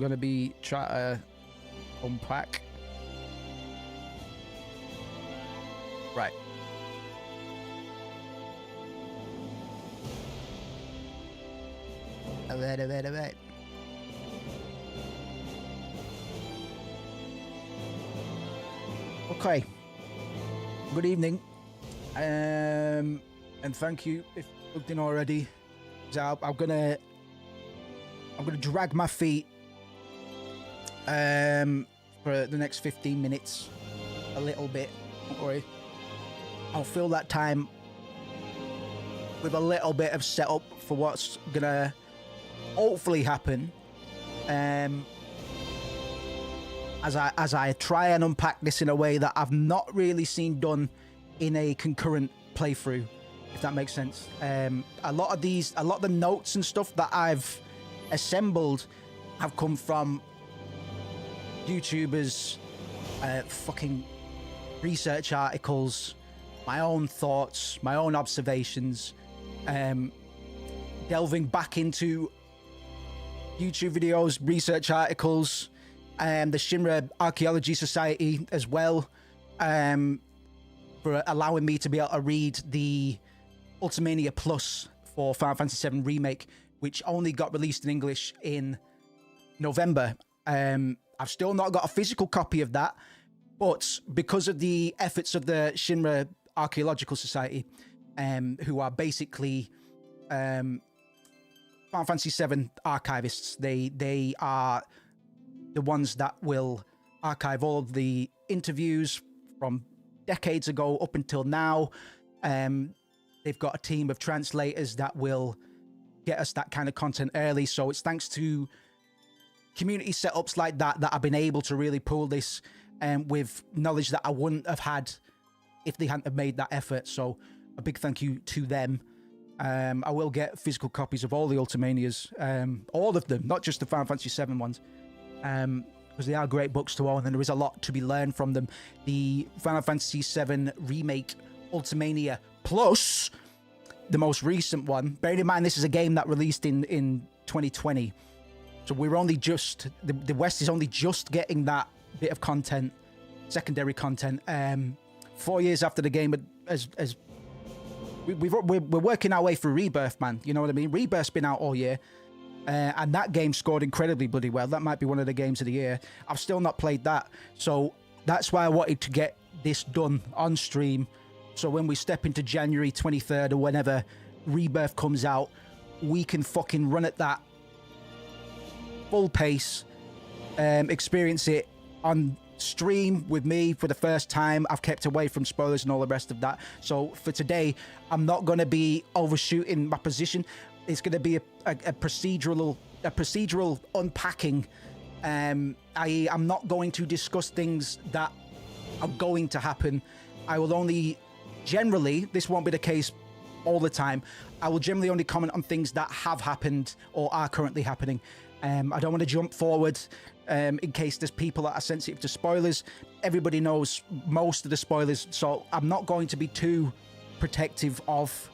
gonna be trying to unpack. Right. Alright. Okay. Good evening. And thank you if you looked in already. So I'm gonna drag my feet for the next 15 minutes a little bit. Don't worry. I'll fill that time with a little bit of setup for what's gonna hopefully happen. As I try and unpack this in a way that I've not really seen done in a concurrent playthrough, if that makes sense. A lot of the notes and stuff that I've assembled have come from YouTubers, fucking research articles, my own thoughts, my own observations, delving back into YouTube videos, research articles, the Shinra Archaeology Society as well, for allowing me to be able to read the Ultimania Plus for Final Fantasy VII Remake, which only got released in English in November. I've still not got a physical copy of that, but because of the efforts of the Shinra Archaeological Society, who are basically Final Fantasy VII archivists, they are the ones that will archive all of the interviews from decades ago up until now. They've got a team of translators that will get us that kind of content early. So it's thanks to community setups like that that I've been able to really pull this with knowledge that I wouldn't have had if they hadn't have made that effort. So a big thank you to them. I will get physical copies of all the Ultimanias, all of them, not just the Final Fantasy VII ones, because they are great books to own and there is a lot to be learned from them. The Final Fantasy VII Remake Ultimania Plus, the most recent one, bearing in mind this is a game that released in 2020, so we're only just, the West is only just getting that bit of content, secondary content, 4 years after the game we're working our way through Rebirth, man. You know what I mean? Rebirth's been out all year, and that game scored incredibly bloody well. That might be one of the games of the year. I've still not played that, so that's why I wanted to get this done on stream, so when we step into January 23rd or whenever Rebirth comes out, we can fucking run at that full pace, experience it on stream with me for the first time. I've kept away from spoilers and all the rest of that. So for today, I'm not going to be overshooting my position. It's going to be a procedural unpacking. I'm not going to discuss things that are going to happen. I will only generally, this won't be the case all the time, I will generally only comment on things that have happened or are currently happening. I don't want to jump forward in case there's people that are sensitive to spoilers. Everybody knows most of the spoilers, so I'm not going to be too protective of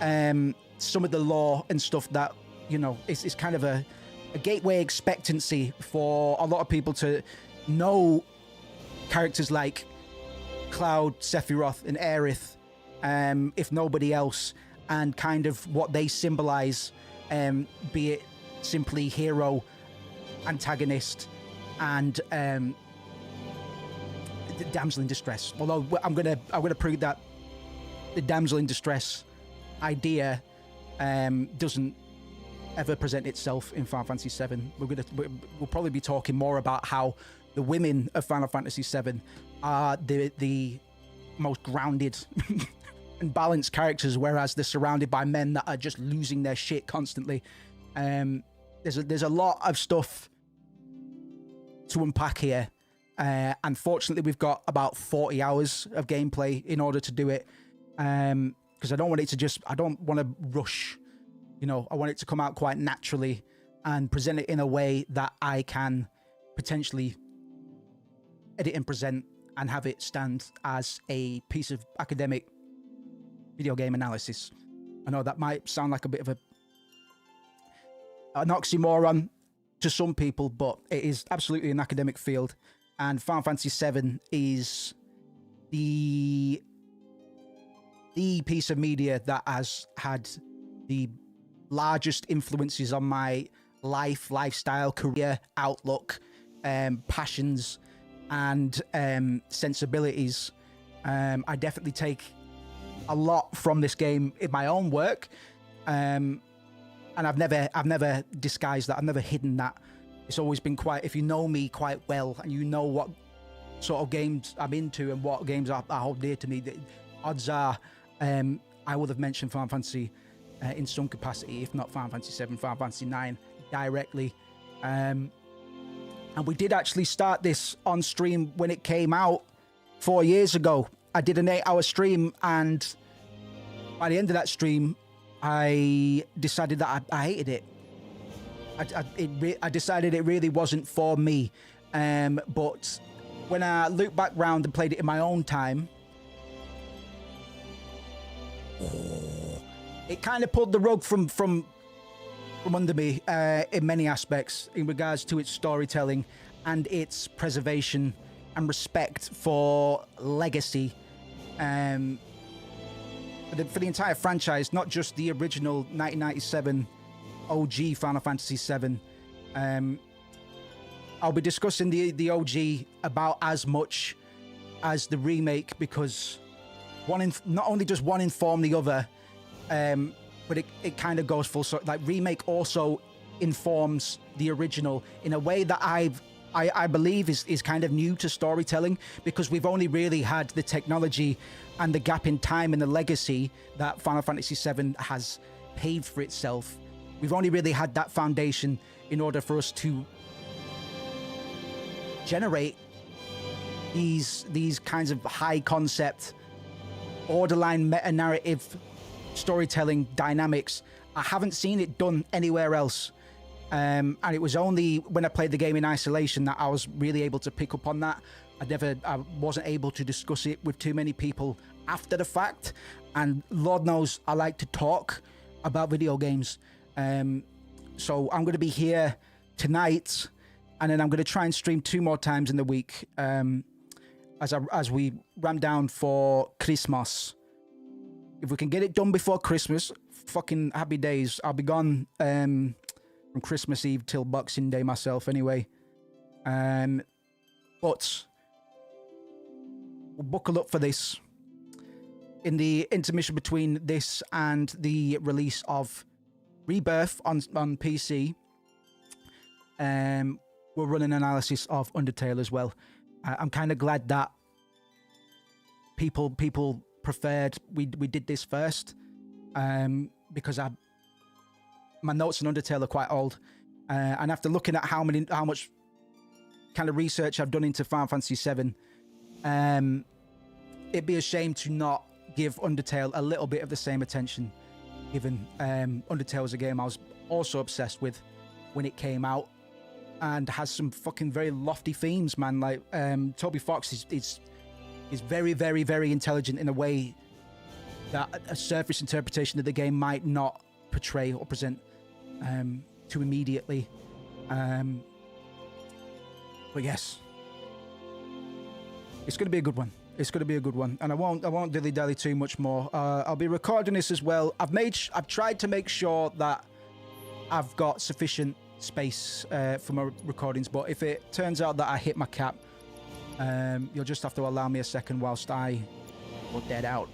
some of the lore and stuff that, you know, it's kind of a gateway expectancy for a lot of people to know characters like Cloud, Sephiroth, and Aerith, if nobody else, and kind of what they symbolize, be it simply hero, antagonist, and the damsel in distress. Although I'm gonna prove that the damsel in distress idea doesn't ever present itself in Final Fantasy VII. We'll probably be talking more about how the women of Final Fantasy VII are the most grounded and balanced characters, whereas they're surrounded by men that are just losing their shit constantly. There's a lot of stuff to unpack here. Unfortunately, we've got about 40 hours of gameplay in order to do it, because I don't want it to just, I don't want to rush, you know, I want it to come out quite naturally and present it in a way that I can potentially edit and present and have it stand as a piece of academic video game analysis. I know that might sound like a bit of an oxymoron, to some people, but it is absolutely an academic field. And Final Fantasy VII is the piece of media that has had the largest influences on my life, lifestyle, career, outlook, passions, and sensibilities. I definitely take a lot from this game in my own work, and I've never disguised that. I've never hidden that. It's always been quite. If you know me quite well, and you know what sort of games I'm into and what games I hold dear to me, the odds are I would have mentioned Final Fantasy in some capacity, if not Final Fantasy VII, Final Fantasy IX directly. And we did actually start this on stream when it came out 4 years ago. I did an 8-hour stream, and by the end of that stream, I decided that I hated it. I decided it really wasn't for me. But when I looked back round and played it in my own time, it kind of pulled the rug from under me in many aspects in regards to its storytelling and its preservation and respect for legacy. For the entire franchise, not just the original 1997 OG Final Fantasy VII. I'll be discussing the OG about as much as the remake, because not only does one inform the other, but it kind of goes full circle. Like, remake also informs the original in a way that I believe is kind of new to storytelling, because we've only really had the technology and the gap in time and the legacy that Final Fantasy VII has paved for itself. We've only really had that foundation in order for us to generate these kinds of high concept, borderline meta-narrative storytelling dynamics. I haven't seen it done anywhere else. And it was only when I played the game in isolation that I was really able to pick up on that. I wasn't able to discuss it with too many people after the fact. And Lord knows I like to talk about video games. So I'm going to be here tonight, and then I'm going to try and stream 2 more times in the week as we ramp down for Christmas. If we can get it done before Christmas, fucking happy days. I'll be gone from Christmas Eve till Boxing Day myself anyway. But we'll buckle up for this. In the intermission between this and the release of Rebirth on PC, we'll run an analysis of Undertale as well. I'm kind of glad that people preferred we did this first, because my notes on Undertale are quite old, and after looking at how much kind of research I've done into Final Fantasy VII, it'd be a shame to not give Undertale a little bit of the same attention, given Undertale was a game I was also obsessed with when it came out, and has some fucking very lofty themes, man. Like, Toby Fox is very, very, very intelligent in a way that a surface interpretation of the game might not portray or present too immediately. But yes, it's going to be a good one. It's going to be a good one, and I won't dilly-dally too much more. I'll be recording this as well. I've tried to make sure that I've got sufficient space for my recordings, but if it turns out that I hit my cap, you'll just have to allow me a second whilst I will dead out.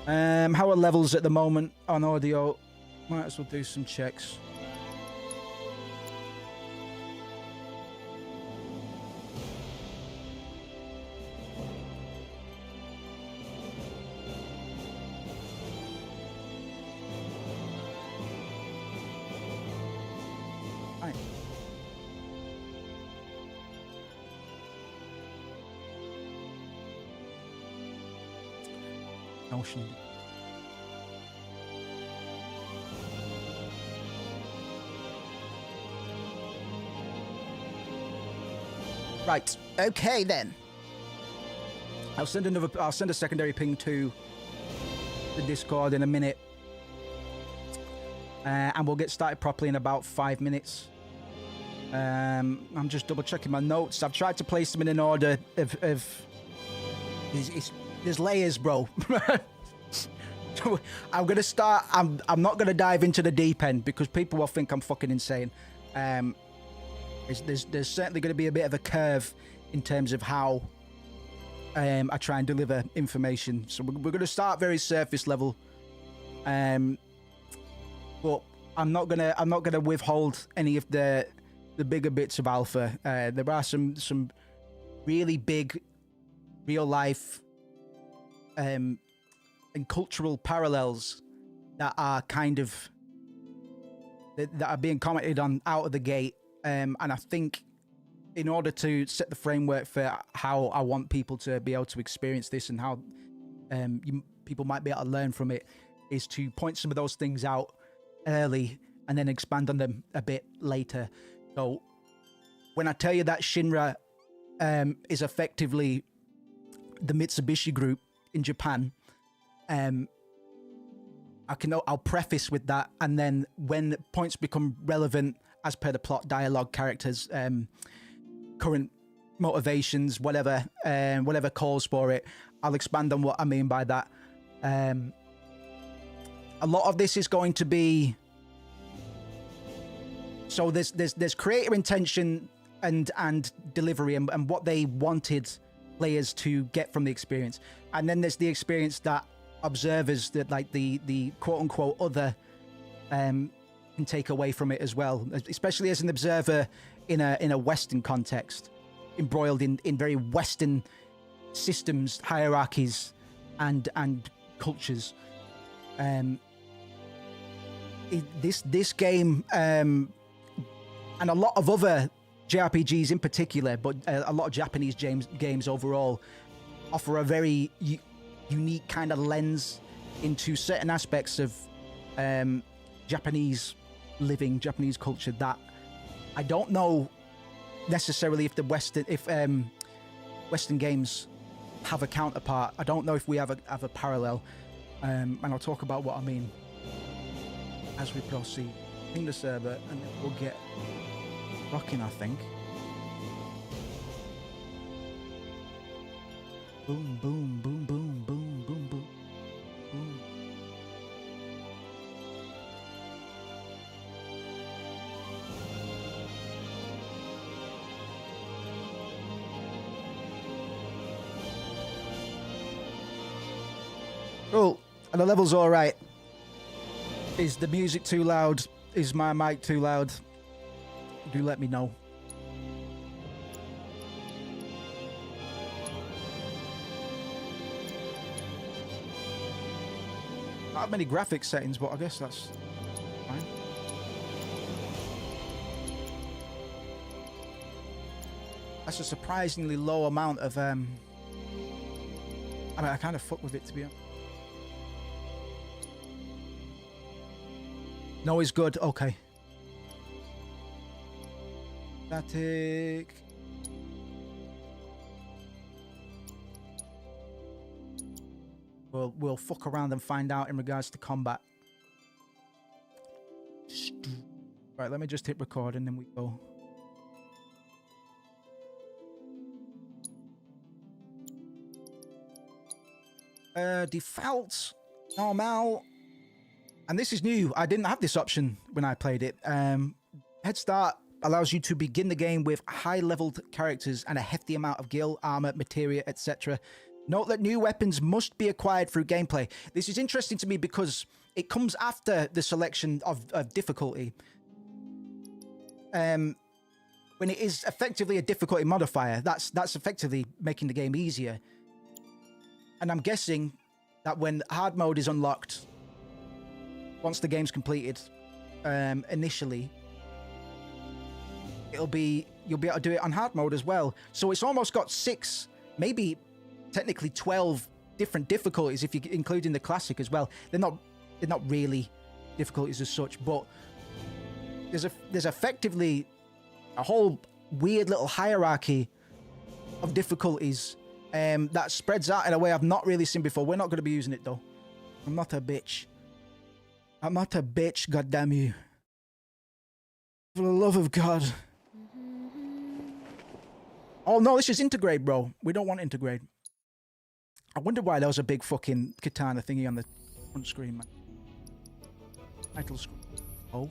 How are levels at the moment on audio? Might as well do some checks. Notion. Right. Okay then. I'll send a secondary ping to the Discord in a minute. and we'll get started properly in about 5 minutes. I'm just double checking my notes. I've tried to place them in an order of there's layers, bro. I'm gonna start. I'm not gonna dive into the deep end because people will think I'm fucking insane. There's certainly gonna be a bit of a curve in terms of how I try and deliver information. So we're gonna start very surface level. But I'm not gonna withhold any of the bigger bits of alpha. There are some really big real life and cultural parallels that are kind of that are being commented on out of the gate, and I think in order to set the framework for how I want people to be able to experience this and how people might be able to learn from it, is to point some of those things out early and then expand on them a bit later. So when I tell you that Shinra is effectively the Mitsubishi Group in Japan, I'll preface with that, and then when points become relevant as per the plot, dialogue, characters, current motivations, whatever calls for it, I'll expand on what I mean by that. A lot of this is going to be, so there's creator intention and delivery and what they wanted players to get from the experience, and then there's the experience that observers, that like the quote unquote other can take away from it as well, especially as an observer in a Western context, embroiled in very Western systems, hierarchies, and cultures. This game and a lot of other JRPGs in particular, but a lot of Japanese games overall, offer a very unique kind of lens into certain aspects of Japanese living, Japanese culture that I don't know necessarily if Western games have a counterpart. I don't know if we have a parallel, and I'll talk about what I mean as we proceed. Ping the server and then we'll get rocking, I think. Boom, boom, boom, boom, boom, boom, boom, boom. Cool. And the level's all right. Is the music too loud? Is my mic too loud? Do let me know. Not have many graphics settings, but I guess that's fine. That's a surprisingly low amount of I mean, I kind of fuck with it, to be honest. No is good. Okay. Static. We'll fuck around and find out in regards to combat. Right, let me just hit record and then we go. Default, normal. And this is new. I didn't have this option when I played it. Head Start allows you to begin the game with high-leveled characters and a hefty amount of gil, armor, materia, etc. Note that new weapons must be acquired through gameplay. This is interesting to me because it comes after the selection of difficulty. When it is effectively a difficulty modifier, that's effectively making the game easier. And I'm guessing that when hard mode is unlocked, once the game's completed, initially, you'll be able to do it on hard mode as well. So it's almost got 6, maybe technically 12 different difficulties if you include in the classic as well. They're not really difficulties as such, but there's effectively a whole weird little hierarchy of difficulties that spreads out in a way I've not really seen before. We're not going to be using it though. I'm not a bitch. I'm not a bitch, goddamn you. For the love of God. Oh no, this is integrate, bro. We don't want integrate. I wonder why there was a big fucking katana thingy on the front screen, man. Title screen. Oh.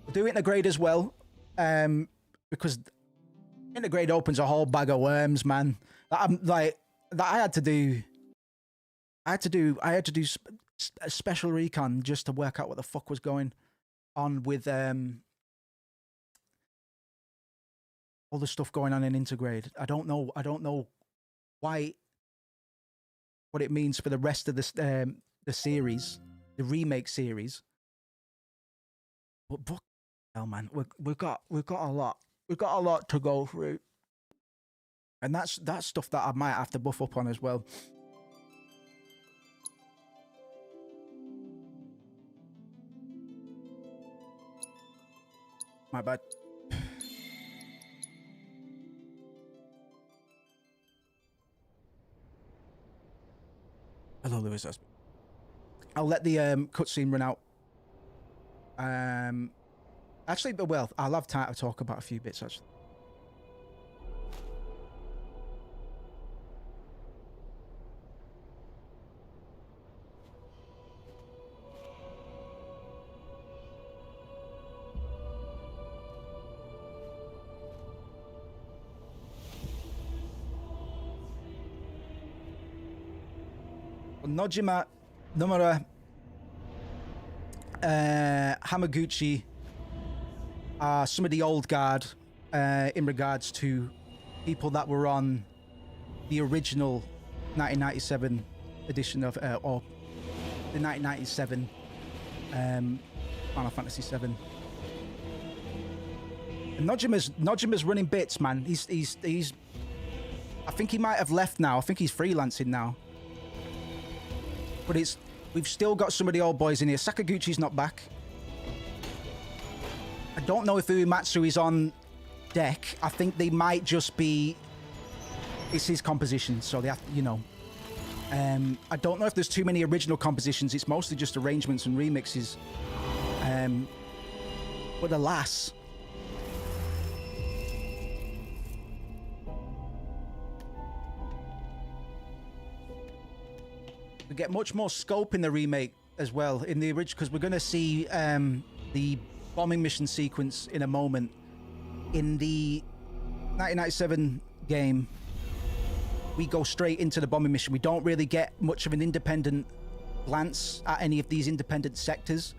We'll do integrate as well. Because integrate opens a whole bag of worms, man. I'm like, that I had to do a special recon just to work out what the fuck was going on with all the stuff going on in integrate. I don't know why, what it means for the rest of this the series, the remake series. But hell, man, we've got a lot to go through, and that's stuff that I might have to buff up on as well. My bad. Hello, Lewis. I'll let the cutscene run out. Actually, but well, I'll have time to talk about a few bits actually. Nojima, Nomura, Hamaguchi are some of the old guard in regards to people that were on the original 1997 edition of, or the 1997 Final Fantasy VII. And Nojima's running bits, man. He's I think he might have left now. I think he's freelancing now. But we've still got some of the old boys in here. Sakaguchi's not back. I don't know if Uematsu is on deck. I think they might just be... It's his composition, so they have to, you know. I don't know if there's too many original compositions. It's mostly just arrangements and remixes. But alas... We get much more scope in the remake as well, in the original, because we're going to see the bombing mission sequence in a moment. In the 1997 game, we go straight into the bombing mission. We don't really get much of an independent glance at any of these independent sectors.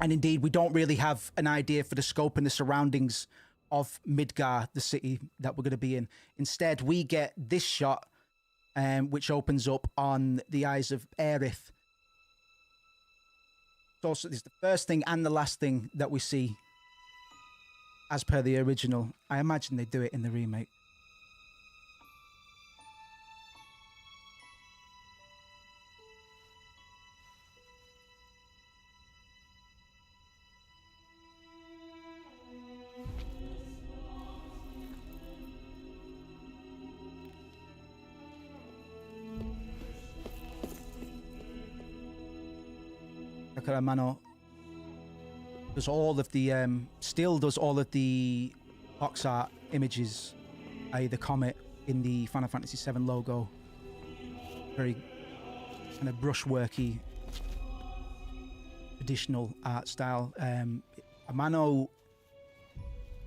And indeed, we don't really have an idea for the scope and the surroundings of Midgar, the city that we're going to be in. Instead, we get this shot, which opens up on the eyes of Aerith. So it's the first thing and the last thing that we see as per the original. I imagine they do it in the remake. Mano does all of the still does all of the box art images, i.e. the comet in the Final Fantasy VII logo. Very kind of brushworky traditional art style. Amano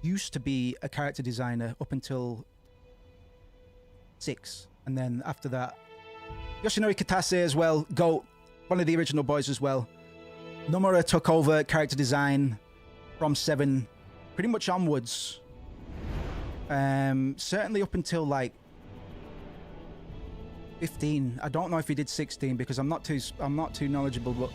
used to be a character designer up until 6, and then after that Yoshinori Kitase as well, GOAT, one of the original boys as well. Nomura took over character design from 7 pretty much onwards. Certainly up until like 15. I don't know if he did 16 because I'm not too knowledgeable, but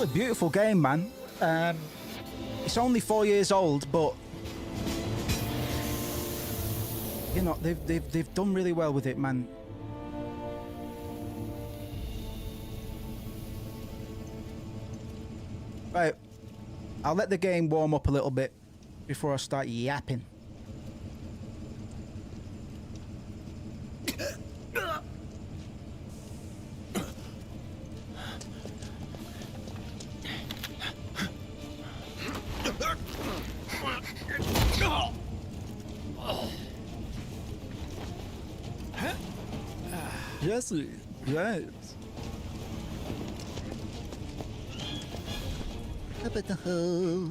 Really beautiful game, man. It's only 4 years old, but you know they've done really well with it, man. Right, I'll let the game warm up a little bit before I start yapping. Jesse, right. Up at the hole.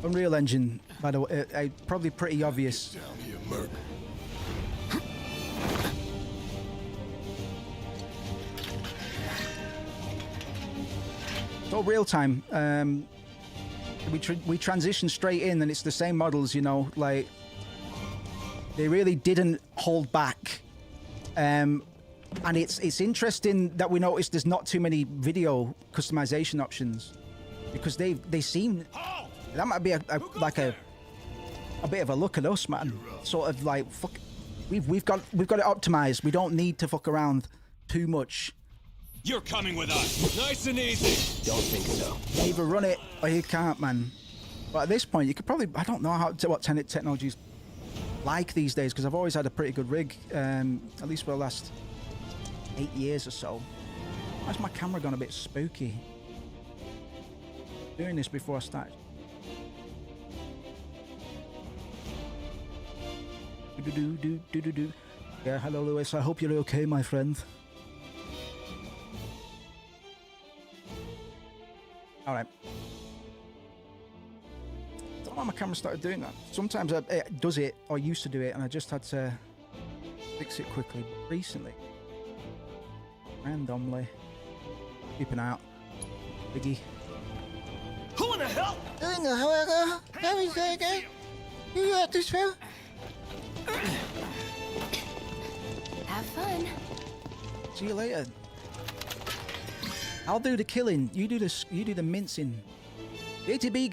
Unreal Engine, by the way, probably pretty obvious. Down here, Merc. It's all real time. We transition straight in, and it's the same models, you know, like they really didn't hold back. And it's interesting that we noticed there's not too many video customization options, because they seem that might be a bit of a look at us, man. Sort of like fuck, we've got it optimized. We don't need to fuck around too much. You're coming with us. Nice and easy. Don't think so. You either run it or you can't, man. But at this point, you could probably, I don't know what technology's like these days, because I've always had a pretty good rig, at least for the last 8 years or so. Why's my camera gone a bit spooky? Doing this before I start. Yeah, hello Lewis, I hope you're okay, my friend. Alright. Don't know why my camera started doing that. Sometimes it does it, or used to do it, and I just had to fix it quickly. But recently, randomly, keeping out. Biggie. Who in the hell? Who in the hell? Everything? You got this, bro? Have fun. See you later. I'll do the killing. You do the mincing. The ATB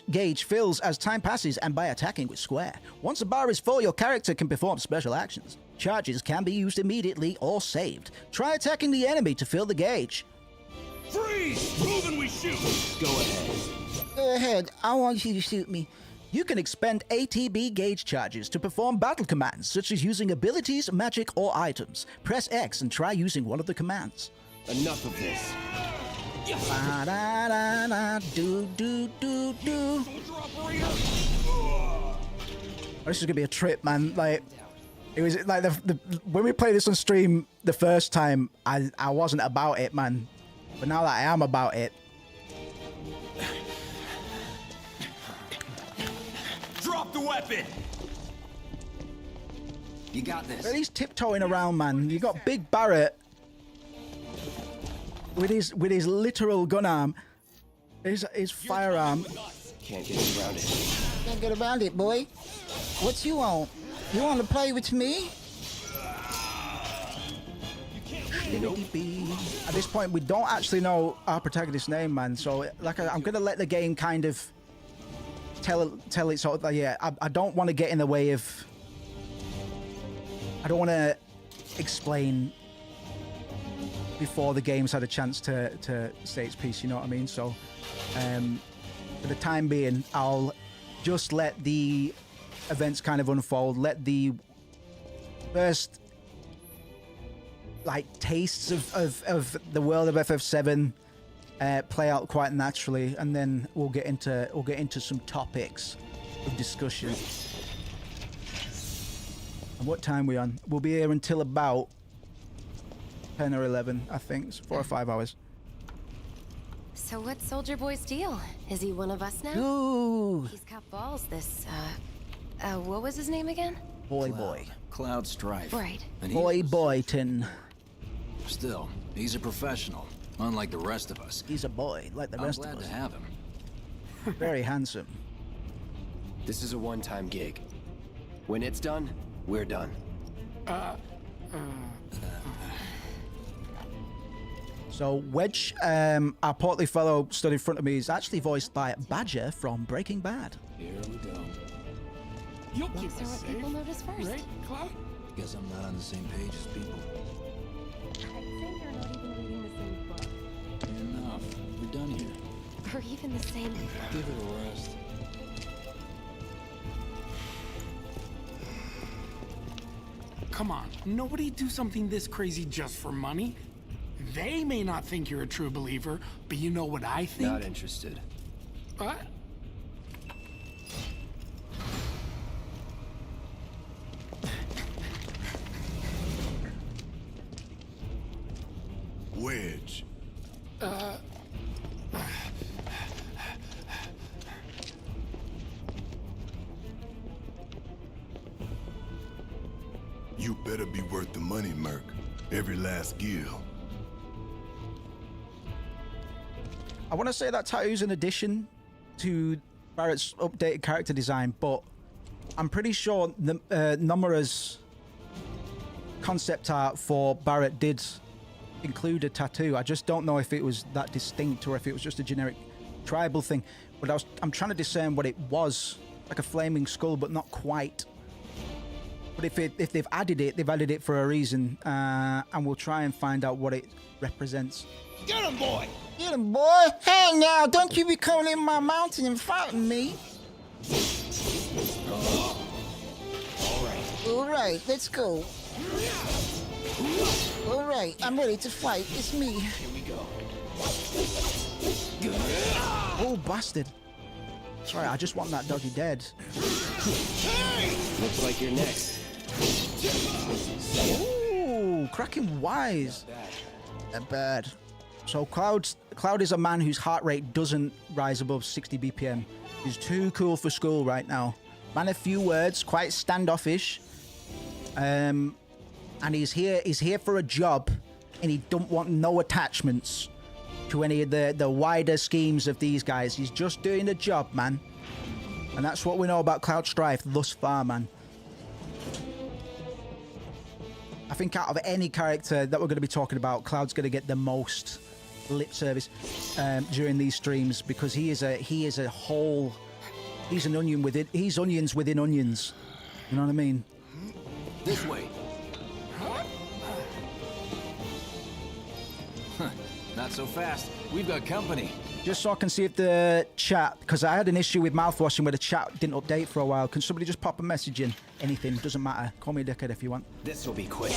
gauge fills as time passes and by attacking with square. Once the bar is full, your character can perform special actions. Charges can be used immediately or saved. Try attacking the enemy to fill the gauge. Freeze! Move and we shoot. Go ahead. Go ahead. I want you to shoot me. You can expend ATB gauge charges to perform battle commands, such as using abilities, magic, or items. Press X and try using one of the commands. Enough of this. Da da da da do do do do. This is gonna be a trip, man. Like, it was like the when we played this on stream the first time, I wasn't about it, man. But now that I am about it. Drop the weapon. You got this. He's tiptoeing around, man. You got Big Barrett with his literal gun arm, his firearm. Can't get around it. Can't get around it, boy. What you want? You want to play with me? At this point, we don't actually know our protagonist's name, man. So, like, I'm gonna let the game kind of tell it sort of like, yeah. I don't want to get in the way of. I don't want to explain before the game's had a chance to say its piece, you know what I mean? So, for the time being, I'll just let the events kind of unfold, let the first, like, tastes of the world of FF7 play out quite naturally, and then we'll get into some topics of discussion. And what time are we on? We'll be here until about 10 or 11, I think. It's 4 or 5 hours. So what's Soldier Boy's deal? Is he one of us now? Ooh, He's got balls, this, what was his name again? boy. Cloud Strife. Right. And Boyton. Still, he's a professional, unlike the rest of us. He's a boy, like the I'm rest glad of us. to have him. Very handsome. This is a one-time gig. When it's done, we're So Wedge, our portly fellow stood in front of me, is actually voiced by Badger from Breaking Bad. Here we go. You'll Looks keep are us what safe, people notice first. right, Cloud? Guess I'm not on the same page as people. I'd say you're not even reading the same book. Enough. We're done here. Or even the same... Give it a rest. Come on, nobody do something this crazy just for money. They may not think you're a true believer, but you know what I think? Not interested. What? Wedge. You better be worth the money, Merc. Every last gill. I want to say that tattoo's an addition to Barrett's updated character design, but I'm pretty sure Nomura's concept art for Barrett did include a tattoo. I just don't know if it was that distinct or if it was just a generic tribal thing. But I'm trying to discern what it was, like a flaming skull, but not quite. But if they've added it for a reason, and we'll try and find out what it represents. Get him, boy! Get him, boy! Hey now, don't you be coming in my mountain and fighting me. All right, let's go. All right, I'm ready to fight. It's me. Here we go. Oh, bastard. Sorry, I just want that doggy dead. Looks like you're next. Ooh, cracking wise. Not bad. So Cloud is a man whose heart rate doesn't rise above 60 BPM. He's too cool for school right now. Man of few words, quite standoffish. And he's here for a job, and he don't want no attachments to any of the wider schemes of these guys. He's just doing a job, man. And that's what we know about Cloud Strife thus far, man. I think out of any character that we're going to be talking about, Cloud's going to get the most lip service during these streams, because he is a whole. He's an onion within. He's onions within onions. You know what I mean? This way. Huh. Not so fast. We've got company. Just so I can see if the chat, because I had an issue with mouthwashing where the chat didn't update for a while. Can somebody just pop a message in? Anything, doesn't matter. Call me a dickhead if you want. This will be quick.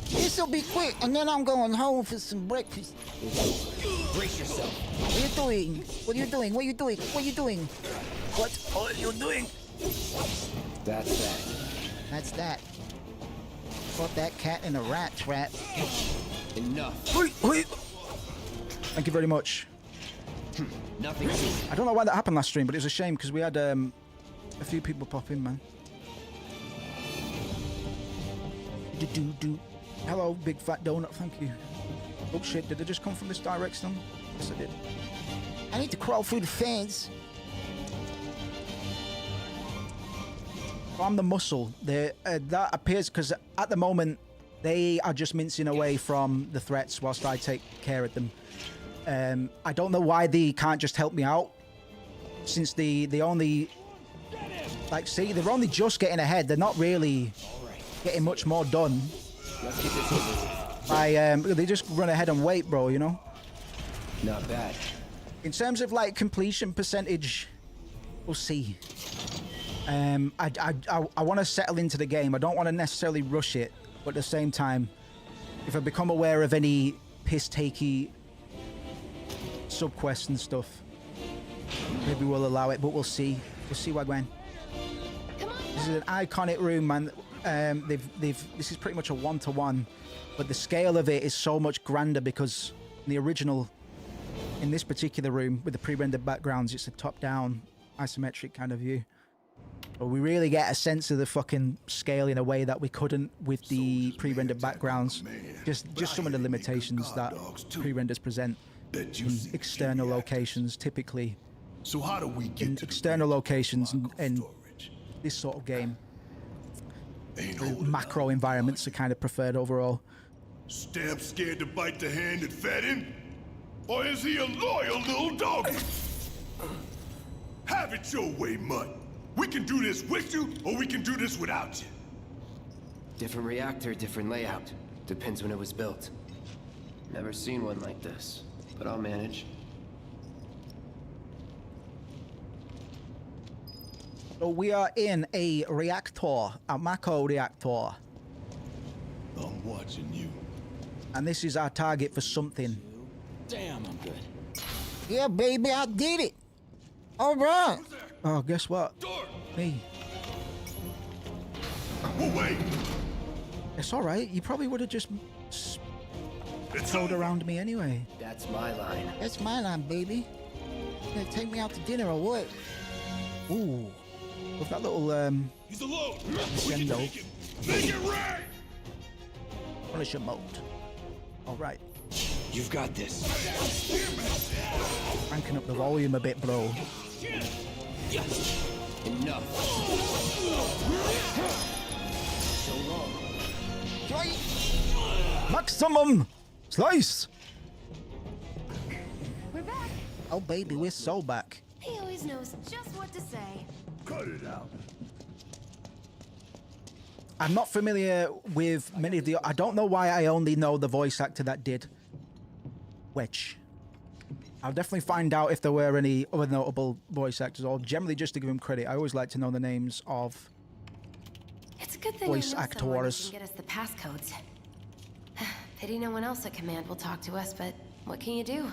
This'll be quick, and then I'm going home for some breakfast. Brace yourself. What are you doing? What are you doing? What are you doing? What are you doing? What are you doing? That's that. That's that. Caught that cat in a rat trap. Enough. Thank you very much. Nothing to it. I don't know why that happened last stream, but it was a shame because we had a few people pop in, man. Hello, big fat donut, thank you. Oh shit, did they just come from this direction? Yes, I did. I need to crawl through the fence. I'm the muscle. That appears because at the moment they are just mincing away from the threats whilst I take care of them. I don't know why they can't just help me out, since they only, like, see, they're only just getting ahead. They're not really getting much more done. Let's get this over with. They just run ahead and wait, bro, you know? Not bad. In terms of, like, completion percentage, we'll see. I want to settle into the game. I don't want to necessarily rush it, but at the same time, if I become aware of any piss-takey subquests and stuff, maybe we'll allow it, but we'll see. We'll see, Wagwan. This is an iconic room, man. This is pretty much a one-to-one, but the scale of it is so much grander because in the original, in this particular room with the pre-rendered backgrounds, it's a top-down isometric kind of view. But we really get a sense of the fucking scale in a way that we couldn't with the pre-rendered backgrounds. Just some of the limitations that pre-renders present in external locations, typically. So how do we get in to external locations and this sort of game, macro environments are kind of preferred overall. Stamp scared to bite the hand that fed him? Or is he a loyal little doggy? Have it your way, Mutt. We can do this with you, or we can do this without you. Different reactor, different layout. Depends when it was built. Never seen one like this, but I'll manage. So we are in a reactor, a Mako reactor. I'm watching you. And this is our target for something. Damn, I'm good. Yeah, baby, I did it. All right. Oh, guess what? Door! Me. Oh, wait! It's all right. You probably would have just It's throwed over. around me anyway. That's my line. That's my line, baby. You gonna take me out to dinner or what? Ooh. With that little, He's alone! Sendo. Make it right! Punisher mode. All right. You've got this. Cranking up the volume a bit, bro. Enough. So long. Maximum slice. We're back. Oh, baby, we're so back. He always knows just what to say. Cut it out. I'm not familiar with many of the... I don't know why I only know the voice actor that did Wedge. I'll definitely find out if there were any other notable voice actors, or generally just to give him credit. I always like to know the names of... It's a good thing Voice I know someone who actors. can get us the passcodes. Pity no one else at command will talk to us, but what can you do?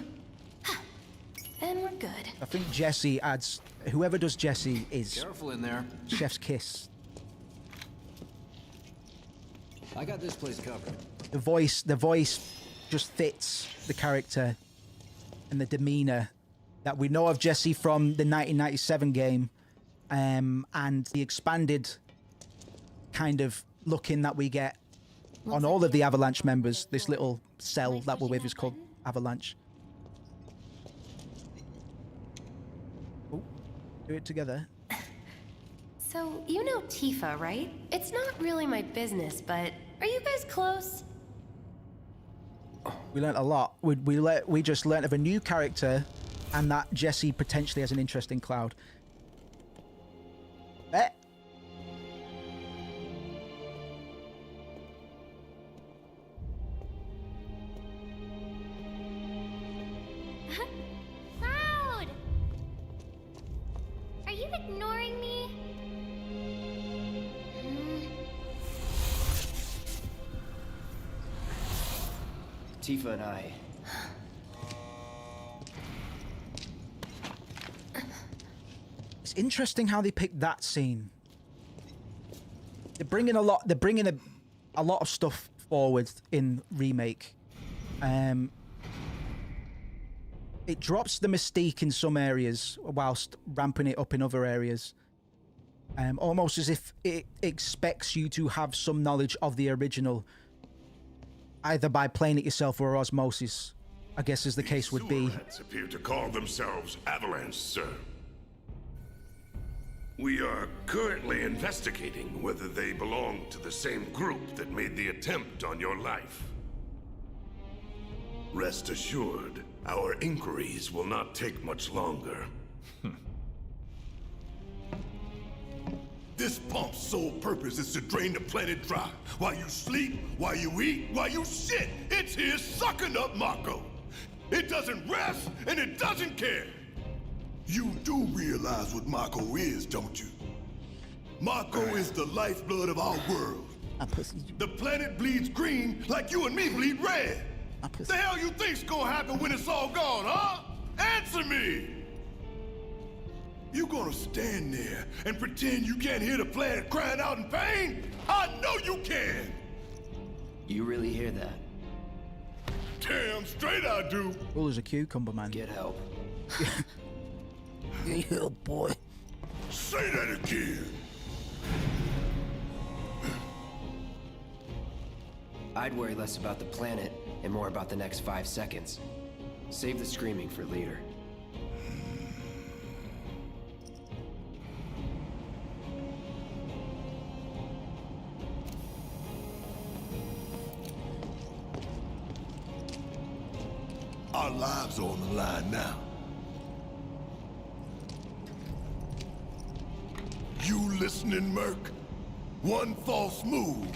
And we're good. I think Jesse adds... Whoever does Jesse is Careful in there. Chef's Kiss. I got this place covered. The voice just fits the character and the demeanor that we know of Jesse from the 1997 game, and the expanded kind of looking that we get on all of the Avalanche members. This little cell that we're with is called Avalanche. Oh, do it together. So, you know Tifa, right? It's not really my business, but are you guys close? We learnt a lot. We just learnt of a new character, and that Jesse potentially has an interest in Cloud. Bet. Cloud! Are you ignoring me? Tifa and I. It's interesting how they picked that scene. They're bringing a lot of stuff forward in Remake. It drops the mystique in some areas whilst ramping it up in other areas. Almost as if it expects you to have some knowledge of the original, either by playing it yourself or osmosis, I guess as the case would be. Sewer rats appear to call themselves Avalanche, sir. We are currently investigating whether they belong to the same group that made the attempt on your life. Rest assured, our inquiries will not take much longer. This pump's sole purpose is to drain the planet dry. While you sleep, while you eat, while you shit, it's here sucking up Mako. It doesn't rest, and it doesn't care. You do realize what Mako is, don't you? Mako is the lifeblood of our world. The planet bleeds green like you and me bleed red. The hell you think's gonna happen when it's all gone, huh? Answer me! You gonna stand there and pretend you can't hear the planet crying out in pain? I know you can! You really hear that? Damn straight I do! Cool as a cucumber, man. Get help. Yeah, boy. Say that again! I'd worry less about the planet and more about the next 5 seconds. Save the screaming for later. Our lives are on the line now. You listening, Merc? One false move,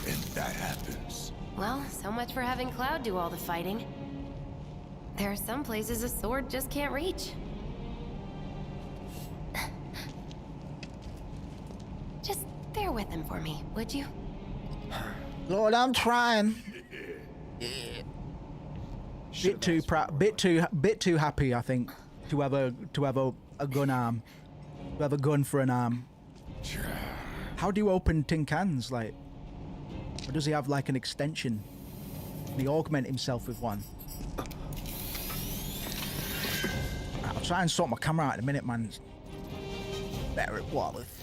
and that happens. Well, so much for having Cloud do all the fighting. There are some places a sword just can't reach. Just bear with him for me, would you? Lord, I'm trying. Bit too proud, bit too happy, I think, to have a gun arm, to have a gun for an arm. How do you open tin cans? Like, or does he have like an extension? Can he augment himself with one? I'll try and sort my camera out in a minute, man. Barrett Wallace.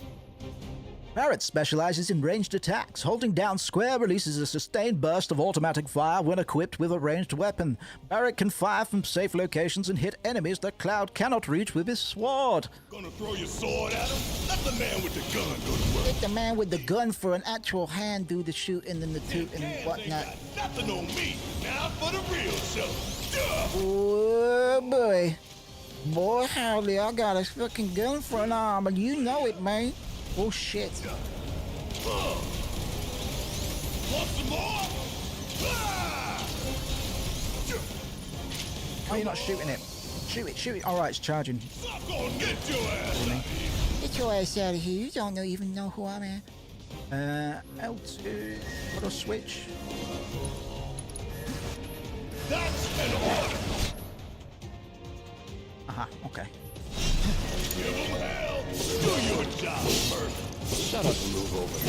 Barrett specializes in ranged attacks. Holding down square releases a sustained burst of automatic fire when equipped with a ranged weapon. Barrett can fire from safe locations and hit enemies that Cloud cannot reach with his sword. Gonna throw your sword at him? Let the man with the gun go to work. Let the man with the gun for an actual hand do the shooting and the tooting and whatnot. Nothing on me. Now for the real show. Oh boy. Boy, howdy, I got a fucking gun for an arm and you know it, man. Oh shit. Want some more? Why are you not shooting it? Shoot it, shoot it. Alright, it's charging. I'm gonna get your ass out of here. Get your ass out of here. You don't even know who I am. L2. What a switch. That's an order. Aha, okay. Give him hell. Do your job, Merc. Shut up and move over.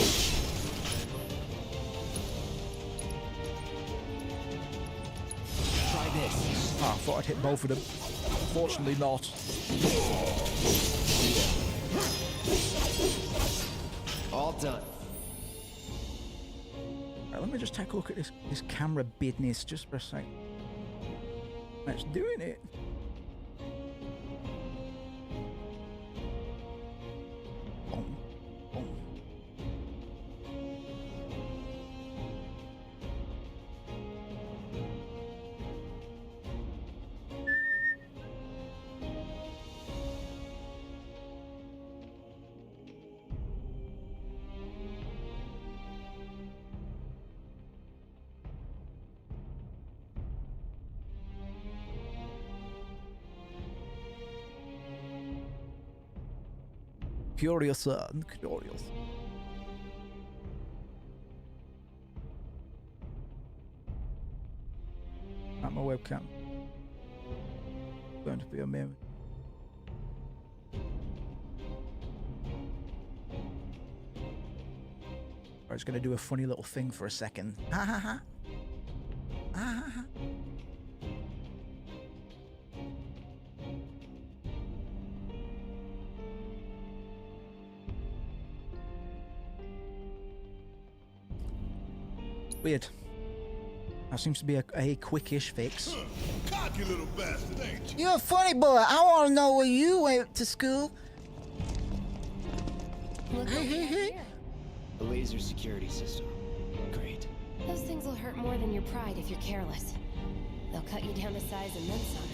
Try this. Ah, I thought I'd hit both of them. Fortunately not. All done. Right, let me just take a look at this camera business just for a sec. That's doing it. Boom, boom. Curious, curious. At my webcam. Going to be a mirror. I was going to do a funny little thing for a second. Ha ha ha. Ha ha ha. Weird. That seems to be a quickish fix. Cocky little bastard, ain't you? You're a funny boy. I want to know where you went to school. Hey. A laser security system. Great. Those things will hurt more than your pride if you're careless. They'll cut you down to size and then some.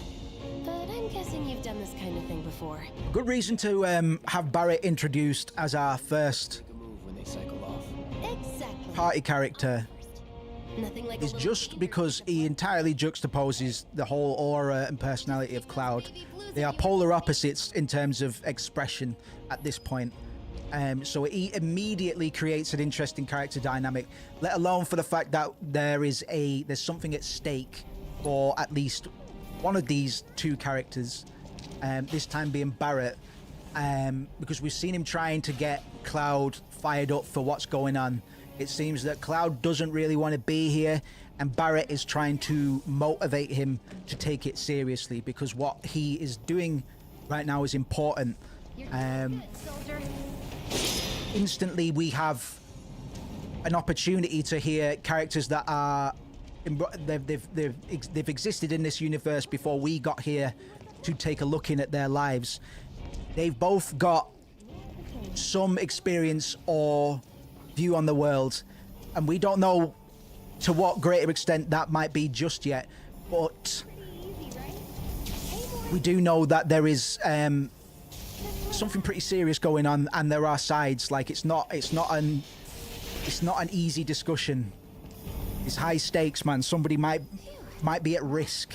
But I'm guessing you've done this kind of thing before. Good reason to have Barrett introduced as our first Make a move when they cycle off. Exactly. party character. Nothing like Is just because he entirely juxtaposes the whole aura and personality of Cloud. They are polar opposites in terms of expression at this point. So he immediately creates an interesting character dynamic, let alone for the fact that there's something at stake for at least one of these two characters, this time being Barrett, because we've seen him trying to get Cloud fired up for what's going on. It seems that Cloud doesn't really want to be here, and Barrett is trying to motivate him to take it seriously, because what he is doing right now is important. Instantly, we have an opportunity to hear characters that are they've existed in this universe before we got here to take a look in at their lives. They've both got some experience or view on the world, and we don't know to what greater extent that might be just yet, but we do know that there is something pretty serious going on, and there are sides. Like it's not an easy discussion. It's high stakes, man. Somebody might be at risk.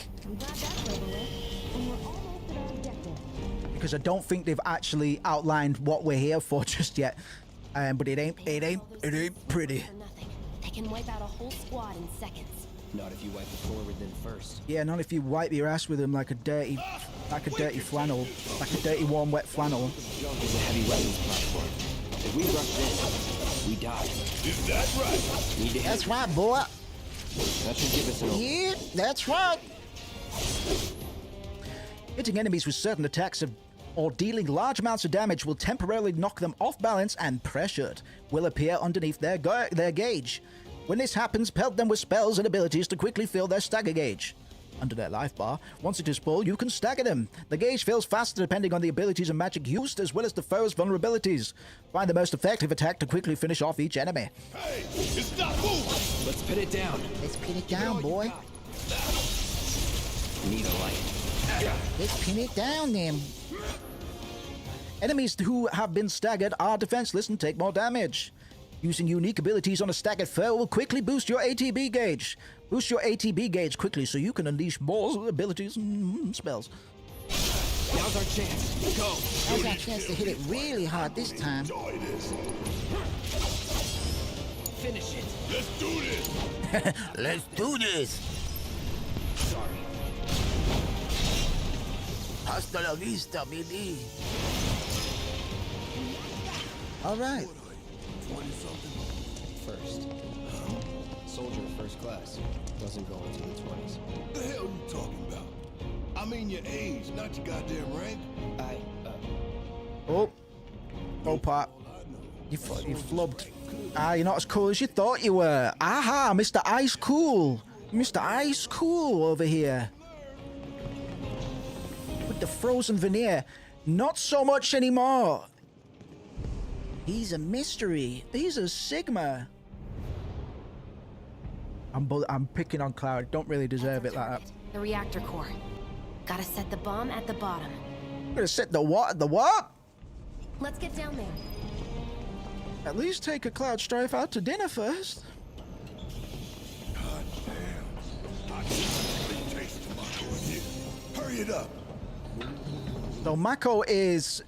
Because I don't think they've actually outlined what we're here for just yet. But it ain't pretty. They can wipe out a whole squad in seconds. Not if you wipe the floor with them first. Yeah, not if you wipe your ass with them like a dirty flannel, like a dirty warm wet flannel. Junk is a heavy weapons platform. If we rush in, we die. Is that right? Need to hit. That's right, boy. That should give us an opening. Yeah, that's right. Hitting enemies with certain attacks or dealing large amounts of damage will temporarily knock them off balance, and pressured will appear underneath their gauge. When this happens, pelt them with spells and abilities to quickly fill their stagger gauge. Under their life bar, once it is full, you can stagger them. The gauge fills faster depending on the abilities and magic used, as well as the foe's vulnerabilities. Find the most effective attack to quickly finish off each enemy. Hey, it's not moving! Let's pin it down. Let's pin it down, boy. Need a light. Let's pin it down, then. Enemies who have been staggered are defenseless and take more damage. Using unique abilities on a staggered foe will quickly boost your ATB gauge. Boost your ATB gauge quickly so you can unleash more abilities and spells. Now's our chance. Go. Now's our chance to hit it really hard this time. Enjoy this. Finish it. Let's do this! Let's do this. Sorry. Hasta la vista, baby. All right. First. Soldier first class. Doesn't go into the 20s. What the hell you talking about? I mean your age, not your goddamn rank. Oh, Pat. You flubbed. You're not as cool as you thought you were. Aha, Mr. Ice Cool. Mr. Ice Cool over here. With the frozen veneer. Not so much anymore. He's a mystery. He's a Sigma. I'm picking on Cloud. Don't really deserve it like that. The reactor core. Gotta set the bomb at the bottom. I'm gonna set the what? The what? Let's get down there. At least take a Cloud Strife out to dinner first. God damn. I can taste of Mako in here. Hurry it up. So Mako is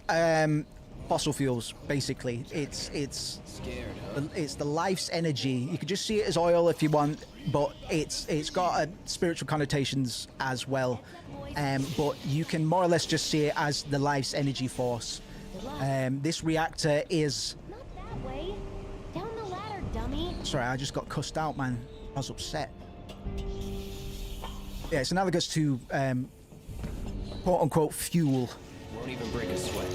fossil fuels, basically. It's Scared, huh? it's the life's energy. You could just see it as oil if you want, but it's got spiritual connotations as well. But you can more or less just see it as the life's energy force. This reactor is... Not that way. Down the ladder, dummy. Sorry, I just got cussed out, man. I was upset. Yeah, it's analogous to quote-unquote fuel. Won't even break a sweat.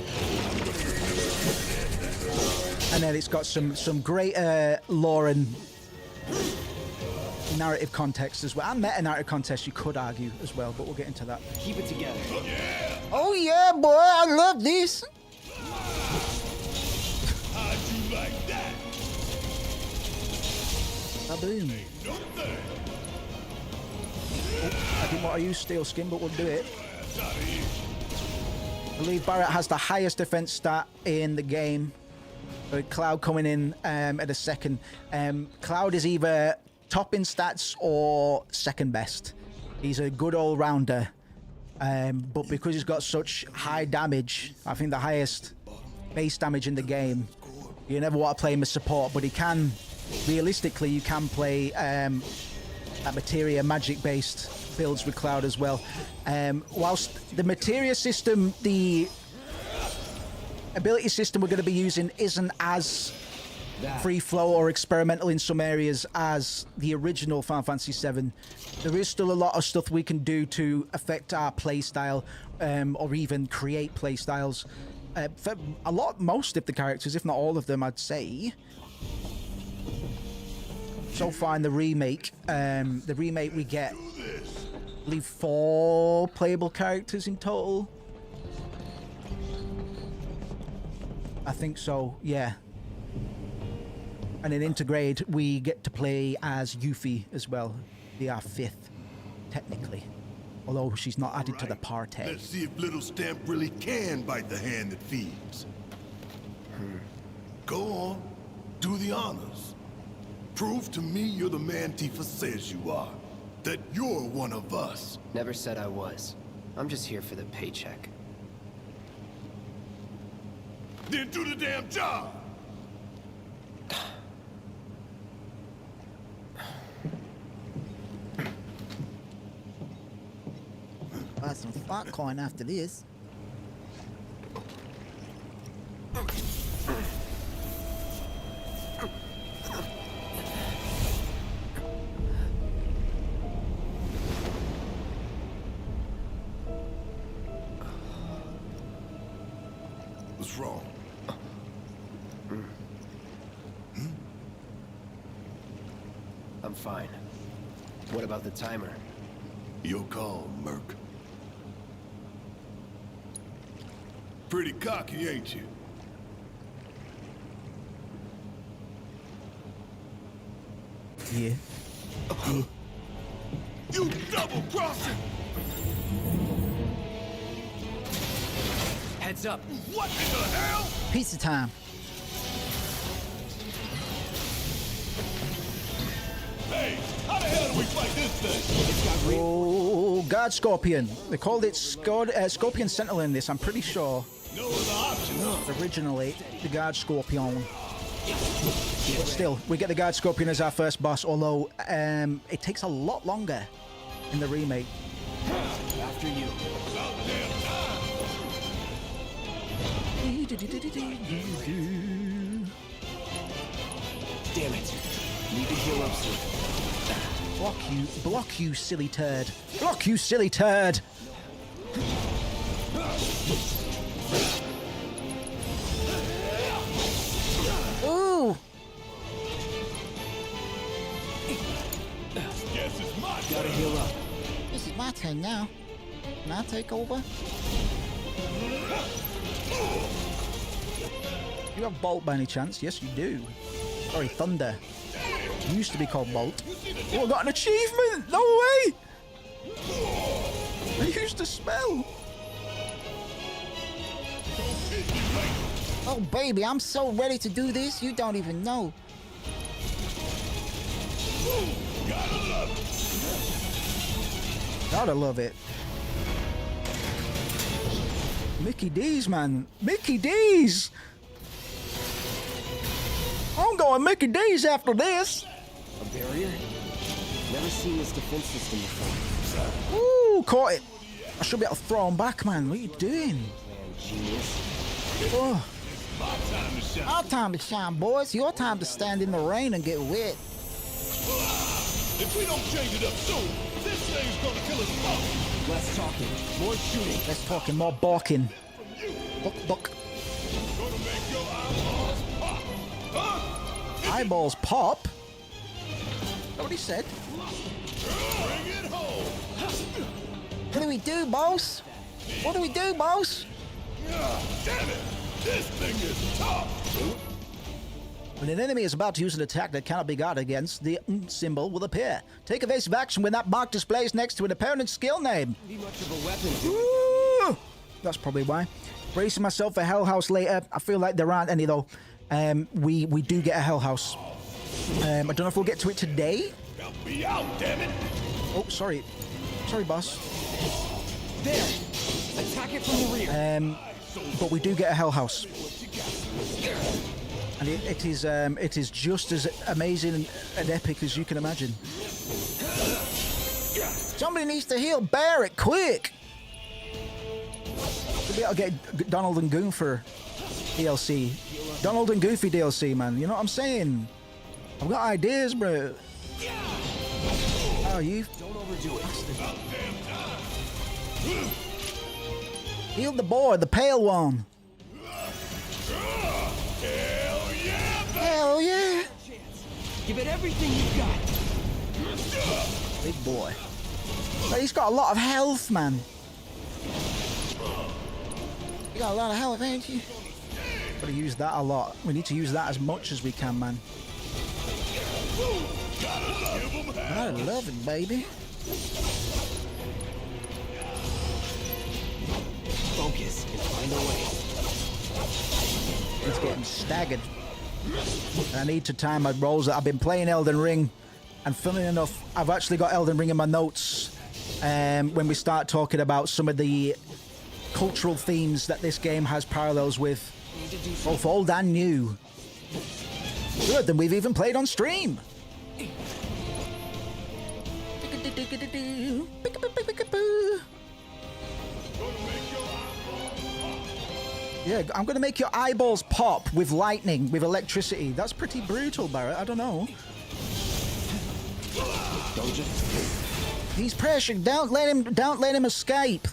And then it's got some great lore and narrative context as well. And meta-narrative context, you could argue as well, but we'll get into that. Keep it together. Oh yeah, boy, I love this. How'd you like that? Baboom. No thing. I didn't want to use steel skin, but we'll do it. Ass out of here. I believe Barrett has the highest defense stat in the game. With Cloud coming in at a second. Cloud is either top in stats or second best. He's a good all-rounder. But because he's got such high damage, I think the highest base damage in the game, you never want to play him as support, but he can, realistically, you can play a materia magic-based builds with Cloud as well. Whilst the materia system, the ability system we're going to be using isn't as free flow or experimental in some areas as the original Final Fantasy VII, there is still a lot of stuff we can do to affect our playstyle or even create playstyles for most of the characters, if not all of them, I'd say. So far in the remake we get, I believe, 4 playable characters in total. I think so, yeah. And in Intergrade, we get to play as Yuffie as well. They are 5th, technically. Although she's not added to the party. Let's see if little Stamp really can bite the hand that feeds. Go on, do the honors. Prove to me you're the man Tifa says you are. That you're one of us. Never said I was. I'm just here for the paycheck. Then do the damn job! Buy some spot coin after this. What's wrong? I'm fine. What about the timer? Your call, Merc. Pretty cocky, ain't you? Yeah. You double-crossing! Heads up! What in the hell? Pizza time. Hey, how the hell do we fight this thing? Oh, God Scorpion. They called it Scorpion Sentinel in this, I'm pretty sure. No other option, huh? Originally, the Guard Scorpion. But still, we get the Guard Scorpion as our first boss, although it takes a lot longer in the remake. After you. Damn it. Need to heal up soon. Block you, silly turd. Block you, silly turd. Ooh. Guess it's my Gotta heal up. This is my turn now. Can I take over? You have Bolt by any chance? Yes, you do. Sorry, Thunder. It used to be called Bolt. Oh, I got an achievement! No way! I used to smell. Oh, baby, I'm so ready to do this, you don't even know. Gotta love it. Mickey D's, man. Mickey D's! I'm going Mickey D's after this. A barrier? Never seen this defense system before. Ooh, caught it. I should be able to throw him back, man. What are you doing? Man, genius. Oh, Our time to shine, boys. Your time to stand in the rain and get wet. If we don't change it up soon, this thing's gonna kill us both. Less talking, more shooting. let's talk and more barking. Buck, buck. Gonna make your eyeballs pop. Huh? Eyeballs pop? Is that what he said? Bring it home. What do we do, boss? What do we do, boss? Damn it. This thing is tough. When an enemy is about to use an attack that cannot be guarded against, the symbol will appear. Take evasive action when that mark displays next to an opponent's skill name. Be much of a weapon. Ooh, that's probably why. Bracing myself for Hell House later. I feel like there aren't any though. We do get a Hell House. I don't know if we'll get to it today. Help me out, damn it. Oh, sorry. Sorry, boss. There. Attack it from the rear. But we do get a Hell House. And it is just as amazing and epic as you can imagine. Somebody needs to heal Barrett quick. We'll be able to get Donald and Goofy DLC. Donald and Goofy DLC, man. You know what I'm saying? I've got ideas, bro. Oh, you Don't overdo it. healed the boy, the pale one. Hell yeah. Give it everything you've got. Big boy. But he's got a lot of health, man. You got a lot of health, ain't you? Gotta use that a lot. We need to use that as much as we can, man. I love it, baby. Focus and find a way. It's getting staggered. I need to time my rolls. I've been playing Elden Ring, and funny enough, I've actually got Elden Ring in my notes when we start talking about some of the cultural themes that this game has parallels with, both old and new. Good, then we've even played on stream. Yeah, I'm gonna make your eyeballs pop with lightning, with electricity. That's pretty brutal, Barrett. I don't know. He's pressured. Don't let him escape.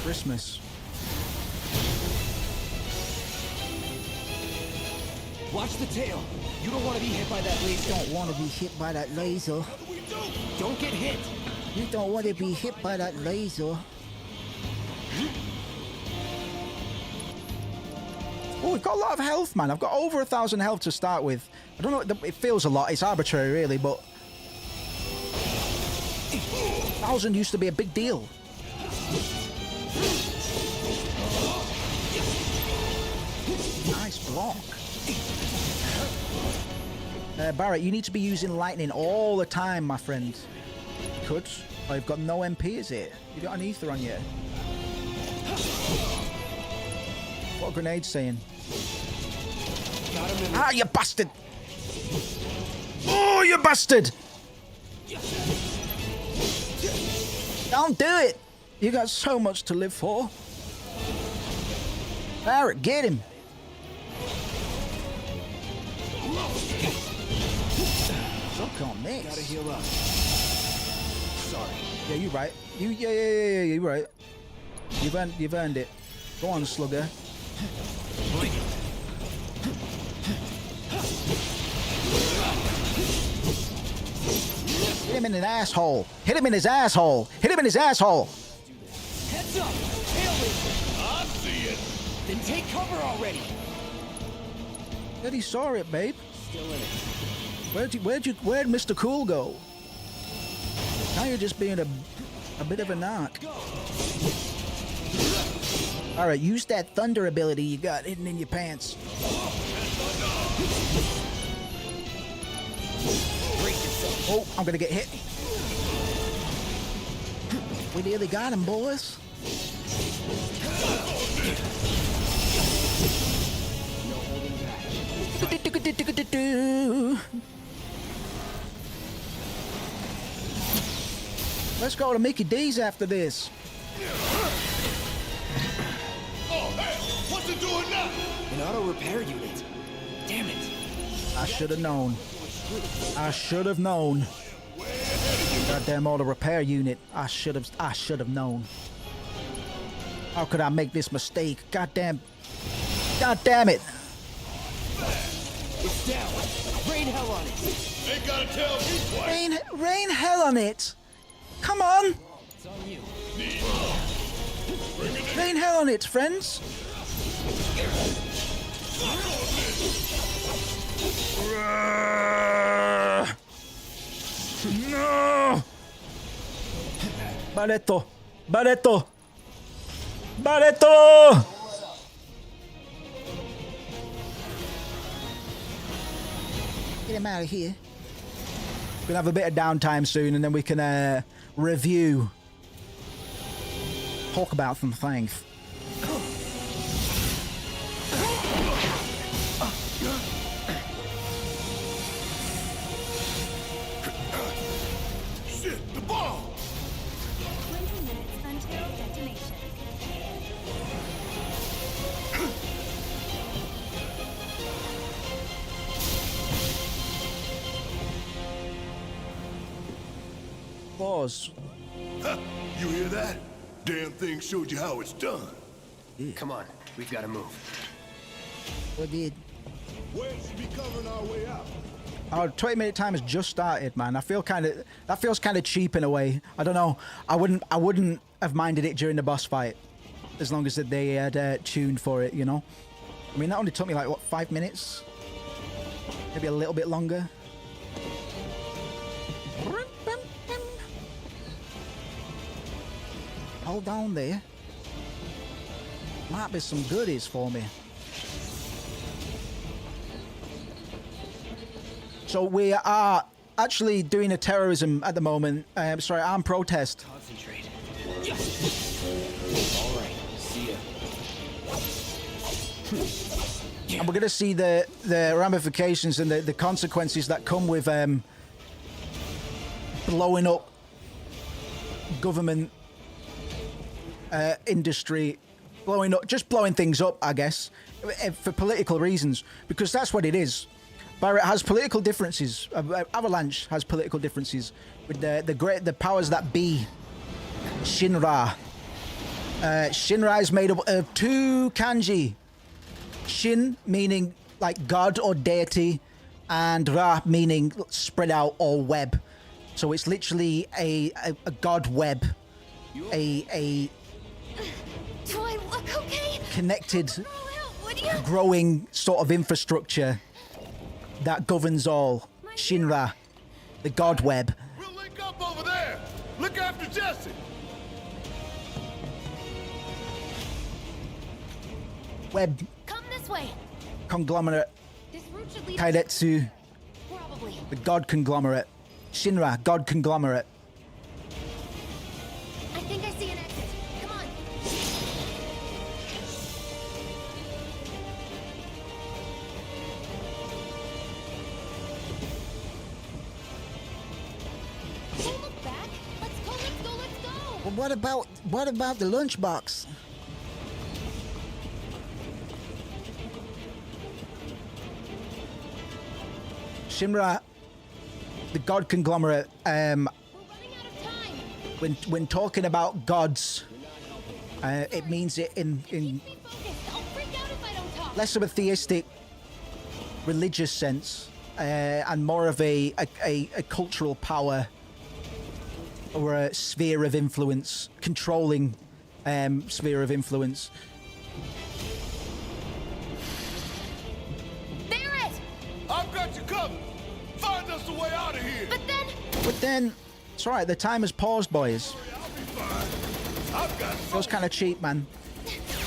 Christmas. Watch the tail. You don't want to be hit by that laser. Don't want to be hit by that laser. Don't get hit. You don't want to be hit by that laser. Oh, we've got a lot of health, man. I've got over 1,000 health to start with. I don't know. It feels a lot. It's arbitrary, really, but 1,000 used to be a big deal. Nice block. Barrett, you need to be using lightning all the time, my friend. Could. Oh, you've got no MP, is it? You got an ether on you. What are grenades saying? Ah, you bastard! Oh, you bastard! Don't do it! You got so much to live for. Barrett, get him! Look on this. Gotta heal up. Sorry. Yeah, you're right. Yeah, you're right. You've earned it. Go on, Slugger. Hit him in his asshole. Hit him in his asshole. Hit him in his asshole. Heads up. Tail laser. I see it. Then take cover already. Eddie saw it, babe. Still in it. Where'd Mr. Cool go? Now you're just being a bit of a knock. All right, use that thunder ability you got hidden in your pants. Oh, I'm gonna get hit. We nearly got him, boys. Let's go to Mickey D's after this. Oh, hell! What's it doing now? An auto repair unit. Damn it. I should have known. I should have known. Goddamn auto repair unit. I should have known. How could I make this mistake? God damn it. It's down. Rain hell on it. Ain't gotta tell me twice. Rain hell on it. Come on. It's on you. Rain hell on it, friends. No. Barreto. Get him out of here. We're gonna have a bit of downtime soon, and then we can review, talk about some things. Shit, the ball! 20 minutes until detonation. Pause. Huh, you hear that? Damn thing showed you how it's done. Come on. We've got to move. We did. Where should be covering our way out? Our 20-minute time has just started, man. That feels kind of cheap in a way. I don't know. I wouldn't have minded it during the boss fight. as long as they had tuned for it, you know. I mean, that only took me like, what, 5 minutes? Maybe a little bit longer. Hold on there. Might be some goodies for me. So we are actually doing a terrorism at the moment. Sorry, armed protest. Concentrate. All right, see ya. And we're going to see the ramifications and the consequences that come with blowing up government, industry, just blowing things up, I guess, for political reasons, because that's what it is. Barrett has political differences. Avalanche has political differences with the powers that be. Shinra. Shinra is made up of 2 kanji. Shin meaning like god or deity, and Ra meaning spread out or web. So it's literally a god web, a Do I look okay? connected, Roll out, would you? growing sort of infrastructure that governs all. Shinra, the god web. We'll link up over there. Look after Jesse. Web Come this way. conglomerate. This route should lead Kaidetsu, Probably. the god conglomerate. Shinra, god conglomerate. I think I see an exit. Come on. Don't look back. Let's go, let's go, let's go. Well, what about the lunchbox? Shinra, the god conglomerate. We're running out of time. When talking about gods, it means it in Keep me focused. I'll freak out if I don't talk. less of a theistic, religious sense, and more of a cultural power or a sphere of influence, controlling sphere of influence. Barrett! I've got you covered. Find us a way out of here. But then, it's alright, the time has paused, boys. I'll be fine. I've got Feels kind of cheap, man.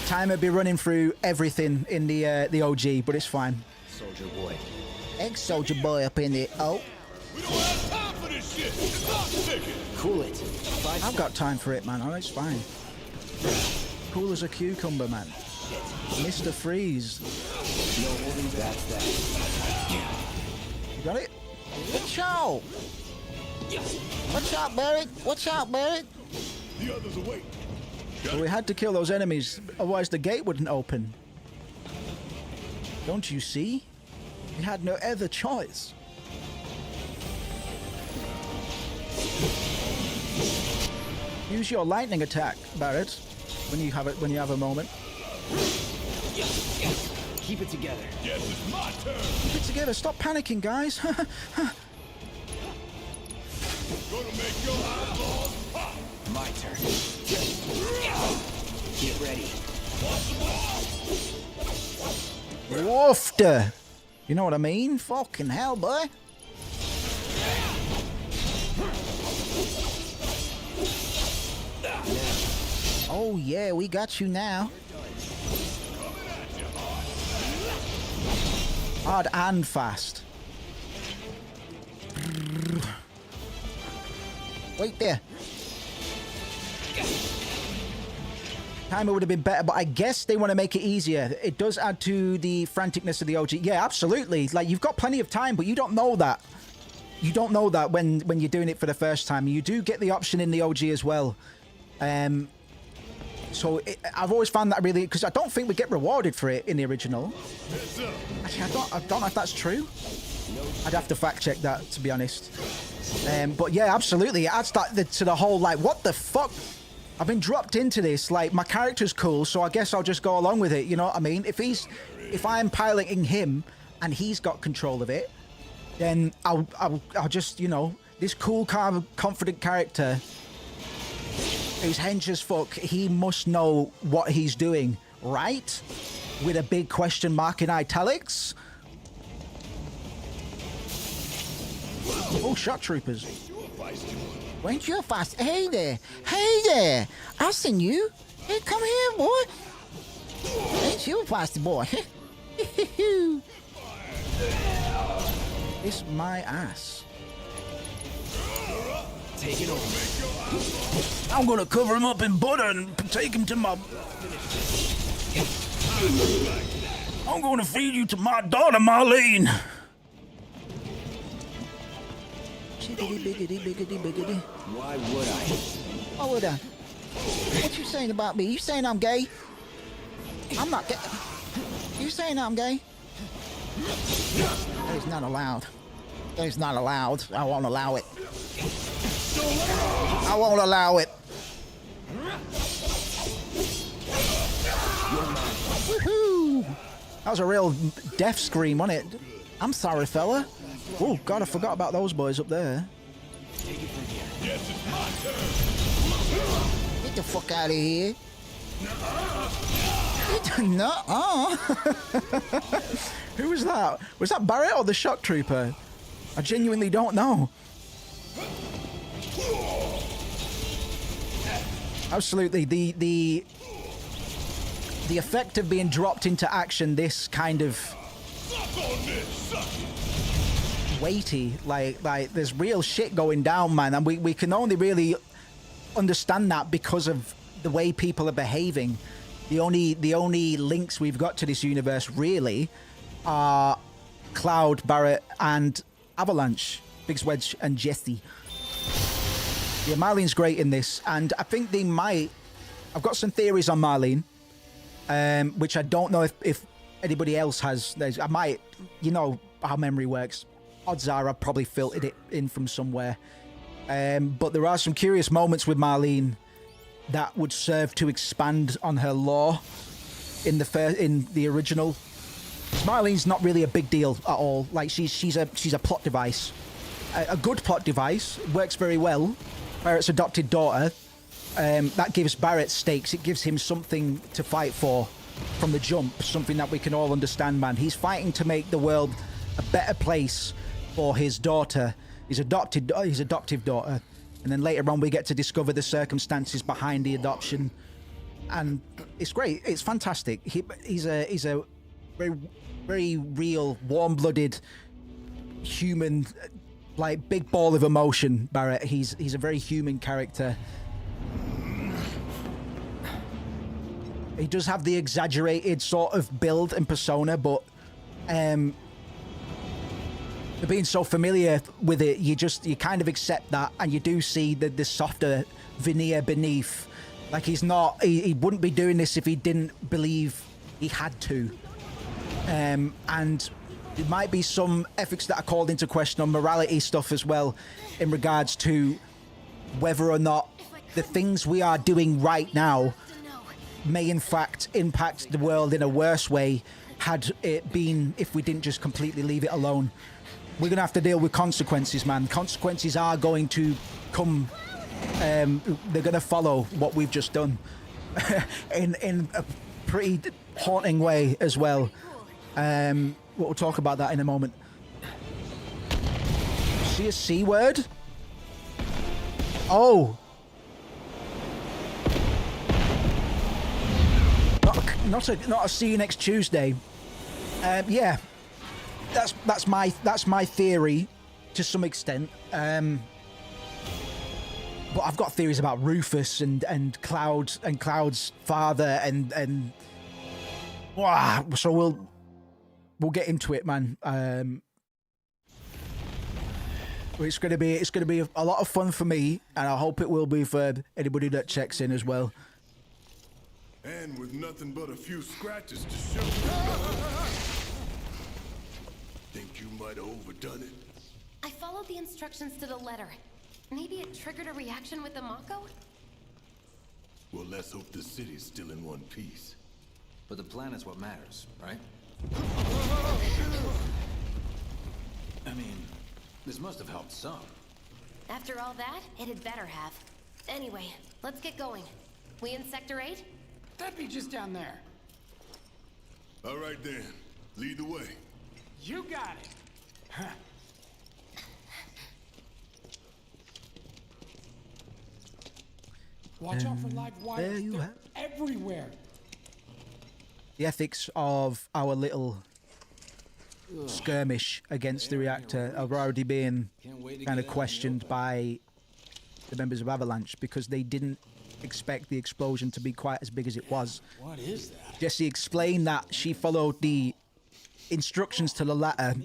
Time would be running through everything in the OG, but it's fine. Soldier boy. Ex-soldier boy up in the... Oh, We don't have time for this shit. It's not sticking. Cool it. I've got time for it, man. Oh, it's fine. Cool as a cucumber, man. Mr. Freeze. No holding back. You got it? watch out! Watch out, Barrett! Watch out, Barrett! The others awake. So we had to kill those enemies, otherwise the gate wouldn't open. Don't you see? We had no other choice. Use your lightning attack, Barrett, when you have a moment. Keep it together. Yes, it's my turn. Keep it together. Stop panicking, guys. Gonna make your eyeballs pop. My turn. Get ready. Woofed. You know what I mean? Fucking hell, boy. Oh yeah, we got you now. Hard and fast. Wait there. Timer would have been better, but I guess they want to make it easier. It does add to the franticness of the OG. Yeah, absolutely. Like, you've got plenty of time, but you don't know that. You don't know that when you're doing it for the first time. You do get the option in the OG as well. So I've always found that really, because I don't think we get rewarded for it in the original. Actually, I don't know if that's true. I'd have to fact check that, to be honest. But yeah, absolutely. It adds that to the whole, like, what the fuck? I've been dropped into this. Like, my character's cool, so I guess I'll just go along with it. You know what I mean? If I'm piloting him and he's got control of it, then I'll just, you know, this cool, calm, confident character He's hench as fuck. He must know what he's doing, right? With a big question mark in italics. Oh, shock troopers. Weren't you a fast? Hey there. Hey there. I seen you. Hey, come here, boy. Ain't you a feisty boy? It's my ass. Take it over. I'm gonna cover him up in butter and take him to my... I'm gonna feed you to my daughter, Marlene. Biggity. Why would I? Oh, would I? What you saying about me? You saying I'm gay? I'm not gay. You saying I'm gay? That is not allowed. That is not allowed. I won't allow it. I won't allow it. Woohoo! That was a real death scream, wasn't it? I'm sorry, fella. Oh, God, I forgot about those boys up there. Get the fuck out of here. No. Who was that? Was that Barrett or the shock trooper? I genuinely don't know. Absolutely, the effect of being dropped into action, this kind of weighty, like there's real shit going down, man, and we can only really understand that because of the way people are behaving. The only links we've got to this universe really are Cloud, Barrett, and Avalanche, Big Wedge, and Jesse. Yeah, Marlene's great in this, and I think they might... I've got some theories on Marlene, which I don't know if anybody else has. I might, you know how memory works. Odds are I've probably filtered it in from somewhere. But there are some curious moments with Marlene that would serve to expand on her lore in the original. Marlene's not really a big deal at all. Like she's a plot device, a good plot device. Works very well. Barrett's adopted daughter. That gives Barrett stakes. It gives him something to fight for from the jump. Something that we can all understand, man. He's fighting to make the world a better place for his daughter, his adoptive daughter. And then later on, we get to discover the circumstances behind the adoption, and it's great. It's fantastic. He's a very, very real, warm-blooded human, like big ball of emotion. Barrett. He's a very human character. He does have the exaggerated sort of build and persona, but being so familiar with it, you kind of accept that, and you do see the softer veneer beneath. Like he wouldn't be doing this if he didn't believe he had to. And there might be some ethics that are called into question on morality stuff as well, in regards to whether or not the things we are doing right now may in fact impact the world in a worse way had it been if we didn't just completely leave it alone. We're going to have to deal with consequences, man. Consequences are going to come. They're going to follow what we've just done in a pretty haunting way as well. We'll talk about that in a moment. See a C word? Oh. Not a see you next Tuesday. Yeah. That's my theory to some extent. But I've got theories about Rufus and Cloud's father and wow. So we'll get into it, man. It's gonna be a lot of fun for me, and I hope it will be for anybody that checks in as well. And with nothing but a few scratches to show. Think you might have overdone it? I followed the instructions to the letter. Maybe it triggered a reaction with the Mako? Well, let's hope the city's still in one piece. But the plan is what matters, right? I mean, this must have helped some. After all that, it had better have. Anyway, let's get going. We in Sector 8? That'd be just down there. All right then, lead the way. You got it. Huh. Watch out for live wires. there you They're have- everywhere. The ethics of our little skirmish against the reactor are already being Can't wait to kind get of out in the questioned open. by the members of Avalanche because they didn't expect the explosion to be quite as big as it was. What is that? Jesse explained that she followed the instructions to the letter,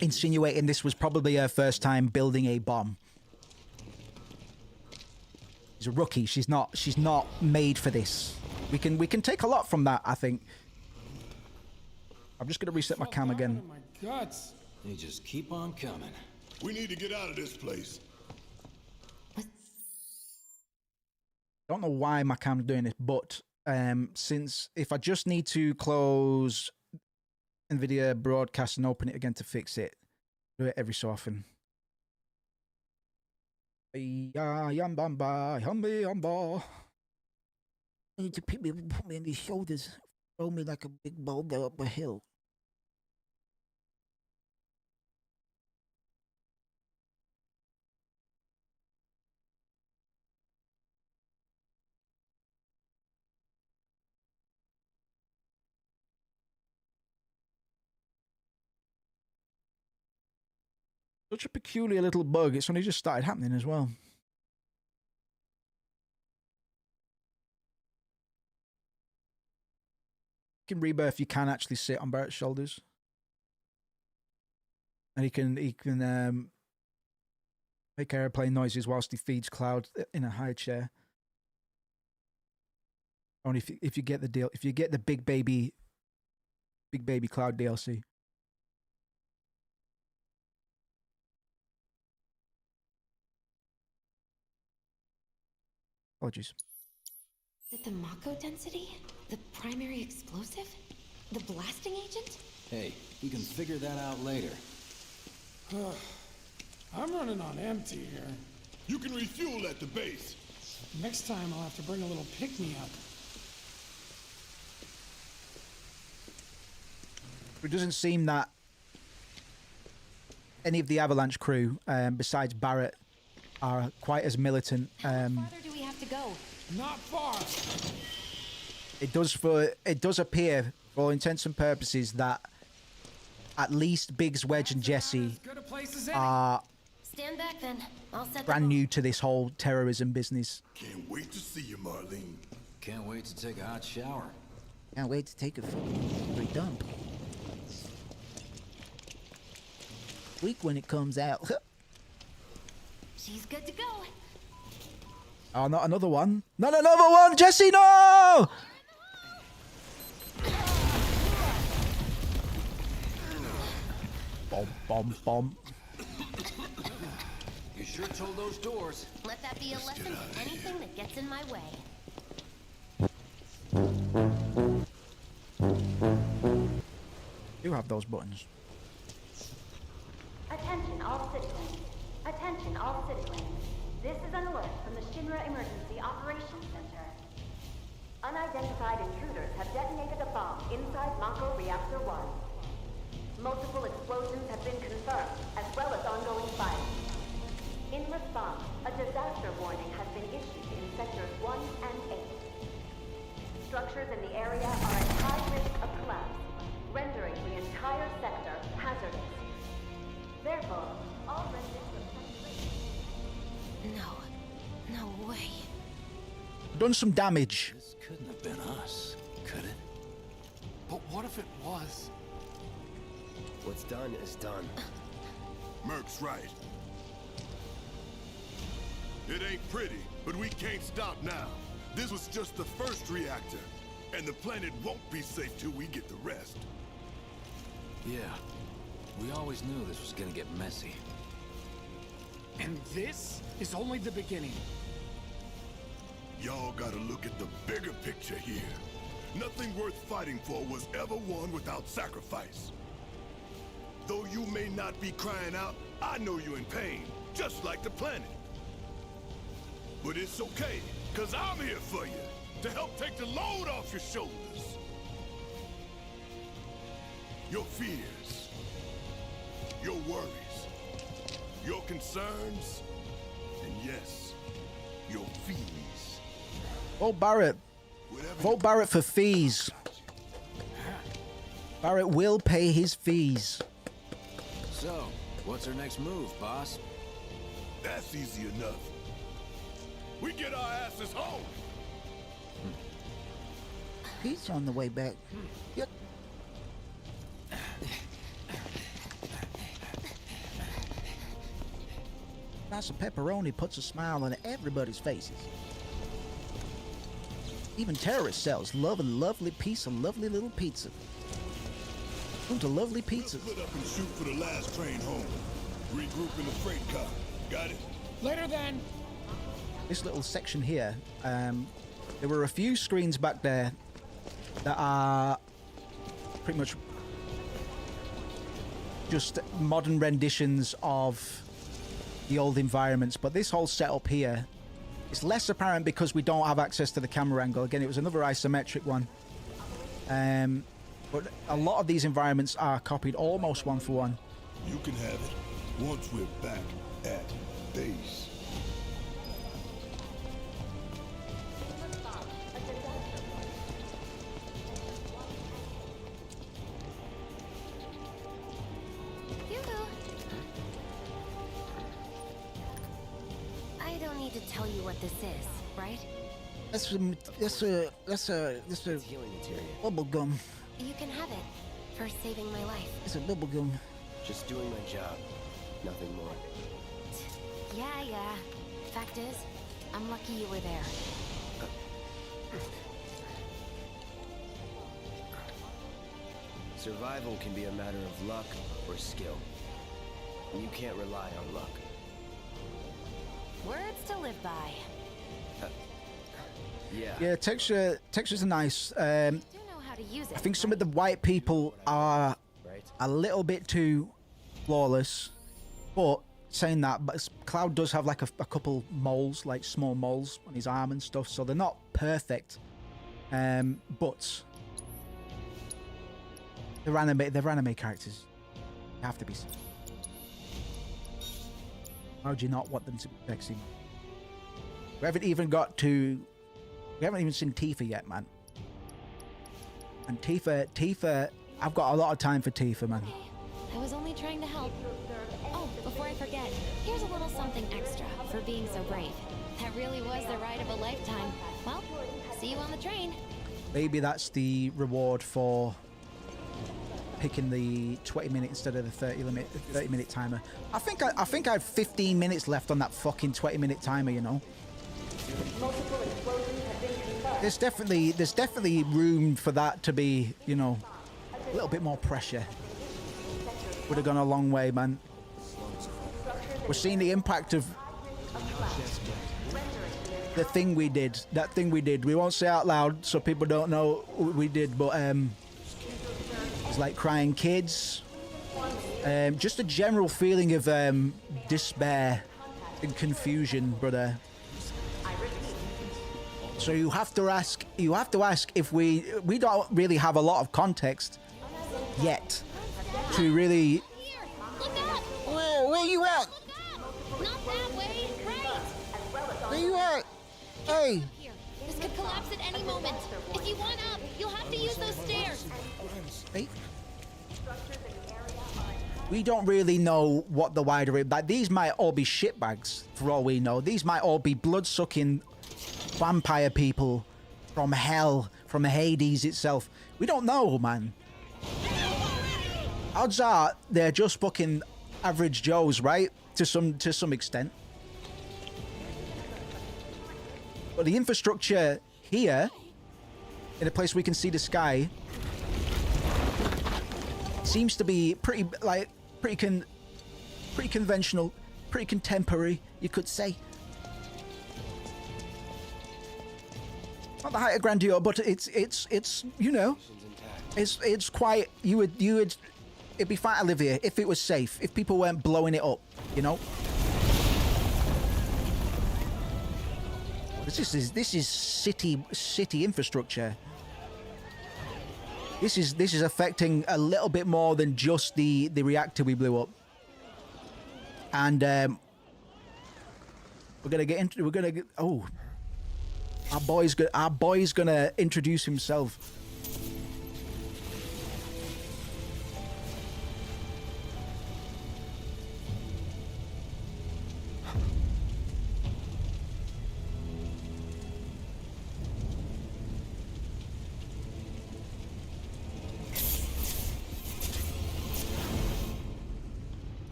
insinuating this was probably her first time building a bomb. She's a rookie. She's not made for this. We can take a lot from that, I think. I'm just gonna reset my Felt cam down again. in my guts. They just keep on coming. We need to get out of this place. Don't know why my cam's doing this, but since if I just need to close NVIDIA broadcast and open it again to fix it, do it every so often. You need to pick me up and put me on your shoulders. Throw me like a big boulder up a hill. Such a peculiar little bug. It's only just started happening as well. In Rebirth, you can actually sit on Barrett's shoulders, and he can make airplane noises whilst he feeds Cloud in a high chair. Only if you get the deal, if you get the big baby Cloud DLC. Apologies. Is it the Mako density? The primary explosive? The blasting agent? Hey, we can figure that out later. I'm running on empty here. You can refuel at the base. Next time I'll have to bring a little pick-me-up. It doesn't seem that any of the Avalanche crew, besides Barrett, are quite as militant. How farther do we have to go? Not far. It does appear, for all intents and purposes, that at least Biggs, Wedge, and Jesse As good a place as any. are Stand back then. I'll set brand them new to this whole terrorism business. Can't wait to see you, Marlene. Can't wait to take a hot shower. Can't wait to take a free dump. Week when it comes out. She's good to go. Oh, not another one. Not another one, Jesse, no! Bomb, bomb, bomb. You sure told those doors. Let that be a lesson to anything that gets in my way. You have those buttons. Attention all citizens. Attention all citizens. This is an alert from the Shinra Emergency Operations Center. Unidentified intruders have detonated a bomb inside Mako Reactor 1. Multiple explosions have been confirmed, as well as ongoing fire. In response, a disaster warning has been issued in Sectors 1 and 8. Structures in the area are at high risk of collapse, rendering the entire sector hazardous. Therefore, all residents of Sector 8... No way. Done some damage. This couldn't have been us, could it? But what if it was? What's done is done. Merc's right. It ain't pretty, but we can't stop now. This was just the first reactor, and the planet won't be safe till we get the rest. Yeah. We always knew this was gonna get messy. And this is only the beginning. Y'all gotta look at the bigger picture here. Nothing worth fighting for was ever won without sacrifice. Though you may not be crying out, I know you're in pain, just like the planet. But it's okay, cause I'm here for you, to help take the load off your shoulders. Your fears, your worries, your concerns, and yes, your fees. Vote Barrett. Whatever Vote Barrett for fees. Barrett will pay his fees. So, what's our next move, boss? That's easy enough. We get our asses home. He's on the way back. Yep. Slice of pepperoni puts a smile on everybody's faces. Even terrorist cells love a lovely piece of lovely little pizza. Come to lovely pizzas. Split up and shoot for the last train home. Regroup in the freight car. Got it? Later then. This little section here, there were a few screens back there that are pretty much just modern renditions of the old environments, but this whole setup here is less apparent because we don't have access to the camera angle. Again, it was another isometric one, but a lot of these environments are copied almost one for one. You can have it once we're back at base. Yoo-hoo. I don't need to tell you what this is, right? That's a Healing material. bubble gum. You can have it for saving my life. It's a bubble gum. Just doing my job. Nothing more. Yeah. Fact is, I'm lucky you were there. Survival can be a matter of luck or skill. And you can't rely on luck. Words to live by. Yeah, textures are nice. Do know how to use it. I think some of the white people are Right? a little bit too flawless, but saying that, but Cloud does have like a couple moles, like small moles on his arm and stuff, so they're not perfect, but they're anime characters. They have to be. How would you not want them to be sexy? We haven't even seen Tifa yet, man. And Tifa, I've got a lot of time for Tifa, man. I was only trying to help. Oh, before I forget, here's a little something extra for being so brave. That really was the ride of a lifetime. Well, see you on the train. Maybe that's the reward for picking the 20-minute instead of the 30-minute timer. I think I had 15 minutes left on that fucking 20-minute timer, you know. There's definitely room for that to be, you know, a little bit more pressure. Would have gone a long way, man. We're seeing the impact of the thing we did. That thing we did. We won't say out loud so people don't know what we did, but it's like crying kids. Just a general feeling of despair and confusion, brother. So you have to ask if we don't really have a lot of context yet to really. Here, look up! Where you at? Not that way, right! Where you at? Hey. Here, this could collapse at any moment. If you want up, you'll have to use those stairs. Hey. We don't really know what the wider, like, these might all be shitbags for all we know. These might all be blood-sucking vampire people from hell, from Hades itself. We don't know, man. Odds are they're just fucking average Joes, right? To some extent. But the infrastructure here, in a place we can see the sky, seems to be pretty conventional, pretty contemporary, you could say. Not the height of grandeur, but it's you know, it's quite, it'd be fine to live here if it was safe, if people weren't blowing it up, you know. This is city infrastructure. This is affecting a little bit more than just the reactor we blew up. And we're gonna get into oh, our boy's gonna introduce himself.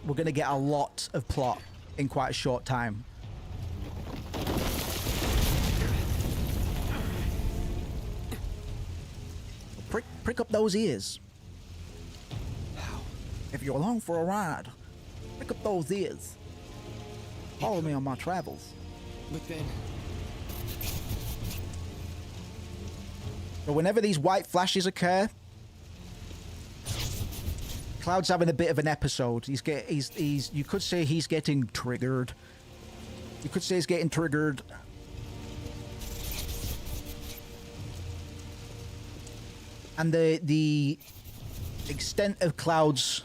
We're going to get a lot of plot in quite a short time. Prick up those ears. If you're along for a ride, prick up those ears. Follow me on my travels. But then... So whenever these white flashes occur, Cloud's having a bit of an episode. You could say he's getting triggered. You could say he's getting triggered. And the extent of Cloud's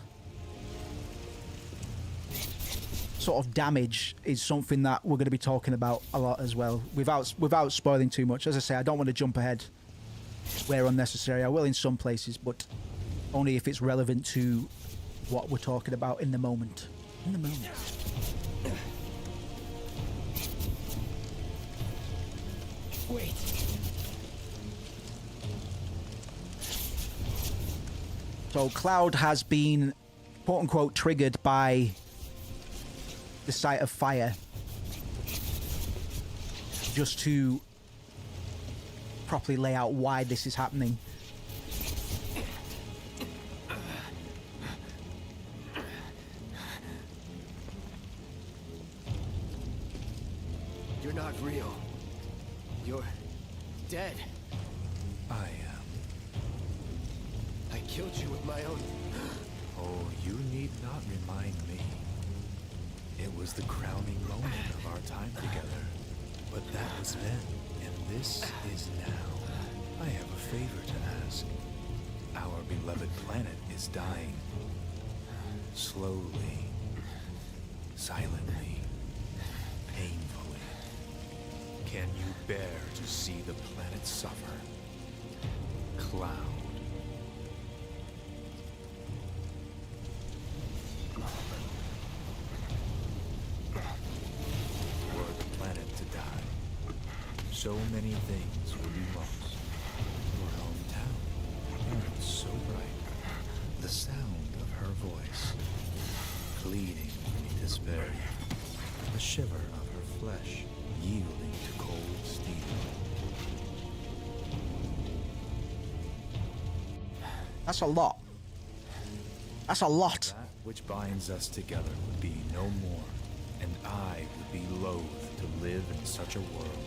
sort of damage is something that we're going to be talking about a lot as well, without spoiling too much. As I say, I don't want to jump ahead where unnecessary. I will in some places, but only if it's relevant to what we're talking about in the moment. In the moment. Wait. So Cloud has been, quote unquote, triggered by the sight of fire. Just to properly lay out why this is happening. You're not real. You're dead. I am. I killed you with my own... Oh, you need not remind me. It was the crowning moment of our time together. But that was then, and this is now. I have a favor to ask. Our beloved planet is dying. Slowly. Silently. Painfully. Can you bear to see the planet suffer? Cloud. Were the planet to die, so many things will be lost. Your hometown burned so bright. The sound of her voice, pleading beneath despair. The shiver of her flesh, yielding to cold steel. That's a lot. That's a lot. That which binds us together would be no more, and I would be loath to live in such a world.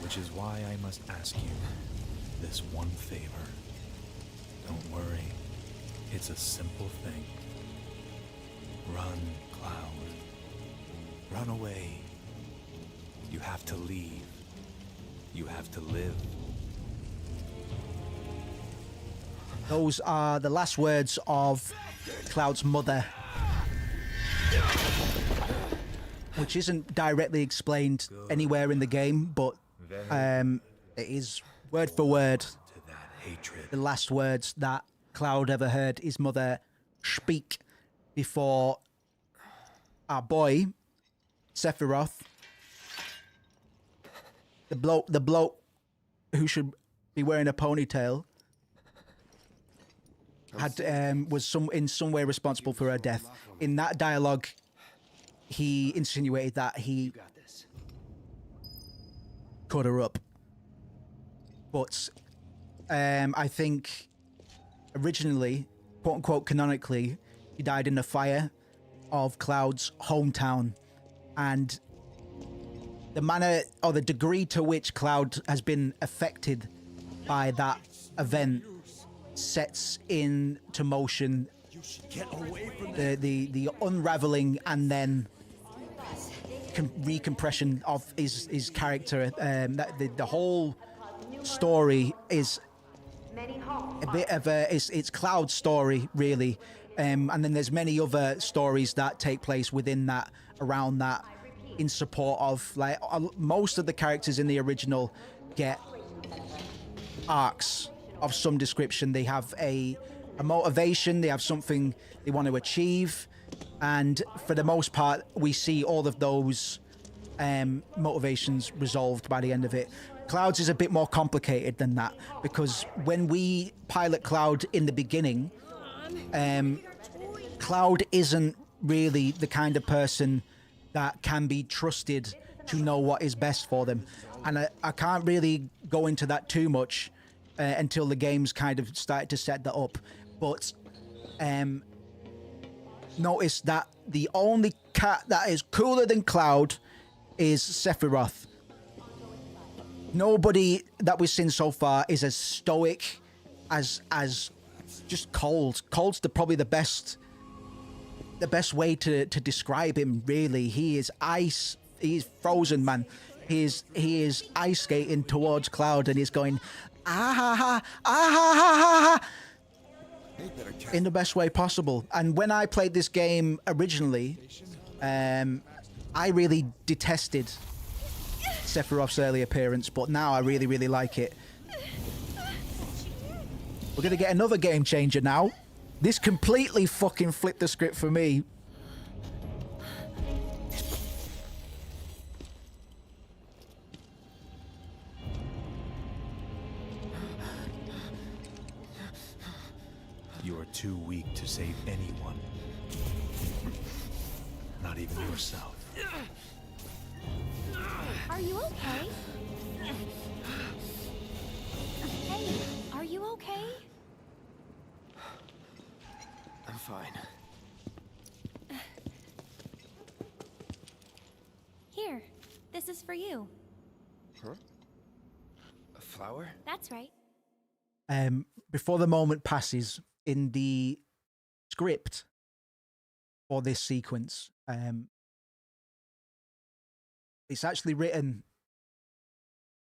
Which is why I must ask you this one favor. Don't worry, it's a simple thing. Run, Cloud. Run away. You have to leave. You have to live. Those are the last words of Cloud's mother, which isn't directly explained anywhere in the game, but it is word for word the last words that Cloud ever heard his mother speak before our boy Sephiroth, the bloke who should be wearing a ponytail, was in some way responsible for her death. In that dialogue, he insinuated that he cut her up. But I think originally, quote unquote canonically, he died in a fire of Cloud's hometown. And the manner or the degree to which Cloud has been affected by that event sets into motion the unraveling and then recompression of his character. The whole story is a bit of it's Cloud's story, really, and then there's many other stories that take place within that, around that, in support of, like, most of the characters in the original get arcs of some description. They have a motivation, they have something they want to achieve, and for the most part we see all of those motivations resolved by the end of it. Cloud's is a bit more complicated than that, because when we pilot Cloud in the beginning, Cloud isn't really the kind of person that can be trusted to know what is best for them, and I can't really go into that too much until the game's kind of started to set that up. But notice that the only cat that is cooler than Cloud is Sephiroth. Nobody that we've seen so far is as stoic as just Cold. Cold's probably the best way to describe him, really. He is ice. He's frozen, man. He is ice skating towards Cloud, and he's going ah ha ha ah ha ha ha in the best way possible. And when I played this game originally, I really detested Sephiroth's early appearance, but now I really, really like it. We're gonna get another game changer now. This completely fucking flipped the script for me. You are too weak to save anyone. Not even yourself. Are you okay? Hey, are you okay? I'm fine. Here, this is for you. Huh? A flower? That's right. Before the moment passes, in the script for this sequence, it's actually written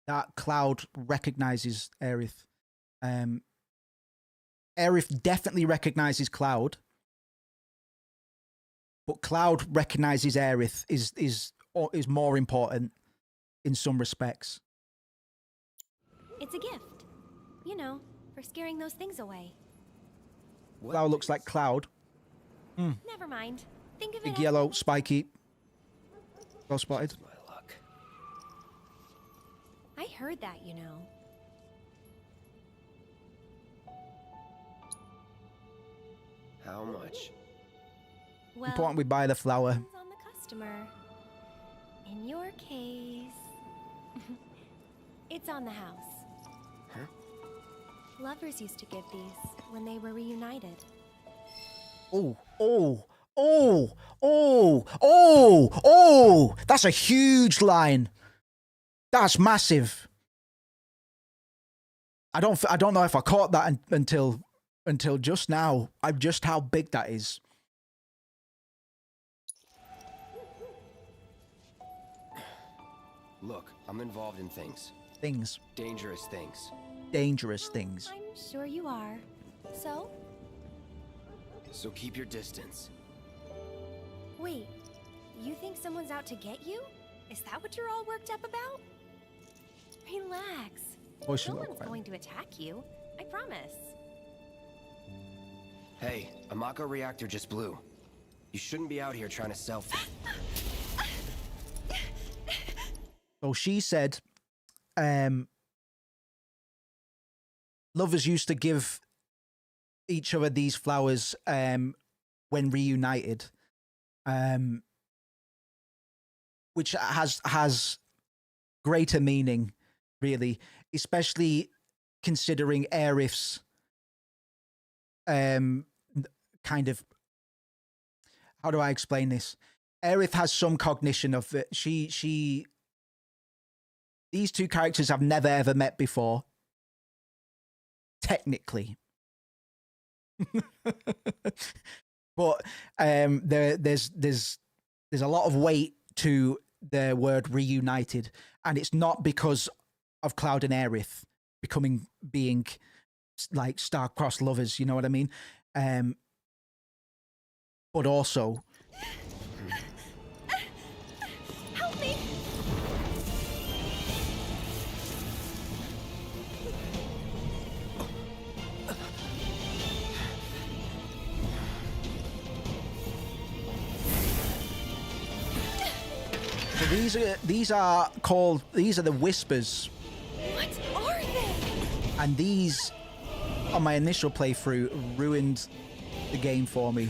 that Cloud recognizes Aerith. Aerith definitely recognizes Cloud, but Cloud recognizes Aerith is more important in some respects. It's a gift. You know, for scaring those things away. Cloud looks like Cloud. Never mind. Think of it Big as yellow, spiky. Well spotted. My luck. I heard that, you know. How much? Well, Important we buy the flower. depends on the customer. In your case, it's on the house. Huh? Lovers used to give these when they were reunited. Oh, that's a huge line. That's massive. I don't know if I caught that until just now. Just how big that is. Look, I'm involved in things. Things. Dangerous things. Dangerous things. I'm sure you are. So? So keep your distance. Wait, you think someone's out to get you? Is that what you're all worked up about? Relax. Voice No a little one's quiet. going to attack you. I promise. Hey, a Mako reactor just blew. You shouldn't be out here trying to self. So she said, lovers used to give each other these flowers when reunited, which has greater meaning, really, especially considering Aerith's kind of, how do I explain this? Aerith has some cognition of it. These two characters have never ever met before, technically. But there's a lot of weight to the word reunited, and it's not because of Cloud and Aerith being like star-crossed lovers, you know what I mean? But also, Help me! so these are the whispers, What are they? and these on my initial playthrough ruined the game for me.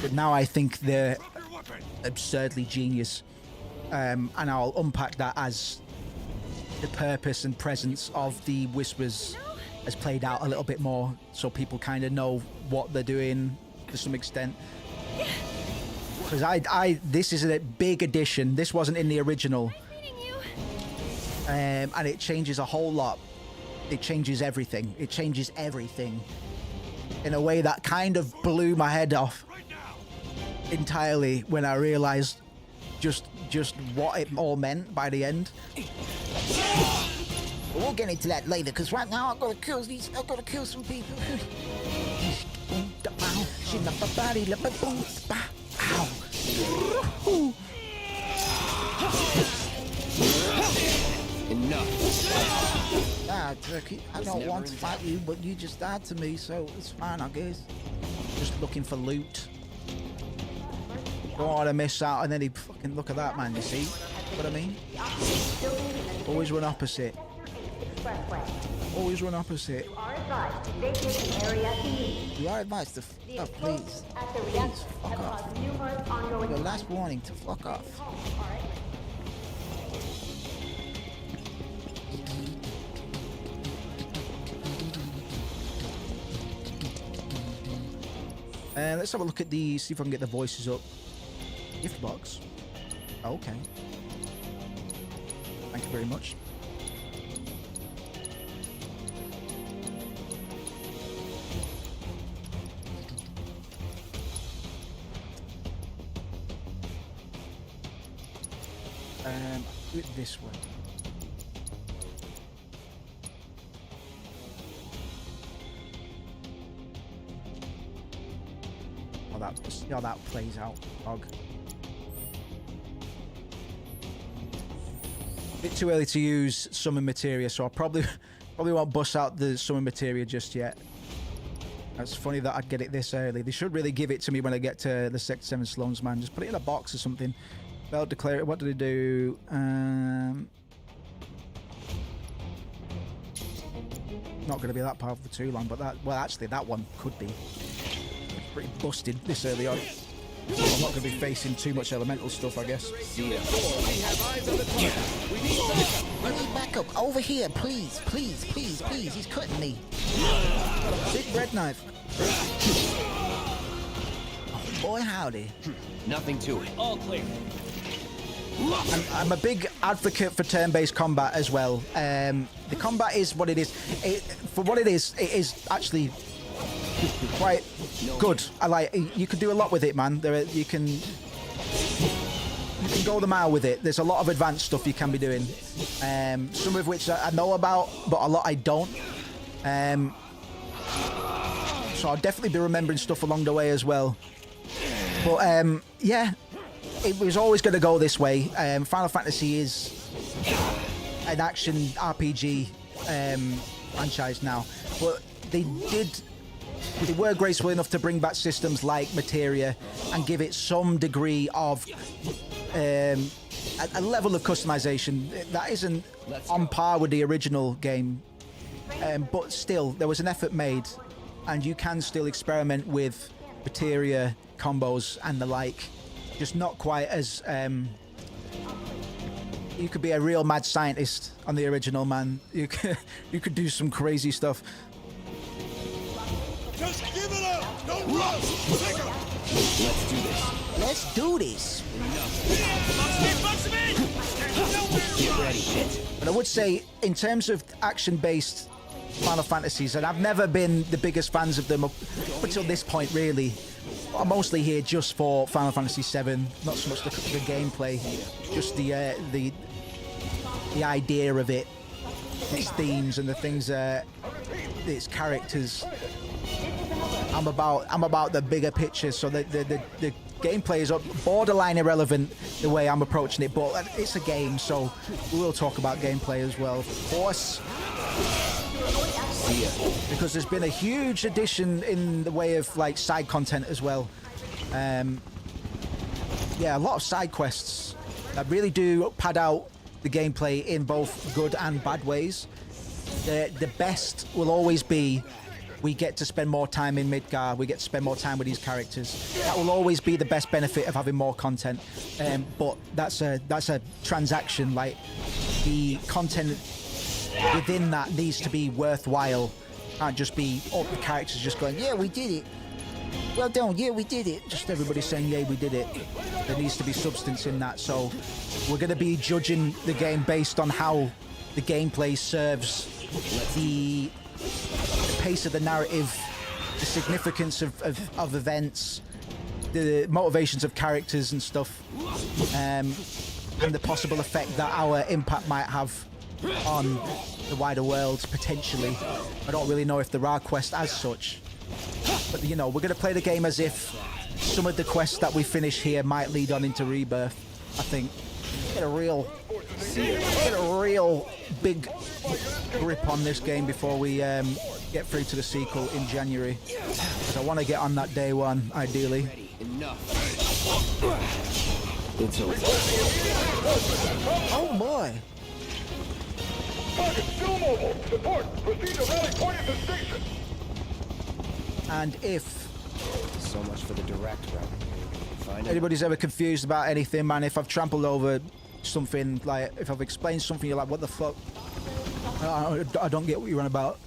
But now I think they're absurdly genius, and I'll unpack that as the purpose and presence of the whispers has played out a little bit more, so people kind of know what they're doing to some extent. Because this is a big addition. This wasn't in the original, and it changes a whole lot. It changes everything. It changes everything in a way that kind of blew my head off entirely when I realized just what it all meant by the end. We'll get into that later, because right now I've got to kill some people. Enough. Turkey, I don't want to fight you, but you just died to me, so it's fine, I guess. Just looking for loot. Don't want to miss out on any fucking look at that, man, you see what I mean? Always run opposite. Always run opposite. You are advised to vacate an area immediately. You are advised to The please, explosives at the please, reactor fuck have off. caused numerous ongoing Your last warning to fuck off. Let's have a look at see if I can get the voices up. Gift box. Okay. Thank you very much. Do it this way. See how that plays out, dog. Bit too early to use summon materia, so I probably won't bust out the summon materia just yet. That's funny that I'd get it this early. They should really give it to me when I get to the Sector 7 Sloans, man. Just put it in a box or something. They'll declare it. What do they do? Not going to be that powerful for too long, but actually that one could be. Pretty busted this early on. I'm not going to be facing too much elemental stuff, I guess. We need backup over here, please, please, please, please. He's cutting me. Big bread knife. Oh, boy, howdy. Nothing to it. All clear. I'm a big advocate for turn-based combat as well. The combat is what it is. For what it is actually quite good. I like. You can do a lot with it, man. You can go the mile with it. There's a lot of advanced stuff you can be doing. Some of which I know about, but a lot I don't. So I'll definitely be remembering stuff along the way as well. But yeah, it was always going to go this way. Final Fantasy is an action RPG franchise now, but they were graceful enough to bring back systems like materia and give it some degree of a level of customization that isn't on par with the original game, but still there was an effort made, and you can still experiment with materia combos and the like, just not quite as you could be a real mad scientist on the original, man. You could do some crazy stuff. Just give it up! Don't rush! Take her! Let's do this. Let's do this. Get ready, shit. But I would say, in terms of action-based Final Fantasies, and I've never been the biggest fans of them up until this point, really. I'm mostly here just for Final Fantasy VII, not so much the gameplay, just the idea of it, its themes and the things, its characters. I'm about the bigger picture, so the gameplay is borderline irrelevant the way I'm approaching it, but it's a game, so we will talk about gameplay as well, of course. Because there's been a huge addition in the way of like side content as well. Yeah, a lot of side quests that really do pad out the gameplay in both good and bad ways. The best will always be we get to spend more time in Midgar, we get to spend more time with these characters. That will always be the best benefit of having more content. But that's a transaction. Like, the content within that needs to be worthwhile. Can't just be the characters just going, yeah, we did it. Well done, yeah, we did it. Just everybody saying, yeah, we did it. There needs to be substance in that. So we're going to be judging the game based on how the gameplay serves the pace of the narrative, the significance of events, the motivations of characters and stuff, and the possible effect that our impact might have on the wider world, potentially. I don't really know if there are quests as such, but you know, we're going to play the game as if some of the quests that we finish here might lead on into Rebirth. I think get a real big grip on this game before we get through to the sequel in January, because I want to get on that day one, ideally. It's over. Oh boy. Still mobile. Support. Proceed to rally point at the station. And if So much for the direct route. Find it. anybody's ever confused about anything, man, if I've trampled over something, like if I've explained something, you're like, what the fuck? I don't get what you're on about.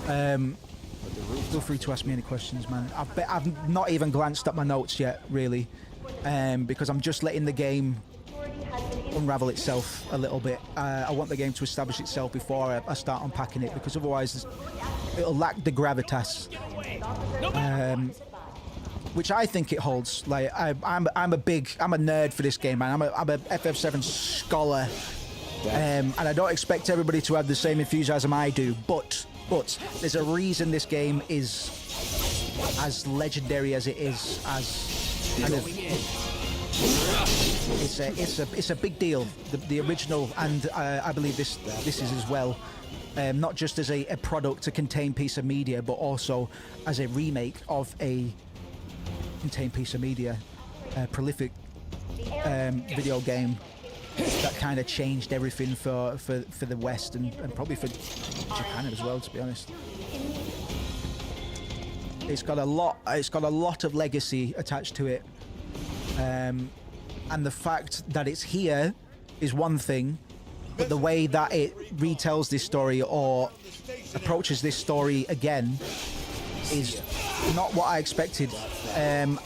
Feel free to ask me any questions, man. I've not even glanced at my notes yet, really, because I'm just letting the game unravel itself a little bit. I want the game to establish itself before I start unpacking it, because otherwise it'll lack the gravitas, which I think it holds. Like, I'm a nerd for this game, man. I'm a FF7 scholar, and I don't expect everybody to have the same enthusiasm I do, but there's a reason this game is as legendary as it is, as kind of, it's a big deal, the original, and I believe this is as well, not just as a product, a contained piece of media, but also as a remake of a contained piece of media, a prolific video game that kind of changed everything for the West, and probably for Japan as well, to be honest. It's got a lot of legacy attached to it, and the fact that it's here is one thing, but the way that it retells this story or approaches this story again is not what I expected, and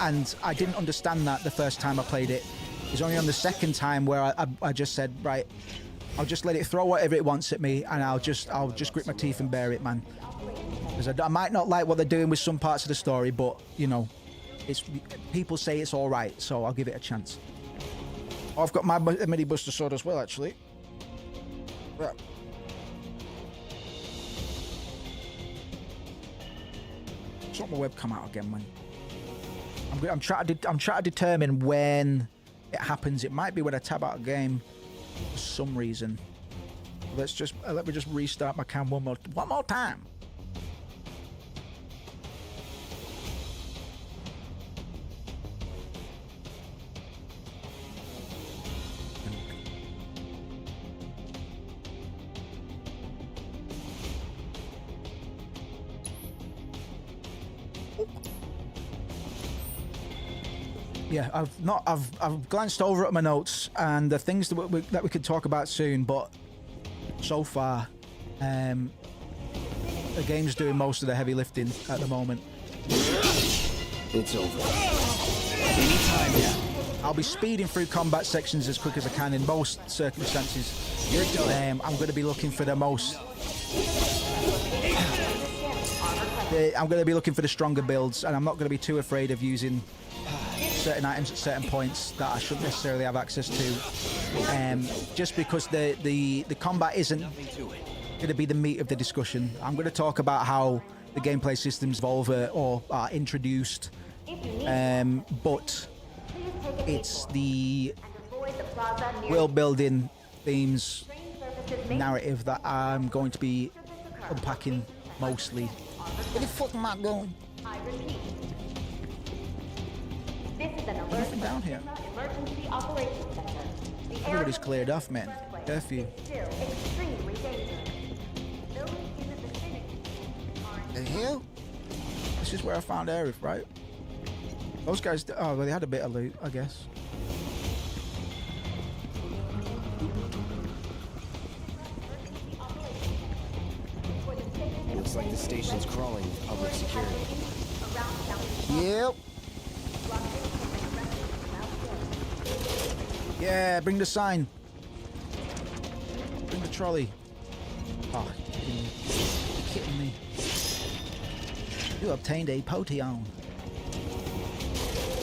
I didn't understand that the first time I played it. It was only on the second time where I just said, right, I'll just let it throw whatever it wants at me, and I'll just grit my teeth and bear it, man. Because I might not like what they're doing with some parts of the story, but you know, people say it's all right, so I'll give it a chance. Oh, I've got my mini Buster Sword as well, actually. Right. Sort my webcam out again, man. I'm trying to determine when it happens. It might be when I tab out a game for some reason. Let me just restart my cam one more time. Yeah, I've glanced over at my notes and the things that we could talk about soon, but so far, the game's doing most of the heavy lifting at the moment. It's over. Anytime now. I'll be speeding through combat sections as quick as I can in most circumstances. You're done. I'm going to be looking for the most I'm going to be looking for the stronger builds, and I'm not going to be too afraid of using certain items at certain points that I shouldn't necessarily have access to. Just because the combat isn't going to be the meat of the discussion. I'm going to talk about how the gameplay systems evolve or are introduced, but it's the world building themes narrative that I'm going to be unpacking mostly. Where the fuck am I going? I repeat. This is an alert Nothing down here. emergency operations center. The Everybody's area cleared off, man. Curfew. is still extremely dangerous. Those in the vicinity are The hell? This is where I found Aerith, right? Those guys, oh, well, they had a bit of loot, I guess. Looks like the station's crawling with public security. Yep. Yeah, bring the sign. Bring the trolley. Oh, you're kidding me. You obtained a potion.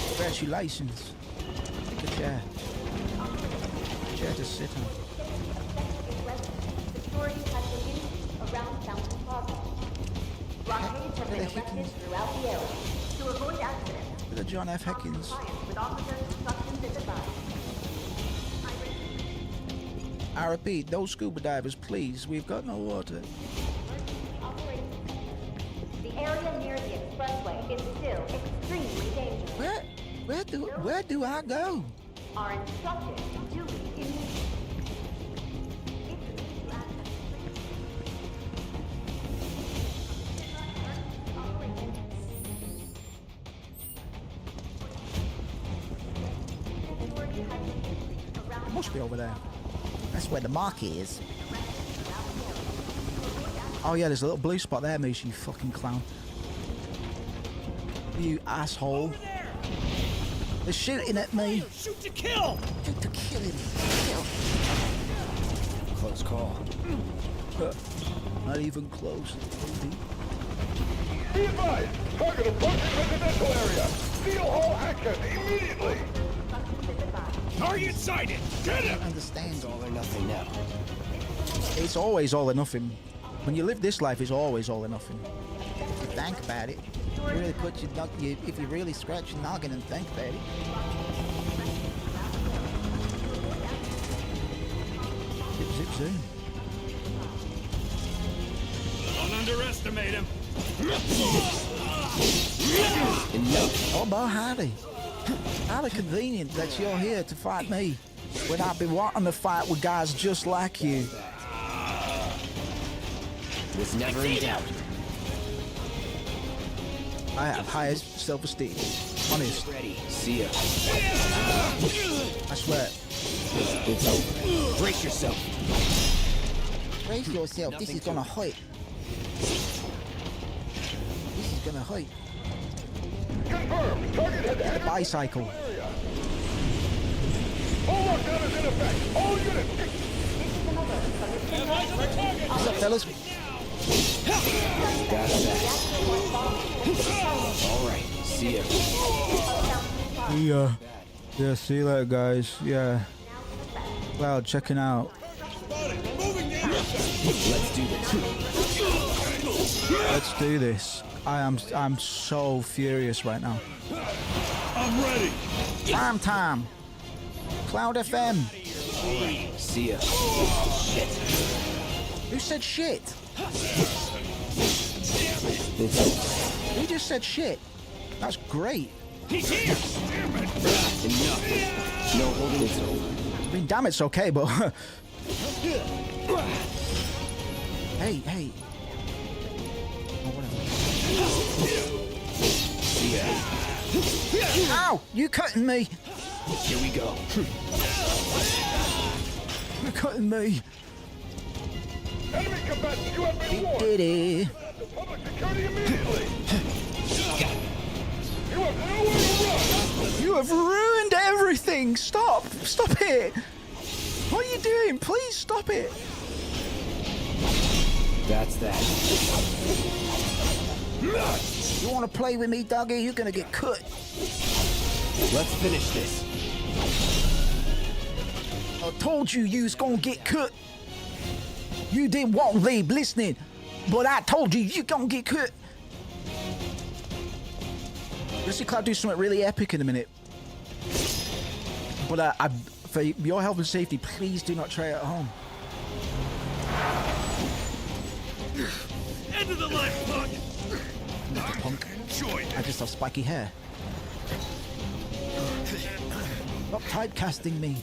Congratulations. Take a chair. Chair to sit on. security has been used around Fountain Plaza. Blockades have been erected throughout the area to avoid accidents. The John F. Hickins. Compliance with officers' instructions and advice. I repeat, those scuba divers, please. We've got no water. The area near the expressway is still extremely dangerous. Where do I go? Are instructed to leave immediately. It must be over there. That's where the mark is. Oh yeah, there's a little blue spot there, Moose, you fucking clown. You asshole. They're shooting at me. Shoot to kill! Shoot to kill him. Kill. Close call. Not even close. Be advised, target approaching residential area. Steel Hall action immediately. Target sighted! Get him! Understand. It's all or nothing now. It's always all or nothing. When you live this life, it's always all or nothing. If you think about it, you really put your if you really scratch your noggin and think about it. Zip zoom. Don't underestimate him! Enough. Oh, boy, howdy. Highly convenient that you're here to fight me when I've been wanting to fight with guys just like you. Was never in doubt. I have highest self-esteem. Honest. Ready. See ya. I swear. It's over. Brace yourself. Brace yourself. This is gonna hurt. This is gonna hurt. Confirmed. Target has entered Bicycle. area. Full lockdown is in effect. All units. What's up, fellas? Got that. All right. See ya. Yeah, see you later, guys. Yeah. Cloud, checking out. Let's do this. Let's do this. I'm so furious right now. I'm ready! Prime time. Cloud FM. See ya. Who said shit? It's over. Who just said shit? That's great. He's here! Damn it! Enough. No holding. It's over. I mean, damn, it's okay, but... hey. Oh, whatever. See ya. Ow! You cutting me! Here we go. You're cutting me! Enemy combatants, you have been warned. Diddy! Public security immediately. You have nowhere to run. You have ruined everything! Stop! Stop it! What are you doing? Please stop it! That's that. You wanna play with me, doggy? You're gonna get cut. Let's finish this. I told you was gonna get cut. You didn't want to leave listening, but I told you gonna get cut. We'll see Cloud do something really epic in a minute. But for your health and safety, please do not try it at home. End of the line, punk! Mr. Punk. I just have spiky hair. Stop typecasting me.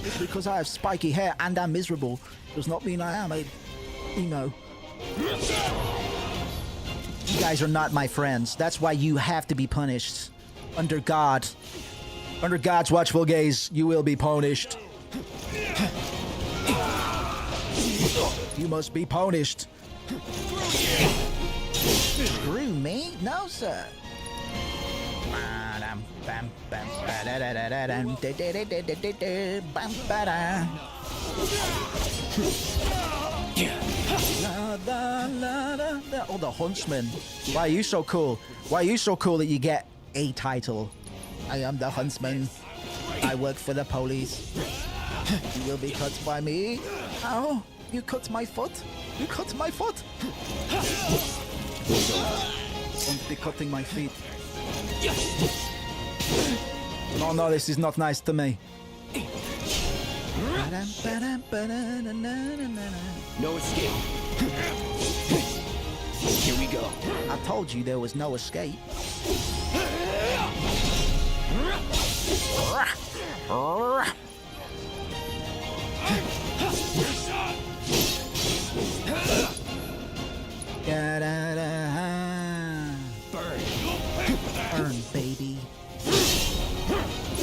Just because I have spiky hair and I'm miserable does not mean I am a emo. You guys are not my friends. That's why you have to be punished. Under God. Under God's watchful gaze, you will be punished. You must be punished. Screw me? No, sir. Oh, the huntsman. Why are you so cool? Why are you so cool that you get a title? I am the huntsman. I work for the police. You will be cut by me. Ow! You cut my foot? You cut my foot? Won't be cutting my feet. No, no, this is not nice to me. No escape. Here we go. I told you there was no escape. Burn. Burn, baby.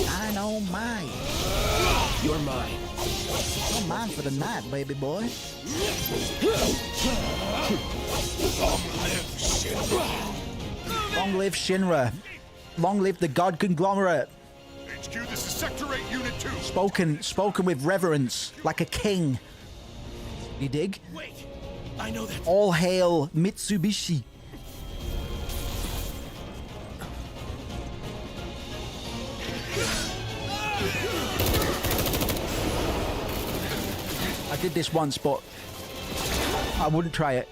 I know mine. You're mine. You're mine for the night, baby boy. Long live Shinra. Long live the God Conglomerate. HQ, this is Sector 8, Unit 2. Spoken with reverence, like a king. You dig? Wait, I know that. All hail Mitsubishi. I did this once, but I wouldn't try it.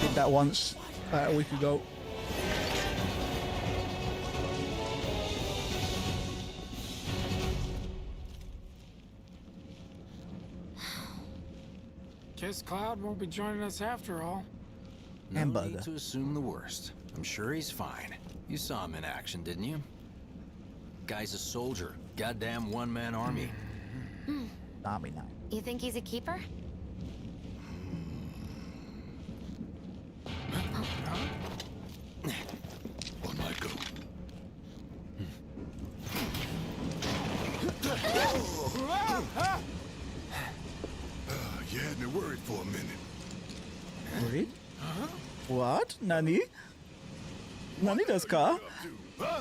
Did that once a week ago. Guess Cloud won't be joining us after all. No Hamburger. need to assume the worst. I'm sure he's fine. You saw him in action, didn't you? Guy's a soldier. Goddamn one-man army. Army now. You think he's a keeper? On Mako. You had me worried for a minute. Worried? What? Nani? Nani desu ka? Huh?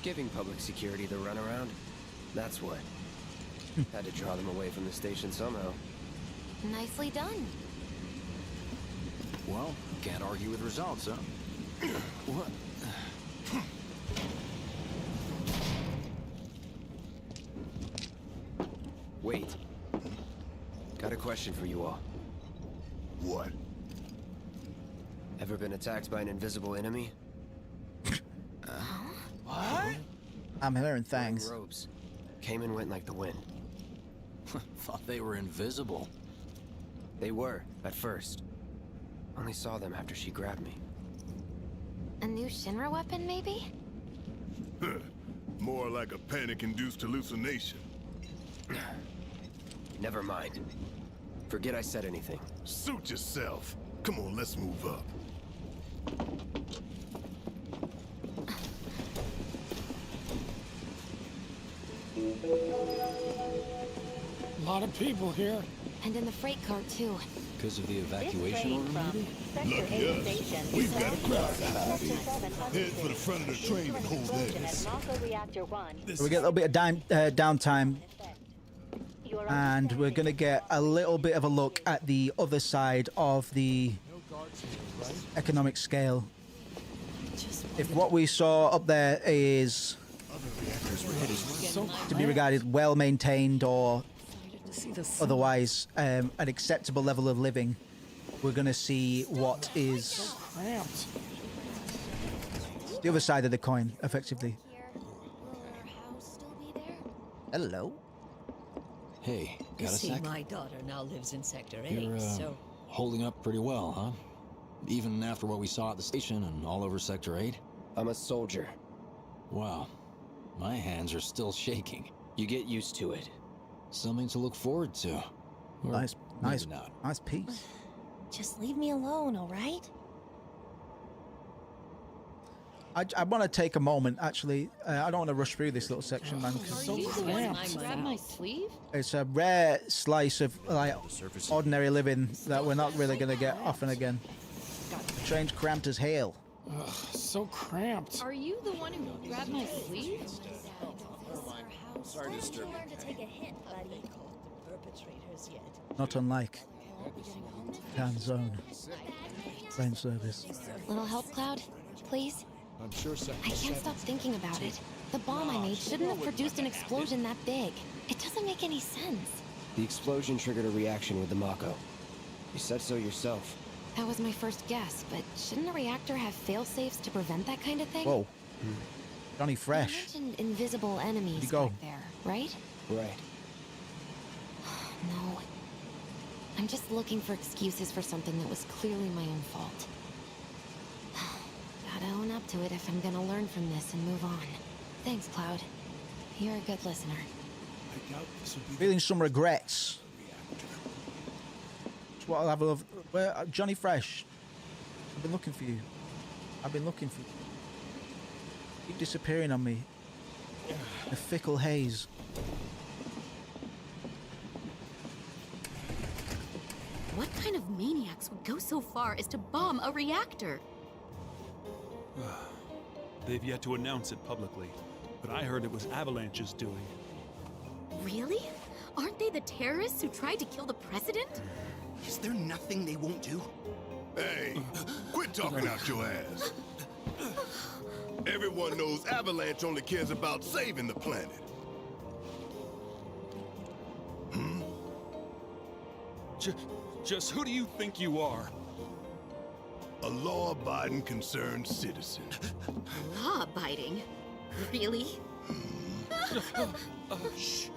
Giving public security the runaround. That's what. Had to draw them away from the station somehow. Nicely done. Well, can't argue with results, huh? What? Wait. Got a question for you all. What? Ever been attacked by an invisible enemy? What? I'm hearing Wearing things. robes. Came and went like the wind. Thought they were invisible. They were, at first. Only saw them after she grabbed me. A new Shinra weapon, maybe? More like a panic-induced hallucination. Never mind. Forget I said anything. Suit yourself. Come on, let's move up. A lot of people here. And in the freight car, too. Because of the evacuation order, maybe? Lucky us. We've got a crowd to hide in. Head for the front of the train and hold theirs. We get a little bit of downtime. and we're going to get a little bit of a look at the other side of the economic scale. If what we saw up there is to be regarded well maintained or otherwise an acceptable level of living, we're going to see what is the other side of the coin, effectively. Hello. Hey, You got a see, sec? my daughter now lives in Sector 8, You're so... holding up pretty well, huh? Even after what we saw at the station and all over Sector 8? I'm a soldier. Wow. My hands are still shaking. You get used to it. Something to look forward to. Or Nice maybe not. piece. Just leave me alone, all right? I want to take a moment, actually. I don't want to rush through this little section, man. 'Cause you the one who grabbed my sleeve? it's a rare slice of like ordinary living that we're not really going to get often again. Train's cramped as hell. Ugh, so cramped. Are you the one who grabbed my sleeve? Sorry to disturb you. Not unlike Canzone. Friend service. Little help, Cloud? Please? I'm sure I can't stop thinking about it. The bomb I made shouldn't have produced an explosion that big. It doesn't make any sense. The explosion triggered a reaction with the Mako. You said so yourself. That was my first guess, but shouldn't a reactor have fail-safes to prevent that kind of thing? Whoa. Johnny You Fresh. mentioned invisible enemies You go. back there, right? Right. No. I'm just looking for excuses for something that was clearly my own fault. Gotta own up to it if I'm gonna learn from this and move on. Thanks, Cloud. You're a good listener. I doubt this would be Feeling some regrets. That's what I'll have a love. Where Johnny Fresh? I've been looking for you. I've been looking for you. Keep disappearing on me. The fickle haze. What kind of maniacs would go so far as to bomb a reactor? They've yet to announce it publicly, but I heard it was Avalanche's doing. Really? Aren't they the terrorists who tried to kill the president? Is there nothing they won't do? Hey, quit talking out your ass. Everyone knows Avalanche only cares about saving the planet. Just who do you think you are? A law-abiding concerned citizen. Law-abiding? Really? Shh.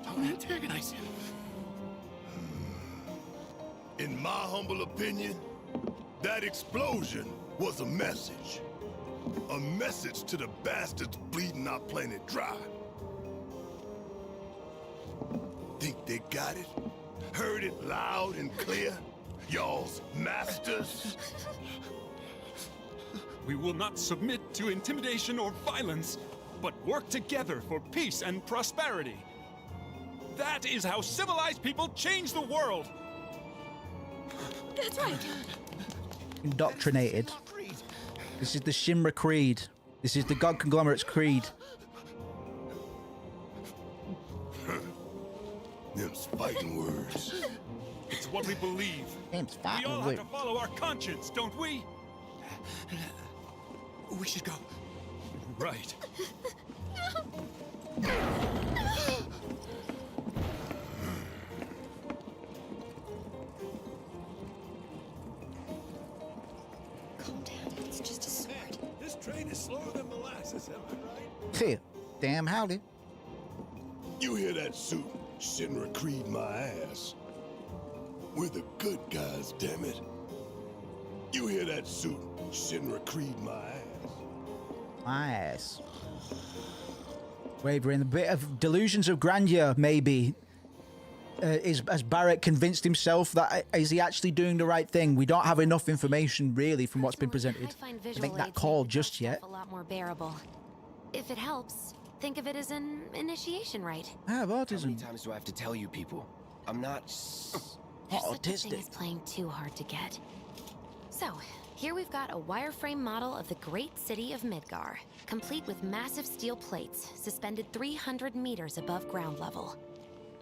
Don't antagonize him. In my humble opinion, that explosion was a message. A message to the bastards bleeding our planet dry. Think they got it? Heard it loud and clear? Y'all's masters? We will not submit to intimidation or violence, but work together for peace and prosperity. That is how civilized people change the world. That's right. Indoctrinated. This is the Shinra Creed. This is the God Conglomerate's creed. Them's fighting words. It's what we believe. Them's We fighting all have words. to follow our conscience, don't we? We should go. Right. Calm down. It's just a sword. This train is slower than molasses, am I right? Here. Damn howdy. You hear that suit? Shinra Creed my ass. We're the good guys, damn it. You hear that suit? Shinra Creed my ass. My ass. Wavering. A bit of delusions of grandeur, maybe. Has Barrett convinced himself that is he actually doing the right thing? We don't have enough information really from what's been presented I find to visual make that aids call make the just tough yet. stuff a lot more bearable. If it helps, think of it as an initiation rite. I have How many autism. times do I have to tell you people? I'm not... There's such a thing as Autistic. playing too hard to get. So, here we've got a wireframe model of the great city of Midgar, complete with massive steel plates suspended 300 meters above ground level.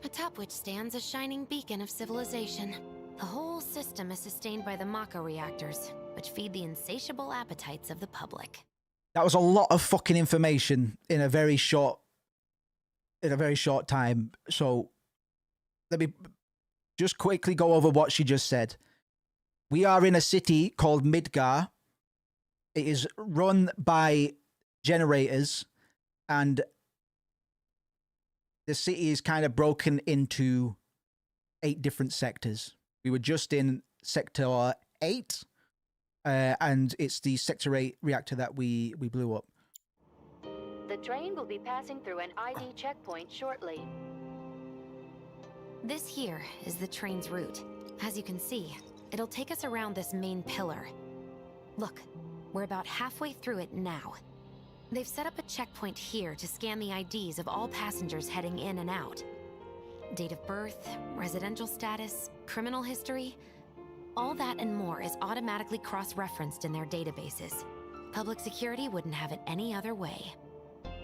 atop which stands a shining beacon of civilization. The whole system is sustained by the Mako reactors, which feed the insatiable appetites of the public. That was a lot of fucking information in a very short time. So let me just quickly go over what she just said. We are in a city called Midgar. It is run by generators, and the city is kind of broken into 8 different sectors. We were just in Sector 8, and it's the Sector 8 reactor that we blew up. The train will be passing through an ID checkpoint shortly. This here is the train's route. As you can see, it'll take us around this main pillar. Look, we're about halfway through it now. They've set up a checkpoint here to scan the IDs of all passengers heading in and out. Date of birth, residential status, criminal history, all that and more is automatically cross-referenced in their databases. Public security wouldn't have it any other way.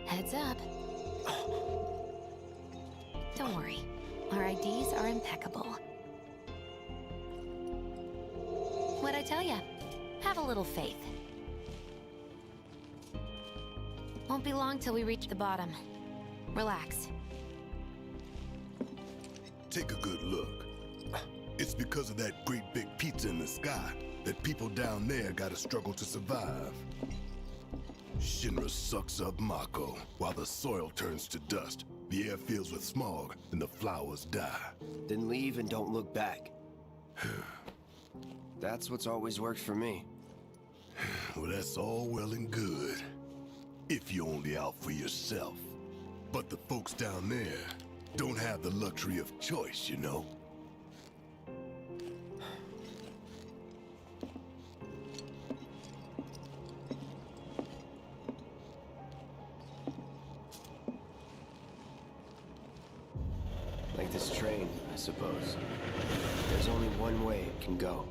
Heads up. Don't worry, our IDs are impeccable. What'd I tell ya? Have a little faith. Won't be long till we reach the bottom. Relax. Take a good look. It's because of that great big pizza in the sky that people down there gotta struggle to survive. Shinra sucks up Mako while the soil turns to dust, the air fills with smog, and the flowers die. Then leave and don't look back. That's what's always worked for me. Well, that's all well and good, if you're only out for yourself. But the folks down there don't have the luxury of choice, you know? Like this train, I suppose. There's only one way it can go.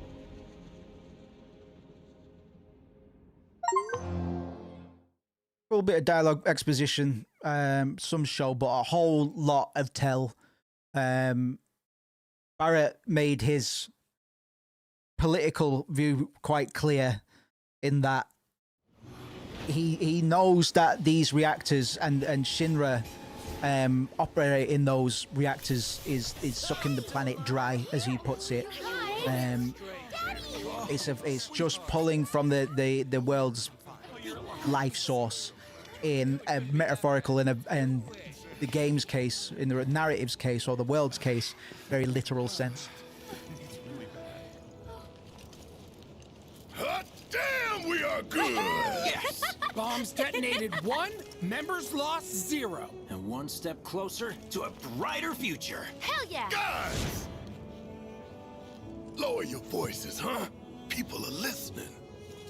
A little bit of dialogue exposition, some show, but a whole lot of tell. Barrett made his political view quite clear in that he knows that these reactors and Shinra operate in those reactors is sucking the planet dry, as he puts it. It's just pulling from the world's life source in a metaphorical and the game's case, in the narrative's case, or the world's case, very literal sense. Hot damn, we are good! Yes! Bombs detonated 1, members lost 0. And one step closer to a brighter future. Hell yeah! Guys! Lower your voices, huh? People are listening.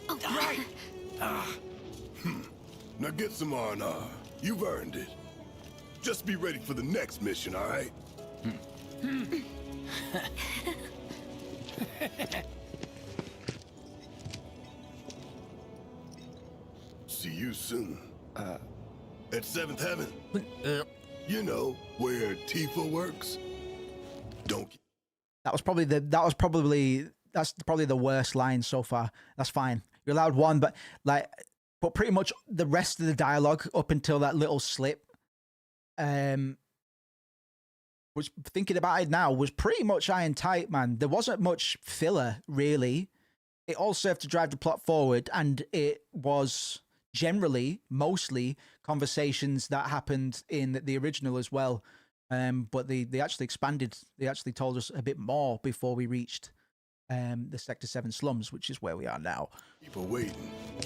Oh, Right! Now get some R&R. You've earned it. Just be ready for the next mission, all right? See you soon. At 7th Heaven. You know, where Tifa works. Don't... That's probably the worst line so far. That's fine. You're allowed one, but pretty much the rest of the dialogue up until that little slip, was thinking about it now, was pretty much iron tight, man. There wasn't much filler, really. It all served to drive the plot forward, and it was generally, mostly, conversations that happened in the original as well. But they actually expanded. They actually told us a bit more before we reached the Sector 7 slums, which is where we are now. People waiting.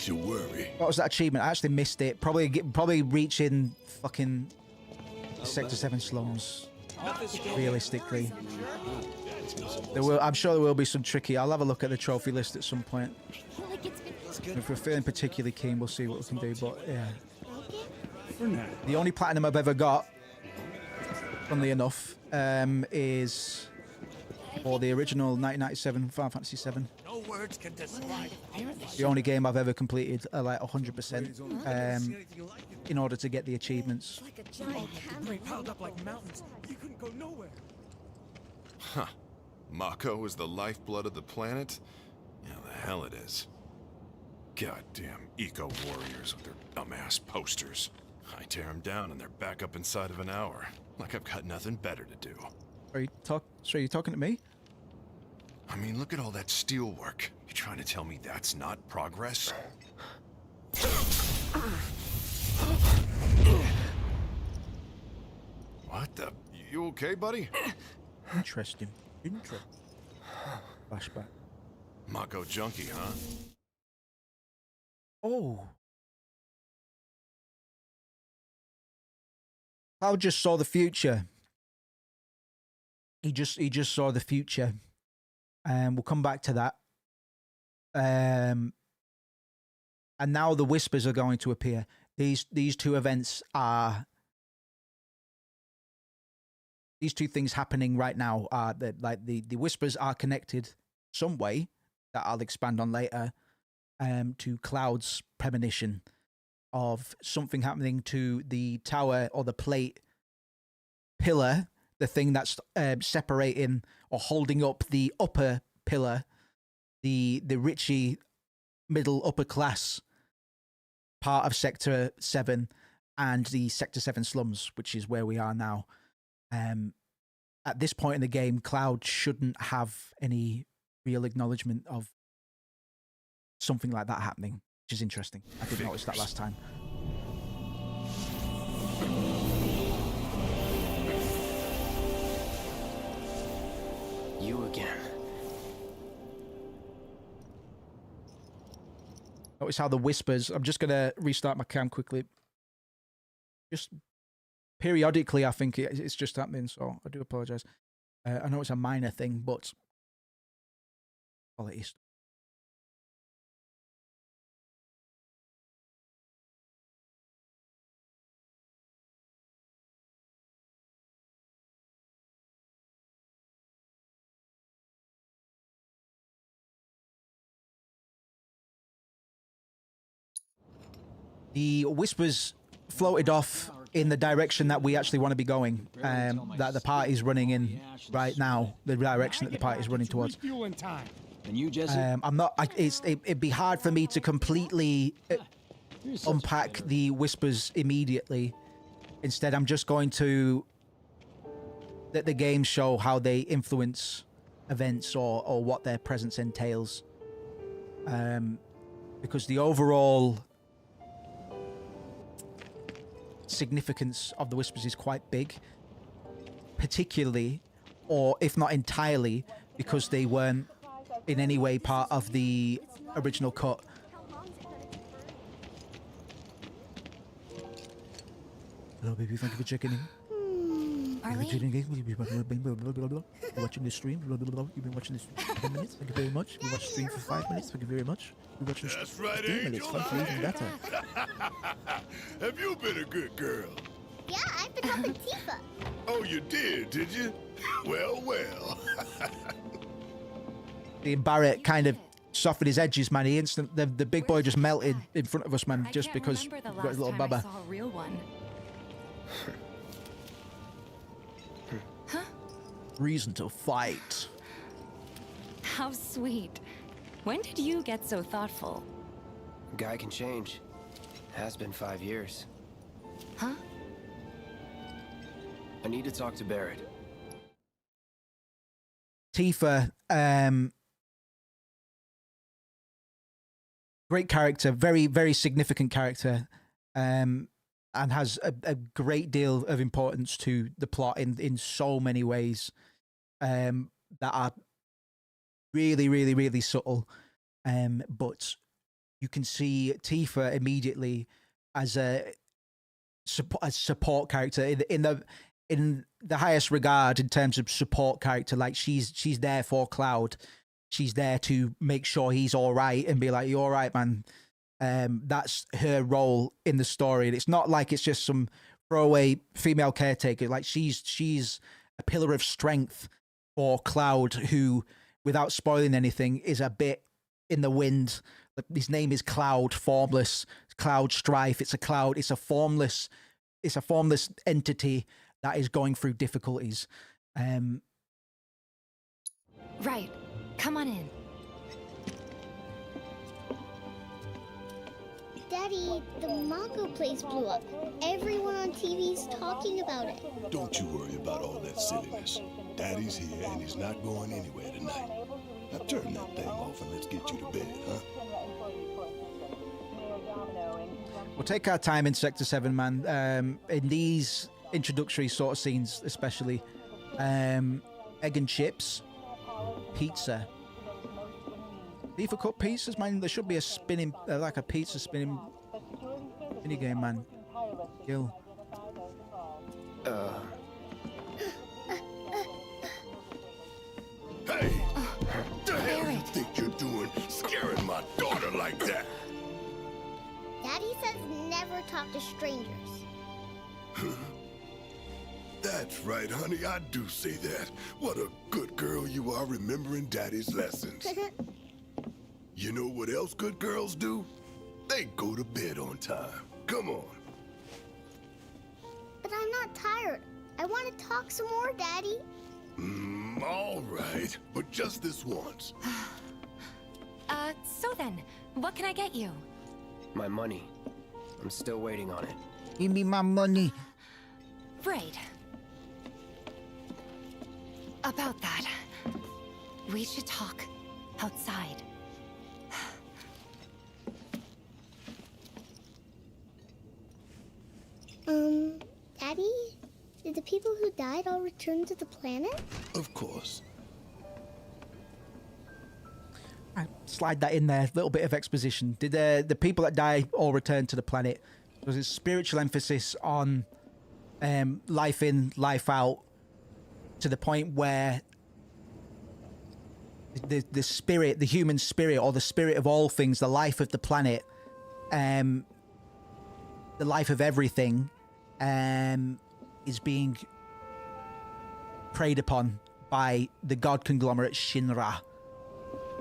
You worry. What was that achievement? I actually missed it. Probably reaching fucking Sector 7 slums. Realistically, I'm sure there will be some tricky. I'll have a look at the trophy list at some point. If we're feeling particularly keen, we'll see what we can do. But yeah, the only platinum I've ever got, funnily enough, is for the original 1997 Final Fantasy VII. No words can describe. The only game I've ever completed like 100% in order to get the achievements. Like a giant hammer. Piled up like mountains. You couldn't go nowhere. Huh. Mako is the lifeblood of the planet? Yeah, the hell it is. Goddamn eco-warriors with their dumbass posters. I tear them down and they're back up inside of an hour. Like I've got nothing better to do. Are you talking to me? I mean, look at all that steel work. You trying to tell me that's not progress? What the? You okay, buddy? Interesting. Flashback. Mako junkie, huh? Oh. Cloud just saw the future. He just saw the future. We'll come back to that. And now the whispers are going to appear. These two events are, these two things happening right now are that, like, the whispers are connected some way that I'll expand on later, to Cloud's premonition of something happening to the tower or the plate pillar, the thing that's separating or holding up the upper pillar, the richy middle upper class part of Sector 7 and the Sector 7 slums, which is where we are now. At this point in the game, Cloud shouldn't have any real acknowledgement of something like that happening, which is interesting. I didn't notice that last time. You again. Notice how the whispers, I'm just going to restart my cam quickly. Just periodically, I think it's just happening, so I do apologize. I know it's a minor thing, but quality stuff. The whispers floated off in the direction that we actually want to be going, that the party's running in right now, the direction that the party's running towards. I'm not, it'd be hard for me to completely unpack the whispers immediately. Instead, I'm just going to let the game show how they influence events or what their presence entails. Because the overall significance of the whispers is quite big, particularly, or if not entirely, because they weren't in any way part of the original cut. Hello, baby. Thank you for checking in. Watching the stream. You've been watching this for 10 minutes. Thank you very much. We watched the stream for 5 minutes. Thank you very much. We watched the stream for 15 minutes. Thank you, even better. Have you been a good girl? Yeah, I've been helping Tifa. Oh, you did you? Well, well. Seeing Barrett kind of soften his edges, man. The big boy just melted in front of us, man, just because we got his little baba. Reason to fight. How sweet. When did you get so thoughtful? Guy can change. Has been 5 years. Huh? I need to talk to Barrett. Tifa, great character, very, very significant character, and has a great deal of importance to the plot in so many ways, that are really, really, really subtle. But you can see Tifa immediately as a support character in the highest regard in terms of support character. Like she's there for Cloud. She's there to make sure he's all right and be like, "You're all right, man." That's her role in the story. And it's not like it's just some throwaway female caretaker. Like she's a pillar of strength for Cloud, who, without spoiling anything, is a bit in the wind. His name is Cloud, formless. Cloud Strife. It's a cloud. It's a formless entity that is going through difficulties. Right. Come on in. Daddy, the Mako place blew up. Everyone on TV's talking about it. Don't you worry about all that silliness. Daddy's here and he's not going anywhere tonight. Now turn that thing off and let's get you to bed, huh? We'll take our time in Sector 7, man. In these introductory sort of scenes, especially. Egg and chips. Pizza. FIFA Cup pizzas, man. There should be a spinning, like a pizza spinning mini game, man. Kill. Hey! The hell you think you're doing, scaring my daughter like that? Daddy says never talk to strangers. That's right, honey. I do say that. What a good girl you are, remembering Daddy's lessons. You know what else good girls do? They go to bed on time. Come on. But I'm not tired. I want to talk some more, Daddy. All right, but just this once. So then, what can I get you? My money. I'm still waiting on it. Give me my money. Right. About that, we should talk outside. Daddy? Did the people who died all return to the planet? Of course. I slide that in there. A little bit of exposition. Did the people that die all return to the planet? Was it spiritual emphasis on life in, life out, to the point where the spirit, the human spirit, or the spirit of all things, the life of the planet, the life of everything, is being preyed upon by the god conglomerate Shinra.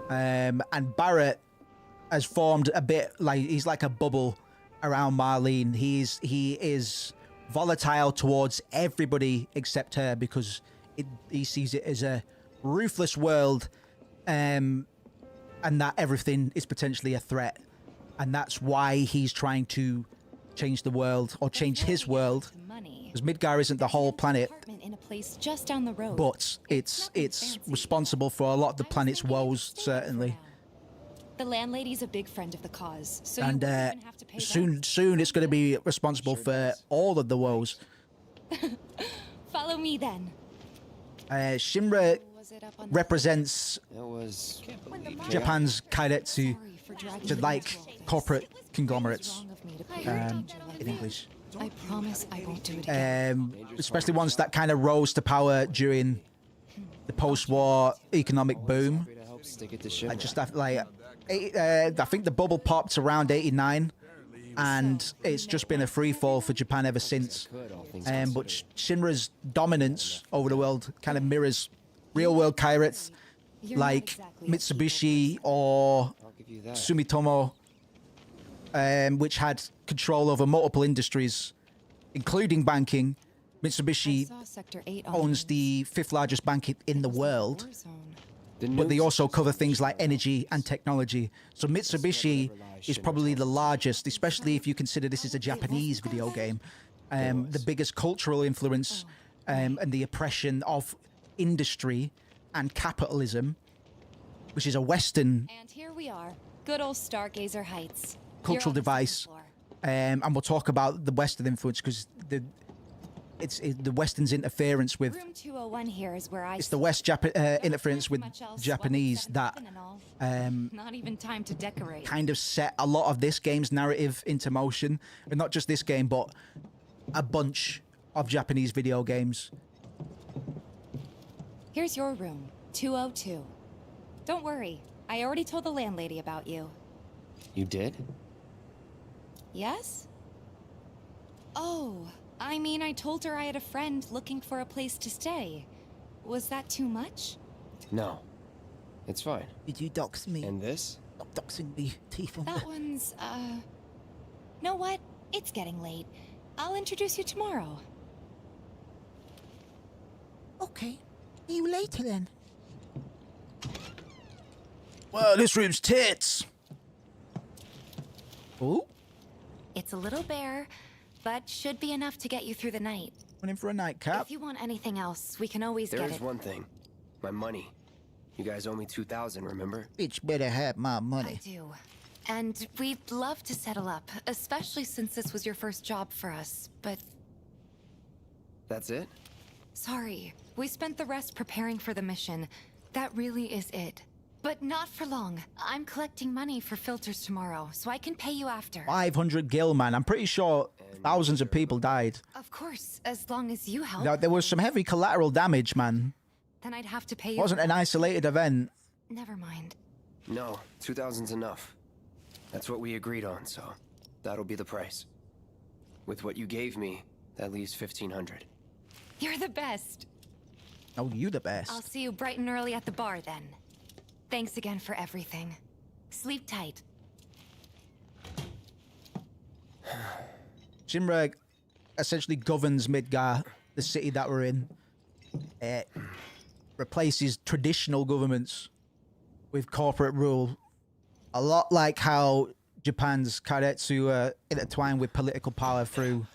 And Barrett has formed a bit like, he's like a bubble around Marlene. He is volatile towards everybody except her, because he sees it as a ruthless world, and that everything is potentially a threat. And that's why he's trying to change the world, or change his world. Because Midgar isn't the whole planet, In a place just down the road. but it's responsible for a lot of the planet's woes, certainly. The landlady's a big friend of the cause, so And you won't even have to pay soon it's going to be responsible for all of the woes. Follow me then. Shinra represents Japan's kaidetsu, to like corporate conglomerates, in English. I promise I won't do it again. Especially ones that kind of rose to power during the post-war economic boom. I think the bubble popped around 89, and it's just been a free fall for Japan ever since. But Shinra's dominance over the world kind of mirrors real-world pirates like Mitsubishi or Sumitomo, which had control over multiple industries, including banking. Mitsubishi owns the 5th largest bank in the world, but they also cover things like energy and technology. So Mitsubishi is probably the largest, especially if you consider this is a Japanese video game. The biggest cultural influence and the oppression of industry and capitalism, which is a Western And here we are, good old Stargazer Heights. cultural device. And we'll talk about the Western influence, because the Western's interference with Room 201 here is where I it's the West interference with Japanese that not even time to decorate. kind of set a lot of this game's narrative into motion, and not just this game, but a bunch of Japanese video games. Here's your room, 202. Don't worry, I already told the landlady about you. You did? Yes? Oh, I mean, I told her I had a friend looking for a place to stay. Was that too much? No. It's fine. Did you dox me? And this? Stop doxing me, Tifa. That one's, know what? It's getting late. I'll introduce you tomorrow. Okay. See you later then. Well, this room's tits. Ooh. It's a little bare, but should be enough to get you through the night. Went in for a nightcap. If you want anything else, we can always get it. There is one thing. My money. You guys owe me 2,000, remember? Bitch better have my money. I do. And we'd love to settle up, especially since this was your first job for us, but... That's it? Sorry. We spent the rest preparing for the mission. That really is it. But not for long. I'm collecting money for filters tomorrow, so I can pay you after. 500 gil, man. I'm pretty sure thousands of people died. Of course, as long as you help. Now, there was some heavy collateral damage, man. Then I'd have to pay It you. wasn't an isolated event. Never mind. No, 2,000's enough. That's what we agreed on, so that'll be the price. With what you gave me, that leaves 1,500. You're the best. Oh, you the best. I'll see you bright and early at the bar then. Thanks again for everything. Sleep tight. Shinra essentially governs Midgar, the city that we're in. It replaces traditional governments with corporate rule. A lot like how Japan's Kairetsu intertwined with political power through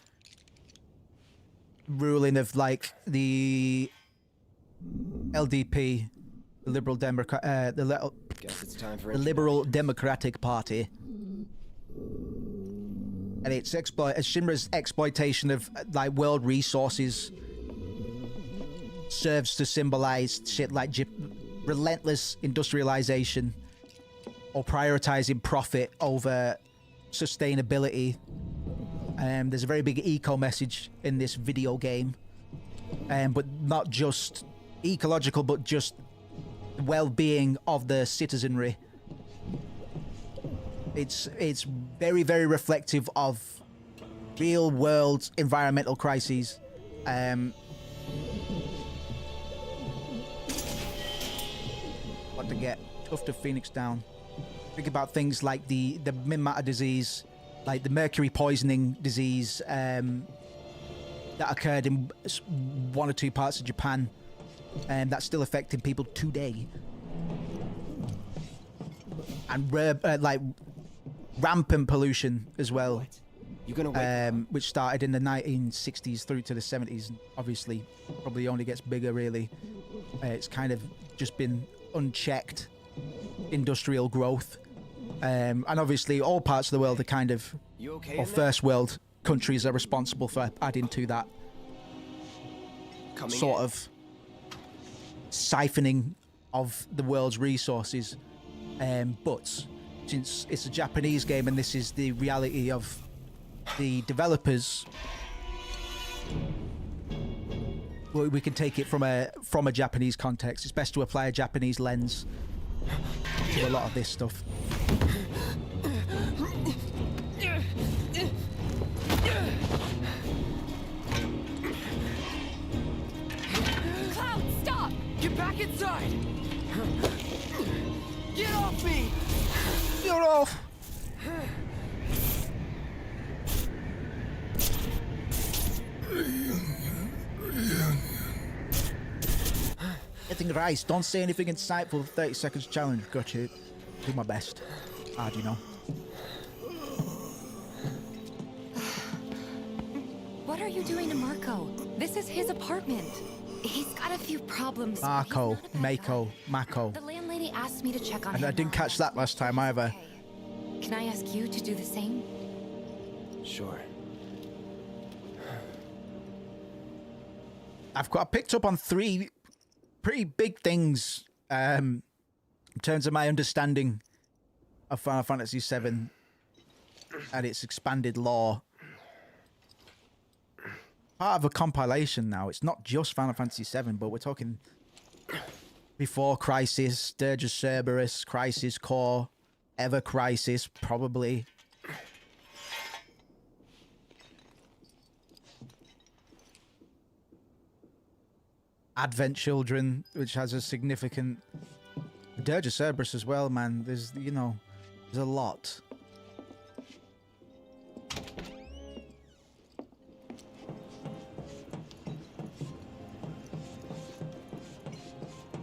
ruling of like the LDP, the Liberal Democrat, the Liberal Democratic Party, and it's Shinra's exploitation of like world resources serves to symbolize shit like relentless industrialization or prioritizing profit over sustainability. There's a very big eco message in this video game, but not just ecological, but just well-being of the citizenry. It's very, very reflective of real-world environmental crises. What to get? Tuft of Phoenix down. Think about things like the min matter disease, like the mercury poisoning disease that occurred in one or two parts of Japan, and that's still affecting people today. And like rampant pollution as well, which started in the 1960s through to the 70s. And obviously, probably only gets bigger. Really, it's kind of just been unchecked industrial growth, and obviously all parts of the world are kind of, or first world countries are responsible for adding to that sort of siphoning of the world's resources. But since it's a Japanese game and this is the reality of the developers, we can take it from a Japanese context. It's best to apply a Japanese lens to a lot of this stuff. Cloud, stop! Get back inside! Get off me! Get off! Getting rice. Don't say anything insightful. 30 seconds challenge. Got you. Do my best. How do you know? What are you doing to Marco? This is his apartment. He's got a few problems. Mako. Mako. The landlady asked me to check on And him. I didn't catch that last time either. Can I ask you to do the same? Sure. I picked up on three pretty big things in terms of my understanding of Final Fantasy VII and its expanded lore. Part of a compilation now. It's not just Final Fantasy VII, but we're talking before Crisis, Dirge of Cerberus, Crisis Core, Ever Crisis, probably. Advent Children, which has a significant Dirge of Cerberus as well, man. There's, you know, There's a lot.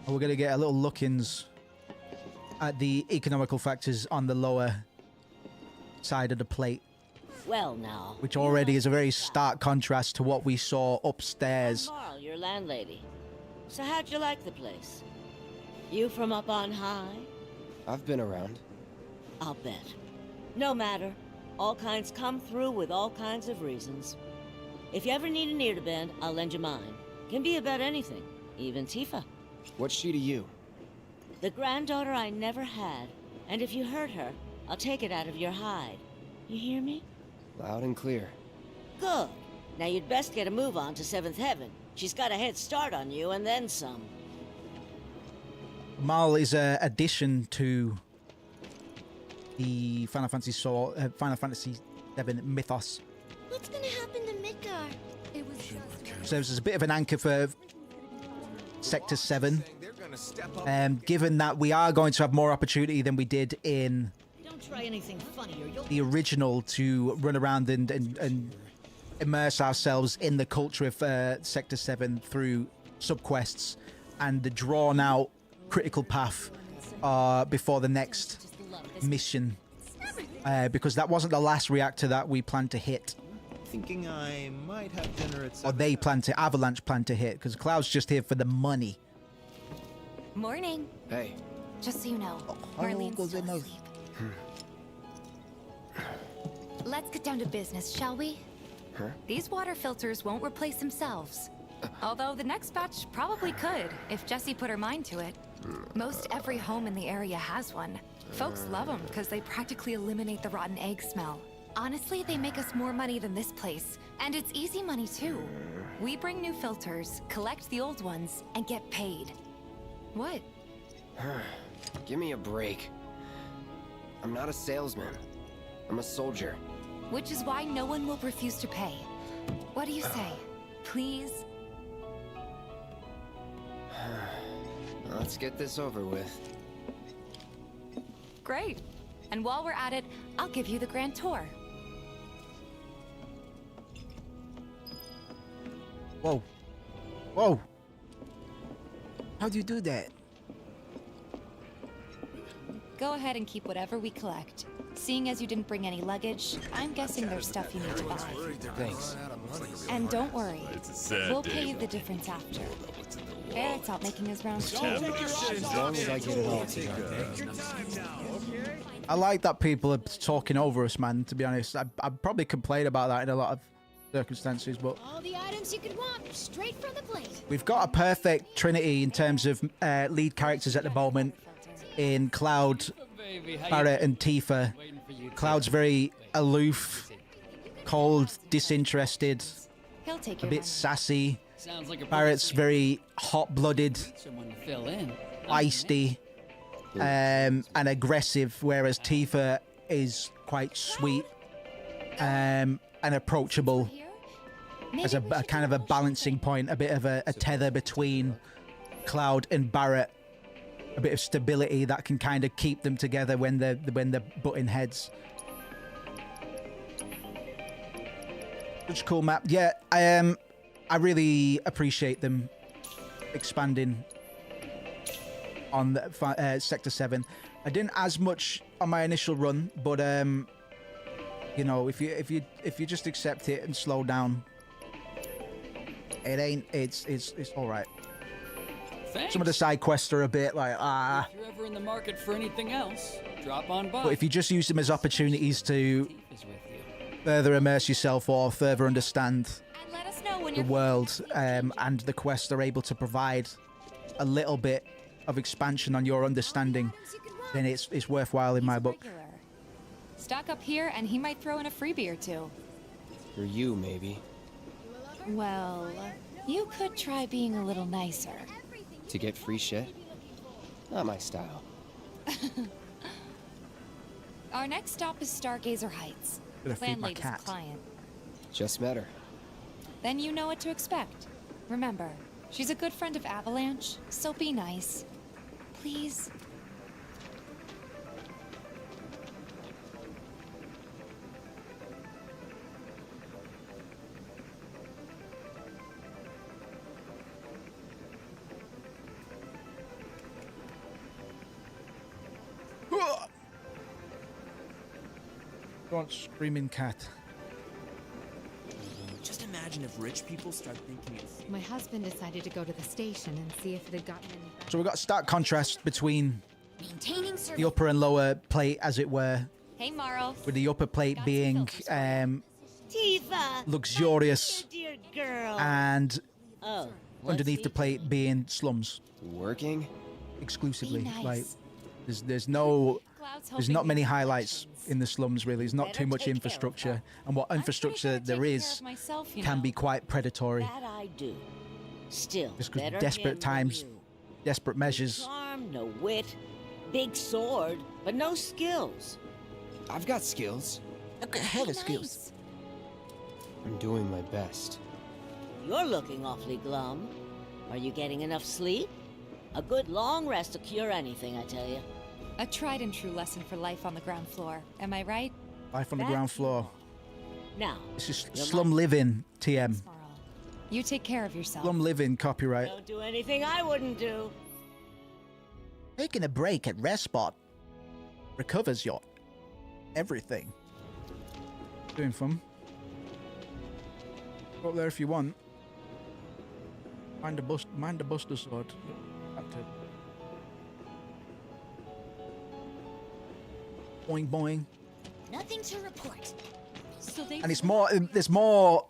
We're going to get a little look-ins at the economical factors on the lower side of the plate. Well, now. Which already is a very stark contrast to what we saw upstairs. Marl, your landlady. So how'd you like the place? You from up on high? I've been around. I'll bet. No matter. All kinds come through with all kinds of reasons. If you ever need an ear to bend, I'll lend you mine. Can be about anything, even Tifa. What's she to you? The granddaughter I never had. And if you hurt her, I'll take it out of your hide. You hear me? Loud and clear. Good. Now you'd best get a move on to 7th Heaven. She's got a head start on you and then some. Marl is an addition to the Final Fantasy VII mythos. What's gonna happen to Midgar? It was Serves as a bit of an anchor for Sector 7. Given that we are going to have more opportunity than we did in Don't try anything funny or you'll the original to run around and immerse ourselves in the culture of Sector 7 through subquests and the drawn out critical path before the next mission, because that wasn't the last reactor that we planned to hit. Thinking I might have dinner at 7. Or they plan to, Avalanche plan to hit, because Cloud's just here for the money. Morning. Hey. Just so you know, Marlene's still asleep. Let's get down to business, shall we? Huh? These water filters won't replace themselves. Although the next batch probably could, if Jessie put her mind to it. Most every home in the area has one. Folks love them because they practically eliminate the rotten egg smell. Honestly, they make us more money than this place. And it's easy money too. We bring new filters, collect the old ones, and get paid. What? Give me a break. I'm not a salesman. I'm a soldier. Which is why no one will refuse to pay. What do you say? Please? Let's get this over with. Great. And while we're at it, I'll give you the grand tour. Whoa. Whoa. How do you do that? Go ahead and keep whatever we collect. Seeing as you didn't bring any luggage, I'm guessing there's stuff you need to buy. Thanks. And don't worry, we'll pay you day. the difference after. Barrett's out making his rounds too. As long as I get it all together. I like that people are talking over us, man, to be honest. I'd probably complain about that in a lot of circumstances, but All the items you could want, straight from the plate. we've got a perfect trinity in terms of lead characters at the moment in Cloud, Barrett, and Tifa. Cloud's very aloof, cold, disinterested, He'll take a your bit money. sassy. Sounds like a Barrett's very hot-blooded, someone to fill in. feisty, and aggressive, whereas Tifa is quite sweet and approachable as a kind of a balancing point, a bit of a tether between Cloud and Barrett, a bit of stability that can kind of keep them together when they're butting heads. Such a cool map. Yeah, I really appreciate them expanding on the, Sector 7. I didn't as much on my initial run, but you know, if you just accept it and slow down, it's all right. Thanks. Some of the side quests are a bit like If you're ever in the market for anything else, drop on by. but if you just use them as opportunities to further immerse yourself or further understand And let us know when the you're world, and the quests are able to provide a little bit of expansion on your understanding, then it's worthwhile in my book. regular. Stock up here and he might throw in a freebie or two. For you, maybe. Well, you could try being a little nicer. To get free shit? Not my style. Our next stop is Stargazer Heights. Gonna feed my Landlady's cat. client. Just met her. Then you know what to expect. Remember, she's a good friend of Avalanche, so be nice. Please. Go on, screaming cat. Just imagine if rich people start thinking it's... My husband decided to go to the station and see if it had gotten any better. So we've got a stark contrast between Maintaining the upper and lower plate, as it were. Hey, Marl. With the upper plate being Tifa, luxurious dear girl. and Oh, underneath the plate being slums. Working? Exclusively. Be nice. Like there's not many highlights in the slums really. There's not too much infrastructure. And what infrastructure there is can be quite predatory. That I do. Still, Just because better desperate him times, than you. desperate measures. Charm, no wit, big sword, but no skills. I've got skills. Look at hell of skills. I'm doing my best. You're looking awfully glum. Are you getting enough sleep? A good long rest will cure anything, I tell you. A tried and true lesson for life on the ground floor. Am I right? Life on the ground floor. Now, This is slum living, TM. You take care of yourself. Slum living, copyright. don't do anything I wouldn't do. Taking a break at rest spot recovers your everything. Doing fun. Go up there if you want. Mind the buster sword. Active. Boing boing. Nothing to report. So they And it's more. There's more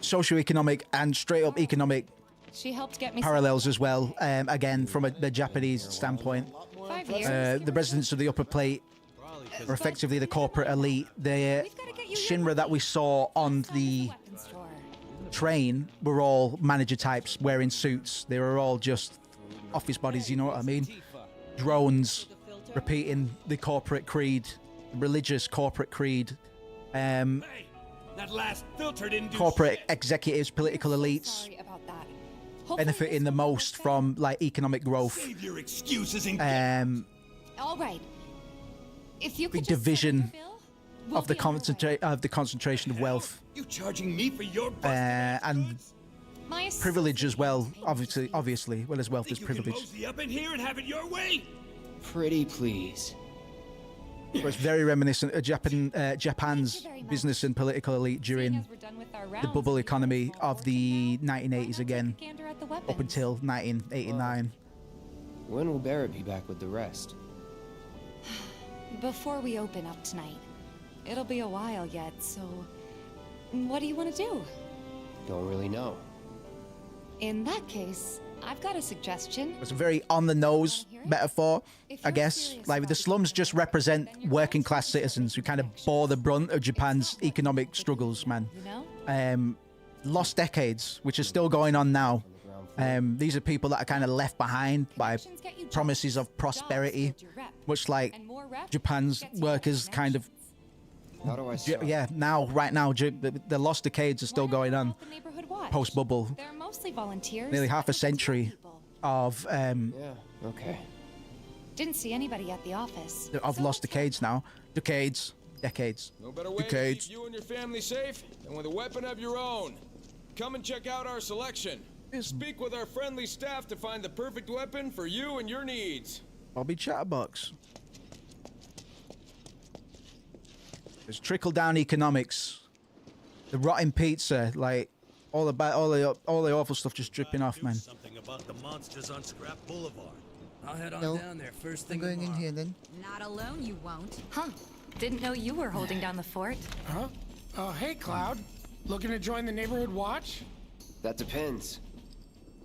socioeconomic and straight up economic She helped get me parallels as well. Again, from the Japanese standpoint, 5 years. the residents of the upper plate are effectively the corporate elite. The Shinra that we saw on the train were all manager types wearing suits. They were all just office bodies, you know what I mean? Drones repeating the corporate creed, religious corporate creed. That last filter didn't do Corporate shit. executives, political elites Sorry about that. benefiting the most from like economic growth. Save your excuses and All right. If you Big could just division send the bill, we'll of the be on our way. concentration of wealth you charging me for your and My privilege as well. Obviously, well as wealth is you can privilege. mosey up in here and have it your way. Pretty please. So it's very reminiscent of Japan's business and political elite during We're done with our the rounds. bubble economy of the 1980s again, Gander at the up weapons. until 1989. When will Barrett be back with the rest? Before we open up tonight. It'll be a while yet, so what do you want to do? Don't really know. In that case, I've got a suggestion. It's a very on-the-nose metaphor, I guess. Like the slums just represent working class citizens who kind of bore the brunt of Japan's economic struggles, man. You know? Lost decades, which is still going on now. These are people that are kind of left behind by promises of prosperity, much like Japan's workers kind of. How do I start? Right now, the lost decades are still going on. Post-bubble, They're mostly volunteers. nearly half a century of Yeah, okay. Didn't see anybody at the office. lost decades now. Decades. No better way to Decades. keep you and your family safe than with a weapon of your own. Come and check out our selection. Speak with our friendly staff to find the perfect weapon for you and your needs. Bobby Chatterbox. There's trickle-down economics. The rotten pizza, like all the awful stuff just dripping off, man. Something about the monsters on Scrap Boulevard. I'll head on No. down there first I'm thing going in tomorrow. here then. Not alone, you won't. Huh. Didn't know you were holding down the fort. Huh? Oh, hey, Cloud. Looking to join the neighborhood watch? That depends.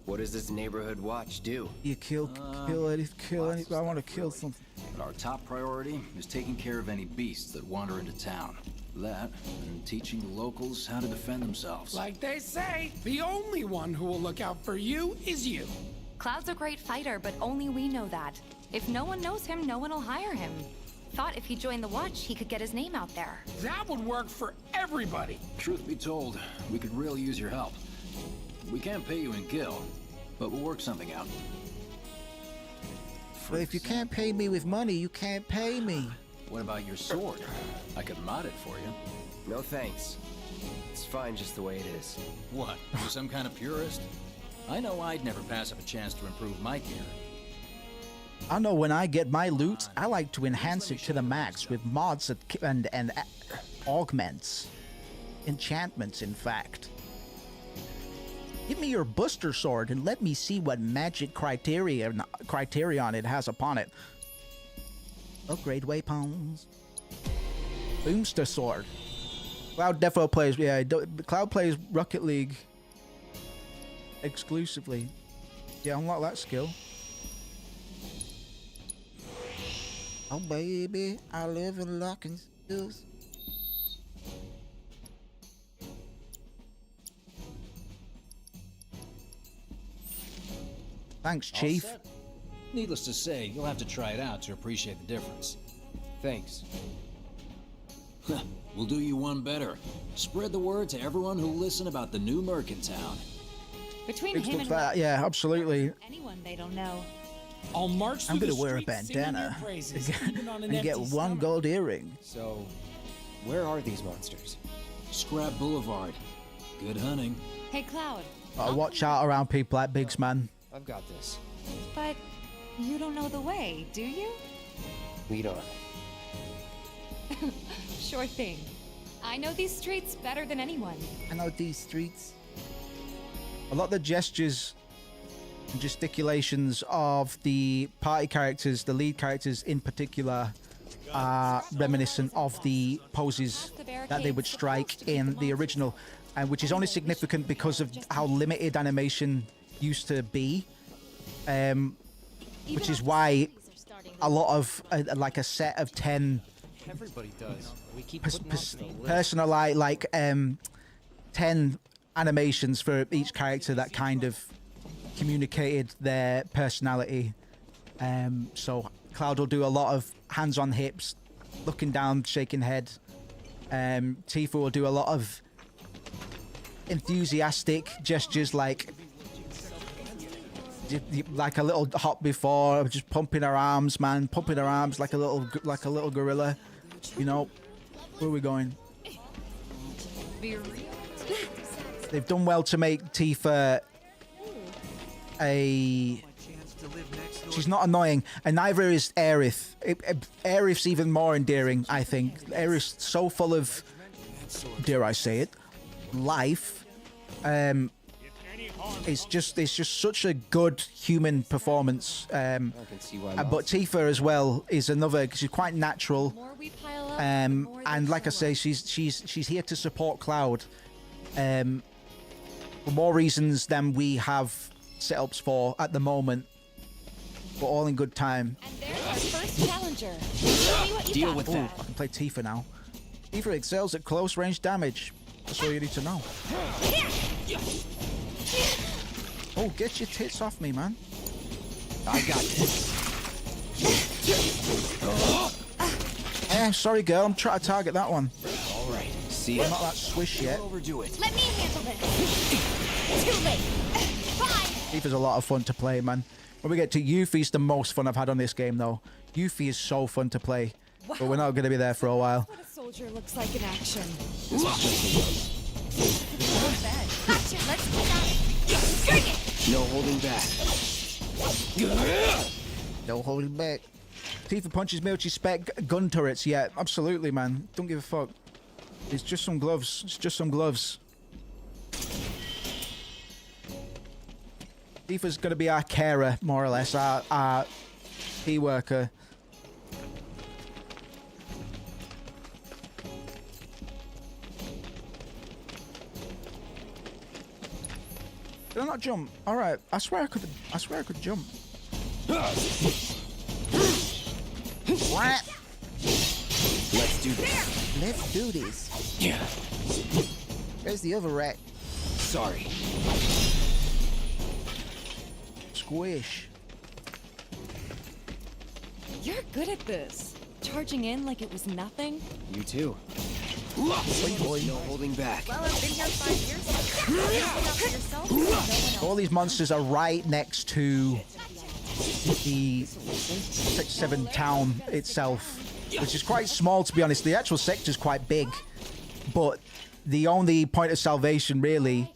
What does this neighborhood watch do? You kill any. I want to kill something. But our top priority is taking care of any beasts that wander into town. That, and teaching the locals how to defend themselves. Like they say, the only one who will look out for you is you. Cloud's a great fighter, but only we know that. If no one knows him, no one will hire him. Thought if he joined the watch, he could get his name out there. That would work for everybody. Truth be told, we could really use your help. We can't pay you in gil, but we'll work something out. But if you can't pay me with money, you can't pay me. What about your sword? I could mod it for you. No thanks. It's fine just the way it is. What? You some kind of purist? I know I'd never pass up a chance to improve my gear. I know when I get my loot, I like to enhance it to the max with mods and augments. Enchantments, in fact. Give me your Buster Sword and let me see what magic criterion it has upon it. Upgrade weapons. Boomster Sword. Cloud defo plays, yeah, Cloud plays Rocket League exclusively. Yeah, unlock that skill. Oh baby, I live in locking skills. Thanks, Chief. Needless to say, you'll have to try it out to appreciate the difference. Thanks. We'll do you one better. Spread the word to everyone who'll listen about the new Merc in town. Between him and that, yeah, absolutely. anyone they don't know. I'll march I'm through gonna the wear a streets singing your bandana praises, even on an and get empty one stomach. gold earring. So, where are these monsters? Scrap Boulevard. Good hunting. Hey, Cloud. Watch out around people like Biggs, man. I've got this. But you don't know the way, do you? Lead on. Sure thing. I know these streets better than anyone. I know these streets. A lot of the gestures and gesticulations of the party characters, the lead characters in particular, are reminiscent of the poses that they would strike in the original, and which is only significant because of how limited animation used to be, which is why a lot of like a set of 10 Everybody does. We keep personalized, like 10 animations for each character that kind of communicated their personality. So Cloud will do a lot of hands on hips, looking down, shaking head. Tifa will do a lot of enthusiastic gestures, like a little hop before, just pumping her arms, man, pumping her arms like a little gorilla. You know, where are we going? They've done well to make Tifa she's not annoying, and neither is Aerith. Aerith's even more endearing, I think. Aerith's so full of, dare I say it, life. It's just such a good human performance. But Tifa as well is another. She's quite natural. And like I say, she's here to support Cloud. For more reasons than we have setups for at the moment. But all in good time. And there's our first challenger. Show me what you Deal got. with that. I can play Tifa now. Tifa excels at close range damage. That's all you need to know. Oh, get your tits off me, man. I got this. Sorry, girl. I'm trying to target that one. All right. See ya. I'm not that swish yet. Don't overdo it. Let me handle this. Too late. Fine. Tifa's a lot of fun to play, man. When we get to Yuffie's the most fun I've had on this game, though. Yuffie is so fun to play. Wow. But we're not going to be there for a while. What a soldier looks like in action. Gotcha. Let's get at it. Bring it. No holding back. No holding back. Tifa punches military spec gun turrets. Yeah, absolutely, man. Don't give a fuck. It's just some gloves. It's just some gloves. Tifa's going to be our carer, more or less. Our key worker. Did I not jump? All right. I swear I could jump. What? Let's do this. Let's do this. Yeah. Where's the other rat? Sorry. Squish. You're good at this. Charging in like it was nothing. You too. Boy, boy. No holding back. Well, I've been here 5 years. Yourself? No one else. All these monsters are right next to the 7 town itself, which is quite small, to be honest. The actual sector is quite big, but the only point of salvation really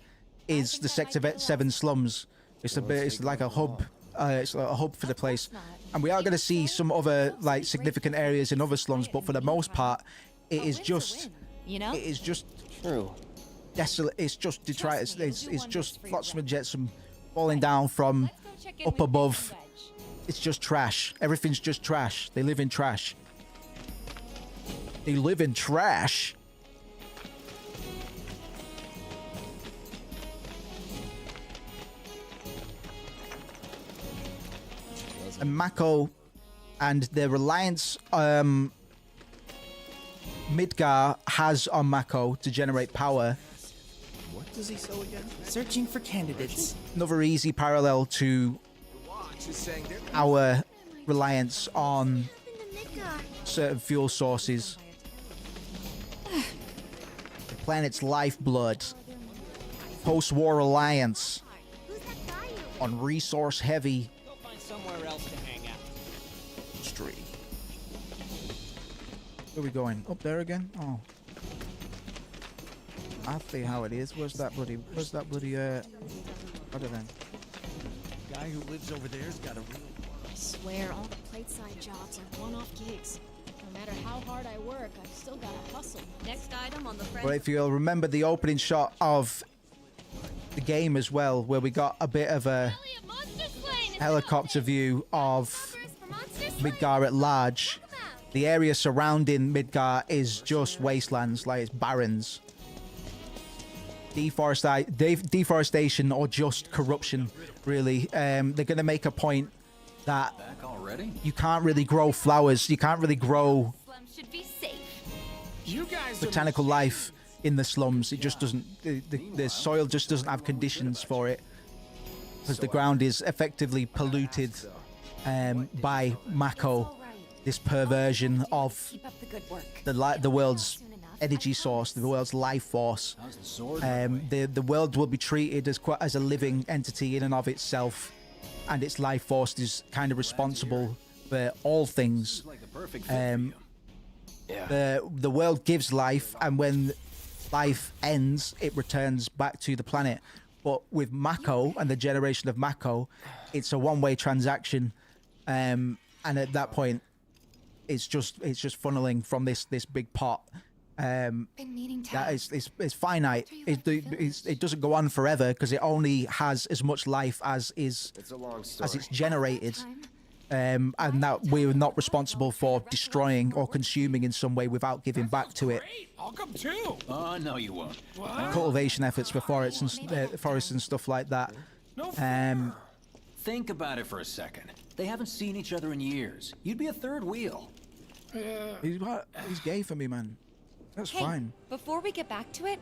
is the Sector 7 slums. It's like a hub It's a hub for the place, and we are going to see some other like significant areas in other slums. But for the most part, it is just, you know, it is just true. Desolate. It's just detritus. It's just flotsam and jetsam falling down from up above. It's just trash. Everything's just trash. They live in trash. They live in trash. And Mako and the reliance Midgar has on Mako to generate power. What does he sell again? Searching for candidates. Another easy parallel to our reliance on certain fuel sources. The planet's lifeblood. Post-war reliance on resource-heavy Somewhere else to hang out. industry. Where are we going? Up there again? Oh. I see how it is. Where's that bloody other then? Guy who lives over there's got a real... I swear, all the plateside jobs are one-off gigs. No matter how hard I work, I've still got to hustle. Next item on the Well, if you'll remember the opening shot of the game as well, where we got a bit of a helicopter view of Midgar at large. The area surrounding Midgar is just wastelands, like it's barrens. Deforestation or just corruption, really. They're going to make a point that you can't really grow flowers. You can't really grow botanical life in the slums. It just doesn't. The soil just doesn't have conditions for it, because the ground is effectively polluted by Mako, this perversion of the world's energy source, the world's life force. The world will be treated as a living entity in and of itself, and its life force is kind of responsible for all things. The world gives life, and when life ends, it returns back to the planet. But with Mako and the generation of Mako, it's a one-way transaction, and at that point, it's just funneling from this big pot. That is finite. It doesn't go on forever because it only has as much life as it's generated, and that we're not responsible for destroying or consuming in some way without giving back to it. I'll come too. Oh, no, you won't. Cultivation efforts for forests and stuff like that. Think about it for a second. They haven't seen each other in years. You'd be a third wheel. He's gay for me, man. That's fine. Before we get back to it,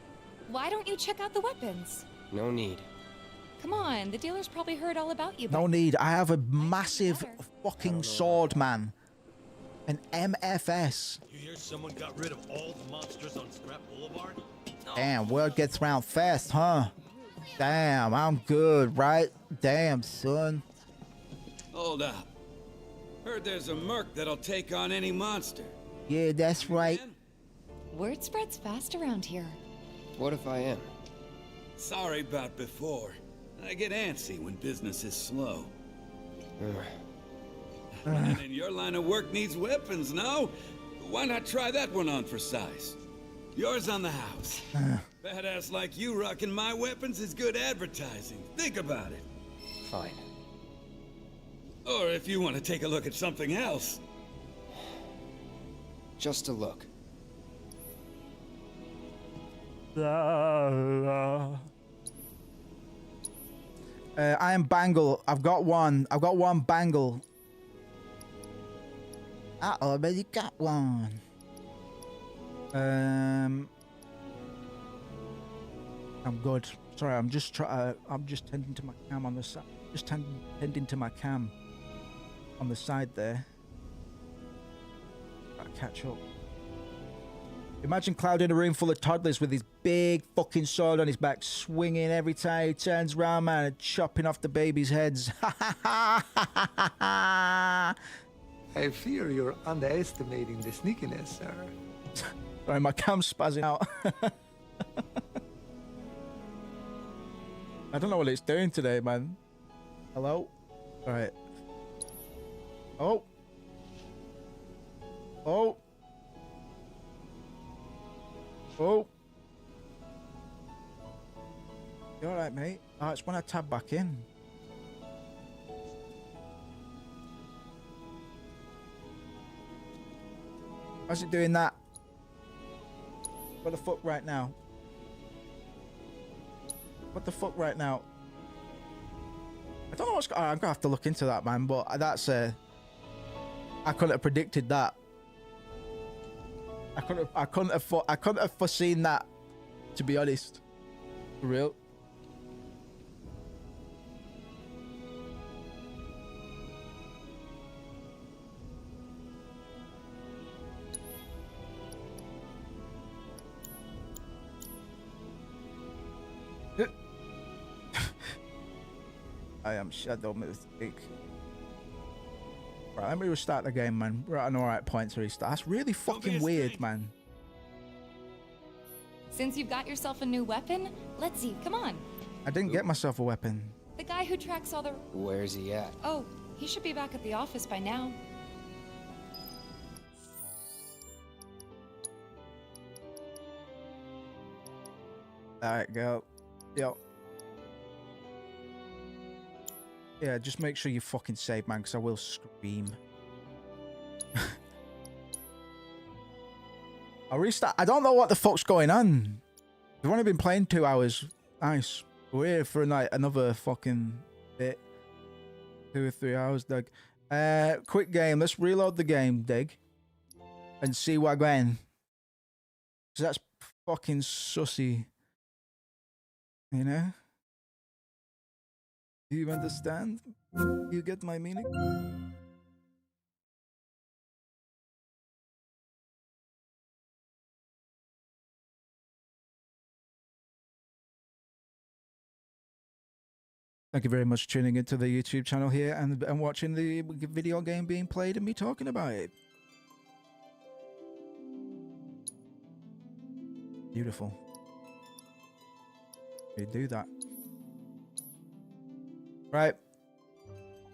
why don't you check out the weapons? No need. Come on, the dealer's probably heard all about you. No need. I have a massive fucking sword, man. An MFS. You hear someone got rid of all the monsters on Scrap Boulevard? Damn, word gets round fast, huh? Damn, I'm good, right? Damn, son. Hold up. Heard there's a merc that'll take on any monster. Yeah, that's right. Word spreads fast around here. What if I am? Sorry about before. I get antsy when business is slow. And in your line of work needs weapons, no? Why not try that one on for size? Yours on the house. Badass like you rocking my weapons is good advertising. Think about it. Fine. Or if you want to take a look at something else. Just a look. I am Bangle. I've got one Bangle. I already got one. I'm good. Sorry, I'm just tending to my cam on the side. Just tending to my cam on the side there. Gotta catch up. Imagine Cloud in a room full of toddlers with his big fucking sword on his back, swinging every time he turns around, man, and chopping off the babies' heads. I fear you're underestimating the sneakiness, sir. Sorry, my cam's spazzing out. I don't know what it's doing today, man. Hello? All right. Oh. Oh. Oh. You all right, mate? Oh, it's when I tab back in. How's it doing that? What the fuck right now? What the fuck right now? I don't know what's. I'm gonna have to look into that, man. But that's I couldn't have predicted that. I couldn't have foreseen that. To be honest, for real. I am Shadow Mystic. Right, let me restart the game, man. We're at an alright point to restart. That's really fucking weird, man. Since you've got yourself a new weapon, let's see. Come on. I didn't get myself a weapon. The guy who tracks all the... Where's he at? Oh, he should be back at the office by now. Alright, go. Yo. Yeah, just make sure you fucking save, man, because I will scream. I'll restart. I don't know what the fuck's going on. We've only been playing 2 hours. Nice. We're here for another fucking bit. 2 or 3 hours, Doug. Quick game. Let's reload the game, Dig. And see what going. Because that's fucking sussy. You know? Do you understand? You get my meaning? Thank you very much for tuning into the YouTube channel here and watching the video game being played and me talking about it. Beautiful. You do that. Right.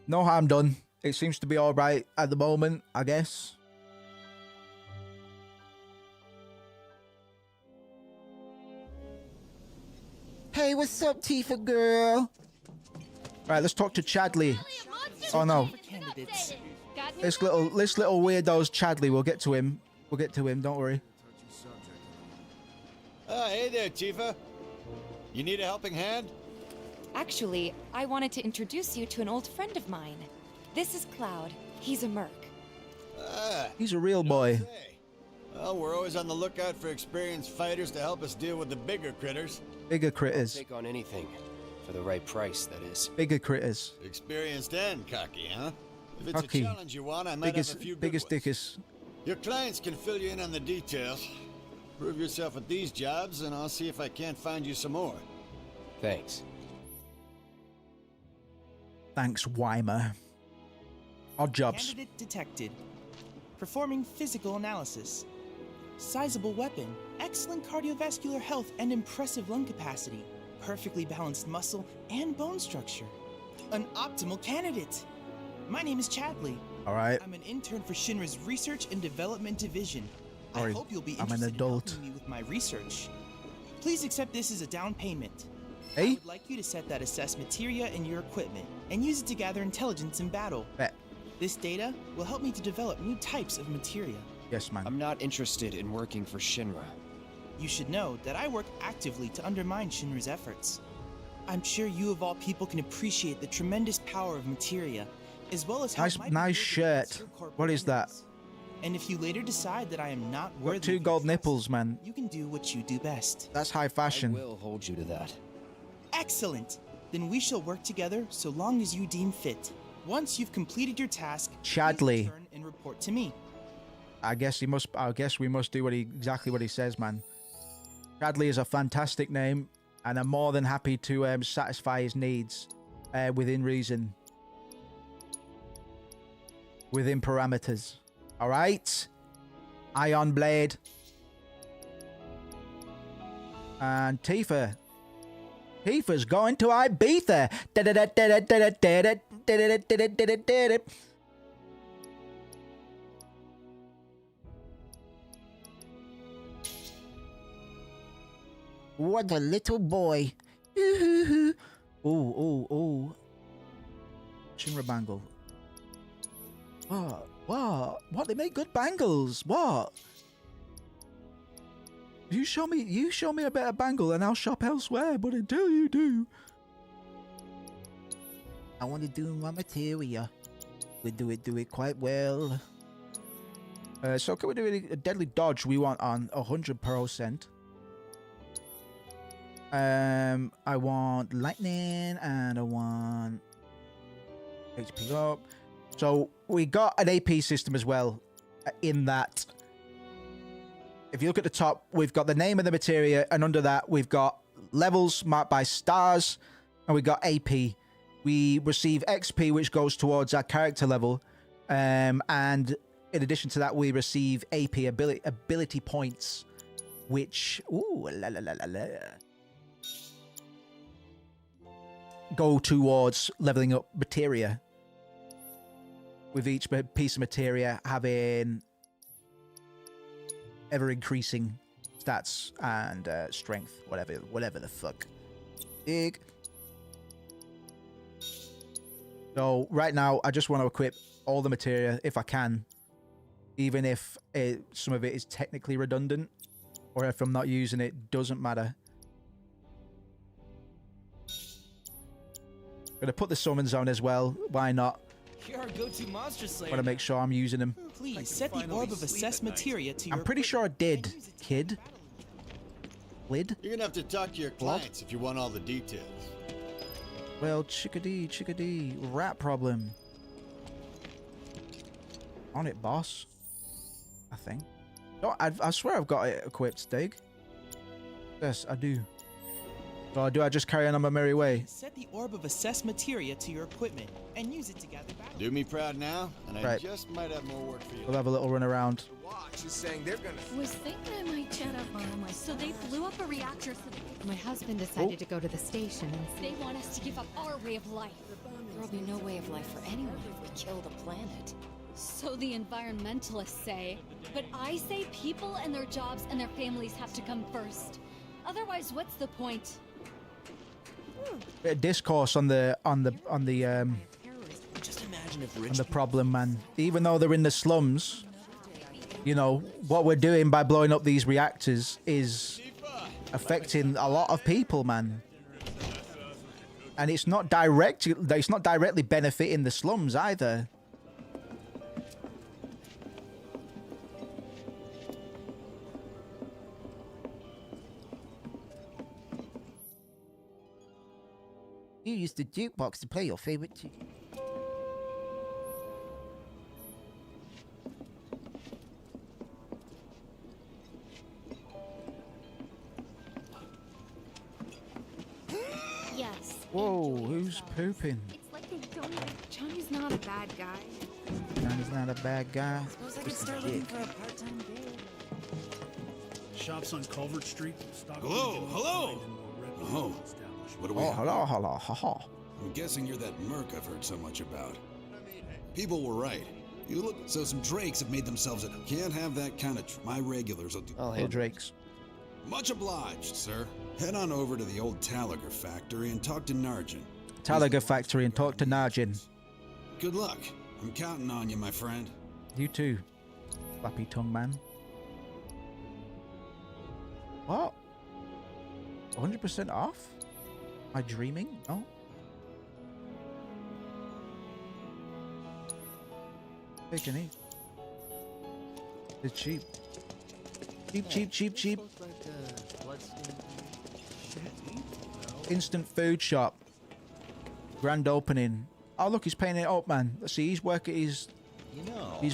No harm done. It seems to be alright at the moment, I guess. Hey, what's up, Tifa girl? Right, let's talk to Chadley. Oh no. This little weirdo's Chadley. We'll get to him. We'll get to him, don't worry. Hey there, Tifa. You need a helping hand? Actually, I wanted to introduce you to an old friend of mine. This is Cloud. He's a merc. He's a real boy. Well, we're always on the lookout for experienced fighters to help us deal with the bigger critters. Bigger critters. I'll take on anything. For the right price, that is. Bigger critters. Experienced and cocky, huh? If it's Cocky. a challenge you want, I might have a few good biggest ones. dickers. Your clients can fill you in on the details. Prove yourself at these jobs, and I'll see if I can't find you some more. Thanks. Thanks, Weimer. Odd jobs. Candidate detected. Performing physical analysis. Sizable weapon, excellent cardiovascular health and impressive lung capacity, perfectly balanced muscle and bone structure. An optimal candidate. My name is Chadley. All right. I'm an intern for Shinra's Research and Development Division. Sorry, I hope you'll be I'm an interested adult. in helping me with my research. Please accept this as a down payment. Hey? I would like you to set that assess materia in your equipment and use it to gather intelligence in battle. Bet. This data will help me to develop new types of materia. Yes, man. I'm not interested in working for Shinra. You should know that I work actively to undermine Shinra's efforts. I'm sure you of all people can appreciate the tremendous power of materia, as well as how it might Nice be shirt. What is that? And if you later decide that I am not worthy Got 2 of gold your nipples, trust, man. you can do what you do best. That's high fashion. I will hold you to that. Excellent! Then we shall work together so long as you deem fit. Once you've completed your task, Chadley. please return and report to me. I guess we must do exactly what he says, man. Chadley is a fantastic name, and I'm more than happy to satisfy his needs within reason, within parameters. All right, Ion Blade and Tifa. Tifa's going to Ibiza. What a little boy. Ooh, ooh, ooh. Shinra bangle. What? They make good bangles. What? You show me a better bangle and I'll shop elsewhere, but until you do. I want to do my materia. We do it quite well. So can we do a deadly dodge we want on 100%? I want lightning and I want HP up. So we got an AP system as well in that. If you look at the top, we've got the name of the materia, and under that we've got levels marked by stars, and we've got AP. We receive XP, which goes towards our character level, and in addition to that, we receive AP ability points, which go towards leveling up materia. With each piece of materia having ever increasing stats and strength, whatever the fuck. Big. So right now, I just want to equip all the materia if I can, even if some of it is technically redundant, or if I'm not using it, doesn't matter. Gonna put the summons on as well. Why not? You're our go-to monster slayer. Want to make sure I'm using them. Please set the orb of assess materia to your. I'm pretty sure I did, kid. Lid? You're gonna have to talk to your clients if you want all the details. Well, chickadee, rat problem. On it, boss. I think. No, I swear I've got it equipped, Dig. Yes, I do. So do I just carry on my merry way? Set the orb of assess materia to your equipment and use it to gather battle. Do me proud now, and I just might have more work for you. We'll have a little run around. Was thinking I might chat up on my. So they blew up a reactor. My husband decided to go to the station and see. They want us to give up our way of life. There'll be no way of life for anyone if we kill the planet. So the environmentalists say. But I say people and their jobs and their families have to come first. Otherwise, what's the point? Bit of discourse on the Just imagine if on the problem, man. Even though they're in the slums, you know what we're doing by blowing up these reactors is affecting a lot of people, man. And it's not directly benefiting the slums either. You used the jukebox to play your favorite tune. Yes. Whoa, who's pooping? It's like they don't. Johnny's not a bad guy. Johnny's not a bad guy. Suppose I could start looking for a part-time gig. Shops on Culvert Street. Hello. Oh, what do we? Oh, hello. I'm guessing you're that merc I've heard so much about. People were right. You look. So some drakes have made themselves at. Can't have that kind of. My regulars will do. Hey, drakes. Much obliged, sir. Head on over to the old Talaga factory and talk to Narjan. Talaga factory and talk to Narjan. Good luck. I'm counting on you, my friend. You too, flappy tongue man. What? 100% off? Am I dreaming? No. Take and eat. It's cheap. Cheap. Instant food shop. Grand opening. Oh look, he's painting it up, man. Let's see, he's working. He's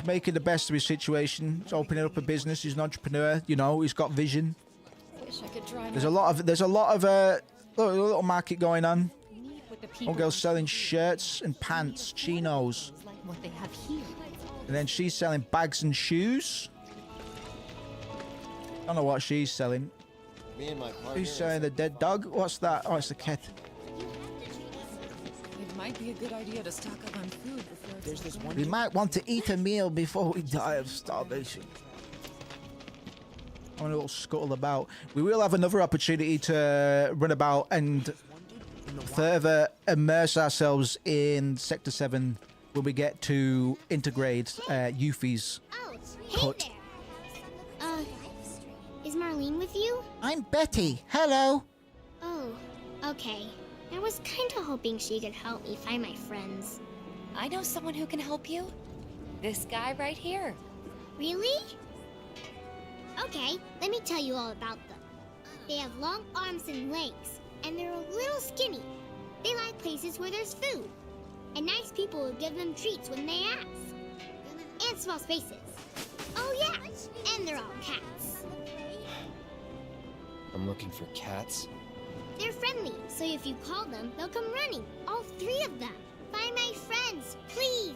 making the best of his situation. He's opening up a business. He's an entrepreneur. You know, he's got vision. Wish I could try. There's a lot of little market going on. One girl's selling shirts and pants, chinos. What they have here. And then she's selling bags and shoes. I don't know what she's selling. Me and my partner. Who's selling the dead dog? What's that? Oh, it's the cat. Might be a good idea to stock up on food before There's this one. We might want to eat a meal before we die of starvation. I want a little scuttle about. We will have another opportunity to run about and further immerse ourselves in Sector 7 when we get to integrate Yuffie's hut. Is Marlene with you? I'm Betty. Hello. Oh, okay. I was kind of hoping she could help me find my friends. I know someone who can help you. This guy right here. Really? Okay, let me tell you all about them. They have long arms and legs, and they're a little skinny. They like places where there's food, and nice people will give them treats when they ask. And small spaces. Oh yeah, and they're all cats. I'm looking for cats. They're friendly, so if you call them, they'll come running. All 3 of them. Find my friends, please.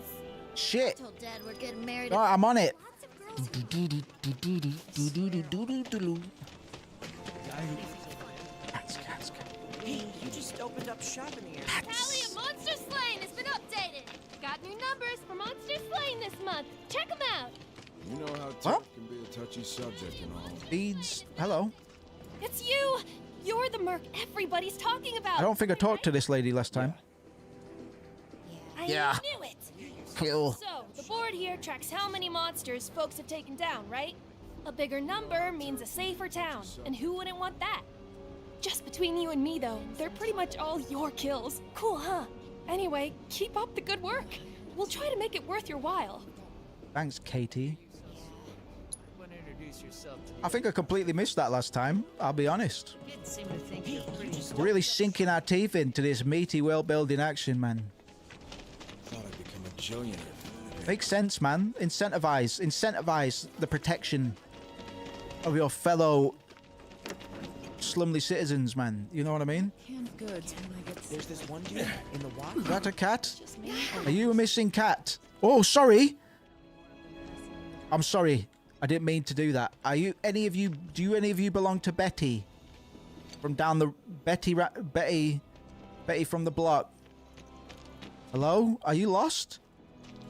Shit. Told Dad we're getting married. Oh, I'm on it. Hey, you just opened up shop in here. Tally of Monster Slaying has been updated. Got new numbers for Monster Slaying this month. Check them out. You know how tough can be a touchy subject and all. Beads, hello. It's you. You're the merc everybody's talking about. I don't think I talked to this lady last time. I Yeah. knew it. Cool. So, the board here tracks how many monsters folks have taken down, right? A bigger number means a safer town, and who wouldn't want that? Just between you and me, though, they're pretty much all your kills. Cool, huh? Anyway, keep up the good work. We'll try to make it worth your while. Thanks, Katie. Want to introduce yourself to I think I completely missed that last time, I'll be honest. kids seem to think you're pretty Really sinking our teeth into this meaty world-building action, man. Thought I'd become a billionaire. Makes sense, man. Incentivize the protection of your fellow slumly citizens, man. You know what I mean? canned goods when I get. There's this one dude in the walk. Is that a cat? Are you a missing cat? Oh, sorry. I'm sorry. I didn't mean to do that. Are you any of you? Do any of you belong to Betty? From down the Betty from the block. Hello? Are you lost?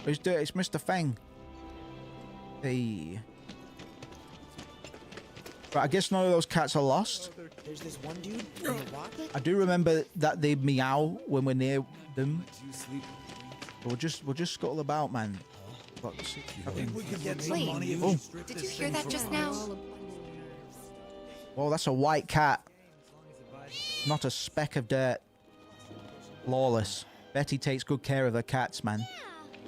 It's Mr. Feng. Hey. But I guess none of those cats are lost. There's this one dude in the walk. I do remember that they meow when we're near them. We'll just scuttle about, man. We could get some Wait, money if Oh. we strip Did this you hear thing that for just parts. now? Oh, that's a white cat. Not a speck of dirt. Flawless. Betty takes good care of her cats, man.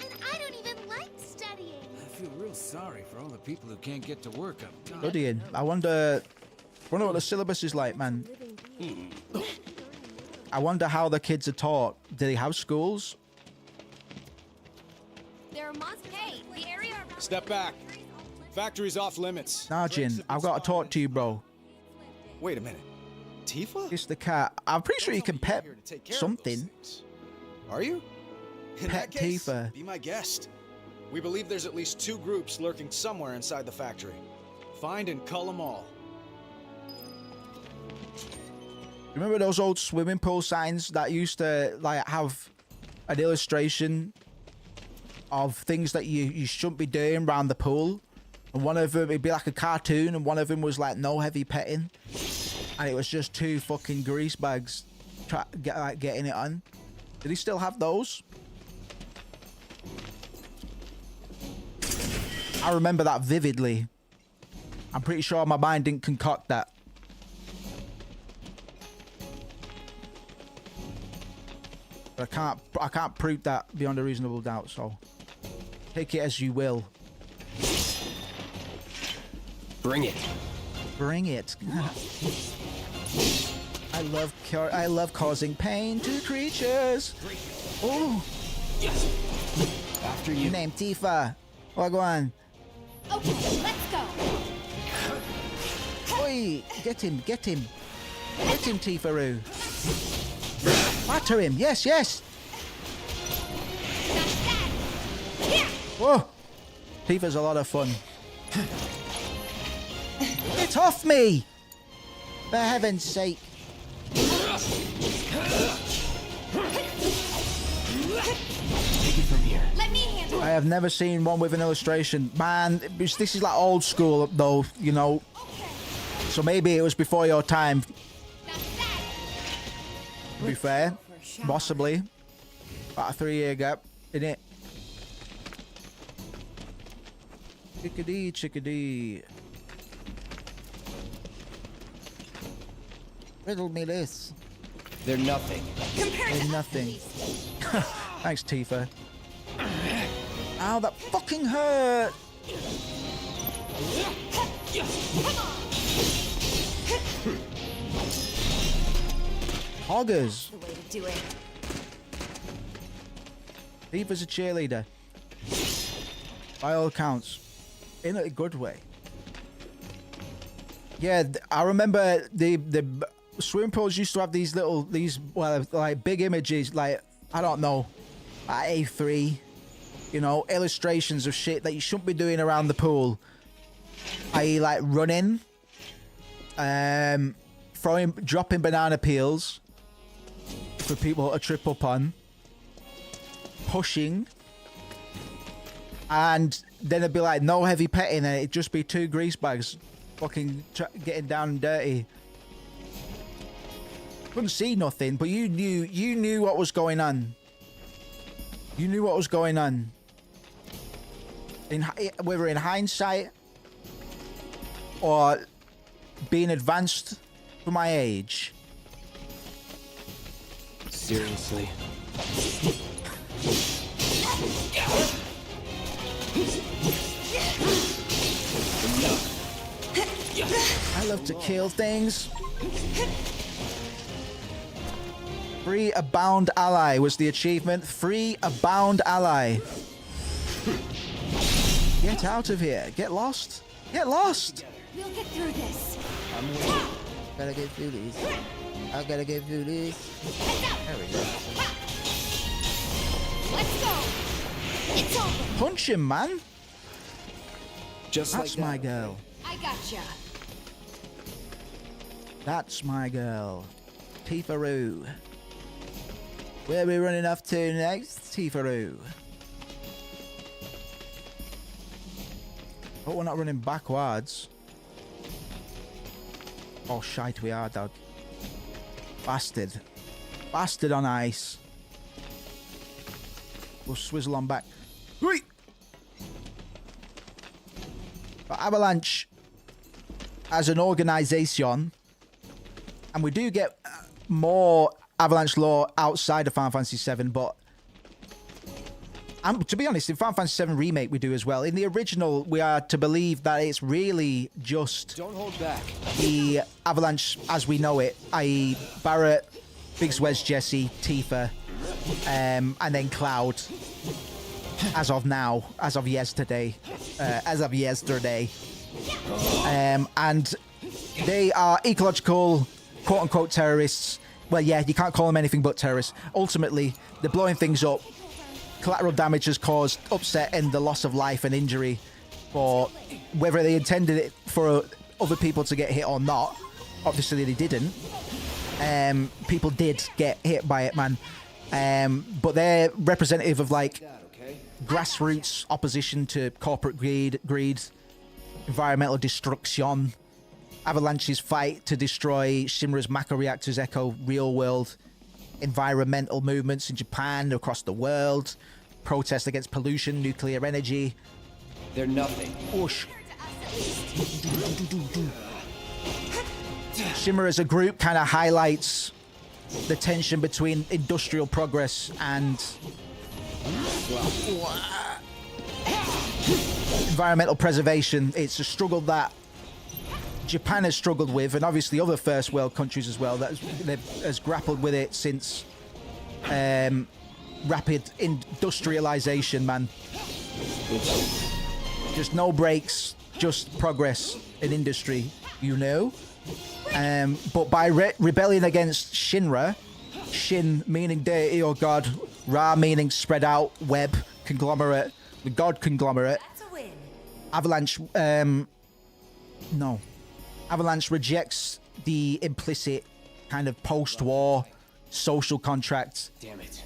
And I don't even like studying. I feel real sorry for all the people who can't get to work up top. Studying. I wonder what the syllabus is like, man. I wonder how the kids are taught. Do they have schools? There are monsters. Hey, the area. Step back. Factory's off limits. Najin, I've got to talk to you, bro. Wait a minute. Tifa? It's the cat. I'm pretty sure you can pet something. Are you? In Pet that case, Tifa. be my guest. We believe there's at least 2 groups lurking somewhere inside the factory. Find and cull them all. Remember those old swimming pool signs that used to like have an illustration of things that you shouldn't be doing around the pool? And one of them, it'd be like a cartoon, and one of them was like no heavy petting. And it was just 2 fucking grease bags getting it on. Did he still have those? I remember that vividly. I'm pretty sure my mind didn't concoct that. But I can't prove that beyond a reasonable doubt, so take it as you will. Bring it. Bring it. I love causing pain to creatures. Oh. After you. Name Tifa. Wagwan. Okay, let's go. Oi, get him. Get him, Tifa-Roo. Batter him. Yes. Whoa. Tifa's a lot of fun. Get off me! For heaven's sake. Take it from here. Let me handle it. I have never seen one with an illustration. Man, this is like old school though, you know. So maybe it was before your time. To be fair, possibly. About a 3-year gap, innit? Chickadee, chickadee. Riddle me this. They're nothing. They're nothing. Thanks, Tifa. Ow, that fucking hurt! Hoggers. The way to do it. Tifa's a cheerleader. By all accounts. In a good way. Yeah, I remember the swimming pools used to have these little, well, like big images, like, I don't know, like A3, you know, illustrations of shit that you shouldn't be doing around the pool. I.e. like running, dropping banana peels for people to trip up on, pushing, and then it'd be like no heavy petting, and it'd just be 2 grease bags fucking getting down and dirty. Couldn't see nothing, but you knew what was going on. You knew what was going on. Whether in hindsight or being advanced for my age. Seriously. I love to kill things. Free a bound ally was the achievement. Free a bound ally. Get out of here. Get lost. Get lost. We'll get through this. I'm waiting. Gotta get through these. I gotta get through these. There we go. Let's go. It's over. Punch him, man. Just That's like my girl. I gotcha. That's my girl. Tifa-roo. Where are we running off to next? Tifa-roo. Oh, we're not running backwards. Oh, shite, we are, dog. Bastard. Bastard on ice. We'll swizzle on back. Wait! But Avalanche, as an organization, and we do get more Avalanche lore outside of Final Fantasy VII, but to be honest, in Final Fantasy VII Remake we do as well. In the original, we are to believe that it's really just Don't hold back. The Avalanche as we know it, i.e. Barret, Big Swez, Jesse, Tifa, and then Cloud, as of now, as of yesterday. And they are ecological, quote-unquote terrorists. Well, yeah, you can't call them anything but terrorists. Ultimately, they're blowing things up. Collateral damage has caused upset and the loss of life and injury. For whether they intended it for other people to get hit or not, obviously they didn't. People did get hit by it, man. But they're representative of like grassroots opposition to corporate greed, environmental destruction. Avalanche's fight to destroy Shinra's Mako reactors echo real-world environmental movements in Japan, across the world, protest against pollution, nuclear energy. They're nothing. Whoosh. Shinra as a group kind of highlights the tension between industrial progress and environmental preservation. It's a struggle that Japan has struggled with, and obviously other first world countries as well, that has grappled with it since rapid industrialization, man. Just no breaks, just progress in industry, you know. But by rebelling against Shinra, Shin meaning deity or god, Ra meaning spread out, web, conglomerate, the god conglomerate, Avalanche, no. Avalanche rejects the implicit kind of post-war social contract. Damn it.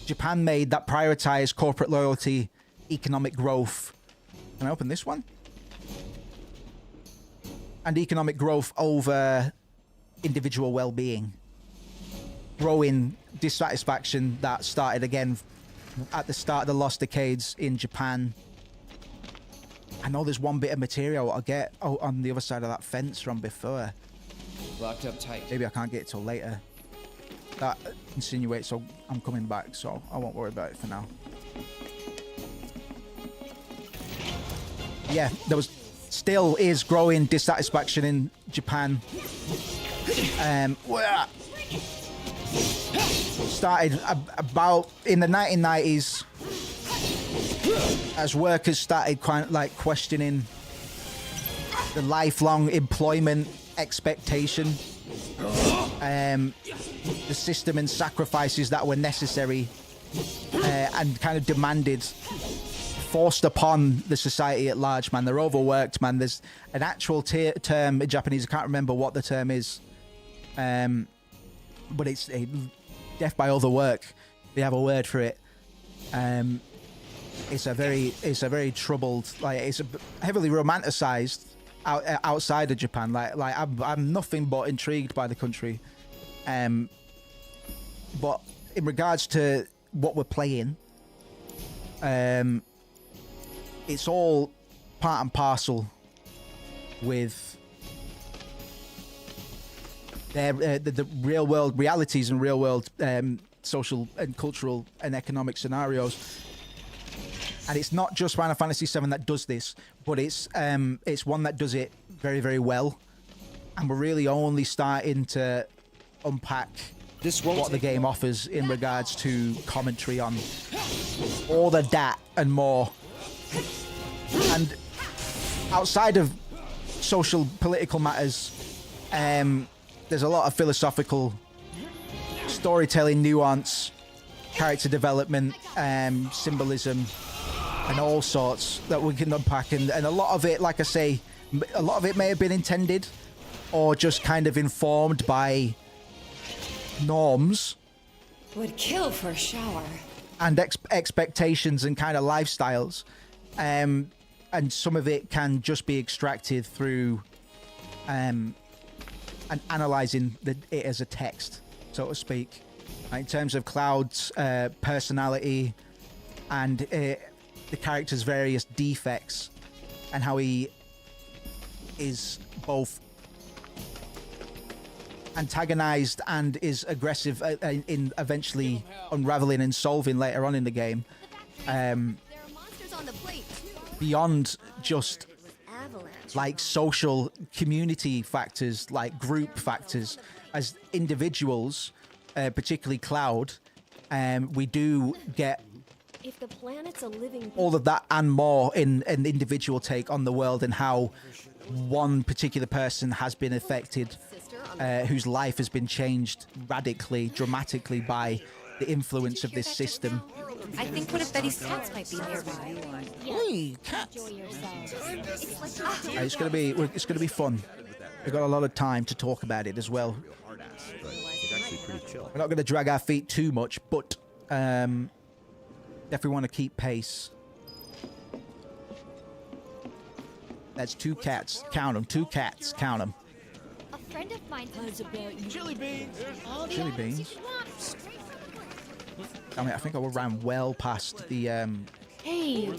Japan made that prioritize corporate loyalty, economic growth. Can I open this one? And economic growth over individual well-being. Growing dissatisfaction that started again at the start of the lost decades in Japan. I know there's one bit of material I'll get on the other side of that fence from before. Locked up tight. Maybe I can't get it till later. That insinuates so I'm coming back, so I won't worry about it for now. Yeah, there was still is growing dissatisfaction in Japan. Started about in the 1990s as workers started questioning the lifelong employment expectation, the system and sacrifices that were necessary, and kind of demanded, forced upon the society at large, man. They're overworked, man. There's an actual term in Japanese, I can't remember what the term is, but it's death by overwork. They have a word for it. It's a very troubled, like, it's heavily romanticized outside of Japan. Like I'm nothing but intrigued by the country, but in regards to what we're playing, it's all part and parcel with the real world realities and real world social and cultural and economic scenarios. And it's not just Final Fantasy VII that does this, but it's one that does it very, very well. And we're really only starting to unpack what the game offers in regards to commentary on all of that and more. And outside of social, political matters, there's a lot of philosophical storytelling, nuance, character development, symbolism, and all sorts that we can unpack. And a lot of it, like I say, a lot of it may have been intended or just kind of informed by norms. Would kill for a shower. And expectations and kind of lifestyles. And some of it can just be extracted through and analysing it as a text, so to speak. In terms of Cloud's personality and the character's various defects and how he is both antagonized and is aggressive in eventually unraveling and solving later on in the game. Beyond just like social community factors, like group factors, as individuals, particularly Cloud, we do get If the planet's a living all of that and more in an individual take on the world and how one particular person has been affected, whose life has been changed radically, dramatically by the influence of this system. I think one of Betty's cats might be nearby. Hey, cat! It's gonna be fun. We've got a lot of time to talk about it as well. We're not going to drag our feet too much, but definitely want to keep pace. That's 2 cats. Count them. 2 cats. Count them. A friend of mine knows about you. Chili beans. Chili beans. I mean, I think I ran well past the Hey,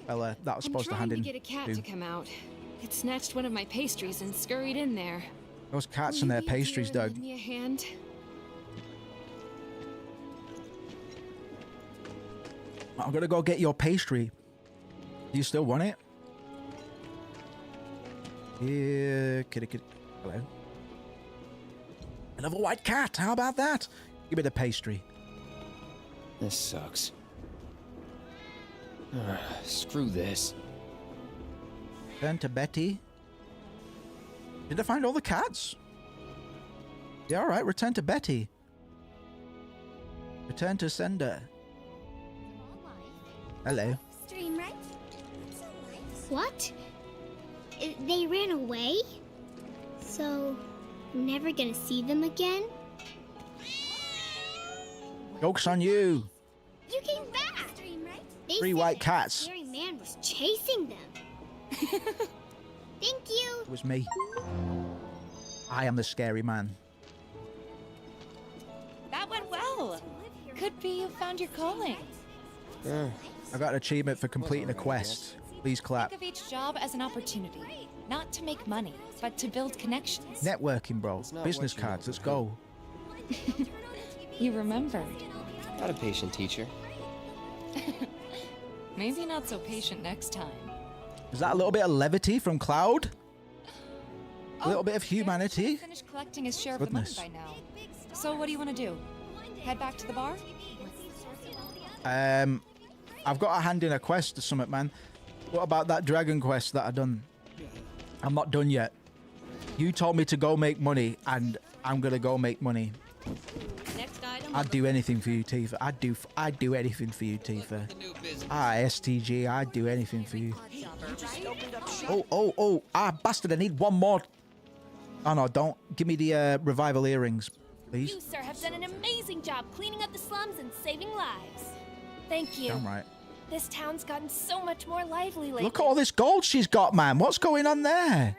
fella that was supposed to hand in. I'm trying to get a cat to come out. It snatched one of my pastries and scurried in there. Those cats and their pastries, Doug. Lend me a hand. I'm gonna go get your pastry. Do you still want it? Yeah, kitty. Hello. Another white cat. How about that? Give me the pastry. This sucks. Screw this. Turn to Betty. Did I find all the cats? Yeah, all right. Return to Betty. Return to sender. Hello. Stream, right? What? They ran away? So, we're never gonna see them again? Joke's on you. You came back. They 3 said white that cats. scary man was chasing them. Thank you. It was me. I am the scary man. That went well. Could be you found your calling. I got an achievement for completing a quest. Please clap. Think of each job as an opportunity, not to make money, but to build connections. Networking, bro. Business cards. Let's go. You remembered. Not a patient teacher. Maybe not so patient next time. Is that a little bit of levity from Cloud? A little bit of humanity? Finished collecting his share Goodness. of the money by now. So what do you want to do? Head back to the bar? I've got a hand in a quest or something, man. What about that dragon quest that I done? I'm not done yet. You told me to go make money, and I'm gonna go make money. I'd do anything for you, Tifa. I'd do anything for you, Tifa. STG, I'd do anything for you. Oh, bastard, I need one more. Oh no, don't. Give me the revival earrings, please. You, sir, have done an amazing job cleaning up the slums and saving lives. Thank you. Damn right. This town's gotten so much more lively lately. Look at all this gold she's got, man. What's going on there?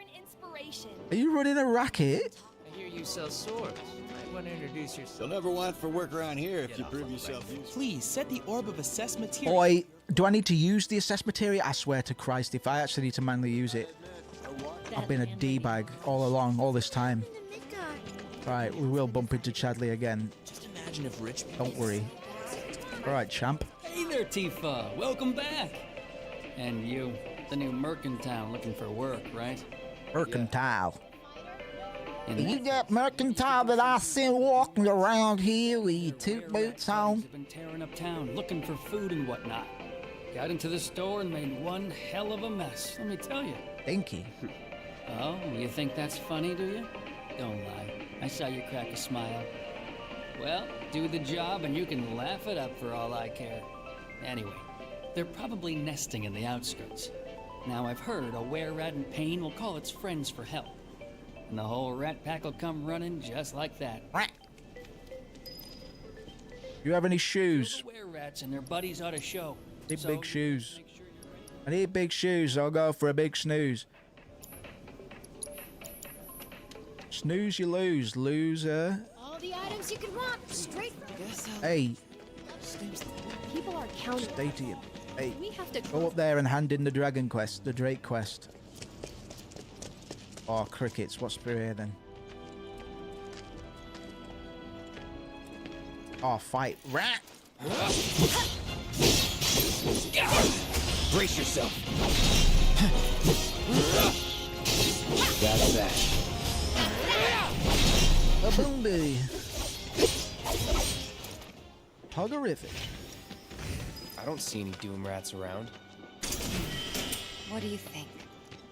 Are you running a racket? I hear you sell swords. Might want to introduce yourself. You'll never want for work around here if you prove yourself useful. Please set the orb of assess material. Boy, do I need to use the assess material? I swear to Christ, if I actually need to manually use it. I've been a D-bag all along, all this time. Right, we will bump into Chadley again. Just imagine if rich Don't worry. All right, champ. Hey there, Tifa. Welcome back. And you, the new mercantile looking for work, right? Mercantile. You got mercantile that I seen walking around here with your two boots on? Have been tearing up town, looking for food and whatnot. Got into the store and made one hell of a mess, let me tell you. Thank you. Oh, you think that's funny, do you? Don't lie. I saw you crack a smile. Well, do the job and you can laugh it up for all I care. Anyway, they're probably nesting in the outskirts. Now I've heard a were-rat in pain will call its friends for help. And the whole rat pack will come running just like that. You have any shoes? Were-rats and their buddies ought to show. Need big shoes. I need big shoes. I'll go for a big snooze. Snooze, you lose, loser. All the items you could want, straight from. Hey, People are counting. stay to you. Hey, We have to go up there and hand in the dragon quest, the Drake quest. Oh, crickets. What's through here then? Oh, fight. Rat. Brace yourself. That's that. A boomby. Huggerific. I don't see any doom rats around. What do you think?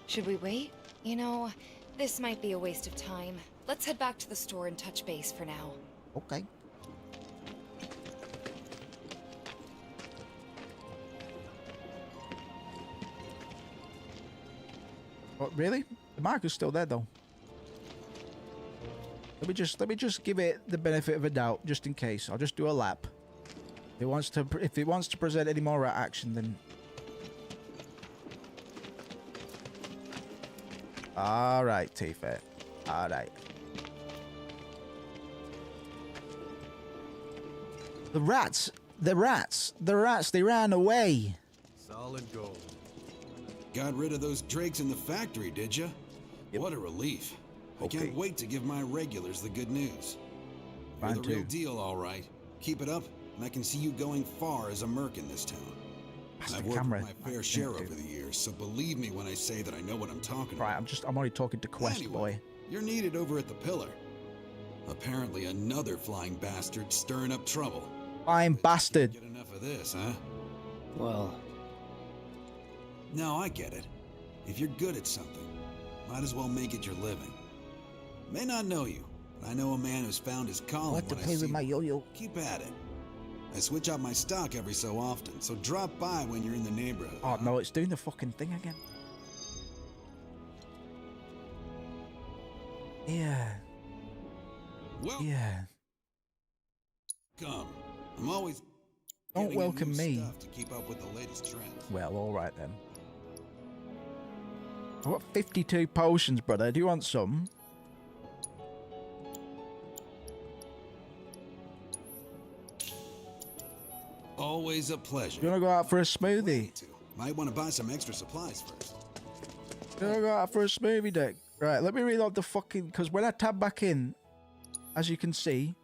Should we wait? You know, this might be a waste of time. Let's head back to the store and touch base for now. Okay. Oh, really? The marker's still there though. Let me just give it the benefit of a doubt, just in case. I'll just do a lap. If it wants to present any more action, then. All right, Tifa. All right. The rats, they ran away. Solid gold. Got rid of those drakes in the factory, did ya? Yep. What a relief. I can't wait to give my regulars the good news. You're the real deal, all right. Keep it up, and I can see you going far as a merc in this town. I've worked with my fair share over the years, so believe me when I say that I know what I'm talking about. Right, I'm only talking to Quest, anyway, boy. You're needed over at the Pillar. Apparently another flying bastard stirring up trouble. Flying bastard. Get enough of this, huh? Well... No, I get it. If you're good at something, might as well make it your living. May not know you, but I know a man who's found his calling. What to when I play see with my one. yo-yo? Keep at it. I switch out my stock every so often, so drop by when you're in the neighborhood. Oh no, it's doing the fucking thing again. Yeah. Well, yeah. Come. I'm always Don't welcome me. stuff to keep up with the latest trends. Well, all right then. I've got 52 potions, brother. Do you want some? Always a pleasure. You want to go out for a smoothie? Might want to buy some extra supplies first. You want to go out for a smoothie, Dick? Right, let me reload the fucking... Because when I tab back in, as you can see...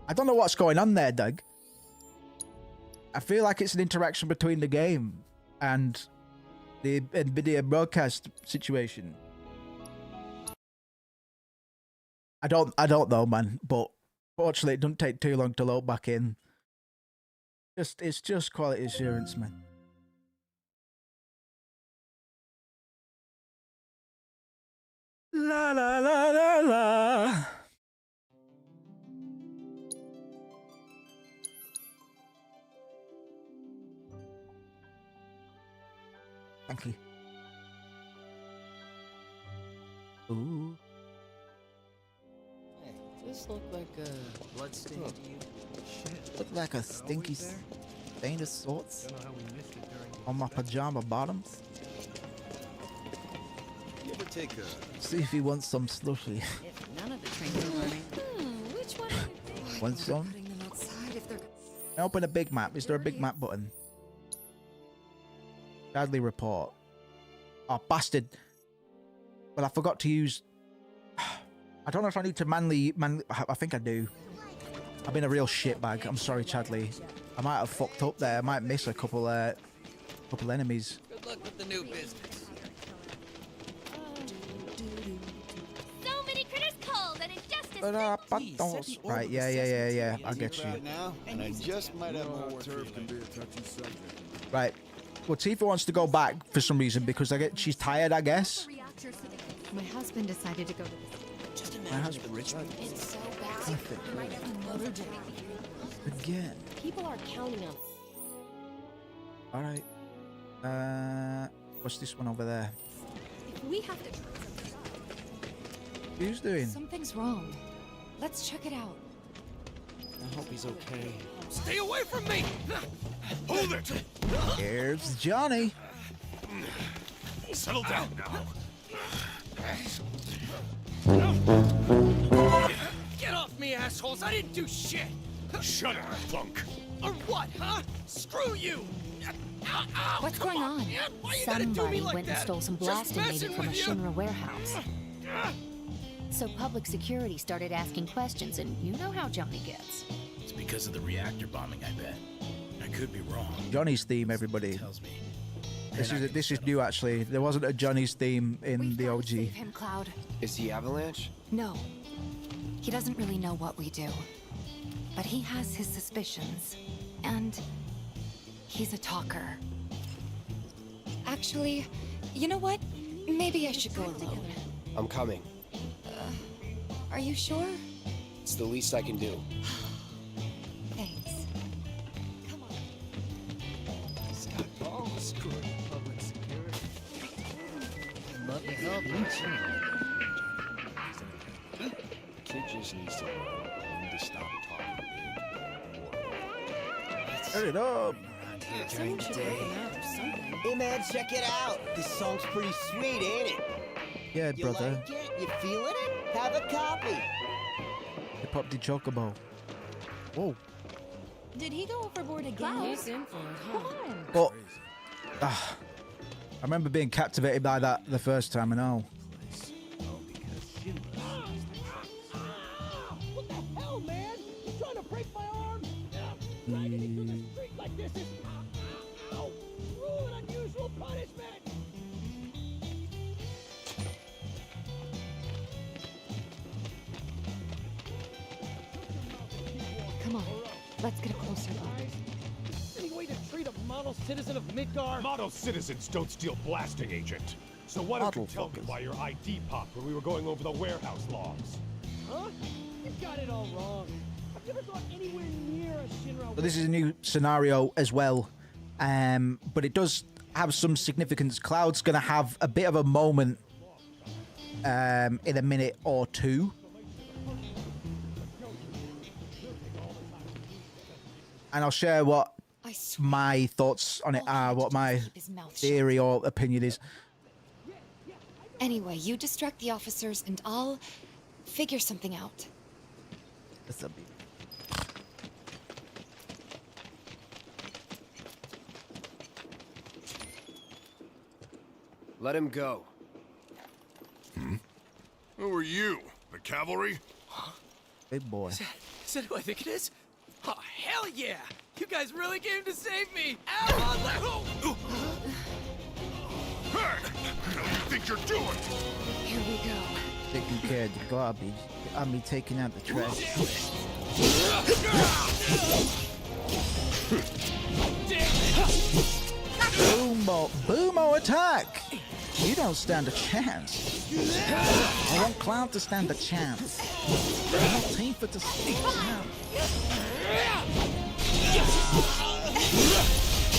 I don't know what's going on there, Doug. I feel like it's an interaction between the game and the NVIDIA broadcast situation. I don't know, man, but fortunately it doesn't take too long to load back in. It's just quality assurance, man. La la la la la. Thank you. Ooh. Hey, does this look like a blood stain to you? Shit. Look like a stinky stain of sorts on my pajama bottoms. You ever take a... See if he wants some slushy. If none of the trains are running. Which one do you think? Want some? Putting them outside if they're... Open a big map. Is there a big map button? Sadly report. Oh, bastard. But I forgot to use... I don't know if I need to manually... I think I do. I've been a real shitbag. I'm sorry, Chadley. I might have fucked up there. I might miss a couple enemies. Good luck with the new business. So many critters cold and injustice. Right, yeah. I get you. Right now, and I just might have more work to do. Right. Well, Tifa wants to go back for some reason because she's tired, I guess. My husband decided to go to the... Just My imagine husband. Richmond. It's so bad. You might have another day. Again. People are counting on. All right. What's this one over there? If we have to. Who's doing? Something's wrong. Let's check it out. I hope he's okay. Stay away from me! Hold it! Here's Johnny. Settle down now. Get off me, assholes! I didn't do shit! Shut up, punk! Or what, huh? Screw you! Ow, ow, What's come going on? Why you gotta do me Somebody like went and that? stole some Just blasting messing maybe from a with you. Shinra warehouse. So public security started asking questions, and you know how Johnny gets. It's because of the reactor bombing, I bet. I could be wrong. Johnny's theme, everybody. Tells me. This is new, actually. There wasn't a Johnny's theme in the OG. Save him, Cloud. Is he Avalanche? No. He doesn't really know what we do. But he has his suspicions. And he's a talker. Actually, you know what? Maybe I should go alone. I'm coming. Are you sure? It's the least I can do. Thanks. Come on. Oh, screw public security. Love to help you, Kid just needs to know when to stop talking big. Turn it up. during the day. Hey man, check it out. This song's pretty sweet, ain't it? Yeah, You brother. like it? You feeling it? Have a copy. Hip Hop the Chocobo. Whoa. Did he go overboard again? He's in for it, huh? But I remember being captivated by that the first time, I know. What the hell, man? You trying to break my arm? Riding me through the street like this is cruel and unusual punishment. Come on, let's get a closer look. Any way to treat a model citizen of Midgar? Model citizens don't steal blasting, Agent. So why don't you tell me why your ID popped when we were going over the warehouse logs? Huh? You got it all wrong. I've never gone anywhere near a Shinra. So this is a new scenario as well, but it does have some significance. Cloud's gonna have a bit of a moment in a minute or two. and I'll share what my thoughts on it are, what my theory or opinion is. Anyway, you distract the officers and I'll figure something out. Let him go. Who are you? The cavalry? Big boy. Is that who I think it is? Oh, hell yeah! You guys really came to save me! Ow! Hey! What do you think you're doing? Here we go. Taking care of the garbage. I mean, taking out the trash. Boomo attack! You don't stand a chance. I want Cloud to stand a chance. I want Tifa to stand a chance.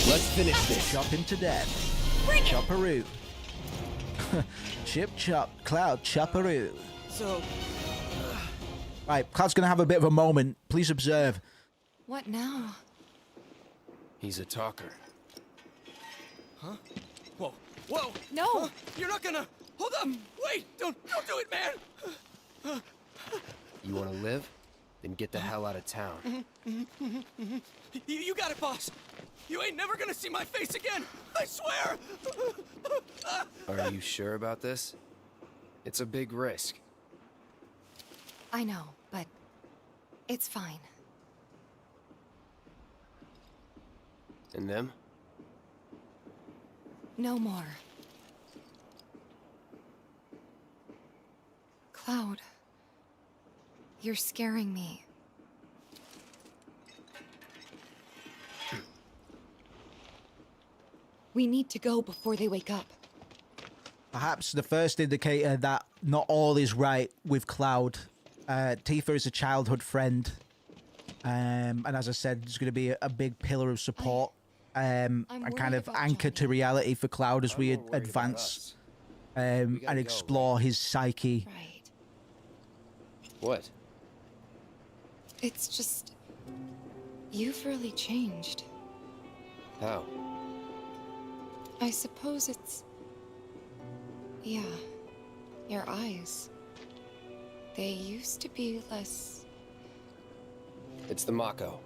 Let's finish this. Chop him to death. Chopperoo. Chip chop, Cloud chopperoo. So... Right, Cloud's gonna have a bit of a moment. Please observe. What now? He's a talker. Huh? Whoa. Whoa! No! Huh? You're not gonna... Hold up! Wait! Don't do it, man! You want to live? Then get the hell out of town. You got it, boss! You ain't never gonna see my face again! I swear! Are you sure about this? It's a big risk. I know, but it's fine. And them? No more. Cloud, you're scaring me. We need to go before they wake up. Perhaps the first indicator that not all is right with Cloud. Tifa is a childhood friend. And as I said, it's going to be a big pillar of support. And kind of anchor to reality for Cloud as we advance and explore his psyche. Right. What? It's just... you've really changed. How? I suppose it's... yeah, your eyes. They used to be less... It's the Mako.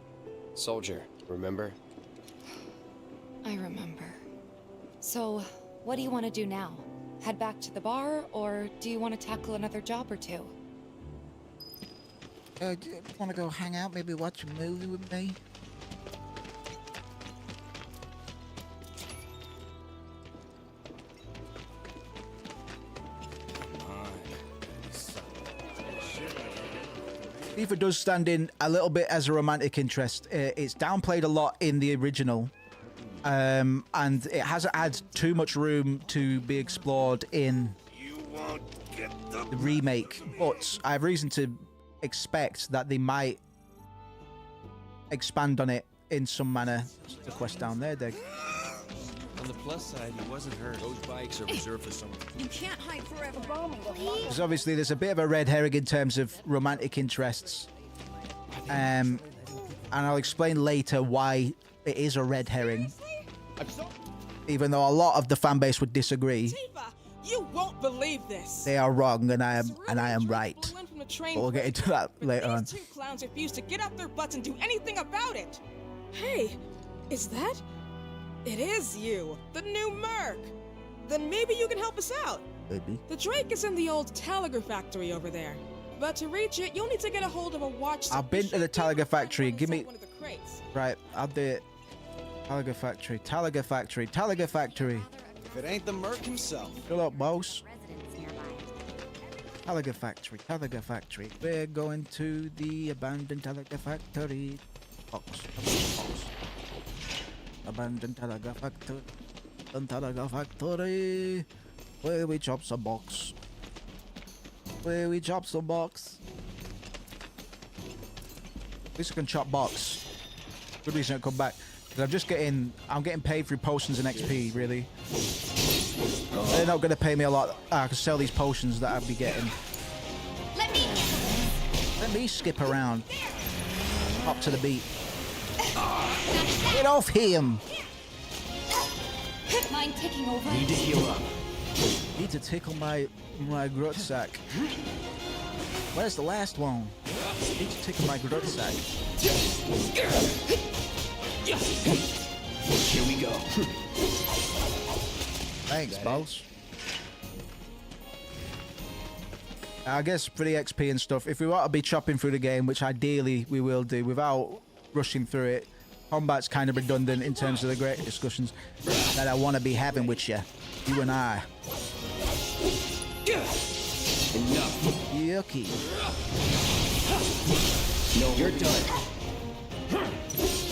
Soldier, remember? I remember. So, what do you want to do now? Head back to the bar, or do you want to tackle another job or two? Do you want to go hang out, maybe watch a movie with me? Tifa does stand in a little bit as a romantic interest. It's downplayed a lot in the original. And it hasn't had too much room to be explored in the remake. But I have reason to expect that they might expand on it in some manner. The quest down there, Dig. On the plus side, he wasn't hurt. Those bikes are reserved for someone. You can't hide forever. Because obviously there's a bit of a red herring in terms of romantic interests. And I'll explain later why it is a red herring. Even though a lot of the fan base would disagree. Tifa, you won't believe this. They are wrong and I am right. But we'll get into that later on. These two clowns refuse to get off their butts and do anything about it. Hey, is that? It is you, the new Merc. Then maybe you can help us out. Maybe. The Drake is in the old Talaga factory over there. But to reach it, you'll need to get a hold of a watch. I've been to the Talaga factory. Give me... One of the crates. Right, I'll do it. Talaga factory, Talaga factory, Talaga factory. If it ain't the Merc himself. Shut up, boss. Talaga factory, Talaga factory. We're going to the abandoned Talaga factory. Box. Abandoned Talaga factory. Talaga factory. Where we chop some box. Where we chop some box. At least I can chop box. Good reason to come back. I'm getting paid through potions and XP, really. They're not going to pay me a lot. I can sell these potions that I'd be getting. Let me skip around. Up to the beat. Get off him! Mind taking over? Need to heal up. Need to tickle my grut sack. Where's the last one? Need to tickle my grut sack. Here we go. Thanks, boss. I guess for the XP and stuff, if we want to be chopping through the game, which ideally we will do without rushing through it, combat's kind of redundant in terms of the great discussions that I want to be having with you and I. Enough. Yucky. No, you're done.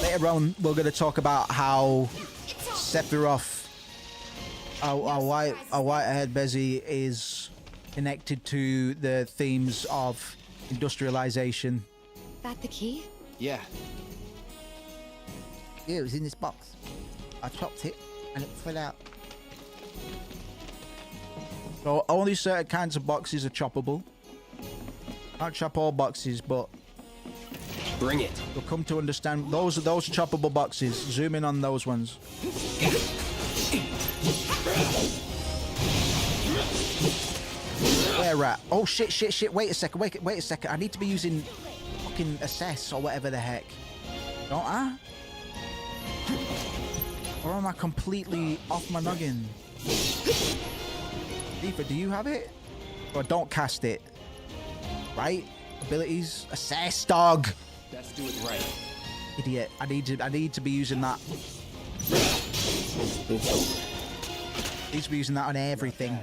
Later on, we're going to talk about how Sephiroth, our white-haired Bezzy, is connected to the themes of industrialization. That the key? Yeah. Yeah, it was in this box. I chopped it and it fell out. So only certain kinds of boxes are choppable. Can't chop all boxes, but bring it. You'll come to understand those are choppable boxes. Zoom in on those ones. Where at? Oh shit! Wait a second. Wait a second. I need to be using fucking assess or whatever the heck. Don't I? Or am I completely off my noggin? Tifa, do you have it? Or don't cast it. Right? Abilities. Assess, dog. Let's do it right. Idiot. I need to be using that. It's over. Need to be using that on everything.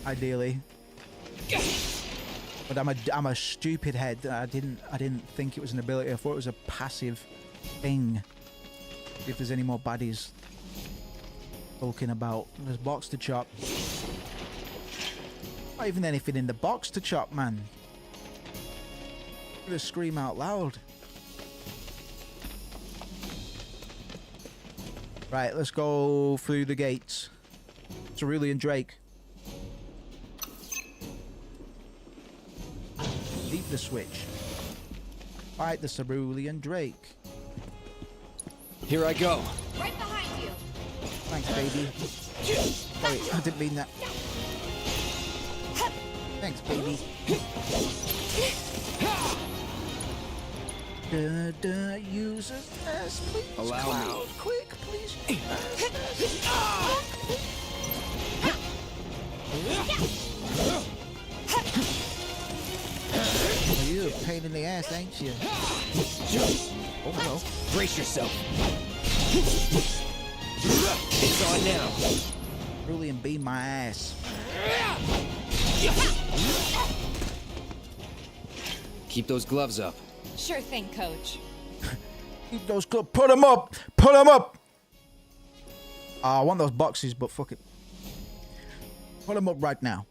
Ideally. But I'm a stupid head. I didn't think it was an ability. I thought it was a passive thing. If there's any more baddies talking about. There's box to chop. Not even anything in the box to chop, man. I'm gonna scream out loud. Right, let's go through the gates. Cerulean Drake. Leave the switch. Fight the Cerulean Drake. Here I go. Right behind you. Thanks, baby. Sorry, I didn't mean that. Thanks, baby. Use assess, please. Allow Cloud, me. Quick, please. Well, you're a pain in the ass, ain't you? Oh no. Brace yourself. It's on now. Really and beam my ass. Keep those gloves up. Sure thing, Coach. Keep those gloves. Put them up. Put them up. I want those boxes, but fuck it. Put them up right now.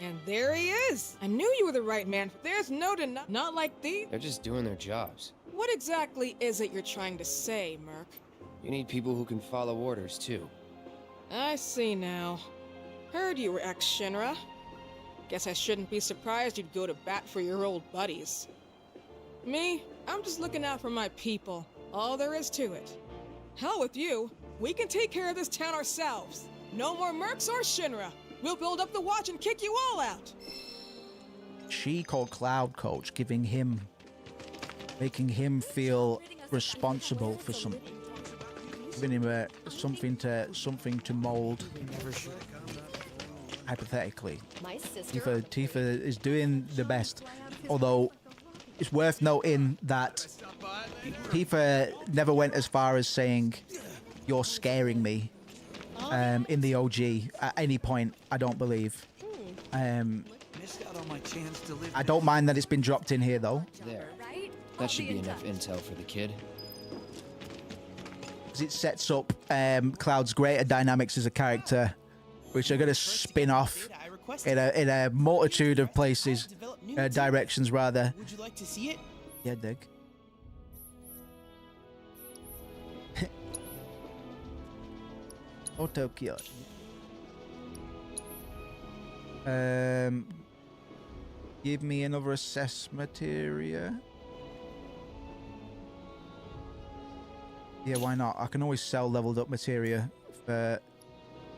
And there he is! I knew you were the right man. There's no denying. Not like these. They're just doing their jobs. What exactly is it you're trying to say, Merc? You need people who can follow orders, too. I see now. Heard you were ex-Shinra. Guess I shouldn't be surprised you'd go to bat for your old buddies. Me, I'm just looking out for my people. All there is to it. Hell with you. We can take care of this town ourselves. No more Mercs or Shinra. We'll build up the watch and kick you all out. She called Cloud Coach, making him feel responsible for something. Giving him something to mold. Hypothetically, My sister. Tifa is doing the best. Although it's worth noting that Tifa never went as far as saying, "You're scaring me." In the OG, at any point, I don't believe. I don't mind that it's been dropped in here, though. There. That should be enough intel for the kid. Because it sets up Cloud's greater dynamics as a character, which are going to spin off in a multitude of places, directions rather. Would you like to see it? Yeah, dig. Oh, Tokyo. Give me another assess materia. Yeah, why not? I can always sell leveled up materia for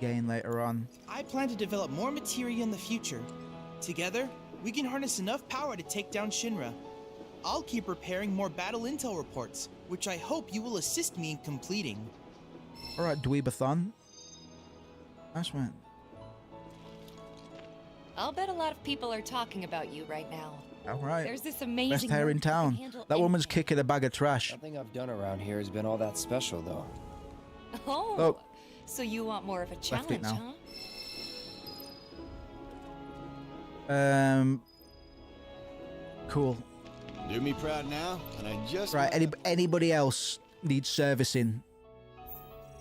gain later on. I plan to develop more materia in the future. Together, we can harness enough power to take down Shinra. I'll keep preparing more battle intel reports, which I hope you will assist me in completing. Alright, Dweebathon. Nice man. I'll bet a lot of people are talking about you right now. Alright. There's this amazing Best hair in town. That woman's kicking a bag of trash. Nothing I've done around here has been all that special, though. Oh, Look. So you want more of a Left it challenge, now. huh? Cool. Do me proud now, and I just... Right, anybody else needs servicing?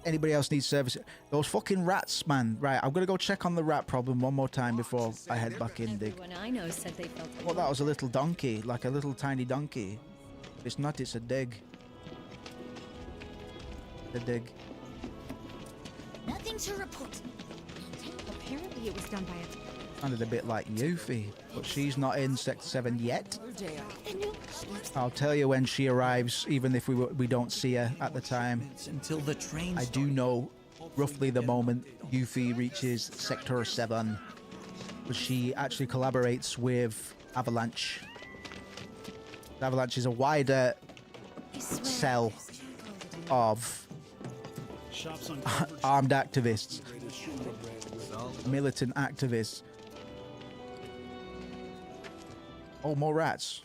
Anybody else needs servicing? Those fucking rats, man. Right, I'm gonna go check on the rat problem one more time before I head back in, dig. Everyone I know said they felt Well, that was a little donkey, like a little tiny donkey. It's not, it's a dig. A dig. Nothing to report. Apparently it was done by a... Sounded a bit like Yuffie, but she's not in Sector 7 yet. I'll tell you when she arrives, even if we don't see her at the time. Until the train I do know roughly the moment Yuffie reaches Sector 7, but she actually collaborates with Avalanche. Avalanche is a wider cell of armed activists, militant activists. Oh, more rats.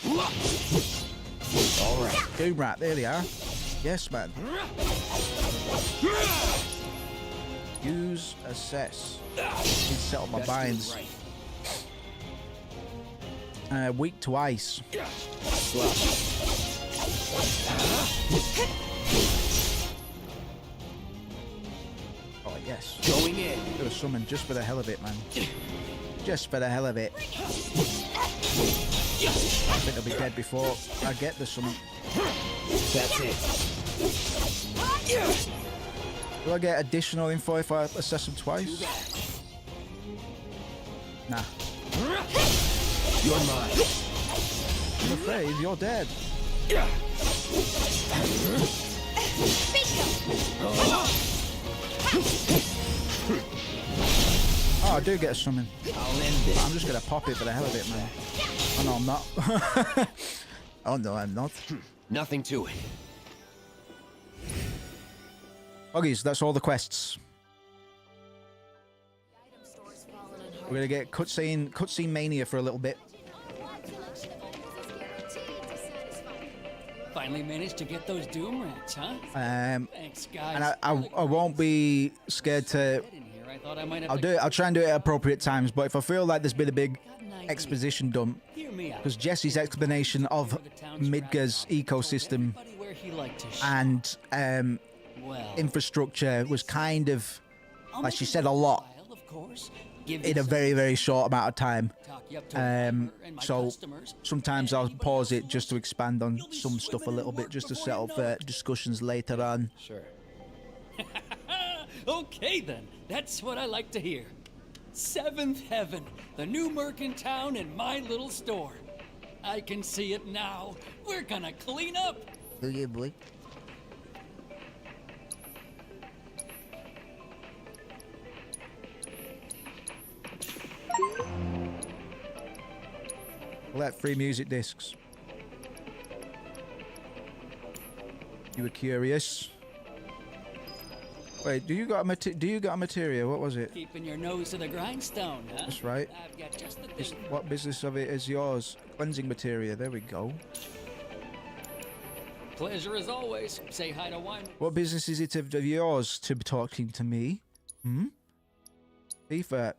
All right. Doom rat, there they are. Yes, man. Use assess. Need to set up my binds. Weak to ice. Oh, yes. Going in. Do a summon just for the hell of it, man. Just for the hell of it. I think I'll be dead before I get the summon. That's it. Will I get additional info if I assess them twice? Nah. You're mine. I'm afraid you're dead. Oh, I do get a summon. I'll end it. I'm just gonna pop it for the hell of it, man. Oh no, I'm not. Oh no, I'm not. Nothing to it. Buggies, that's all the quests. We're gonna get cutscene mania for a little bit. Finally managed to get those Doom rats, huh? Thanks, guys. And I won't be scared to. I thought I might have I'll try and do it at appropriate times, but if I feel like there's been a big exposition dump, because Jesse's explanation of Midgar's ecosystem and infrastructure was kind of, like she said, a lot in a very, very short amount of time. So sometimes I'll pause it just to expand on some stuff a little bit, just to set up discussions later on. Sure. Okay then, that's what I like to hear. Seventh Heaven, the new merc town and my little store. I can see it now. We're gonna clean up. Oh yeah, boy. Collect free music discs. You were curious. Wait, do you got a materia? What was it? Keeping your nose to the grindstone, huh? That's right. I've got just the thing. What business of it is yours? Cleansing materia. There we go. Pleasure as always. Say hi to wine. What business is it of yours to be talking to me? Beetha.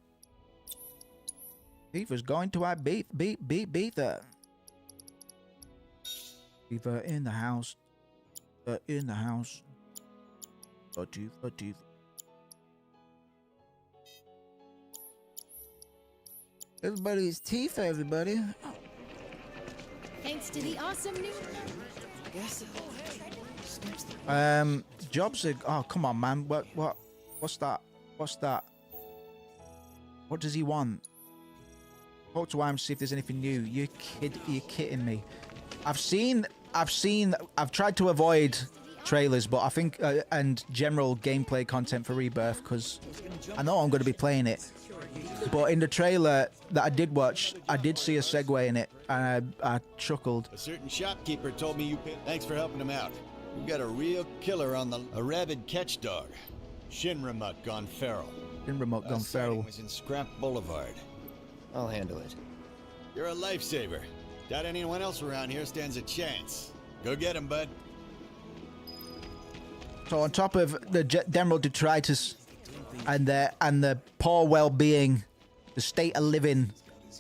Beetha's going to our Beetha. Beetha in the house. In the house. Everybody's teeth, everybody. Thanks to the awesome new... Jobs are... Oh, come on, man. What's that? What's that? What does he want? Talk to Arm, see if there's anything new. You're kidding me. I've tried to avoid trailers, but I think and general gameplay content for Rebirth, because I know I'm going to be playing it. But in the trailer that I did watch, I did see a segue in it, and I chuckled. A certain shopkeeper told me you paid. Thanks for helping him out. We got a real killer on a rabid catch dog. Shinra Mutt gone feral. Shinra Mutt gone feral. Was in Scrap Boulevard. I'll handle it. You're a lifesaver. Doubt anyone else around here stands a chance. Go get him, bud. So on top of the general detritus and the poor well-being, the state of living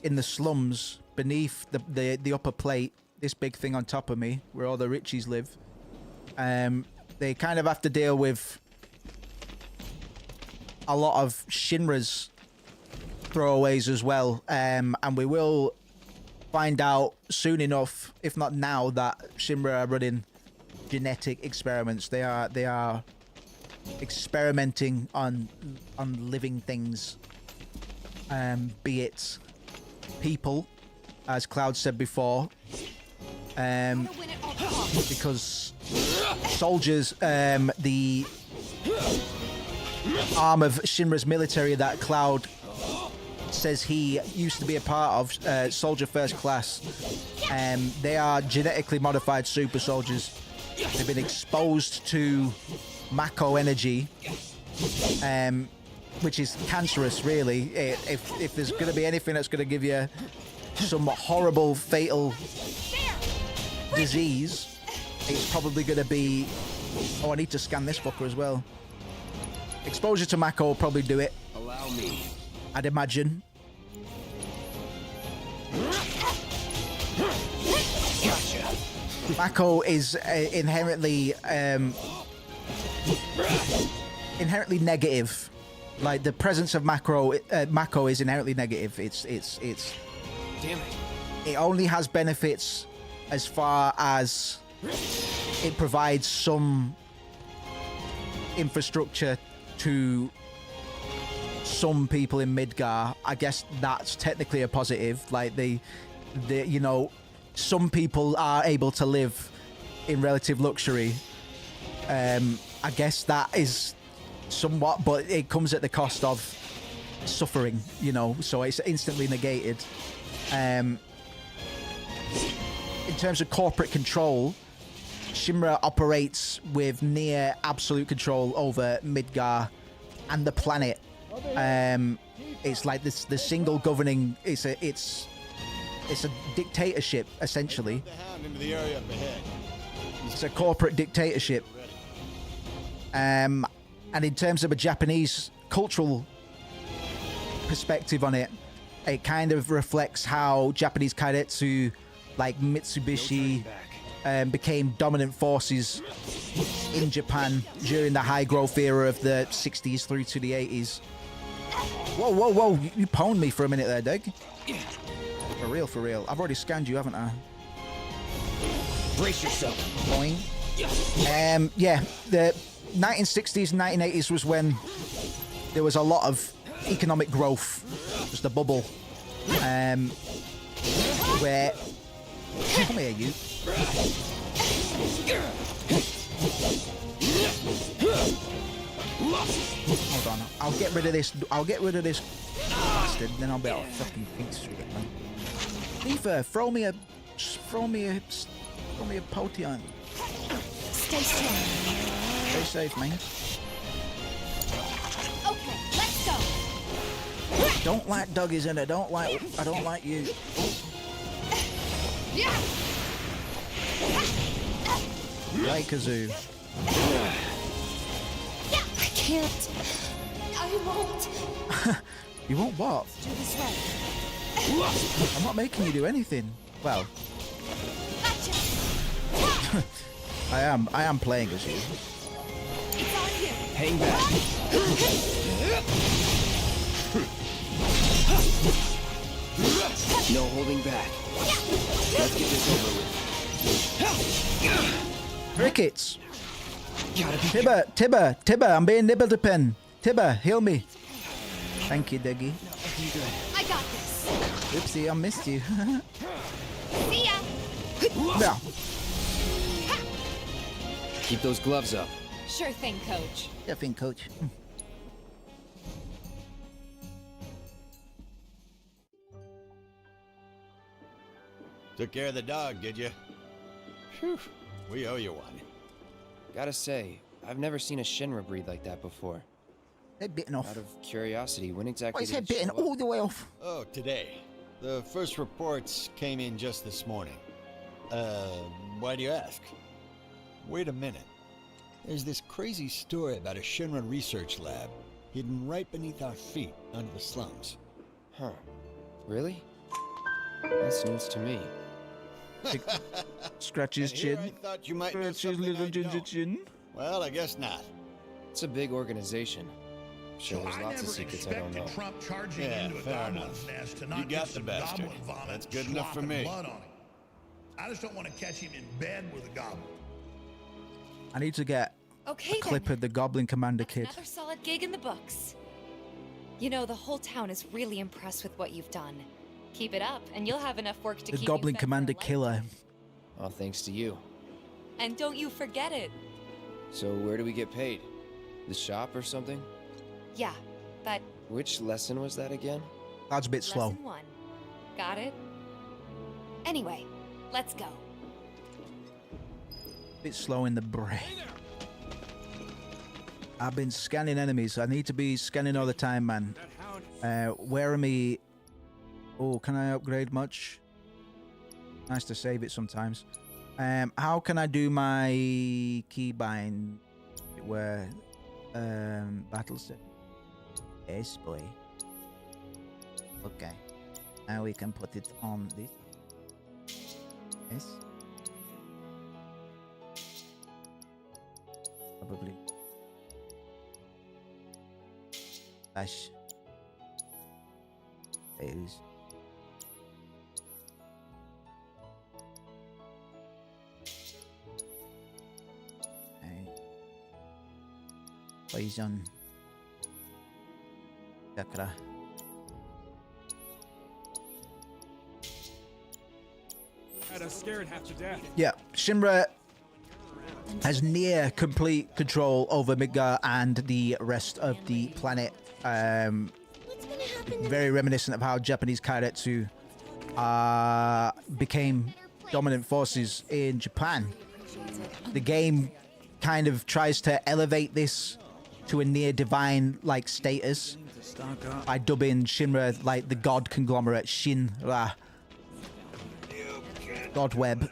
in the slums beneath the upper plate, this big thing on top of me, where all the richies live, they kind of have to deal with a lot of Shinra's throwaways as well, and we will find out soon enough, if not now, that Shinra are running genetic experiments. They are experimenting on living things, be it people, as Cloud said before, because soldiers, the arm of Shinra's military that Cloud says he used to be a part of, Soldier First Class, they are genetically modified super soldiers. They've been exposed to Mako energy, which is cancerous, really. If there's going to be anything that's going to give you some horrible, fatal disease, it's probably going to be... Oh, I need to scan this fucker as well. Exposure to Mako will probably do it. Allow me. I'd imagine. Gotcha. Mako is inherently negative. Like the presence of Mako is inherently negative. It's Damn it. It only has benefits as far as it provides some infrastructure to some people in Midgar. I guess that's technically a positive. Like the you know, some people are able to live in relative luxury. I guess that is somewhat, but it comes at the cost of suffering, you know, so it's instantly negated. In terms of corporate control, Shinra operates with near absolute control over Midgar and the planet. It's like this, the single governing. It's a dictatorship, essentially. It's a corporate dictatorship. And in terms of a Japanese cultural perspective on it, it kind of reflects how Japanese kaidetsu, like Mitsubishi, became dominant forces in Japan during the high growth era of the 60s through to the 80s. Whoa, whoa, whoa, you pwned me for a minute there, Dig. For real, for real. I've already scanned you, haven't I? Brace yourself. Boing. Yeah, the 1960s and 1980s was when there was a lot of economic growth, just a bubble, where... Come here, you. Hold on, I'll get rid of this bastard, then I'll be able to fucking beat through it, man. Leave throw me a potion. Stay strong. Stay safe, man. Okay, let's go. Don't like doggies in it. I don't like you. Right, Kazoo. I can't. I won't. You won't what? Do this right. I'm not making you do anything. Well, I am playing as you. It's on you. Hang back. No holding back. Let's get this over with. Crickets. Tibber, I'm being nibbled upon. Tibber, heal me. Thank you, Diggy. I got this. Oopsie, I missed you. See ya! Yeah. Keep those gloves up. Sure thing, Coach. Sure thing, Coach. Took care of the dog, did you? Phew. We owe you one. Gotta say, I've never seen a Shinra breed like that before. Head bitten off. Out of curiosity, when exactly Why is did head it bitten show up? all the way off? Oh, today. The first reports came in just this morning. Why do you ask? Wait a minute. There's this crazy story about a Shinra research lab hidden right beneath our feet under the slums. Huh. Really? That's news to me. Scratch his chin. I thought you might know Scratch his something little I ginger don't. chin. Well, I guess not. It's a big organization. Sure, there's lots of secrets I don't know. Trump charging Yeah, into a fair goblin's enough. nest to You not got get the some bastard. goblin vomit That's good enough for slopping me. blood on him. I just don't want to catch him in bed with a goblin. I need to get Okay, a clip then. of the Goblin Commander kid. Another solid gig in the books. You know, the whole town is really impressed with what you've done. Keep it up, and you'll have enough work to The keep Goblin you fed for a Commander lifetime. killer. All thanks to you. And don't you forget it. So where do we get paid? The shop or something? Yeah, but Which lesson was that again? That's a bit slow. lesson 1. Got it? Anyway, let's go. Bit slow in the brain. I've been scanning enemies. I need to be scanning all the time, man. Where are me? Oh, can I upgrade much? Nice to save it sometimes. How can I do my keybind? Where battle set? Yes, boy. Okay. Now we can put it on this. Yes. Probably. Dash. Those. Okay. Poison. Chakra. Had us scared half to death. Yeah, Shinra has near complete control over Midgar and the rest of the planet. Very reminiscent of how Japanese kairetsu became dominant forces in Japan. The game kind of tries to elevate this to a near divine like status by dubbing Shinra like the god conglomerate Shinra. God web.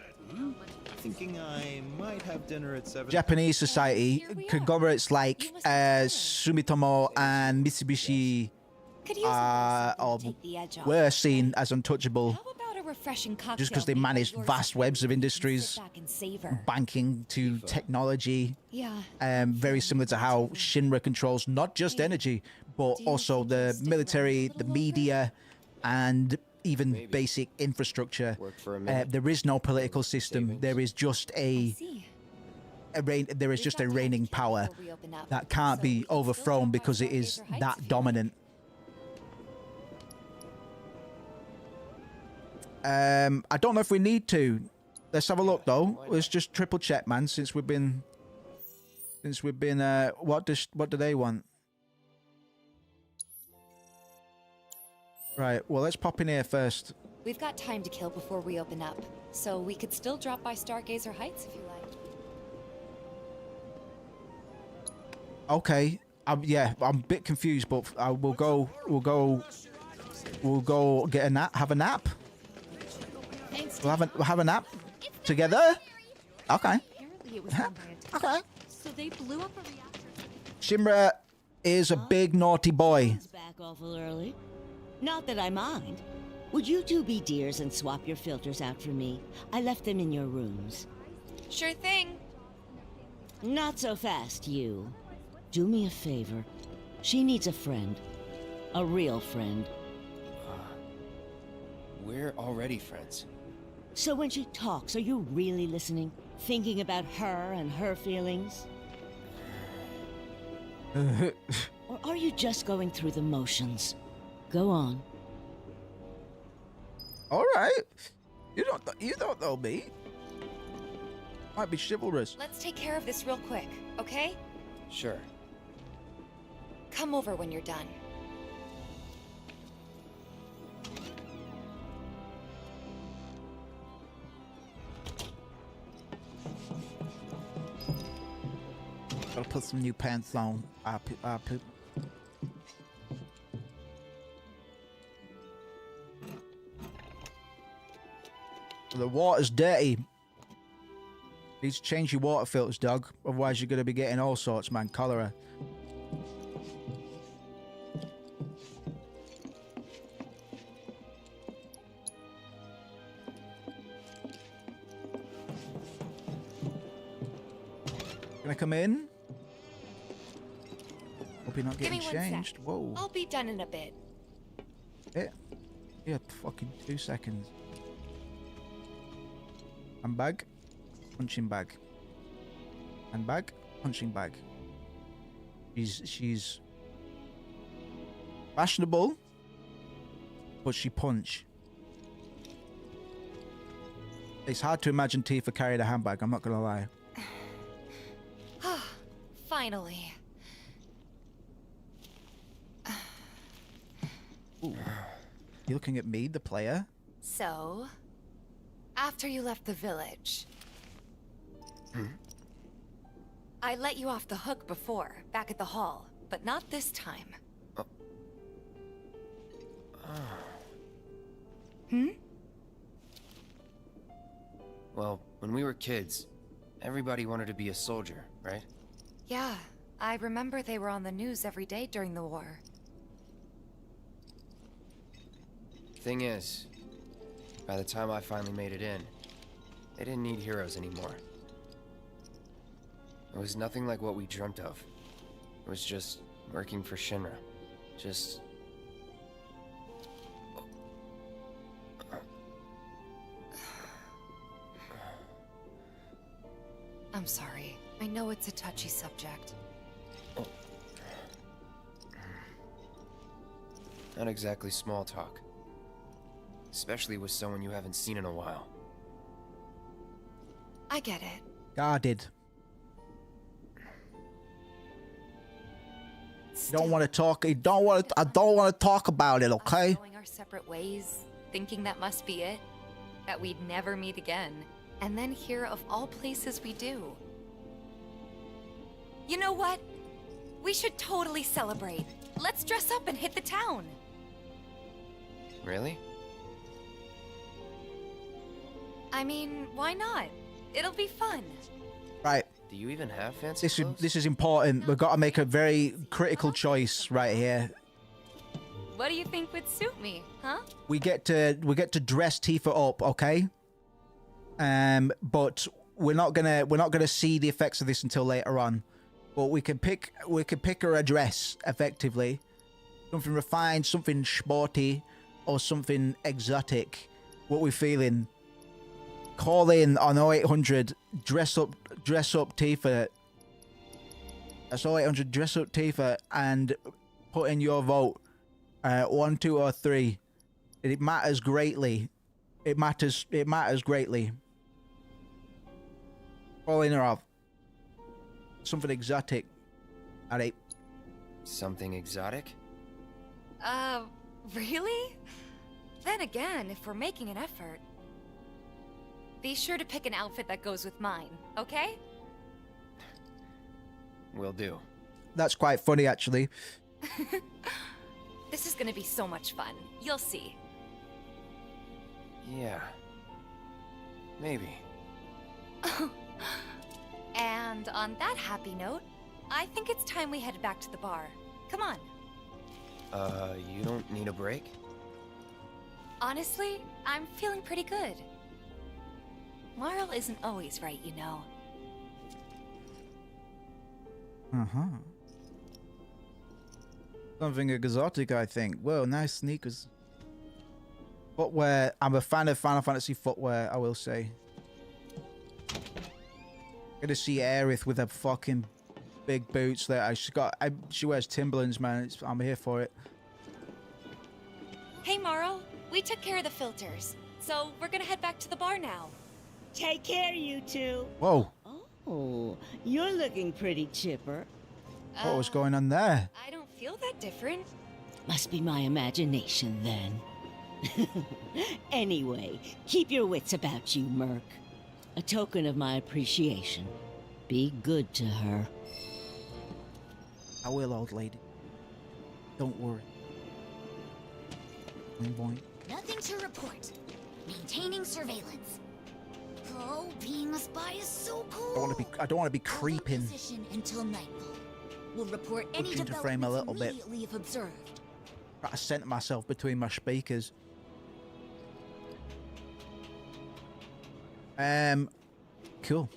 Thinking I might have dinner at 7. Japanese society, conglomerates like Sumitomo and Mitsubishi were seen as untouchable Refreshing cocktail just because they managed vast webs of industries, banking to technology. Yeah. Very similar to how Shinra controls not just energy, but also the military, the media, and even basic infrastructure. There is no political system. There is just a reigning power that can't be overthrown because it is that dominant. I don't know if we need to. Let's have a look though. Let's just triple check, man. Since we've been, what do they want? Right. Well, let's pop in here first. We've got time to kill before we open up, so we could still drop by Stargazer Heights if you liked. Okay. Yeah, I'm a bit confused, but we'll go get a nap. Have a nap. We'll have a nap together. Okay. Okay. So they blew up a reactor. Shinra is a big naughty boy. Back awful early. Not that I mind. Would you two be dears and swap your filters out for me? I left them in your rooms. Sure thing. Not so fast, you. Do me a favor. She needs a friend. A real friend. We're already friends. So when she talks, are you really listening? Thinking about her and her feelings? Or are you just going through the motions? Go on. All right. You don't know me. Might be chivalrous. Let's take care of this real quick, okay? Sure. Come over when you're done. Gotta put some new pants on. The water's dirty. Need to change your water filters, dog. Otherwise, you're gonna be getting all sorts, man. Cholera. Can I come in? Hope you're not Give getting me 1 changed. sec. Whoa. I'll be done in a bit. Yeah, fucking 2 seconds. Handbag, punching bag. Handbag, punching bag. She's fashionable, but she punch. It's hard to imagine Tifa carried a handbag, I'm not gonna lie. Finally. Ooh. You looking at me, the player? So, after you left the village, I let you off the hook before, back at the hall, but not this time. Well, when we were kids, everybody wanted to be a soldier, right? Yeah, I remember they were on the news every day during the war. Thing is, by the time I finally made it in, they didn't need heroes anymore. It was nothing like what we dreamt of. It was just working for Shinra. Just... I'm sorry. I know it's a touchy subject. Not exactly small talk. Especially with someone you haven't seen in a while. I get it. Guarded. You don't want to talk. I don't want to talk about it, okay? Going our separate ways, thinking that must be it, that we'd never meet again, and then here of all places we do. You know what? We should totally celebrate. Let's dress up and hit the town. Really? I mean, why not? It'll be fun. Right. Do you even have fancy clothes? This is important. We've got to make a very critical choice right here. What do you think would suit me, huh? We get to dress Tifa up, okay? But we're not gonna see the effects of this until later on. But we can pick her a dress effectively, something refined, something sporty, or something exotic. What we feeling? Call in on 0800. Dress up Tifa. That's 0800. Dress up Tifa and put in your vote. 1, 2, or 3. It matters greatly. It matters greatly. Calling her off. Something exotic. Alright. Something exotic? Really? Then again, if we're making an effort, be sure to pick an outfit that goes with mine, okay? Will do. That's quite funny, actually. This is gonna be so much fun. You'll see. Yeah. Maybe. And on that happy note, I think it's time we head back to the bar. Come on. You don't need a break? Honestly, I'm feeling pretty good. Marl isn't always right, you know. Uh-huh. Something exotic, I think. Whoa, nice sneakers. Footwear. I'm a fan of Final Fantasy footwear, I will say. Gonna see Aerith with her fucking big boots there. She wears Timberlands, man. I'm here for it. Hey, Marl. We took care of the filters. So we're gonna head back to the bar now. Take care, you two. Whoa. Oh, you're looking pretty chipper. What was going on there? I don't feel that different. Must be my imagination, then. Anyway, keep your wits about you, Merc. A token of my appreciation. Be good to her. I will, old lady. Don't worry. Boing, boing. Nothing to report. Maintaining surveillance. Oh, being a spy is so cool. I don't want to be creeping. Position until nightfall. We'll report any Looking to frame a little bit. immediately if observed. Try to center myself between my speakers. Cool.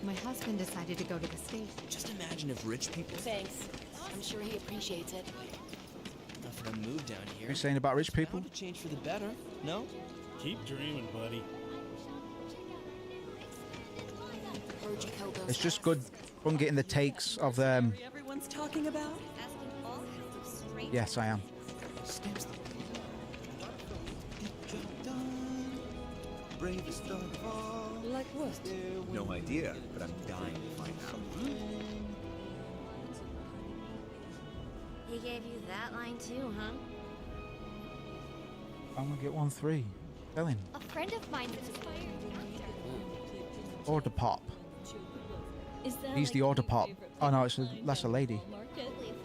My husband decided to go to the station. Just imagine if rich people... Thanks. I'm sure he appreciates it. Enough of them move down here. You're saying about rich people? To change for the better, no? Keep dreaming, buddy. It's just good fun getting the takes of them. Everyone's talking about? Yes, I am. Like what? No idea, but I'm dying to find out. He gave you that line too, huh? I'm gonna get 1-3. Tell him. A friend of mine is inspired. Order pop. Is that He's like the order my pop. favorite Oh no, place that's a lady.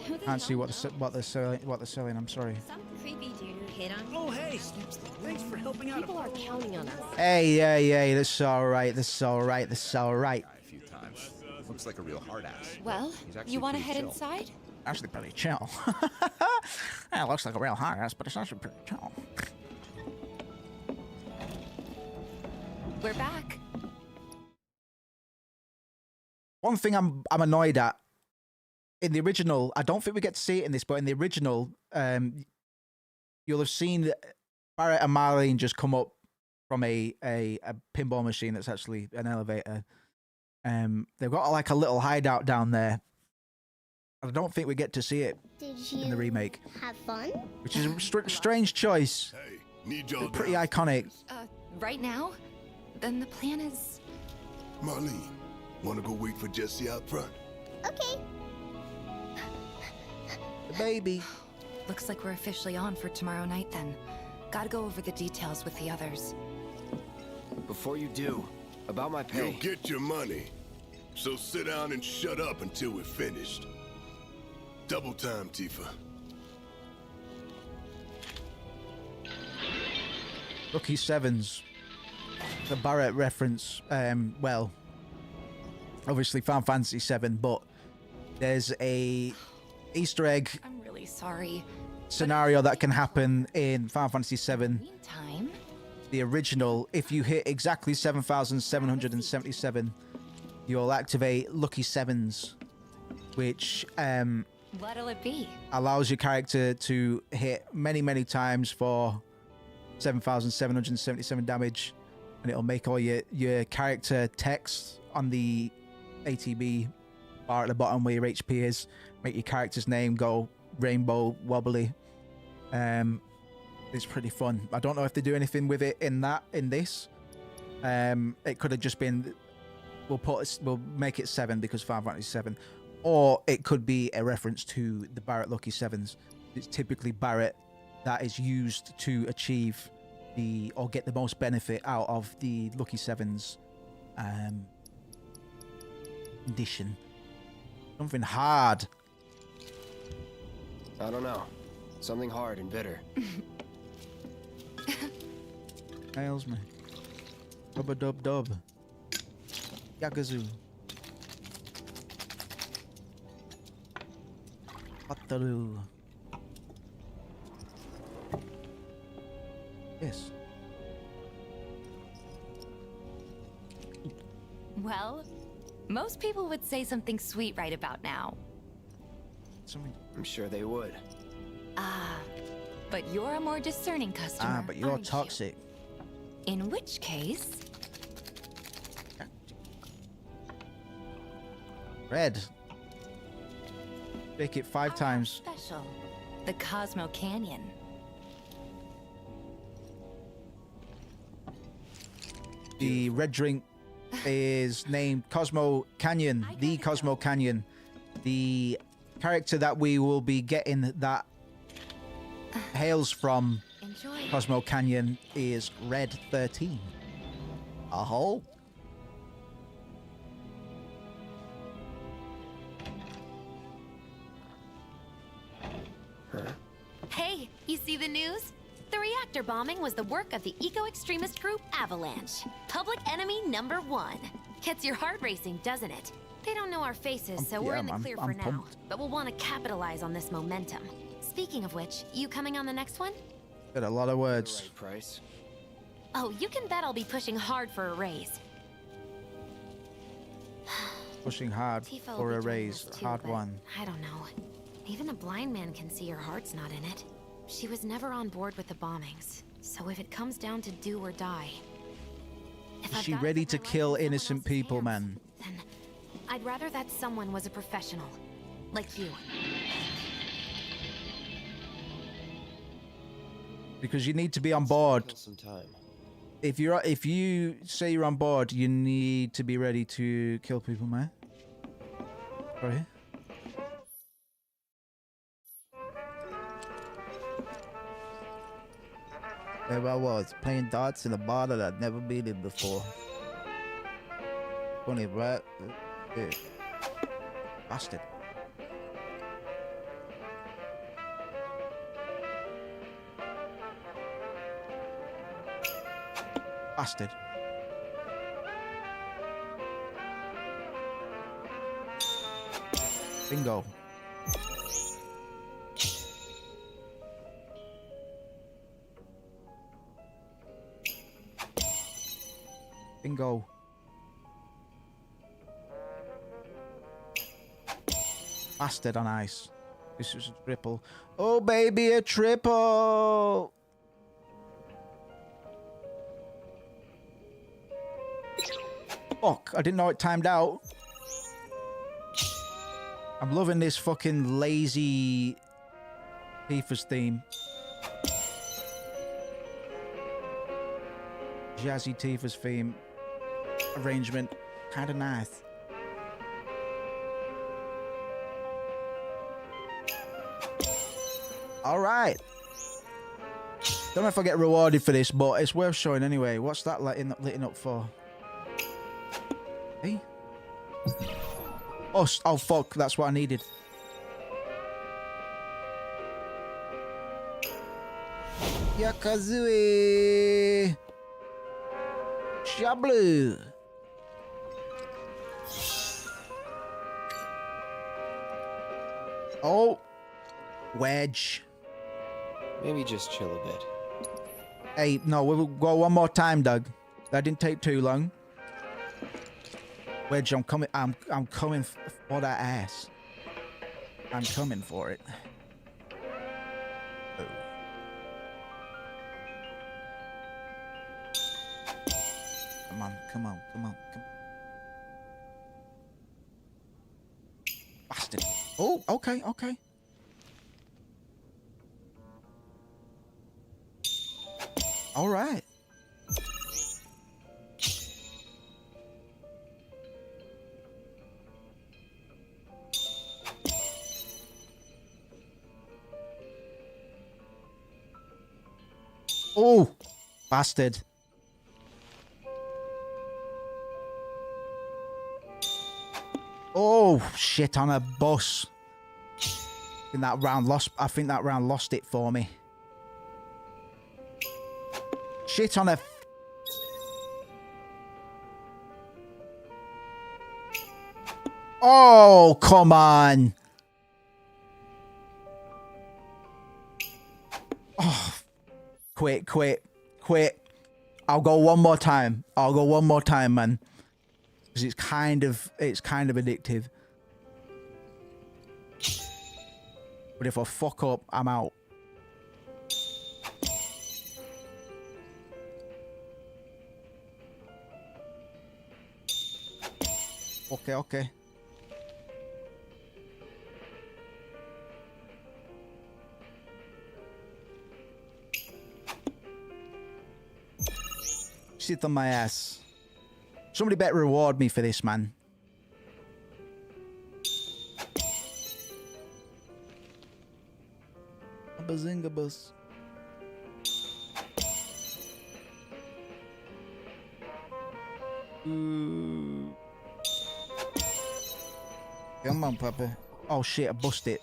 Who the Can't see hell what they're selling. I'm sorry. Some creepy dude who hit on me. Oh, hey! Thanks for helping out. People are counting on us. Hey, that's all right. That's all right. That's all right. A few times. Looks like a real hard ass. Well, He's actually you want to pretty head chill. inside? Actually, pretty chill. Yeah, it looks like a real hard ass, but it's actually pretty chill. We're back. One thing I'm annoyed at in the original, I don't think we get to see it in this, but in the original, you'll have seen Barrett and Marlene just come up from a pinball machine that's actually an elevator. They've got like a little hideout down there. I don't think we get to see it in the remake, Have fun? which is a strange choice. Hey, need y'all Pretty down. iconic. Right now? Then the plan is... Marlene, wanna go wait for Jesse out front? Okay. The baby. Looks like we're officially on for tomorrow night then. Gotta go over the details with the others. Before you do, about my pay. You'll get your money. So sit down and shut up until we're finished. Double time, Tifa. Lucky Sevens. The Barrett reference, well, obviously Final Fantasy VII, but there's a Easter egg I'm really sorry. scenario that can happen in Final Fantasy VII, Meantime, the original. If you hit exactly 7,777, you'll activate Lucky Sevens, which what'll it be? allows your character to hit many times for 7,777 damage, and it'll make all your character text on the ATB bar at the bottom where your HP is, make your character's name go rainbow wobbly. It's pretty fun. I don't know if they do anything with it in this. It could have just been we'll make it 7 because Final Fantasy 7, or it could be a reference to the Barrett Lucky Sevens. It's typically Barrett that is used to achieve or get the most benefit out of the Lucky Sevens condition. Something hard. I don't know. Something hard and bitter. Ails me. Dubba dub dub. Yakazoo. Wataru. Yes. Well, most people would say something sweet right about now. I'm sure they would. Ah, but you're a more discerning customer. But you're aren't you? toxic. In which case... Red. Make it 5 times. Special. The Cosmo Canyon. The red drink is named Cosmo Canyon, the Cosmo Canyon. The character that we will be getting that hails from Cosmo Canyon is Red 13. Aho. Hey, you see the news? The reactor bombing was the work of the eco-extremist group Avalanche. Public enemy #1. Gets your heart racing, doesn't it? They don't know our faces, so we're in the clear for now. Pumped. But we'll want to capitalize on this momentum. Speaking of which, you coming on the next one? Got a lot of words. Right price. Oh, you can bet I'll be pushing hard for a raise. Pushing hard Tifa will for be a joining raise. us too, Hard but one. I don't know. Even a blind man can see her heart's not in it. She was never on board with the bombings, so if it comes down to do or die... Is she ready to kill innocent people, man? Then I'd rather that someone was a professional. Like you. Because you need to be on board. Kill some time. If you say you're on board, you need to be ready to kill people, man. Sorry. There I was, playing darts in a bar that I'd never been in before. Funny, right? Yeah. Bastard. Bastard. Bingo. Bingo. Bastard on ice. This is a triple. Oh, baby, a triple. Fuck, I didn't know it timed out. I'm loving this fucking lazy Tifa's theme. Jazzy Tifa's theme arrangement. Kind of nice. All right. Don't know if I get rewarded for this, but it's worth showing anyway. What's that lighting up for? Hey? Oh, fuck. That's what I needed. Yakazui. Shablu. Oh. Wedge. Maybe just chill a bit. Hey, no, we'll go one more time, Doug. That didn't take too long. Wedge, I'm coming. I'm coming for that ass. I'm coming for it. Oh. Come on, come on, come on, come on. Bastard. Oh, okay, okay. All right. Oh, bastard. Oh, shit, on a bus. I think that round lost it for me. Shit on a... Oh, come on. Oh. Quit. I'll go one more time. Man. Because it's kind of addictive. But if I fuck up, I'm out. Okay. Sit on my ass. Somebody better reward me for this, man. A bazinga bus. Come on, Papa. Oh shit, I bust it.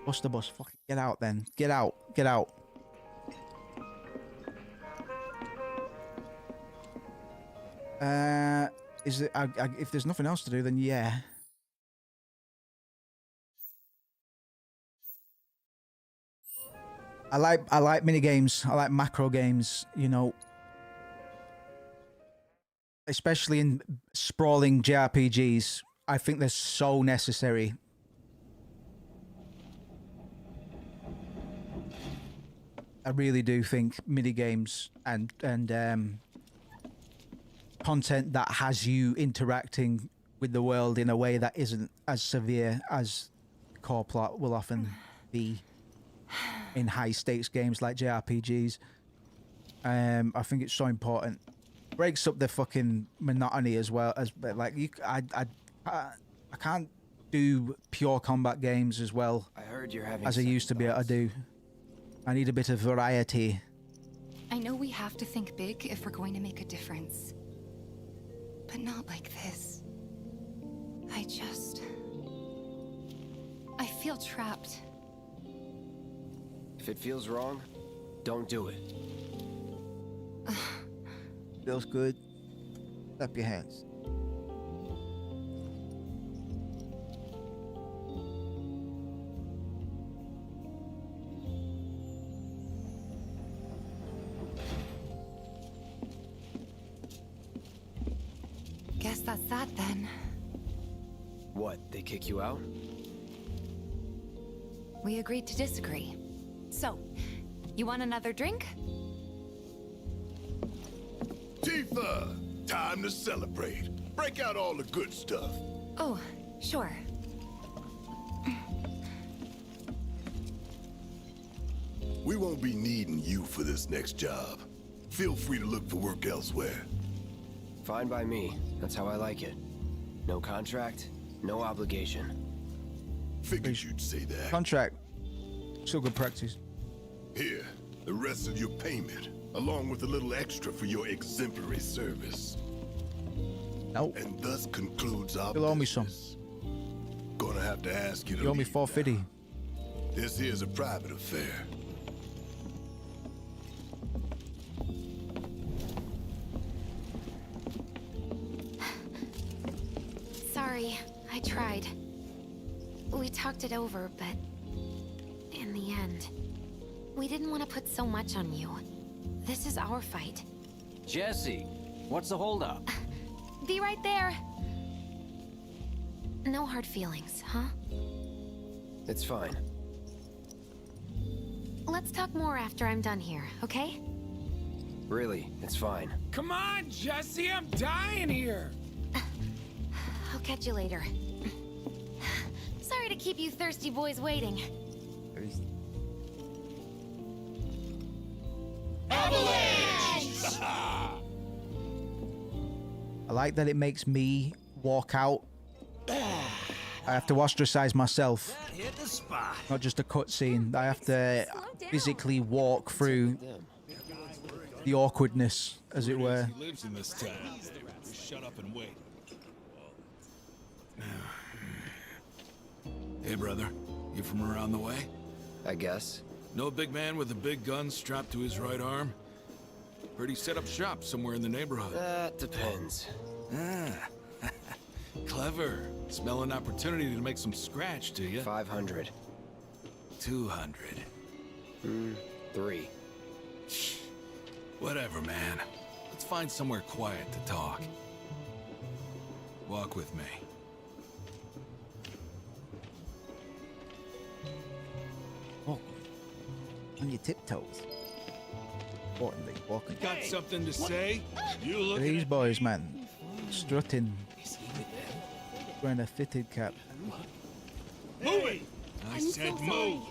Bust the bus. Fucking get out then. Get out. Get out. Is it? If there's nothing else to do, then yeah. I like mini games. I like macro games. You know, especially in sprawling JRPGs. I think they're so necessary. I really do think mini games and content that has you interacting with the world in a way that isn't as severe as core plot will often be in high stakes games like JRPGs. I think it's so important. Breaks up the fucking monotony as well as like I can't do pure combat games as well as I used to be able to do. I need a bit of variety. I know we have to think big if we're going to make a difference. But not like this. I feel trapped. If it feels wrong, don't do it. Feels good. Clap your hands. Guess that's that then. What, they kick you out? We agreed to disagree. So, you want another drink? Tifa! Time to celebrate. Break out all the good stuff. Oh, sure. We won't be needing you for this next job. Feel free to look for work elsewhere. Fine by me. That's how I like it. No contract, no obligation. Figured you'd say that. Contract. Still good practice. Here, the rest of your payment, along with a little extra for your exemplary service. Nope. And thus concludes our You'll owe me some. Gonna have to ask you to You owe me leave $450. now. This here's a private affair. Sorry, I tried. We talked it over, but in the end, we didn't want to put so much on you. This is our fight. Jesse, what's the holdup? Be right there. No hard feelings, huh? It's fine. Let's talk more after I'm done here, okay? Really, it's fine. Come on, Jesse, I'm dying here. I'll catch you later. Sorry to keep you thirsty boys waiting. Avalanche! I like that it makes me walk out. I have to ostracize myself. Hit the spot. Not just a cutscene. I have to physically walk through the awkwardness, as it were. He lives in this town. Just shut up and wait. Hey, brother. You from around the way? I guess. Know a big man with a big gun strapped to his right arm? Heard he set up shop somewhere in the neighborhood. That depends. Ah. Clever. Smell an opportunity to make some scratch, do you? 500. 200. 3. Whatever, man. Let's find somewhere quiet to talk. Walk with me. Walk on your tiptoes. Importantly, walking. Got something to say? You look at These boys, man, strutting, wearing a fitted cap. Move it! I said move!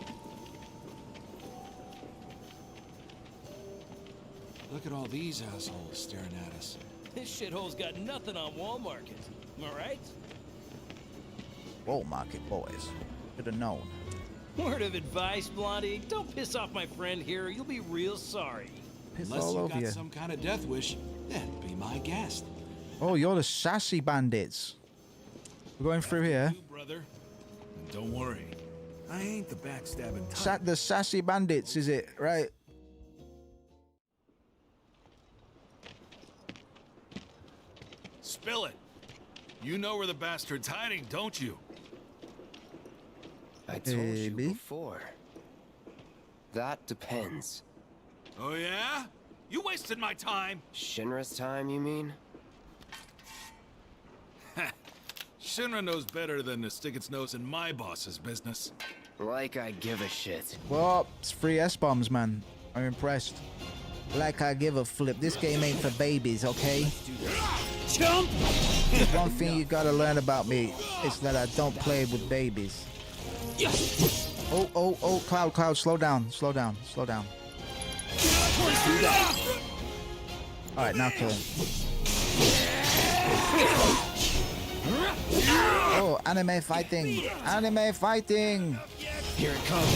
Look at all these assholes staring at us. This shithole's got nothing on Wall Market. Am I right? Wall Market boys. Should have known. Word of advice, Blondie. Don't piss off my friend here. You'll be real sorry. Piss Unless all you over got you. some kind of death wish, then be my guest. Oh, you're the sassy bandits. We're going through here. You, brother. And don't worry, I ain't the backstabbing type. The sassy bandits, is it? Right. Spill it. You know where the bastard's hiding, don't you? I told you before. That depends. Oh yeah? You wasted my time. Shinra's time, you mean? Shinra knows better than to stick its nose in my boss's business. Like I give a shit. Well, it's free S-bombs, man. I'm impressed. Like I give a flip. This game ain't for babies, okay? Jump! One thing you gotta learn about me is that I don't play with babies. Oh, Cloud, slow down. Alright, now kill him. Oh, anime fighting! Here it comes.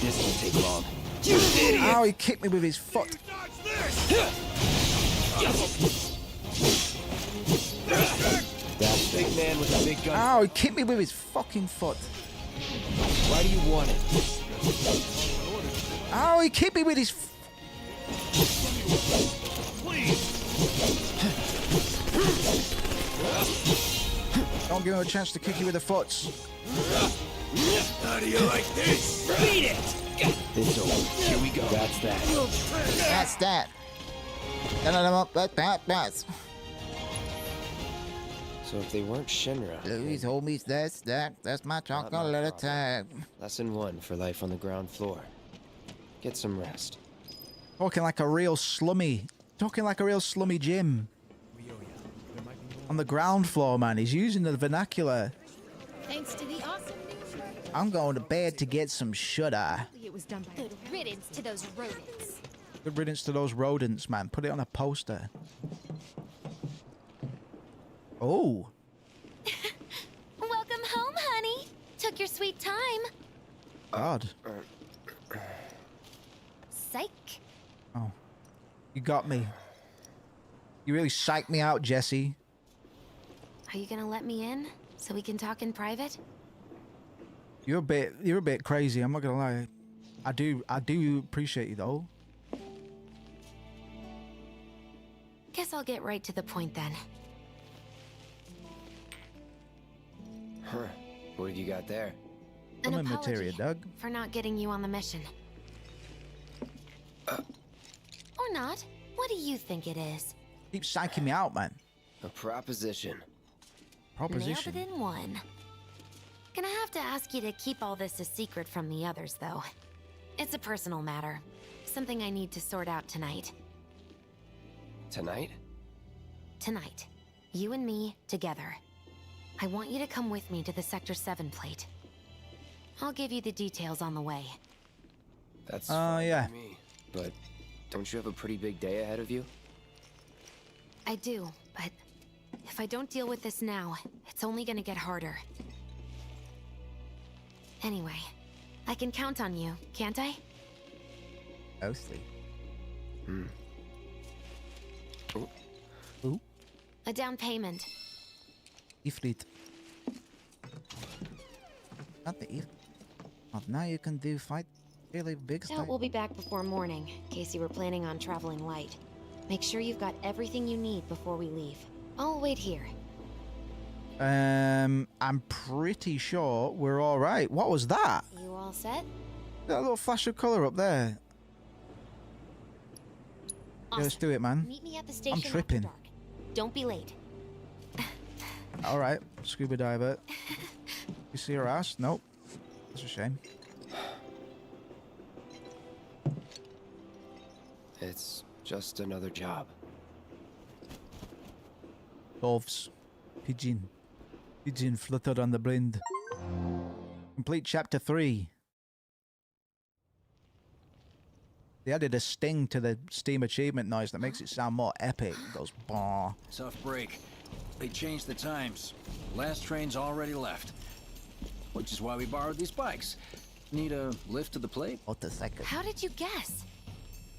This won't take long. Oh, he kicked me with his foot. That big man with the big gun. Oh, he kicked me with his fucking foot. Why do you want it? Oh, he kicked me with his. Don't give him a chance to kick you with the foots. How do you like this? Beat it! It's over. Here we go. That's that. That's that. That's. So if they weren't Shinra... Louis, homies, that's my chocolate attack. Lesson 1 for life on the ground floor. Get some rest. Talking like a real slummy gym. On the ground floor, man. He's using the vernacular. Thanks to the awesome news. I'm going to bed to get some sugar. It was done by good riddance to those rodents. Good riddance to those rodents, man. Put it on a poster. Oh. Welcome home, honey. Took your sweet time. God. Psych. Oh. You got me. You really psyched me out, Jesse. Are you gonna let me in so we can talk in private? You're a bit crazy, I'm not gonna lie. I do appreciate you though. Guess I'll get right to the point then. Huh. What have you got there? An Come in, apology materia, Doug. for not getting you on the mission. Or not. What do you think it is? Keep psyching me out, man. A proposition. Proposition. Nailed it in one. Gonna have to ask you to keep all this a secret from the others, though. It's a personal matter. Something I need to sort out tonight. Tonight? Tonight. You and me, together. I want you to come with me to the Sector 7 plate. I'll give you the details on the way. That's fine yeah. with me. But don't you have a pretty big day ahead of you? I do, but if I don't deal with this now, it's only gonna get harder. Anyway, I can count on you, can't I? Mostly. Ooh. A down payment. Ifrit. Not the if. Oh, now you can do fight really big Doubt stuff. we'll be back before morning, in case you were planning on traveling light. Make sure you've got everything you need before we leave. I'll wait here. I'm pretty sure we're all right. What was that? You all set? That little flash of color up there. Yeah, let's do it, man. Meet me at the station after tripping. dark. Don't be late. All right, scuba diver. You see her ass? Nope. That's a shame. It's just another job. Doves. Pigeon. Pigeon fluttered on the blind. Complete chapter 3. They added a sting to the Steam achievement noise that makes it sound more epic. It goes, bah. Tough break. They changed the times. Last train's already left. Which is why we borrowed these bikes. Need a lift to the plate? What the second? How did you guess?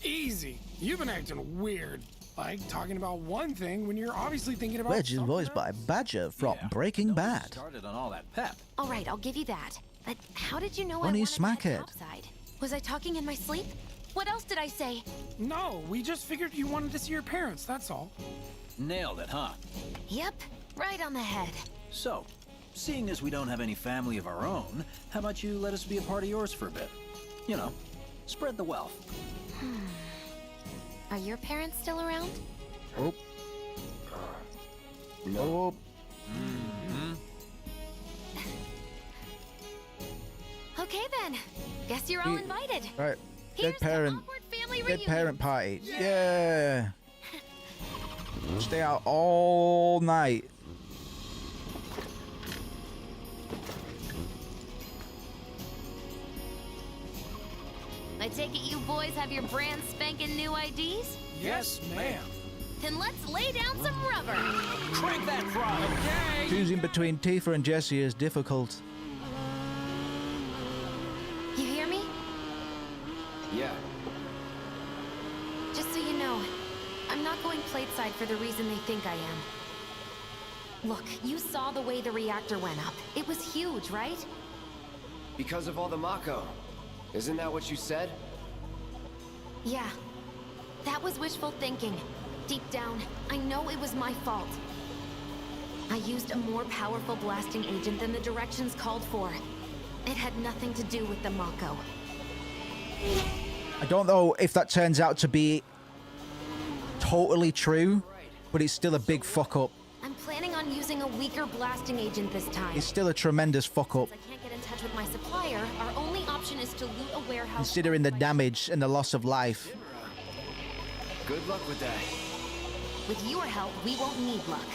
Easy. You've been acting weird. Like talking about one thing when you're obviously thinking about Wedge is voiced by Badger from Breaking Bad. Started on all that pep. All right, I'll give you that. But how did you know When I you wanted smack that it. topside? Was I talking in my sleep? What else did I say? No, we just figured you wanted to see your parents, that's all. Nailed it, huh? Yep, right on the head. So, seeing as we don't have any family of our own, how about you let us be a part of yours for a bit? You know, spread the wealth. Are your parents still around? Oh. No. Okay then. Guess you're all invited. Right. Here's Dead parent. the awkward family Dead reunion. parent party. Yeah. Stay out all night. I take it you boys have your brand spanking new IDs? Yes, ma'am. Then let's lay down some rubber. Crank that throttle. Okay. Choosing between Tifa and Jesse is difficult. You hear me? Yeah. Just so you know, I'm not going plateside for the reason they think I am. Look, you saw the way the reactor went up. It was huge, right? Because of all the Mako. Isn't that what you said? Yeah. That was wishful thinking. Deep down, I know it was my fault. I used a more powerful blasting agent than the directions called for. It had nothing to do with the Mako. I don't know if that turns out to be totally true, but it's still a big fuck up. I'm planning on using a weaker blasting agent this time. It's still a tremendous fuck up, Since I can't get in touch with my supplier, our only option is to loot a warehouse. considering the damage and the loss of life. Good luck with that. With your help, we won't need luck.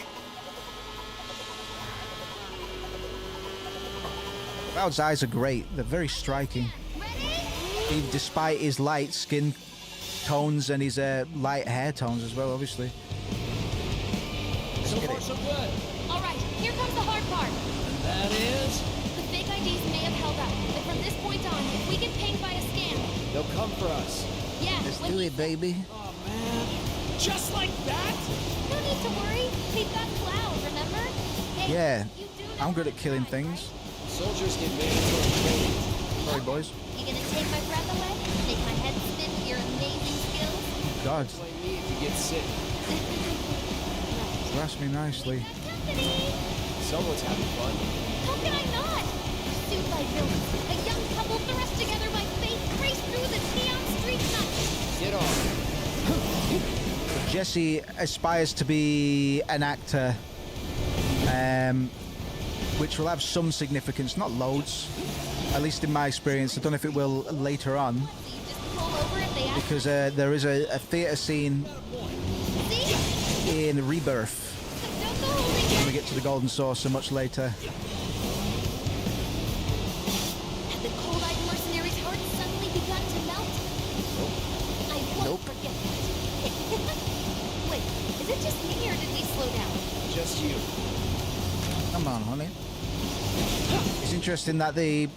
Cloud's eyes are great. They're very striking. Even despite his light skin tones and his light hair tones as well, obviously. So far, so good. All right, here comes the hard part. And that is? The fake IDs may have held up, but from this point on, if we get pinged by a scam, They'll come for us. yeah, Let's when do he- it, baby. Oh, man. Just like that? No need to worry. We've got Cloud, remember? Hey, Yeah, you do know I'm good where at killing to hide, things. Soldiers get mandatory training. Sorry, boys. right? You gonna take my breath away? Make my head spin with your amazing skills? God, Blame me if you get sick. blast me nicely. Company! Someone's having fun. How can I not? Pursued by villains, a young couple thrust together by fate race through the neon street night. Get on. Jesse aspires to be an actor, which will have some significance, not loads, at least in my experience. I don't know if it will later on, So you just pull over if they ask. because there is a theatre scene See? in Rebirth Don't go holding when we your... get to the Golden Saucer much later. Had the cold-eyed mercenary's heart suddenly begun to melt? I won't forget that. Wait, is it just me or did we slow down? Just you. Come on, honey. It's interesting that they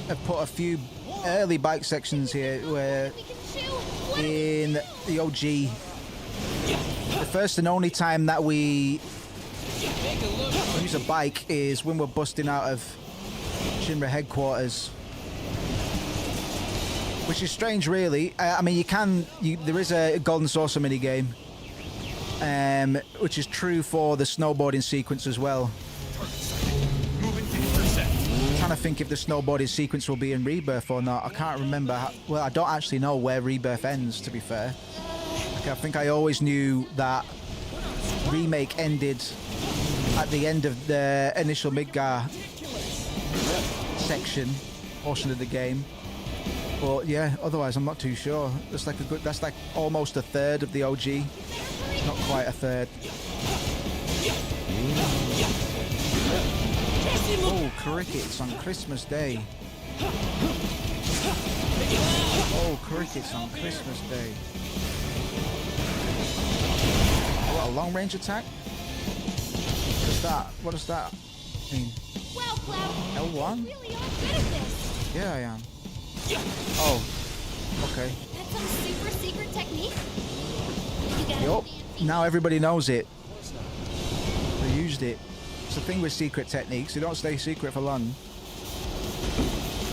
have put a few early bike sections here where We can chew. What in the OG, the first and only time that we use a bike is when we're busting out of Shinra headquarters, which is strange, really. I mean, there is a Golden Saucer minigame, which is true for the snowboarding sequence as well. Moving 10%. I'm trying to think if the snowboarding sequence will be in Rebirth or not. I can't remember. Well, I don't actually know where Rebirth ends, to be fair. I think I always knew that Remake ended at the end of the initial Midgar portion of the game. But yeah, otherwise I'm not too sure. That's like almost a third of the OG. Not quite a third. Oh, crickets on Christmas Day. Oh, crickets on Christmas Day. What, a long range attack? What is that? What does that mean? Wow, Cloud. L1? You really are good at this. Yeah, I am. Oh, okay. That's some super secret technique. You got Yup. Now everybody knows it. They used it. It's the thing with secret techniques. They don't stay secret for long.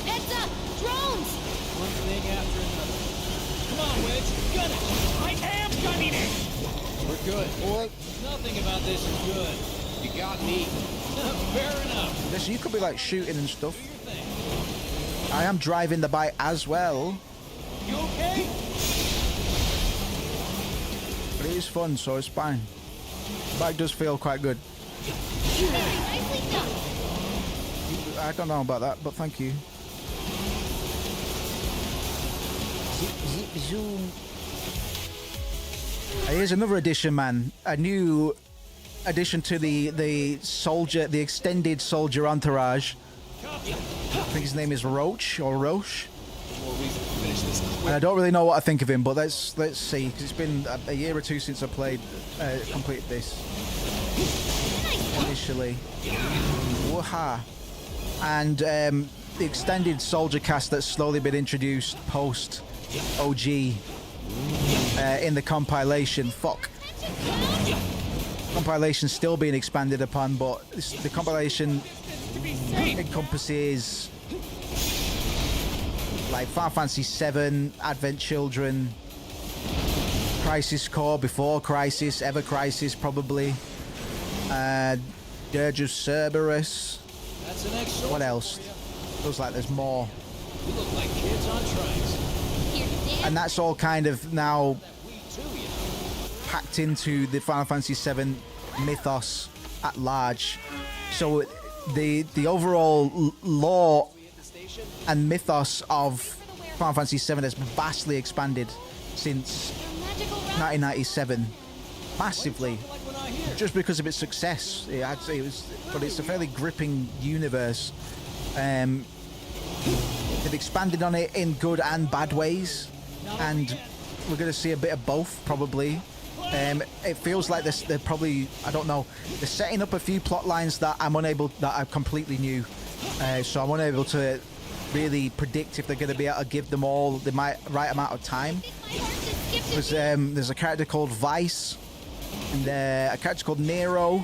Heads up! Drones! One thing after another. Come on, Wedge, gun it! I am gunning it! We're good. What? Nothing about this is good. You got me. Fair enough. Listen, you could be like shooting and stuff. I am driving the bike as well. You okay? But it is fun, so it's fine. The bike does feel quite good. Very nicely done. I don't know about that, but thank you. Zip, zip, zoom. Here's another addition, man. A new addition to the soldier, the extended soldier entourage. I think his name is Roach or Roche. And I don't really know what I think of him, but let's see, because it's been a year or two since I completed this initially. Waha. And the extended soldier cast that's slowly been introduced post OG in the compilation. Fuck. Compilation's still being expanded upon, but the compilation encompasses like Final Fantasy VII, Advent Children, Crisis Core, before Crisis, Ever Crisis probably, Dirge of Cerberus. That's an extra. What else? Feels like there's more. You look like kids on trikes. And that's all kind of now packed into the Final Fantasy VII mythos at large. So the overall lore and mythos of Final Fantasy VII has vastly expanded since 1997, massively, just because of its success. But it's a fairly gripping universe. They've expanded on it in good and bad ways, and we're going to see a bit of both probably. It feels like they're probably, I don't know, they're setting up a few plot lines that that are completely new, so I'm unable to really predict if they're going to be able to give them all the right amount of time. There's a character called Vice and a character called Nero,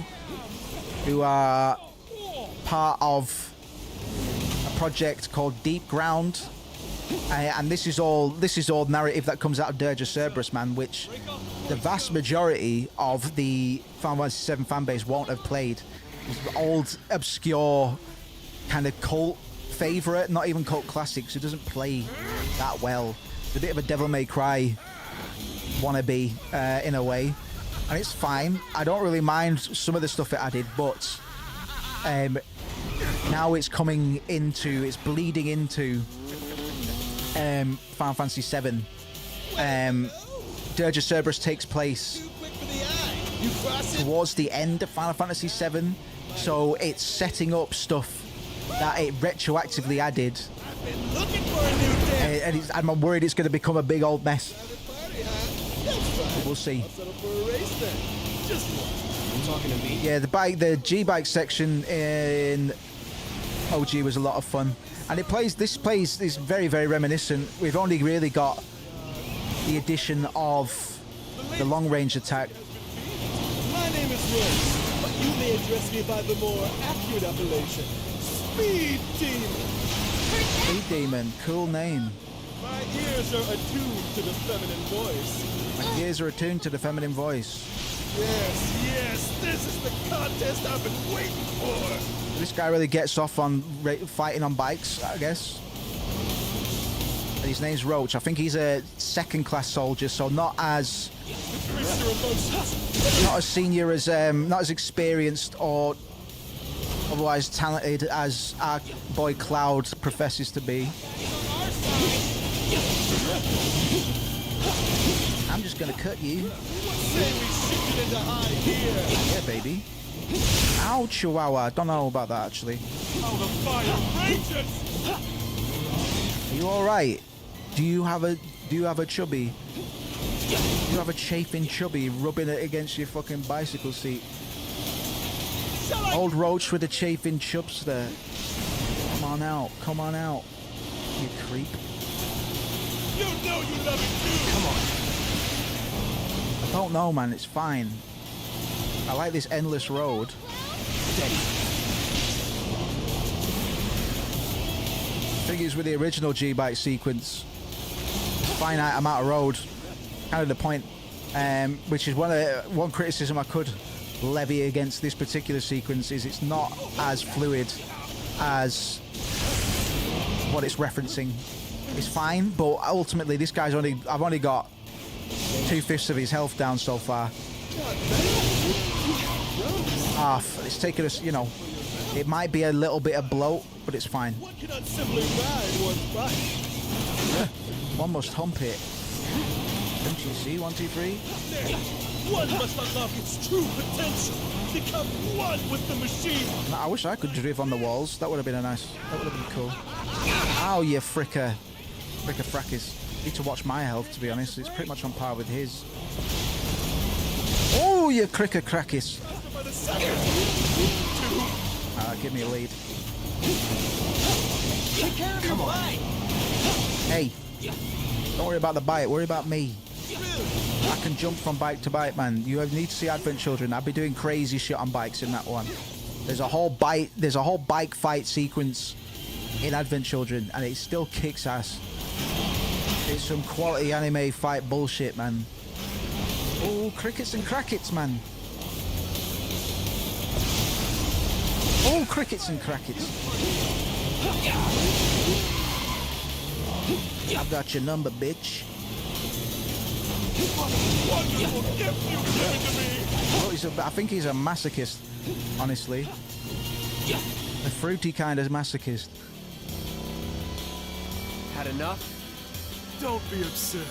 who are part of a project called Deep Ground, and this is all narrative that comes out of Dirge of Cerberus, man, which the vast majority of the Final Fantasy VII fanbase won't have played. It's old, obscure, kind of cult favorite, not even cult classics. It doesn't play that well. It's a bit of a Devil May Cry wannabe in a way, and it's fine. I don't really mind some of the stuff it added, but now it's bleeding into Final Fantasy VII. Dirge of Cerberus takes place towards the end of Final Fantasy VII, so it's setting up stuff that it retroactively added, and I'm worried it's going to become a big old mess. We'll see. Yeah, the G-bike section in OG was a lot of fun, and this plays is very, very reminiscent. We've only really got the addition of the long range attack. My name is Rose, but you may address me by the more accurate appellation, Speed Demon. Speed Demon, cool name. My ears are attuned to the feminine voice. My ears are attuned to the feminine voice. Yes, this is the contest I've been waiting for. This guy really gets off on fighting on bikes, I guess. And his name's Roach. I think he's a second-class soldier, so not as senior as, not as experienced or otherwise talented as our boy Cloud professes to be. I'm just gonna cut you. Yeah, baby. Ow, Chihuahua. Don't know about that actually. Are you all right? Do you have a chubby? Do you have a chafing chubby rubbing it against your fucking bicycle seat? Old roach with a chafing chubs there. Come on out, come on out, you creep. You know you love it too. Come on. I don't know, man. It's fine. I like this endless road. Figures with the original G-Bike sequence. Finite amount of road. Kind of the point. Which is one criticism I could levy against this particular sequence is it's not as fluid as what it's referencing. It's fine, but ultimately this guy's I've only got 2/5 of his health down so far. Half. It's taken us, you know, it might be a little bit of bloat, but it's fine. One cannot simply ride one's bike. One must hump it. Don't you see? 1, 2, 3. One must unlock its true potential. Become one with the machine. I wish I could drive on the walls. That would have been that would have been cool. Ow, you fricker frackers. Need to watch my health, to be honest. It's pretty much on par with his. Oh, you cricker crackers. Give me a lead. Come on. Hey, don't worry about the bike. Worry about me. I can jump from bike to bike, man. You need to see Advent Children. I'll be doing crazy shit on bikes in that one. There's a whole bike fight sequence in Advent Children, and it still kicks ass. It's some quality anime fight bullshit, man. Oh, crickets and crackets, man. Oh, crickets and crackets. I've got your number, bitch. Oh, I think he's a masochist, honestly. A fruity kind of masochist. Had enough? Don't be absurd.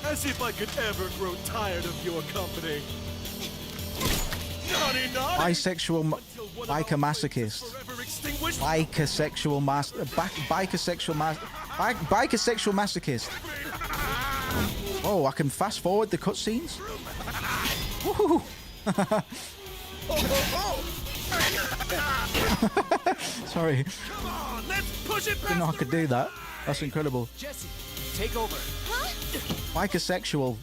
As if I could ever grow tired of your company. Naughty, naughty. Bisexual biker masochist. Bisexual masochist. Oh, I can fast forward the cutscenes. Woohoo! Sorry. Come on, let's push it. Didn't know I could do that. That's incredible. Jesse, take over. Huh? Bikersexual.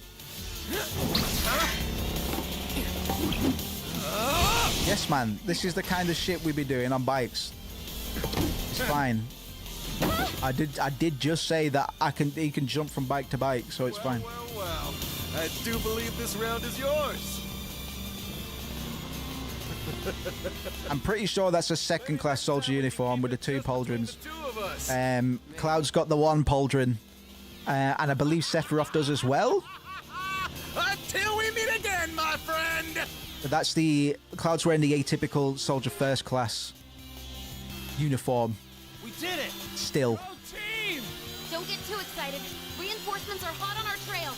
Yes, man. This is the kind of shit we be doing on bikes. It's fine. I did just say that he can jump from bike to bike, so it's fine. Well. I do believe this round is yours. I'm pretty sure that's a second-class soldier uniform with the 2 pauldrons. Cloud's got the 1 pauldron, and I believe Sephiroth does as well. Until we meet again, my friend. But that's Cloud's wearing the atypical soldier first class uniform. We did it. Still. Team! Don't get too excited. Reinforcements are hot on our trail.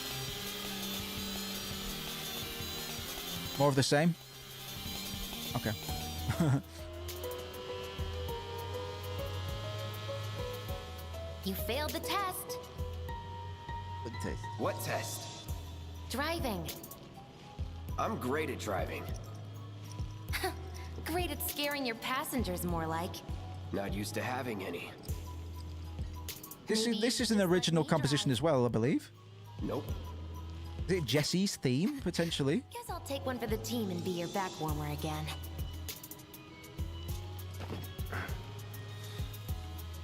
More of the same? Okay. You failed the test. What test? What test? Driving. I'm great at driving. Great at scaring your passengers, more like. Not used to having any. This is an original composition as well, I believe. Nope. Is it Jesse's theme, potentially? Guess I'll take one for the team and be your back warmer again.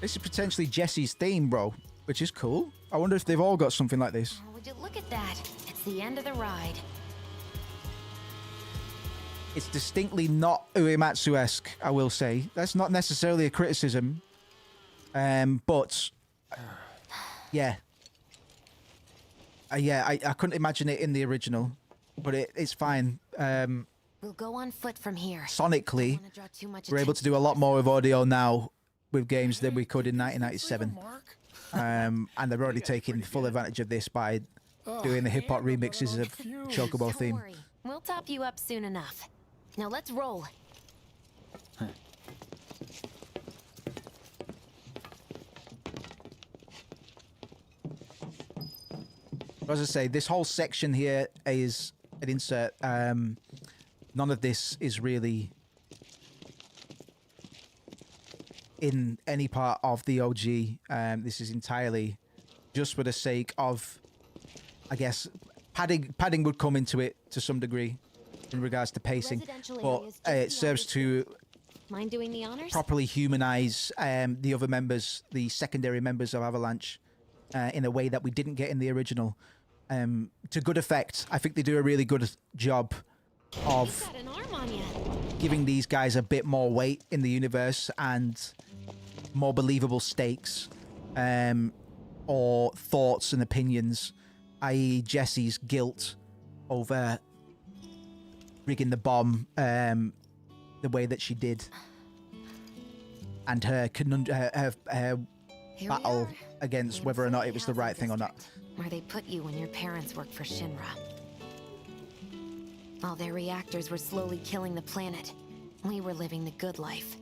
This is potentially Jesse's theme, bro, which is cool. I wonder if they've all got something like this. Would you look at that? It's the end of the ride. It's distinctly not Uematsu-esque, I will say. That's not necessarily a criticism. But yeah. I couldn't imagine it in the original, but it's fine. We'll go on foot from here. Sonically, we're able to do a lot more with audio now with games than we could in 1997. And they're already taking full advantage of this by doing the hip-hop remixes of Chocobo Don't theme. worry. We'll top you up soon enough. Now let's roll. As I say, this whole section here is an insert. None of this is really in any part of the OG. This is entirely just for the sake of, I guess, padding would come into it to some degree in regards to pacing, but it serves to Mind doing the honors? properly humanize the other members, the secondary members of Avalanche, in a way that we didn't get in the original. To good effect. I think they do a really good job of Got an arm on ya. giving these guys a bit more weight in the universe and more believable stakes, or thoughts and opinions, i.e. Jesse's guilt over rigging the bomb the way that she did, and her battle against whether or not it was the right thing or not. Where they put you when your parents worked for Shinra. While their reactors were slowly killing the planet, we were living the good life.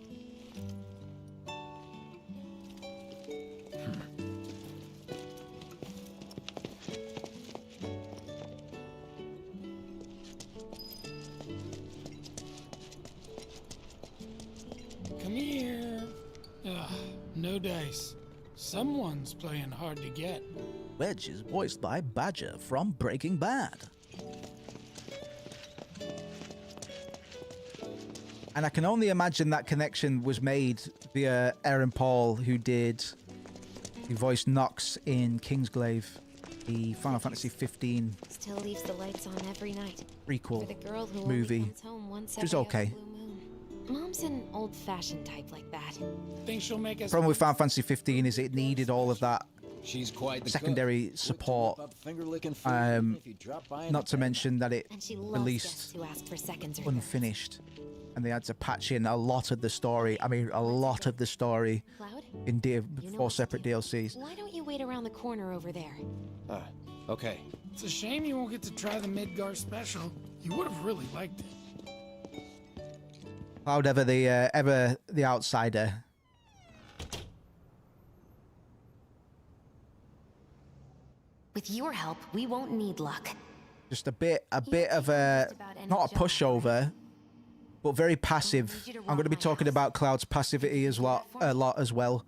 Come here. Ugh, no dice. Someone's playing hard to get. Wedge is voiced by Badger from Breaking Bad. And I can only imagine that connection was made via Aaron Paul, who voiced Nox in Kingsglaive, the Final Fantasy XV Still leaves the lights on every night. prequel For the girl who movie, only comes home once which is every okay. other blue moon. Mom's an old-fashioned type like that. Think she'll make us. Problem with Final Fantasy XV is it needed all of that She's quite the secondary cook. support. Finger-licking food if you drop by in Not the to mention that it And she loves released guests who ask for seconds or thirds. unfinished, and they had to patch in a lot of the story. I mean, a lot of the story Cloud? in You know 4 what to separate do. DLCs. Why don't you wait around the corner over there? Okay. It's a shame you won't get to try the Midgar special. You would have really liked it. Cloud ever the outsider. With your help, we won't need luck. Just a bit of a, not a pushover, but very passive. I'm going to be talking about Cloud's passivity a lot as well,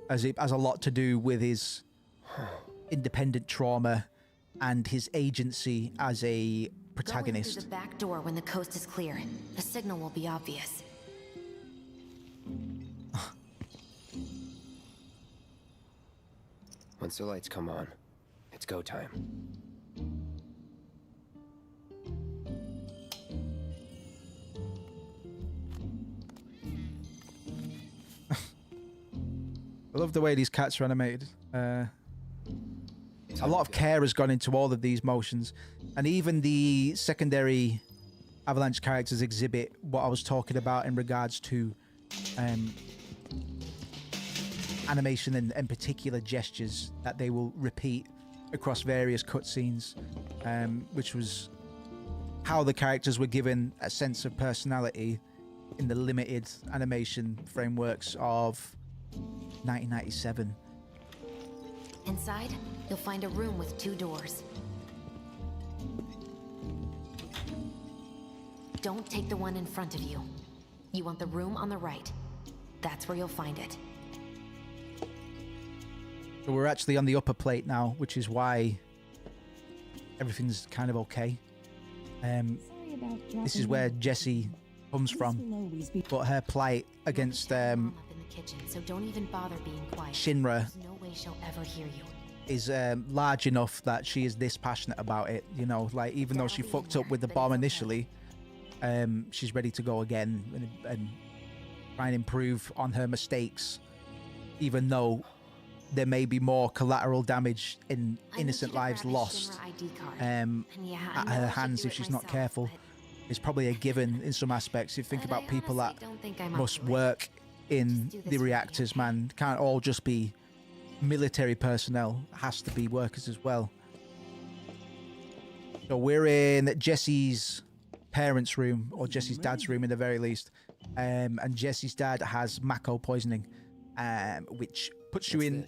as it has a lot to do with his independent trauma and his agency as a Go in through protagonist. the back door when the coast is clear. The signal will be obvious. Once the lights come on, it's go time. I love the way these cats are animated. A lot of care has gone into all of these motions, and even the secondary Avalanche characters exhibit what I was talking about in regards to animation and particular gestures that they will repeat across various cutscenes, which was how the characters were given a sense of personality in the limited animation frameworks of 1997. Inside, you'll find a room with 2 doors. Don't take the one in front of you. You want the room on the right. That's where you'll find it. So we're actually on the upper plate now, which is why everything's kind of okay. This is where Jessie comes from, but her plight against Kitchen, so don't even bother being quiet. Shinra There's no way she'll ever hear you. is large enough that she is this passionate about it. You know, like even though she fucked up with the bomb initially, she's ready to go again and try and improve on her mistakes, even though there may be more collateral damage in innocent lives lost at her hands if she's not careful. It's probably a given in some aspects. If you think about people that must work in the reactors, man, can't all just be military personnel. It has to be workers as well. So we're in Jesse's parents' room, or Jesse's dad's room in the very least, and Jesse's dad has Mako poisoning, which puts you in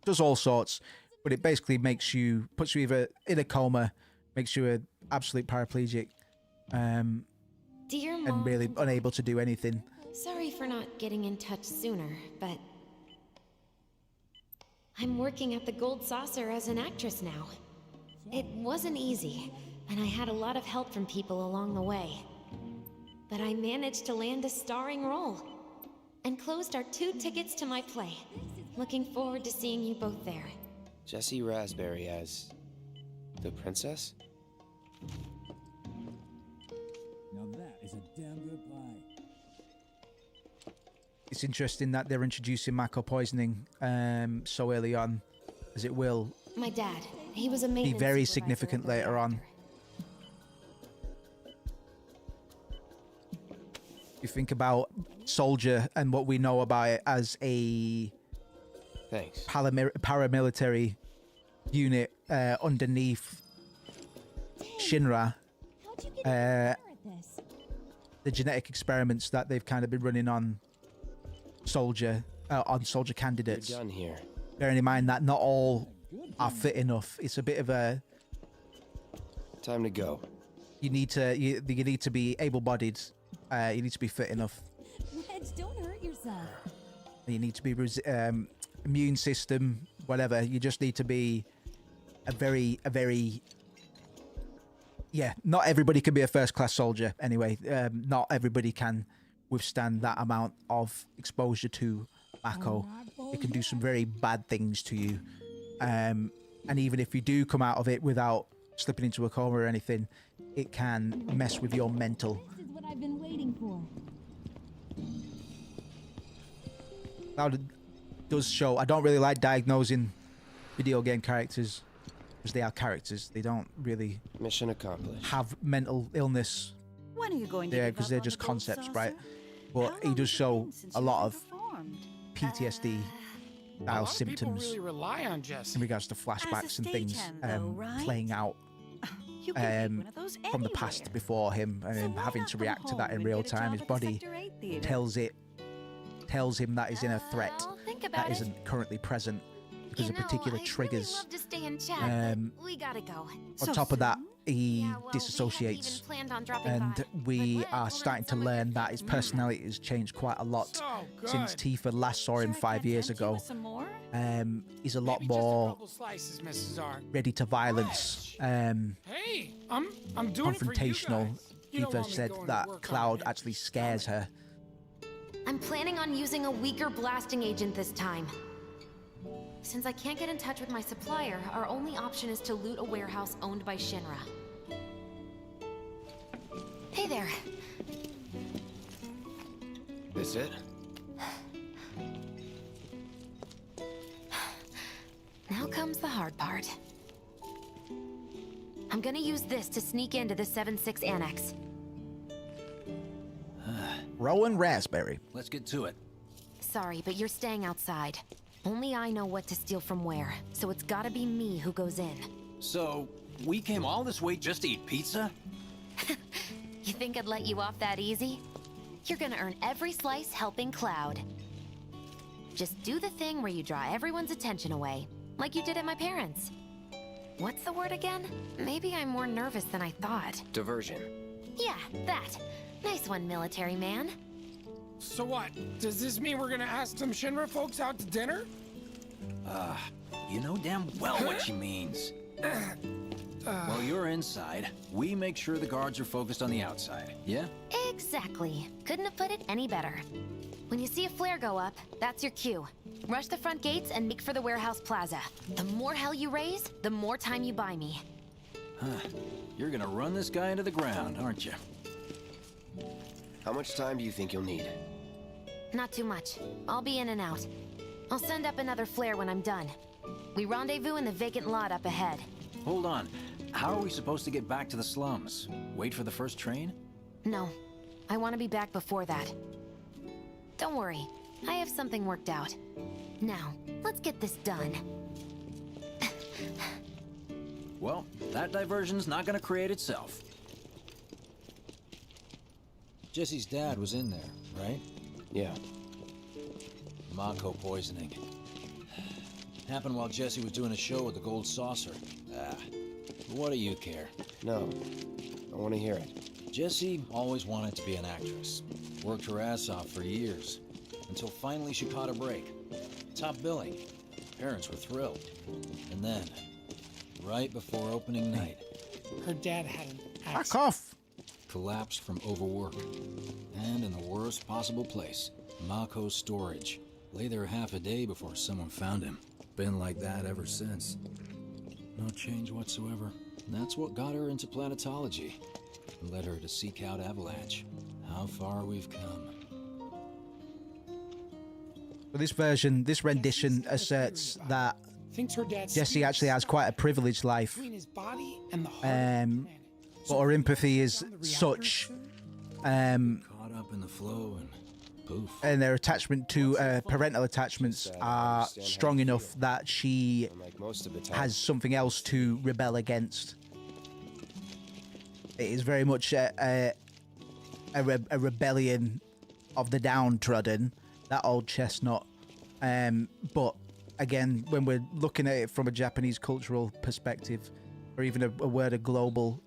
does all sorts. but it basically puts you either in a coma, makes you an absolute paraplegic, Dear Mom, and really unable to do anything. sorry for not getting in touch sooner, but I'm working at the Gold Saucer as an actress now. It wasn't easy, and I had a lot of help from people along the way. But I managed to land a starring role, and closed our 2 tickets to my play. Looking forward to seeing you both there. Jessie Raspberry as the princess? Now that is a damn good pie. It's interesting that they're introducing Mako poisoning so early on, as it will My dad, he was a be maintenance very supervisor significant at the later on. You think about Soldier and what we know about it as a paramilitary unit underneath Shinra. The genetic experiments that they've kind of been running on soldier candidates. You're done here. Bearing in mind that not all are fit enough. It's a bit of a time to go. You need to be able-bodied. You need to be fit enough. Wedge, don't hurt yourself. You need to be immune system, whatever. You just need to be a very not everybody can be a first-class soldier anyway. Not everybody can withstand that amount of exposure to Mako. It can do some very bad things to you. And even if you do come out of it without slipping into a coma or anything, it can mess with your mental. This is what I've been waiting for. Now, it does show. I don't really like diagnosing video game characters because they are characters. They don't really mission accomplished. Have mental illness. When are you going to Yeah, give because up they're on just the gold concepts, saucer? right? But he does show a lot of PTSD style symptoms People really rely on Jesse. in regards to flashbacks and things stagehand, though, right? playing out You can make one of those from the past anywhere. before him, and him having to react to that in real time. His body tells him that he's in a threat think that about it. isn't currently present because You of particular know, triggers. I'd really love to stay in chat, but we gotta go. On top of that, he disassociates, planned on dropping and by. we are starting to learn that his personality has changed quite a lot since Tifa last saw him 5 years ago. He's a lot more Slices, Mrs. R. ready to violence, Hey, I'm doing it for you confrontational. guys. You don't Tifa want me said going to that work on Cloud actually scares her. I'm planning on using a weaker blasting agent this time. Since I can't get in touch with my supplier, our only option is to loot a warehouse owned by Shinra. Hey there. This it? Now comes the hard part. I'm gonna use this to sneak into the 7-6 annex. Rowan Raspberry. Let's get to it. Sorry, but you're staying outside. Only I know what to steal from where, so it's gotta be me who goes in. So, we came all this way just to eat pizza? You think I'd let you off that easy? You're gonna earn every slice helping Cloud. Just do the thing where you draw everyone's attention away, like you did at my parents'. What's the word again? Maybe I'm more nervous than I thought. Diversion. Yeah, that. Nice one, military man. So what? Does this mean we're gonna ask some Shinra folks out to dinner? You know damn well what she means. While you're inside, we make sure the guards are focused on the outside, yeah? Exactly. Couldn't have put it any better. When you see a flare go up, that's your cue. Rush the front gates and make for the warehouse plaza. The more hell you raise, the more time you buy me. You're gonna run this guy into the ground, aren't you? How much time do you think you'll need? Not too much. I'll be in and out. I'll send up another flare when I'm done. We rendezvous in the vacant lot up ahead. Hold on. How are we supposed to get back to the slums? Wait for the first train? No. I want to be back before that. Don't worry. I have something worked out. Now, let's get this done. Well, that diversion's not gonna create itself. Jesse's dad was in there, right? Yeah. Mako poisoning. Happened while Jesse was doing a show with the gold saucer. Ah, what do you care? No, I want to hear it. Jessie always wanted to be an actress. Worked her ass off for years. Until finally she caught a break. Top billing. Parents were thrilled. And then, right before opening night, her dad had an accident. Back off! Collapsed from overwork. And in the worst possible place, Mako's storage. Lay there half a day before someone found him. Been like that ever since. No change whatsoever. And that's what got her into planetology. And led her to seek out Avalanche. How far we've come. But this rendition asserts that Thinks her dad Jesse actually has quite a privileged life. between his body and the heart. But her empathy is such, Caught up in the flow and poof. and their attachment to parental attachments are strong enough that she has something else to rebel against. It is very much a rebellion of the downtrodden, that old chestnut. But again, when we're looking at it from a Japanese cultural perspective, or even a wider global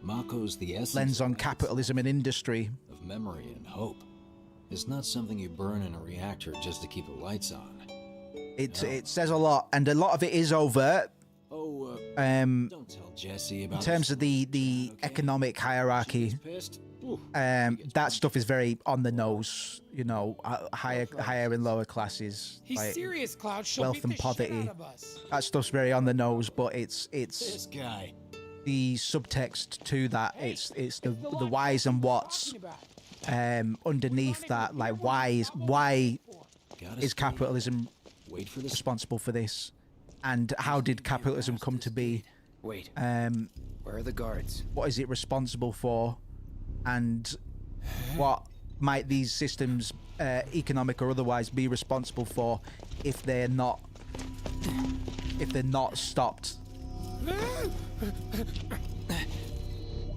Mako's the essence lens on capitalism and industry. of memory and hope. It's not something you burn in a reactor just to keep the lights on. It says a lot, and a lot of it is overt. Oh, don't tell Jesse about In terms of the economic hierarchy, that stuff is very on the nose. You know, higher and lower classes, He's like serious, Cloud. She'll wealth beat and the shit poverty. out of us. That stuff's very on the nose, but it's this guy. the subtext to that. It's the whys and whats underneath that. Like why is capitalism responsible for this, and how did capitalism come to be? Wait. Where are the guards? What is it responsible for, and what might these systems, economic or otherwise, be responsible for if they're not stopped?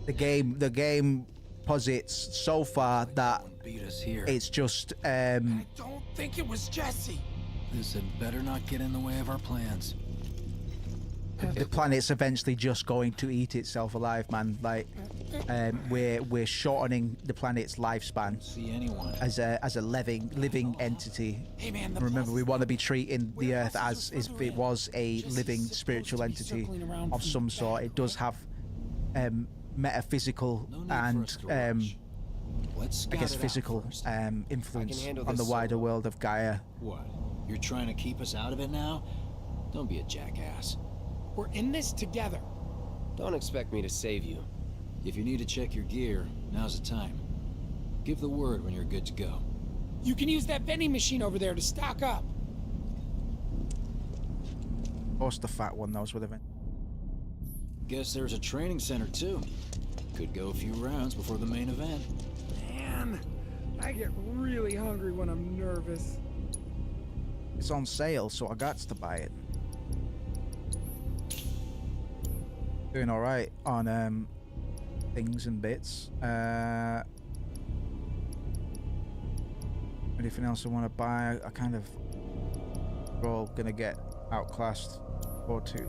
The game posits so far that it's just I don't think it was Jesse. This had better not get in the way of our plans. the planet's eventually just going to eat itself alive, man. Like, we're shortening the planet's lifespan as a living entity. Hey man, Remember, we want to be treating the Earth as if it was a living spiritual entity of some sort. It does have metaphysical and I guess physical influence on the wider world of Gaia. What? You're trying to keep us out of it now? Don't be a jackass. We're in this together. Don't expect me to save you. If you need to check your gear, now's the time. Give the word when you're good to go. You can use that vending machine over there to stock up. Of course the fat one knows what I mean. Guess there's a training center too. Could go a few rounds before the main event. Man, I get really hungry when I'm nervous. It's on sale, so I got to buy it. Doing all right on things and bits. Anything else I want to buy? I kind of we're all gonna get outclassed or two.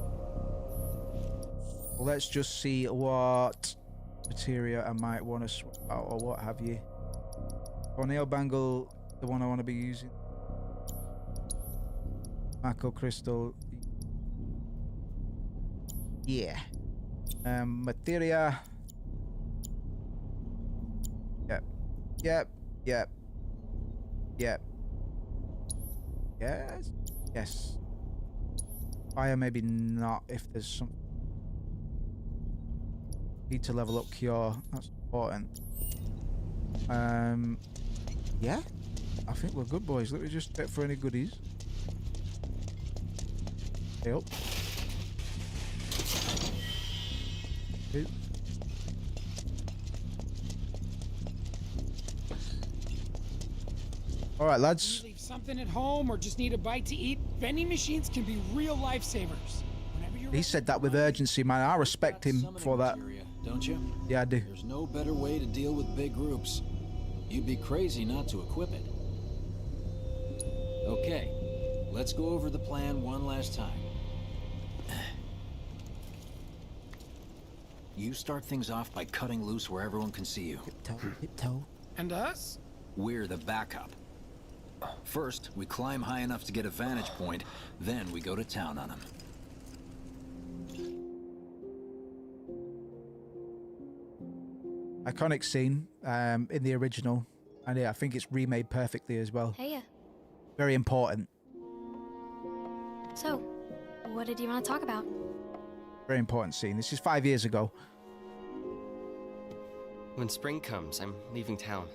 Well, let's just see what materia I might want to swap out or what have you. Cornell bangle, the one I want to be using. Mako crystal. Yeah. Materia. Yep. Yes. Fire, maybe not if there's some. Need to level up cure. That's important. Yeah. I think we're good, boys. Let me just check for any goodies. Yep. Two. All right, lads. Leave something at home or just need a bite to eat. Vending machines can be real lifesavers. He said that with urgency, man. I respect him for that. Don't you? Yeah, I do. There's no better way to deal with big groups. You'd be crazy not to equip it. Okay, let's go over the plan one last time. You start things off by cutting loose where everyone can see you. Tiptoe. And us? We're the backup. First, we climb high enough to get a vantage point, then we go to town on them. Iconic scene in the original, and yeah, I think it's remade perfectly as well. Hey, Very important. so, what did you want to talk about? Very important scene. This is 5 years ago. When spring comes, I'm leaving town.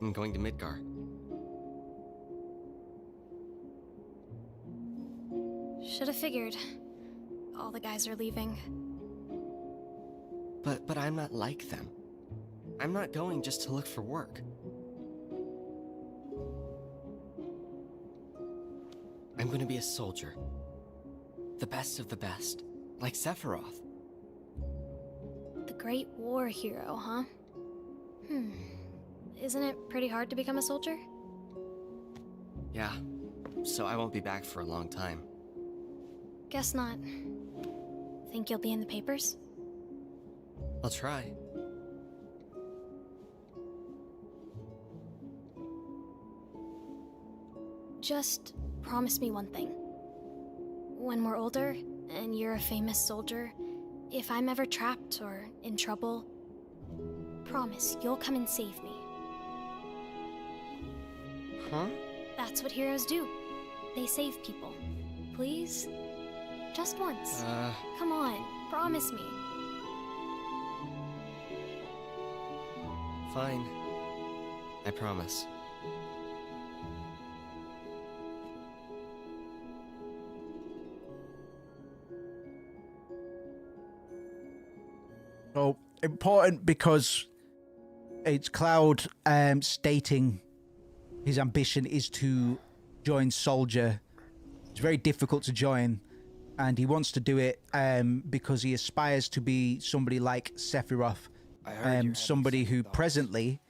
I'm going to Midgar. Should have figured. All the guys are leaving. But I'm not like them. I'm not going just to look for work. I'm going to be a soldier. The best of the best. Like Sephiroth. The Great War hero, huh? Isn't it pretty hard to become a soldier? Yeah. So I won't be back for a long time. Guess not. Think you'll be in the papers? I'll try. Just promise me one thing. When we're older, and you're a famous soldier, if I'm ever trapped or in trouble, promise you'll come and save me. Huh? That's what heroes do. They save people. Please? Just once. Come on, promise me. Fine. I promise. So important because it's Cloud stating his ambition is to join Soldier. It's very difficult to join, and he wants to do it because he aspires to be somebody like Sephiroth, somebody who presently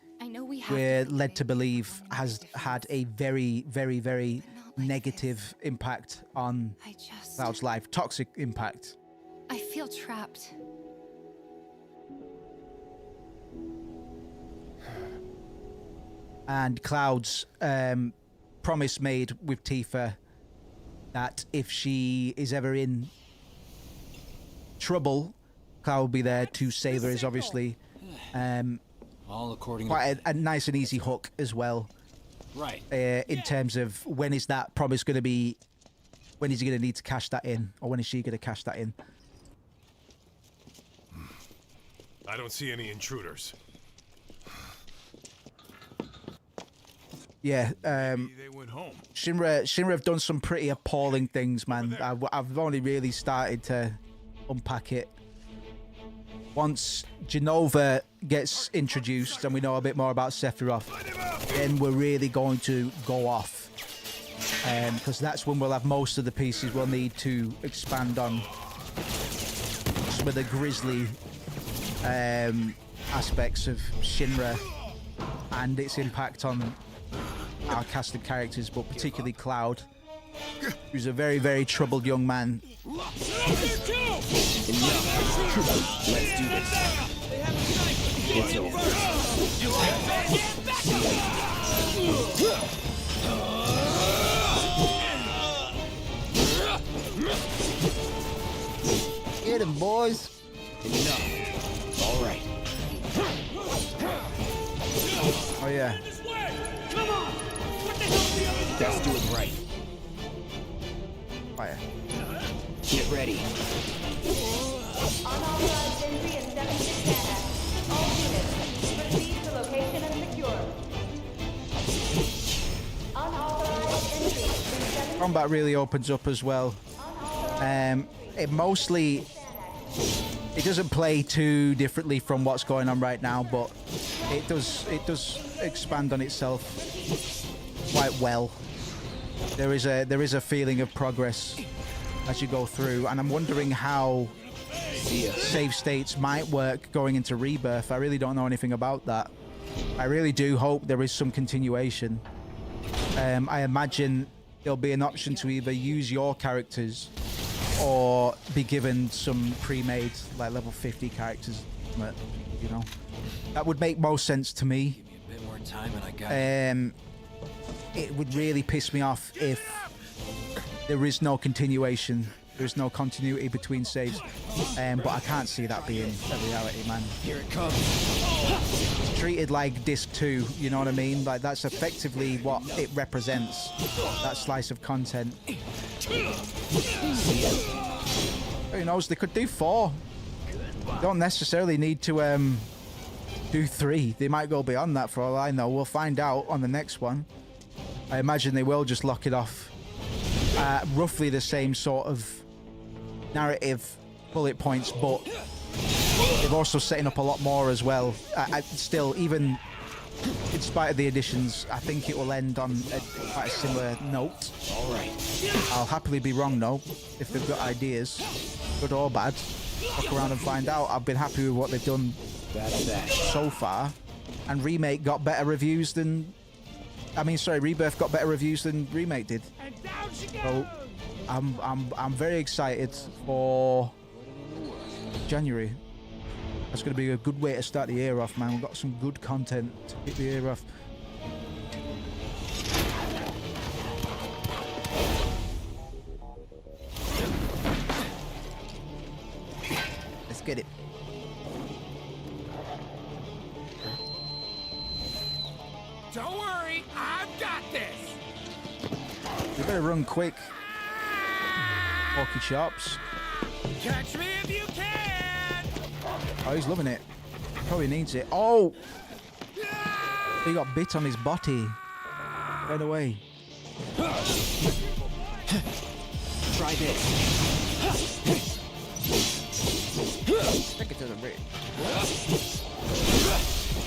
we're led to believe has had a very, very, very negative impact on Cloud's life, toxic impact. I feel trapped. And Cloud's promise made with Tifa that if she is ever in trouble, Cloud will be there to save her is obviously all according quite a nice and easy hook as well. Right. In terms of when is that promise going to be, when is he going to need to cash that in, or when is she going to cash that in? I don't see any intruders. Yeah, They went home. Shinra have done some pretty appalling things, man. I've only really started to unpack it. Once Genova gets introduced and we know a bit more about Sephiroth, then we're really going to go off. Because that's when we'll have most of the pieces we'll need to expand on some of the grisly aspects of Shinra and its impact on our cast of characters, but particularly Cloud, who's a very, very troubled young man. Let's do this. It's over. Get him, boys. Enough. All right. Oh yeah. Come on. What the hell? Let's do it right. Fire. Get ready. Unauthorized entry and 76 data. All units, proceed to location and secure. Unauthorized entry. 37. Combat really opens up as well. It mostly, it doesn't play too differently from what's going on right now, but it does expand on itself quite well. There is a feeling of progress as you go through, and I'm wondering how save states might work going into Rebirth. I really don't know anything about that. I really do hope there is some continuation. I imagine there'll be an option to either use your characters or be given some pre-made, like level 50 characters. But, you know, that would make most sense to me. Give me a bit more time and I got it. It would really piss me off if there is no continuation. There's no continuity between saves, but I can't see that being a reality, man. Here it comes. It's treated like disc 2, you know what I mean? Like, that's effectively what it represents, that slice of content. Who knows, they could do 4. They don't necessarily need to do 3. They might go beyond that for all I know. We'll find out on the next one. I imagine they will just lock it off at roughly the same sort of narrative bullet points, but they're also setting up a lot more as well. Still, even in spite of the additions, I think it will end on quite a similar note. All right. I'll happily be wrong though, if they've got ideas, good or bad. Look around and find out. I've been happy with what they've done so far, and Remake got better reviews than. Rebirth got better reviews than Remake did. So I'm very excited for January. That's going to be a good way to start the year off, man. We've got some good content to kick the year off. Let's get it. Don't worry, I've got this. You better run quick. Porky Chops. Catch me if you can. Oh, he's loving it. Probably needs it. Oh! He got bit on his body. Right away. Try this. Take it to the rig.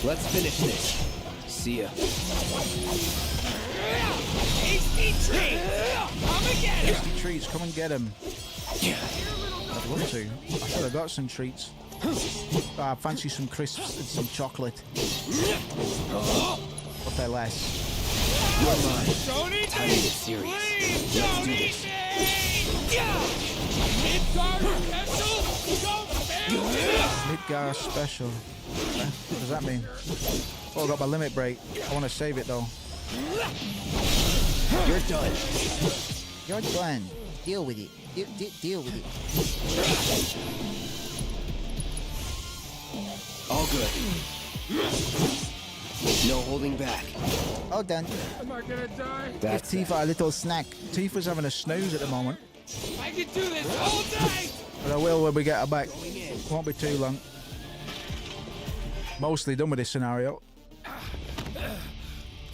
Let's finish this. See ya. Tasty treats! Come and get him! Tasty treats, come and get him. I'd love to. I should have got some treats. I fancy some crisps and some chocolate. But they're less. You're mine. Don't eat Time to get serious. Please Let's don't do eat this. Midgar special. What does that mean? Oh, I got my limit break. I want to save it though. You're done. You're done. Deal with it. Deal with it. All good. No holding back. All done. Am I gonna die? Give Tifa a little snack. Tifa's having a snooze at the moment. I can do this all day! But I will when we get her back. Won't be too long. Mostly done with this scenario.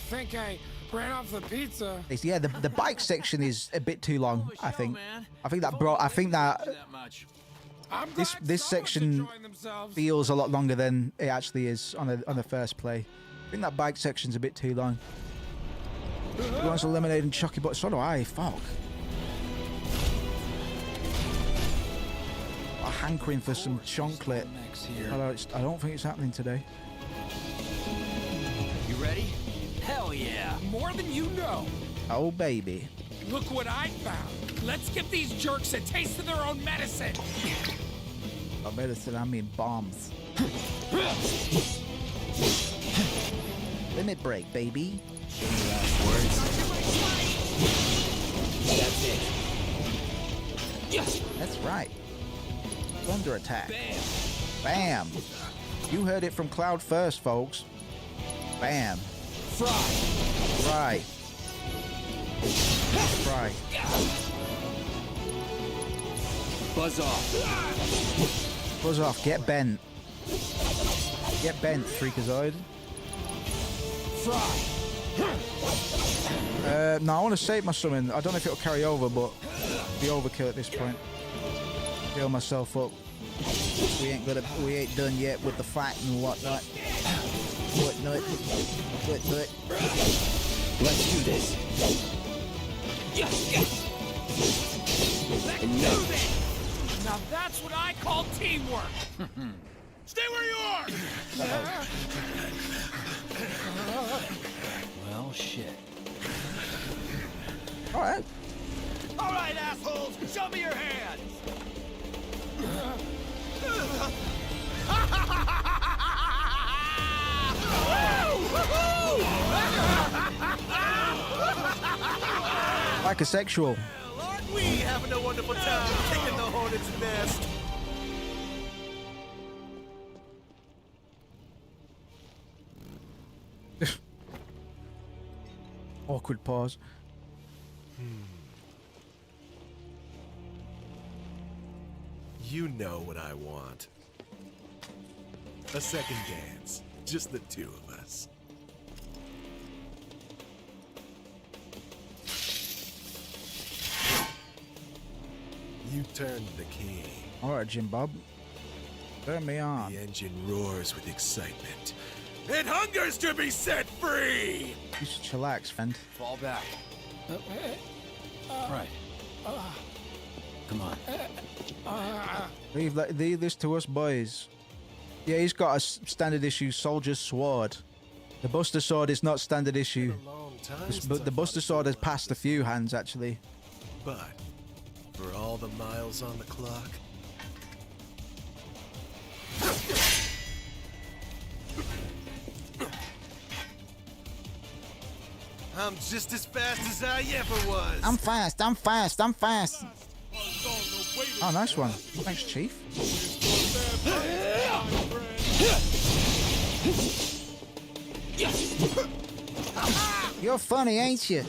Think I ran off the pizza. Yeah, the bike section is a bit too long, I think. I think that this section feels a lot longer than it actually is on the first play. I think that bike section's a bit too long. He wants a lemonade and chocolate, but so do I. Fuck. I'm hankering for some chocolate. I don't think it's happening today. You ready? Hell yeah! More than you know. Oh baby. Look what I found. Let's give these jerks a taste of their own medicine. By medicine, I mean bombs. Limit break, baby. Any last words? That's it. Yes. That's right. Thunder attack. Bam. Bam. You heard it from Cloud first, folks. Bam. Fry. Buzz off. Buzz off. Get bent. Get bent, Freakazoid. No, I want to save my summon. I don't know if it'll carry over, but be overkill at this point. Heal myself up. We ain't done yet with the fight and whatnot. Whatnot. Let's do this. Now that's what I call teamwork. Stay where you are. Well, shit. All right. All right, assholes, show me your hands. Like a sexual. Well, aren't we having a wonderful time kicking the hornet's nest? Awkward pause. You know what I want. A second dance. Just the two of us. You turned the key. All right, Jim Bob. Turn me on. The engine roars with excitement. It hungers to be set free! You should chillax, friend. Fall back. Right. Come on. Leave this to us, boys. Yeah, he's got a standard issue soldier's sword. The Buster Sword is not standard issue. But the Buster Sword has passed a few hands, actually. But for all the miles on the clock, I'm just as fast as I ever was. I'm fast. I'm fast. I'm fast. Oh, nice one. Thanks, Chief. You're funny, ain't you?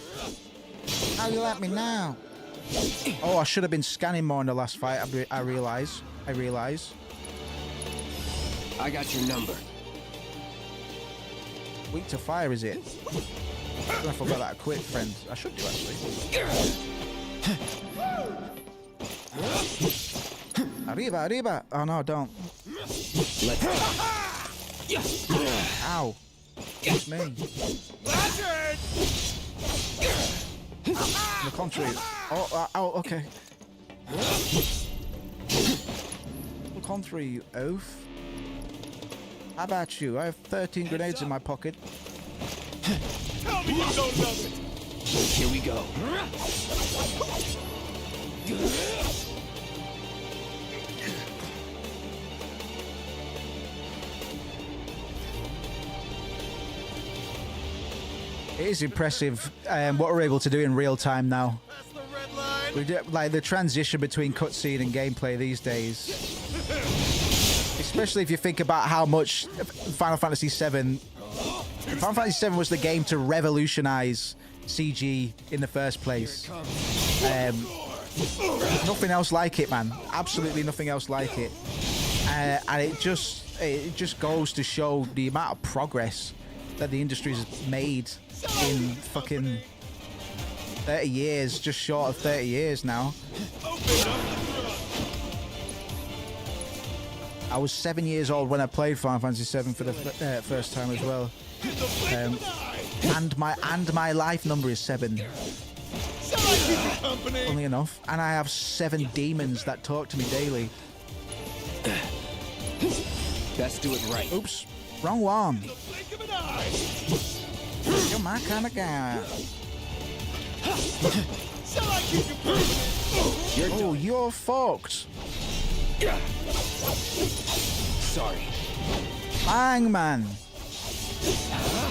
How you like me now? Oh, I should have been scanning more in the last fight. I realize. I got your number. Weak to fire, is it? I don't know if I got that quick, friend. I should do, actually. Arriba, arriba. Oh, no, don't. Ow. It's me. On the contrary. Oh, okay. On the contrary, you oaf. How about you? I have 13 grenades in my pocket. Tell me you don't love it. Here we go. It is impressive what we're able to do in real time now. We do, like the transition between cutscene and gameplay these days. Especially if you think about how much Final Fantasy VII... Final Fantasy VII was the game to revolutionize CG in the first place. Nothing else like it, man. Absolutely nothing else like it. And it just goes to show the amount of progress that the industry has made in fucking 30 years, just short of 30 years now. I was 7 years old when I played Final Fantasy VII for the first time as well. And my life number is 7. Funnily enough. And I have 7 demons that talk to me daily. Best do it right. Oops. Wrong one. You're my kind of guy. Oh, you're fucked. Sorry. Bang, man.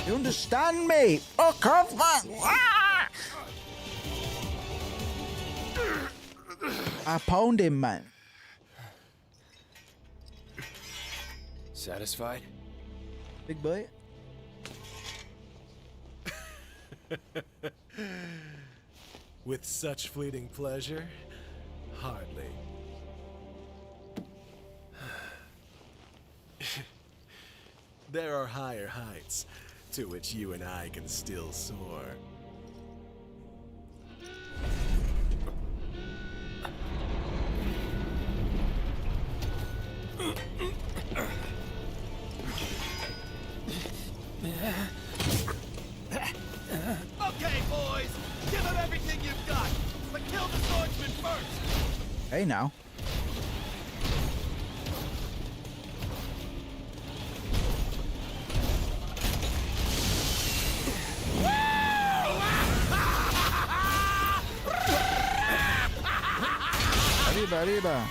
You understand me? Fuck off, man. I pwned him, man. Satisfied? Big boy. With such fleeting pleasure? Hardly. There are higher heights to which you and I can still soar. Okay, boys, give them everything you've got, but kill the swordsman first. Hey, now. arriba.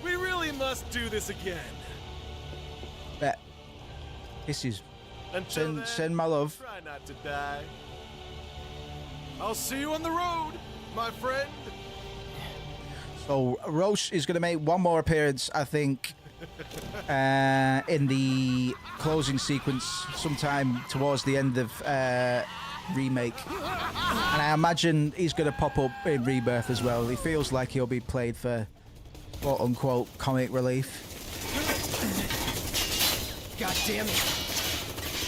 We really must do this again. Bet. This is Until then, send my love. try not to die. I'll see you on the road, my friend. So Roche is going to make one more appearance, I think, in the closing sequence sometime towards the end of Remake. And I imagine he's going to pop up in Rebirth as well. He feels like he'll be played for quote-unquote comic relief. God damn it.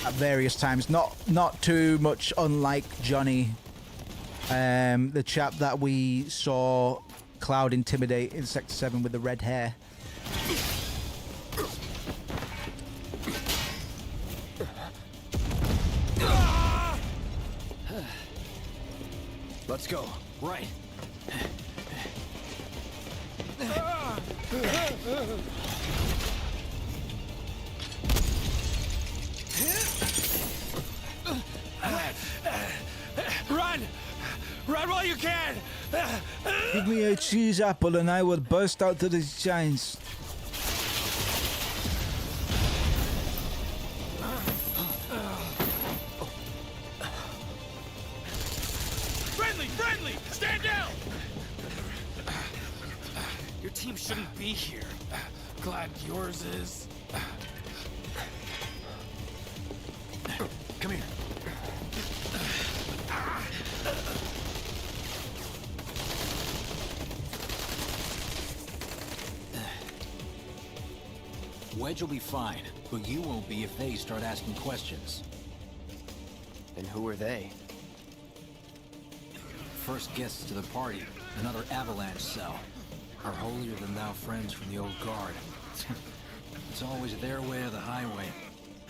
At various times. Not too much unlike Johnny, the chap that we saw Cloud intimidate in Sector 7 with the red hair. Let's go. Right. Run! Run while you can! Give me a cheese apple and I will burst out to the shines. Friendly! Friendly! Stand down! Your team shouldn't be here. Glad yours is. Come here. Wedge will be fine, but you won't be if they start asking questions. And who are they? First guests to the party, another avalanche cell. Our holier-than-thou friends from the old guard. It's always their way or the highway.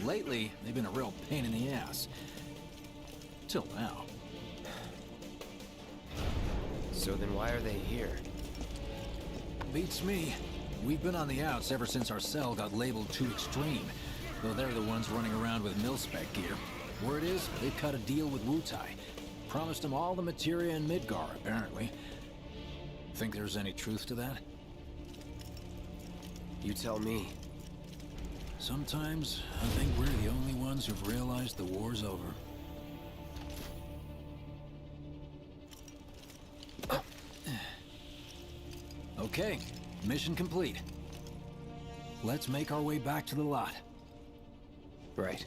Lately, they've been a real pain in the ass. Till now. So then why are they here? Beats me. We've been on the outs ever since our cell got labeled too extreme. Though they're the ones running around with mil-spec gear. Word is, they cut a deal with Wutai. Promised them all the materia in Midgar, apparently. Think there's any truth to that? You tell me. Sometimes, I think we're the only ones who've realized the war's over. Okay, mission complete. Let's make our way back to the lot. Right.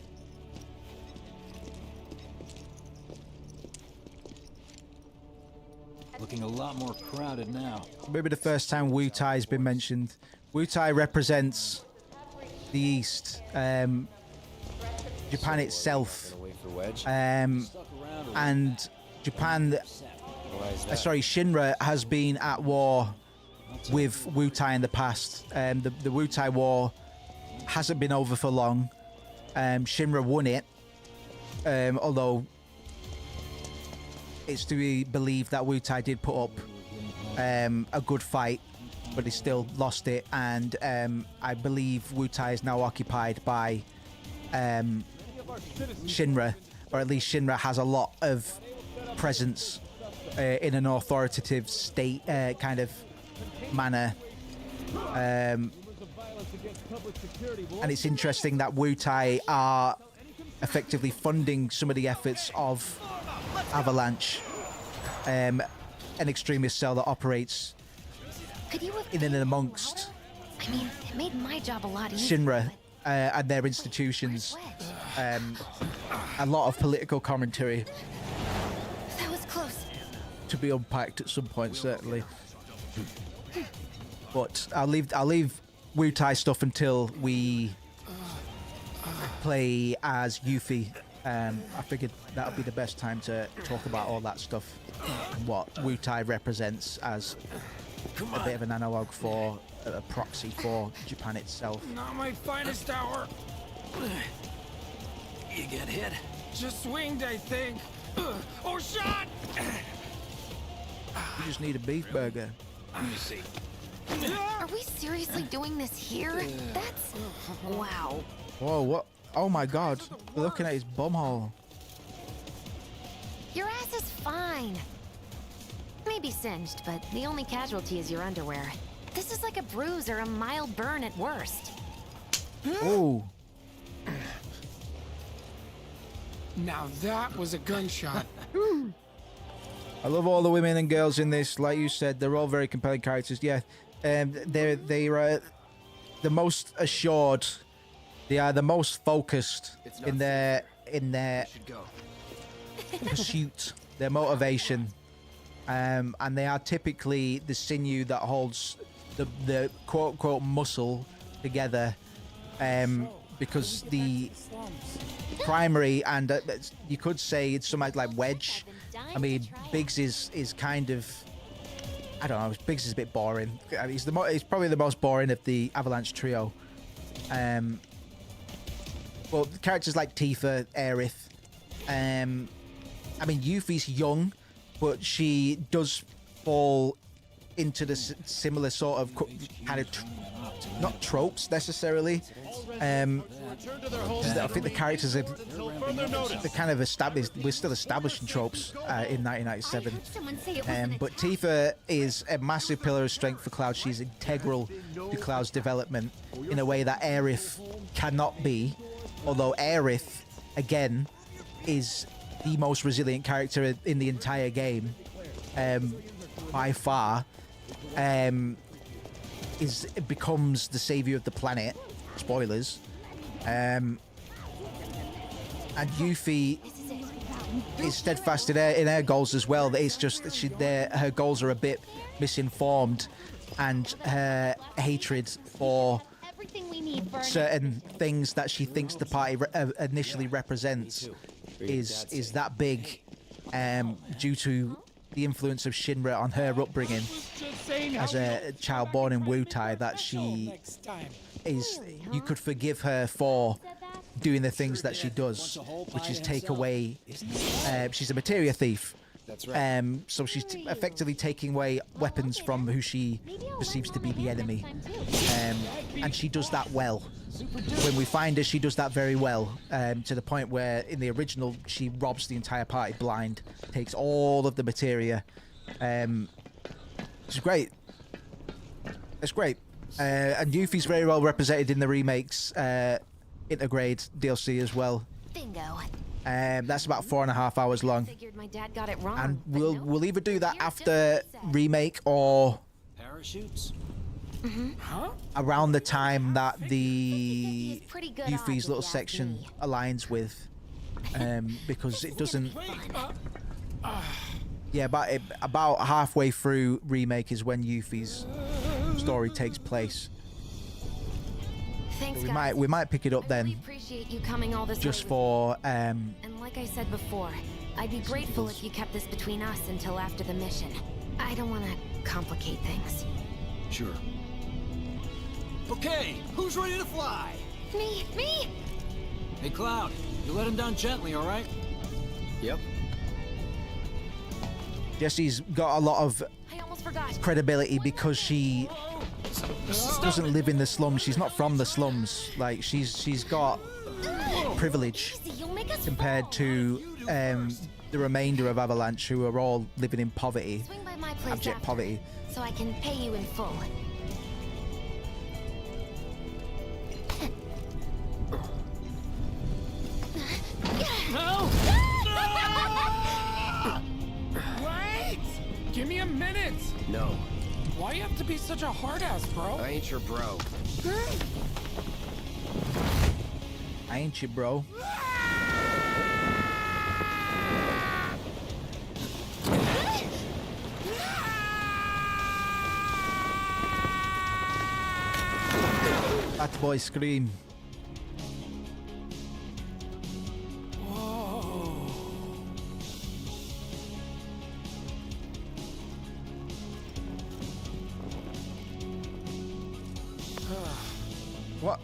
Looking a lot more crowded now. Maybe the first time Wutai has been mentioned. Wutai represents the East, Japan itself, and Japan. Sorry, Shinra has been at war with Wutai in the past. The Wutai war hasn't been over for long. Shinra won it, although it's to be believed that Wutai did put up a good fight, but he still lost it. And I believe Wutai is now occupied by Shinra, or at least Shinra has a lot of presence in an authoritative state kind of manner. And it's interesting that Wutai are effectively funding some of the efforts of Avalanche, an extremist cell that operates in and amongst I mean, it made my job a lot easier. Shinra and their institutions. A lot of political commentary That was close. to be unpacked at some point, certainly. But I'll leave Wutai stuff until we play as Yuffie. I figured that would be the best time to talk about all that stuff and what Wutai represents as a bit of an analog for a proxy for Japan itself. Not my finest hour. You get hit? Just winged, I think. Or shot! You just need a beef burger. Let me see. Are we seriously doing this here? That's... Wow. Whoa, what? Oh my god. We're looking at his bumhole. Your ass is fine. Maybe singed, but the only casualty is your underwear. This is like a bruise or a mild burn at worst. Oh. Now that was a gunshot. I love all the women and girls in this. Like you said, they're all very compelling characters. Yeah, they're the most assured. They are the most focused in their pursuit, their motivation, and they are typically the sinew that holds the quote unquote muscle together, because the primary and you could say it's something like Wedge. I mean, Biggs is kind of, I don't know. Biggs is a bit boring. I mean, he's probably the most boring of the Avalanche trio. Well, characters like Tifa, Aerith. I mean, Yuffie's young, but she does fall into the similar sort of kind of not tropes necessarily. I think the characters are kind of established. We're still establishing tropes in 1997. But Tifa is a massive pillar of strength for Cloud. She's integral to Cloud's development in a way that Aerith cannot be. Although Aerith, again, is the most resilient character in the entire game, by far. Becomes the savior of the planet. Spoilers. And Yuffie is steadfast in her goals as well. It's just that her goals are a bit misinformed, and her hatred for certain things that she thinks the party initially represents is that big, due to the influence of Shinra on her upbringing as a child born in Wutai, that she is, you could forgive her for doing the things that she does, which is take away, she's a materia thief. That's right. So she's effectively taking away weapons from who she perceives to be the enemy. And she does that well. When we find her, she does that very well, to the point where in the original, she robs the entire party blind, takes all of the materia. It's great. It's great. And Yuffie's very well represented in the remakes, Intergrade DLC as well. Bingo. That's about 4.5 hours long. Figured my dad got it wrong, And but we'll either do that after remake or Parachutes? around the time that the pretty good Yuffie's odds, little if you ask section me. aligns with, because it doesn't. Yeah, about halfway through remake is when Yuffie's story takes place. Thanks, We might pick it up then, appreciate you coming all this just way. for And like I said before, I'd be grateful if you kept this between us until after the mission. I don't want to complicate things. Sure. Okay, who's ready to fly? Me! Hey, Cloud, you let him down gently, all right? Yep. Jessie's got a lot of I almost forgot. credibility because she doesn't live in the slums. She's not from the slums. Like she's got privilege compared to the remainder of Avalanche, who are all living in poverty, Swing by my place abject after, poverty. so I can pay you in full. No! Wait! Give me a minute! No, Why you have to be such a hard-ass, bro? I ain't your bro. I ain't you, bro. That boy scream. What?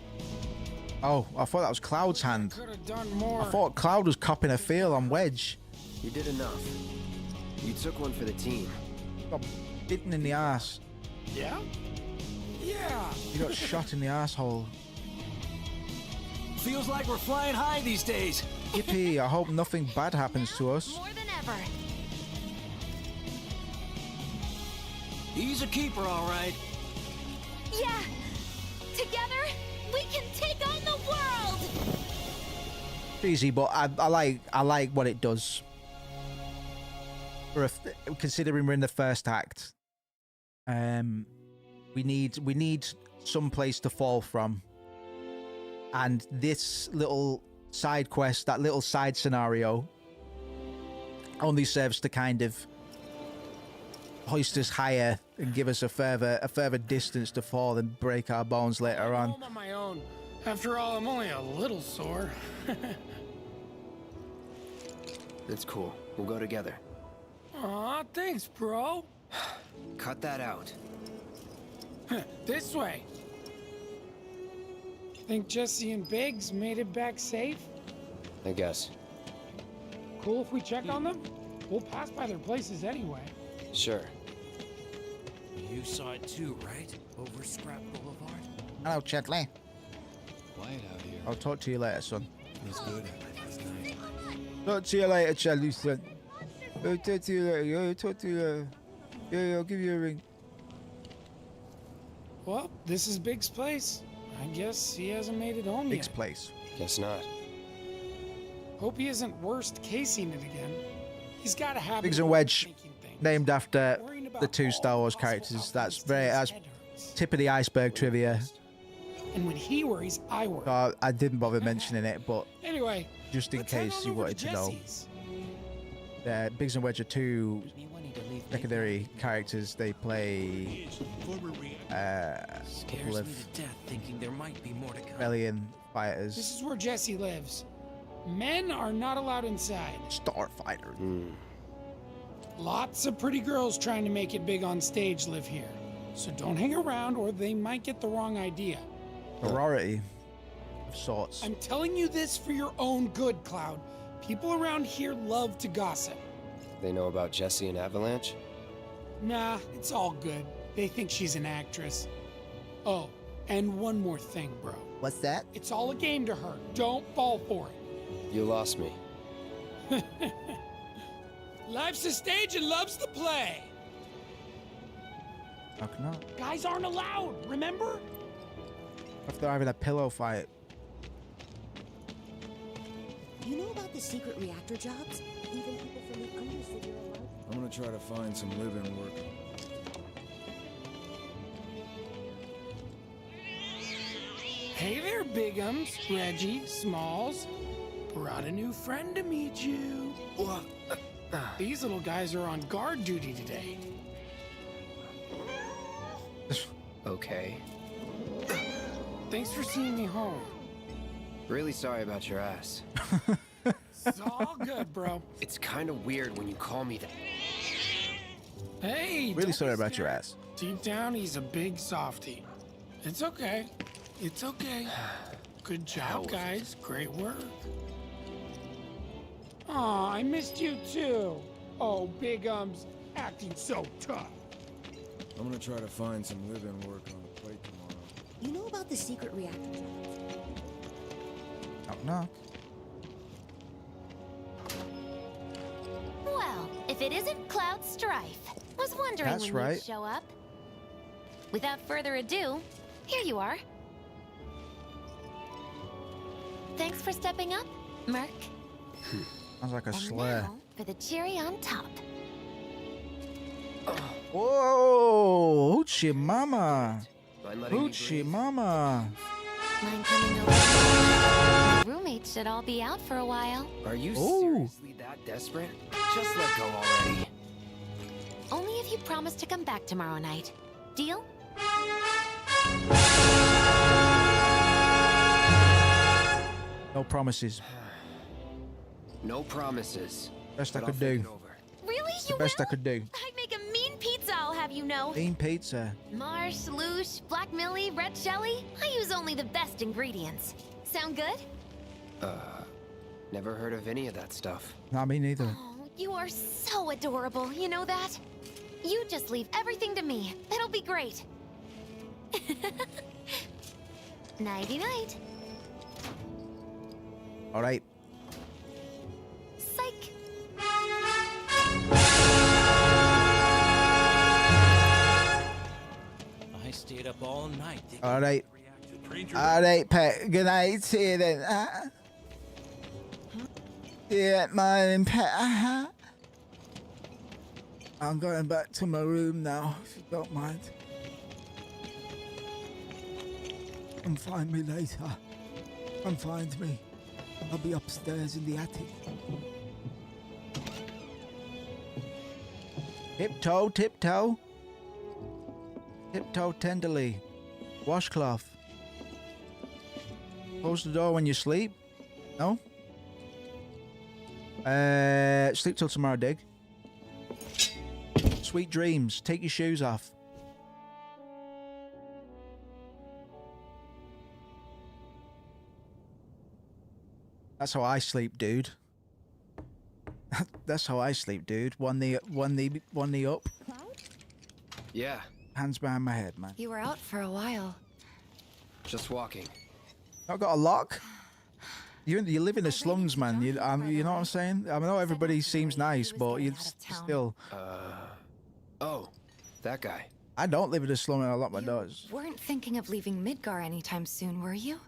Oh, I thought that was Cloud's hand. Could have done more. I thought Cloud was copping a feel on Wedge. You did enough. You took one for the team. Got bitten in the ass. Yeah? Yeah! You got shot in the asshole. Feels like we're flying high these days. Yippee, I hope nothing bad happens to us. More than forever. He's a keeper, all right. Yeah. Together, we can take on the world. Easy, but I like what it does. Considering we're in the first act, we need some place to fall from, and this little side quest, that little side scenario, only serves to kind of hoist us higher and give us a further distance to fall and break our bones later on. I'm on my own. After all, I'm only a little sore. It's cool. We'll go together. Aw, thanks, bro. Cut that out. This way. Think Jesse and Biggs made it back safe? I guess. Cool if we check on them? We'll pass by their places anyway. Sure. You saw it too, right? Over Scrap Boulevard? Hello, Chetley. Quiet out here. I'll talk to you later, son. It's good last night. Talk to you later, Charlie, son. I'll talk to you later. Yeah, talk to you later. Yeah, I'll give you a ring. Well, this is Biggs' place. I guess he hasn't made it home Biggs' yet. place. Guess not. Hope he isn't worst casing it again. He's got to have Biggs and Wedge, named after the two Star Wars characters. That's tip of the iceberg trivia. And when he worries, I worry. I didn't bother mentioning it, but Anyway, just in let's head case on you over wanted to know, Jesse's. Biggs and Wedge are two secondary characters. They play a couple of me to death thinking there might be more to come. rebellion fighters. This is where Jesse lives. Men are not allowed inside. Starfighter. Lots of pretty girls trying to make it big on stage live here. So don't hang around or they might get the wrong idea. Sorority of sorts. I'm telling you this for your own good, Cloud. People around here love to gossip. They know about Jesse and Avalanche? Nah, it's all good. They think she's an actress. Oh, and one more thing, bro. What's that? It's all a game to her. Don't fall for it. You lost me. Life's a stage and love's the play. Knock, knock. Guys aren't allowed, remember? After having a pillow fight. You know about the secret reactor jobs? Even people from the Undercity are allowed. I'm gonna try to find some live-in work. Hey there, Bigums, Reggie, Smalls. Brought a new friend to meet you. These little guys are on guard duty today. Okay. Thanks for seeing me home. Really sorry about your ass. It's all good, bro. It's kind of weird when you call me that. Hey, Really sorry about your ass. deep down, he's a big softie. It's okay. It's okay. Good job, guys. Great work. Aw, I missed you too. Oh, Bigums, acting so tough. I'm gonna try to find some live-in work on the plate tomorrow. You know about the secret reactor jobs? Knock, knock. Well, if it isn't Cloud Strife. Was wondering That's when right. you'd show up. Without further ado, here you are. Thanks for stepping up, Merc. Sounds like a And slur. now for the cherry on top. Whoa! Hoochie mama! Mind letting me Hoochie mama! Mind coming over? My roommates should all be out for a while. Are you Ooh. seriously that desperate? Just let go already. Only if you promise to come back tomorrow night. Deal? No promises. No promises. Best I but could I'll do. think it over. Really? The You best will? I could do. I'd make a mean pizza, I'll have you know. Bean pizza. Marsh, Loosh, Black Millie, Red Shelly. I use only the best ingredients. Sound good? Never heard of any of that stuff. Not me neither. Oh, you are so adorable, you know that? You just leave everything to me. It'll be great. Nighty-night. All right. Psych. up all night. All right. All right, pet. Good night. See you then. Yeah, my pet. I'm going back to my room now, if you don't mind. Come find me later. Come find me. I'll be upstairs in the attic. Tiptoe, tiptoe. Tiptoe tenderly. Washcloth. Close the door when you sleep. No? Sleep till tomorrow, Dig. Sweet dreams. Take your shoes off. That's how I sleep, dude. That's how I sleep, dude. One knee up. Yeah. Hands behind my head, man. You were out for a while. Just walking. I got a lock. You live in the slums, man. You know what I'm saying? I know everybody seems nice, but you still. Oh, that guy. I don't live in a slum and I lock my doors. Weren't thinking of leaving Midgar anytime soon, were you?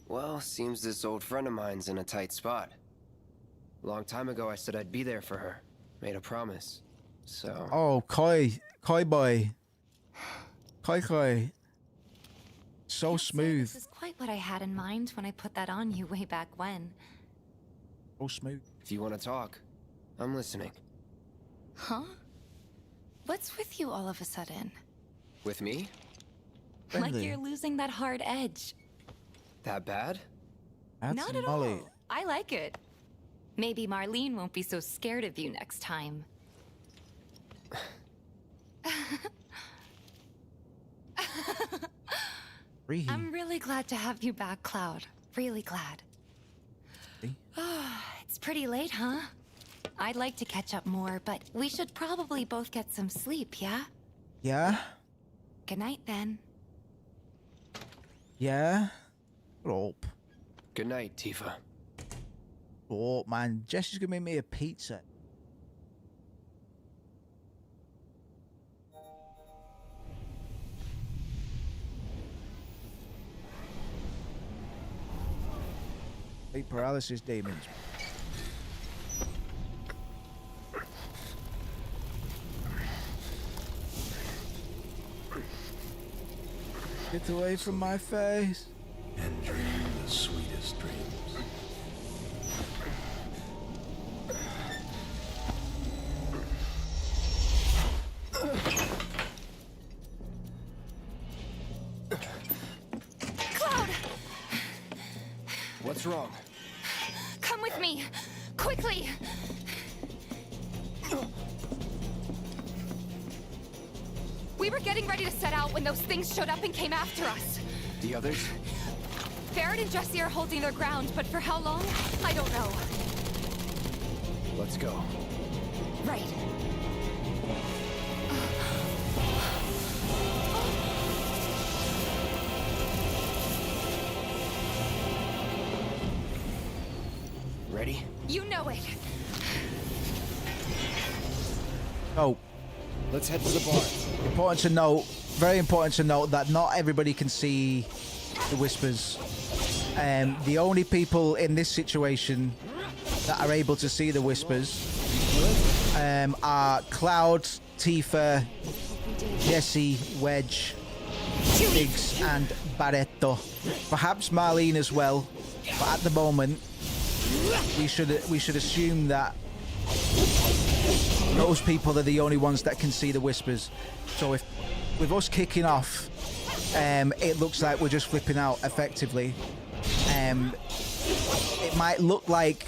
Well, seems this old friend of mine's in a tight spot. Long time ago, I said I'd be there for her. Made a promise. So. Oh, Koi boy. Koi. So smooth. This is quite what I had in mind when I put that on you way back when. So smooth. If you want to talk, I'm listening. Huh? What's with you all of a sudden? With me? Like you're losing that hard edge. That bad? That's Not at Molly. all. I like it. Maybe Marlene won't be so scared of you next time. I'm really glad to have you back, Cloud. Really glad. It's pretty late, huh? I'd like to catch up more, but we should probably both get some sleep, yeah? Yeah? Good night, then. Yeah? Rope. Good night, Tifa. Oh, man. Jesse's gonna make me a pizza. Sleep paralysis demons. Get away from my face. And dream the sweetest dreams. Cloud! What's wrong? Come with me! Quickly! We were getting ready to set out when those things showed up and came after us. The others? Barrett and Jesse are holding their ground, but for how long? I don't know. Let's go. Right. Ready? You know it. Oh. Let's head to the bar. Important to note, very important to note that not everybody can see the whispers. The only people in this situation that are able to see the whispers are Cloud, Tifa, Jesse, Wedge, Biggs, and Barretto. Perhaps Marlene as well, but at the moment we should assume that those people are the only ones that can see the whispers. So if with us kicking off, it looks like we're just flipping out effectively. It might look like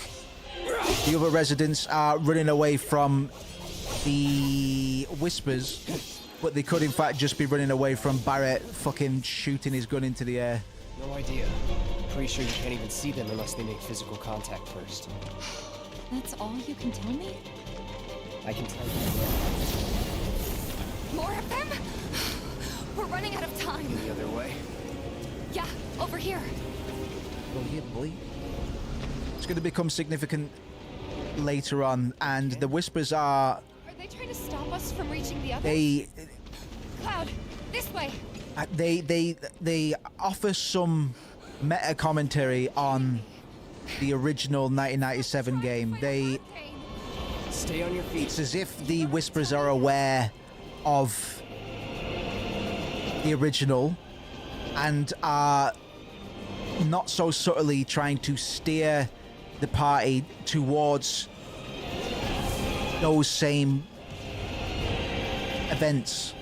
the other residents are running away from the whispers, but they could in fact just be running away from Barrett fucking shooting his gun into the air. No idea. Pretty sure you can't even see them unless they make physical contact first. That's all you can tell me? I can tell you. More of them? We're running out of time. The other way? Yeah, over here. Oh yeah, boy. It's going to become significant later on, and the whispers are... Are they trying to stop us from reaching the others? This way. They offer some meta commentary on the original 1997 game. They stay on your feet. It's as if the Whisperers are aware of the original and are not so subtly trying to steer the party towards those same events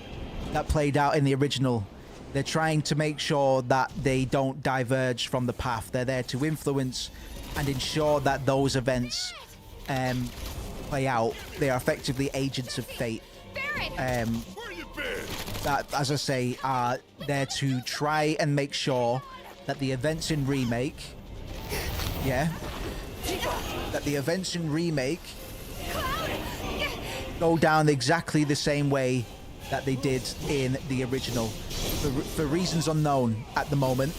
that played out in the original. They're trying to make sure that they don't diverge from the path. They're there to influence and ensure that those events play out. They are effectively agents of fate. That, as I say, are there to try and make sure that the events in Remake, that the events in Remake go down exactly the same way that they did in the original. For reasons unknown at the moment.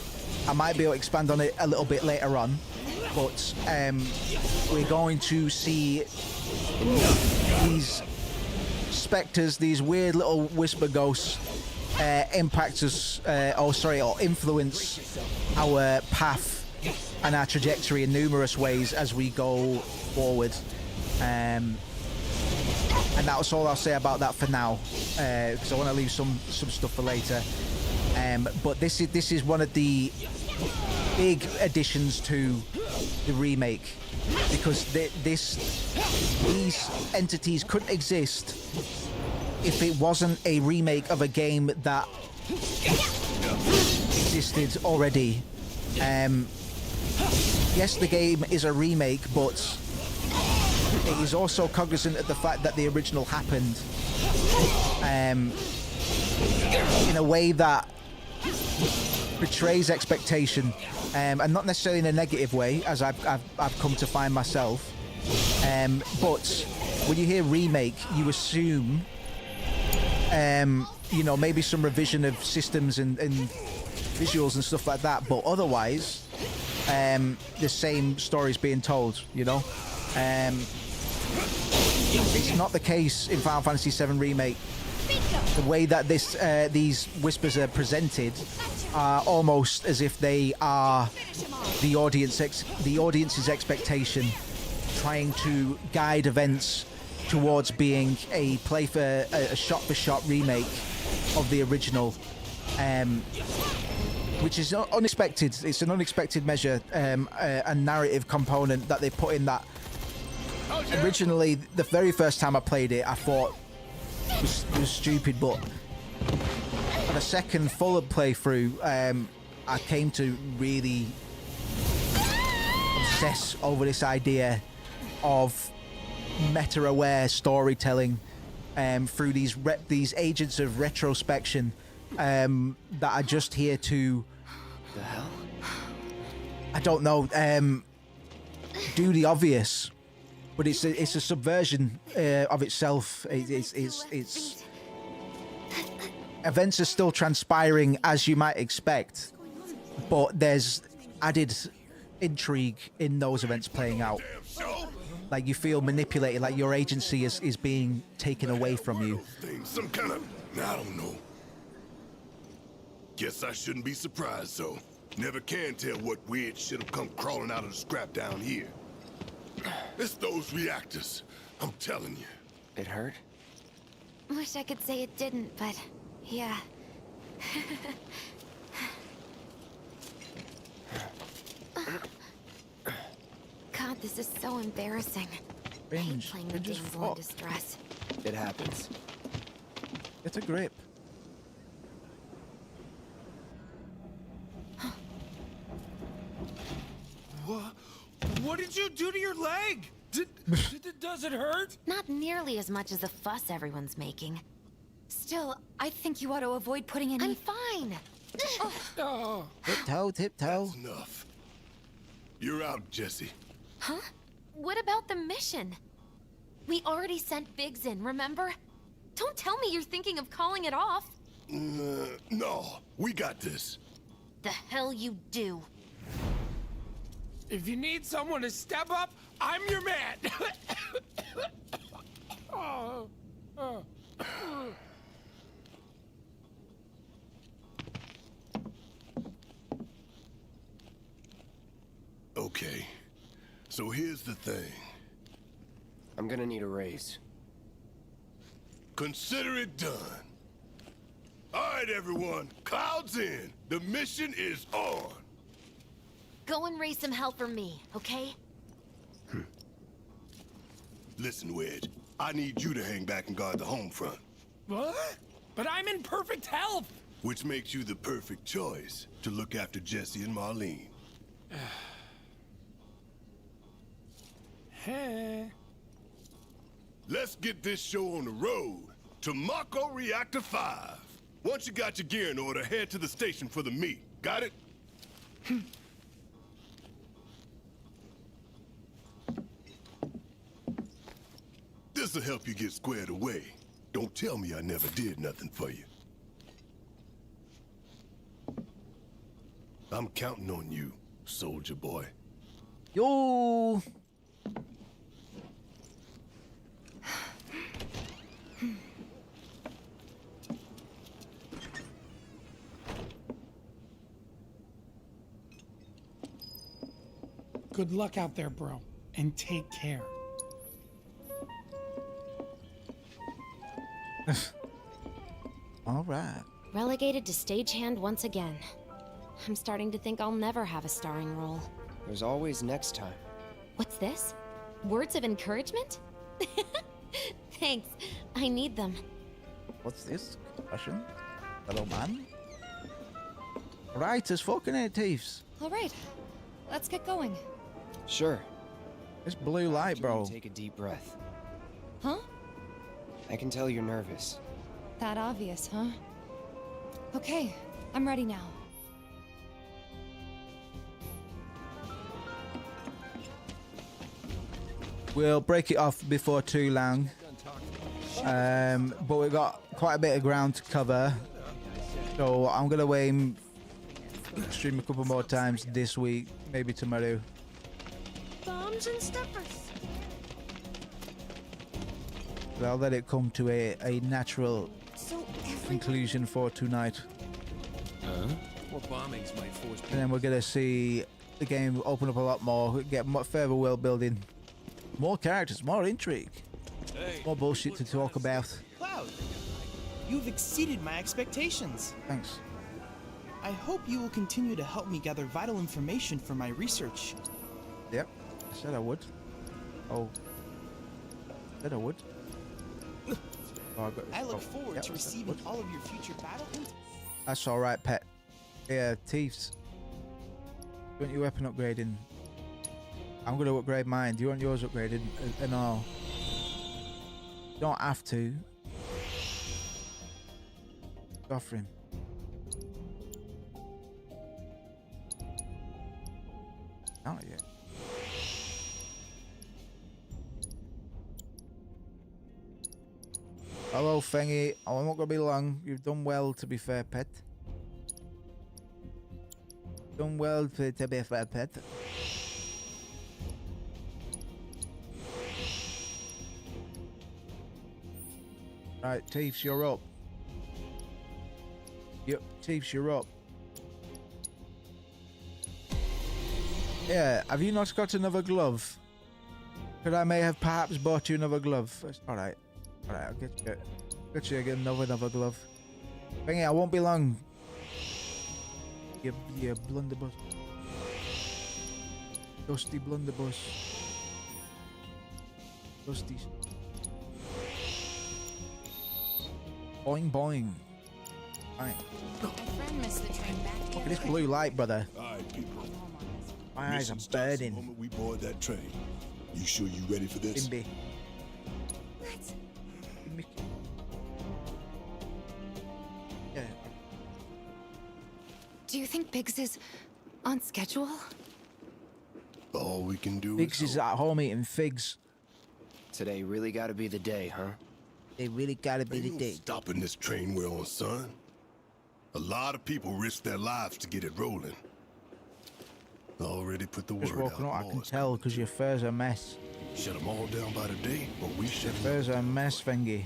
I might be able to expand on it a little bit later on, but we're going to see these specters, these weird little whisper ghosts, impact us, or influence our path and our trajectory in numerous ways as we go forward. And that's all I'll say about that for now, because I want to leave some stuff for later. But this is one of the big additions to the remake, because these entities couldn't exist if it wasn't a remake of a game that existed already. Yes, the game is a remake, but it is also cognizant of the fact that the original happened in a way that betrays expectation, and not necessarily in a negative way, as I've come to find myself. But when you hear remake, you assume, maybe some revision of systems and visuals and stuff like that. But otherwise, the same story's being told. It's not the case in Final Fantasy VII Remake. The way that these whispers are presented are almost as if they are the audience's expectation, trying to guide events towards being a shot-for-shot remake of the original, which is unexpected. It's an unexpected measure, a narrative component that they put in that. Originally, the very first time I played it, I thought it was stupid, but on a second full playthrough, I came to really obsess over this idea of meta-aware storytelling through these agents of retrospection that are just here to... The hell? I don't know. Do the obvious. But it's a subversion of itself. It's events are still transpiring as you might expect, but there's added intrigue in those events playing out. Like you feel manipulated, like your agency is being taken away from you. Some kind of, I don't know. Guess I shouldn't be surprised, though. Never can tell what weird shit'll come crawling out of the scrap down here. It's those reactors, I'm telling you. It hurt? Wish I could say it didn't, but yeah. God, this is so embarrassing. I hate playing the damsel in distress. It happens. Get a grip. What did you do to your leg? Does it hurt? Not nearly as much as the fuss everyone's making. Still, I think you ought to avoid putting any... I'm fine. Tiptoe, tiptoe. That's enough. You're out, Jesse. Huh? What about the mission? We already sent Biggs in, remember? Don't tell me you're thinking of calling it off. No, we got this. The hell you do. If you need someone to step up, I'm your man. Okay. So here's the thing. I'm gonna need a raise. Consider it done. All right, everyone. Clouds in. The mission is on. Go and raise some hell for me, okay? Listen, Wedge. I need you to hang back and guard the home front. What? But I'm in perfect health! Which makes you the perfect choice to look after Jesse and Marlene. Hey. Let's get this show on the road to Mako Reactor 5. Once you got your gear in order, head to the station for the meet. Got it? This'll help you get squared away. Don't tell me I never did nothing for you. I'm counting on you, soldier boy. Yo. Good luck out there, bro. And take care. All right. Relegated to stagehand once again. I'm starting to think I'll never have a starring role. There's always next time. What's this? Words of encouragement? Thanks. I need them. What's this? Russian? Hello, man. Right as fucking it, thieves. All right, let's get going. Sure. It's blue light, bro. Take a deep breath. Huh? I can tell you're nervous. That obvious, huh? Okay, I'm ready now. We'll break it off before too long. But we've got quite a bit of ground to cover. So I'm going to aim stream a couple more times this week, maybe tomorrow. Bombs and steppers. But I'll let it come to a natural conclusion for tonight. More bombings might force And then we're going to see the game open up a lot more, get further world building, more characters, more intrigue, more bullshit to talk about. Cloud, you've exceeded my expectations. Thanks. I hope you will continue to help me gather vital information for my research. Yep, I said I would. Oh, I said I would. Oh, I look forward to receiving all of your future battle intel. That's all right, pet. Yeah, thieves. You want your weapon upgrading? I'm going to upgrade mine. Do you want yours upgraded and all? You don't have to. Offer him. Not yet. Hello, Fengy. I'm not going to be long. You've done well, to be fair, pet. Done well, to be fair, pet. Right, Thieves, you're up. Yep, Thieves, you're up. Yeah, have you not got another glove? Could I may have perhaps bought you another glove? Alright. Alright, I'll get you another glove. Bring it, I won't be long. You blunderbuss. Dusty blunderbuss. Dusty. Boing boing. Alright. My friend missed the train back. Look at this blue light, brother. Alright, people. My eyes are burning. The moment we board that train. You sure you ready for this? Bimby. Yeah. Do you think Biggs is on schedule? All we can do Biggs is at home eating figs. Today really gotta be the day, huh? They really gotta be the Ain't no day. stopping this train we're on, son. A lot of people risk their lives to get it rolling. Already put the Just word walking out. out, I can tell because your fur's a mess. Shut them all down by the day, but we Your shut them fur's a mess, Fengy.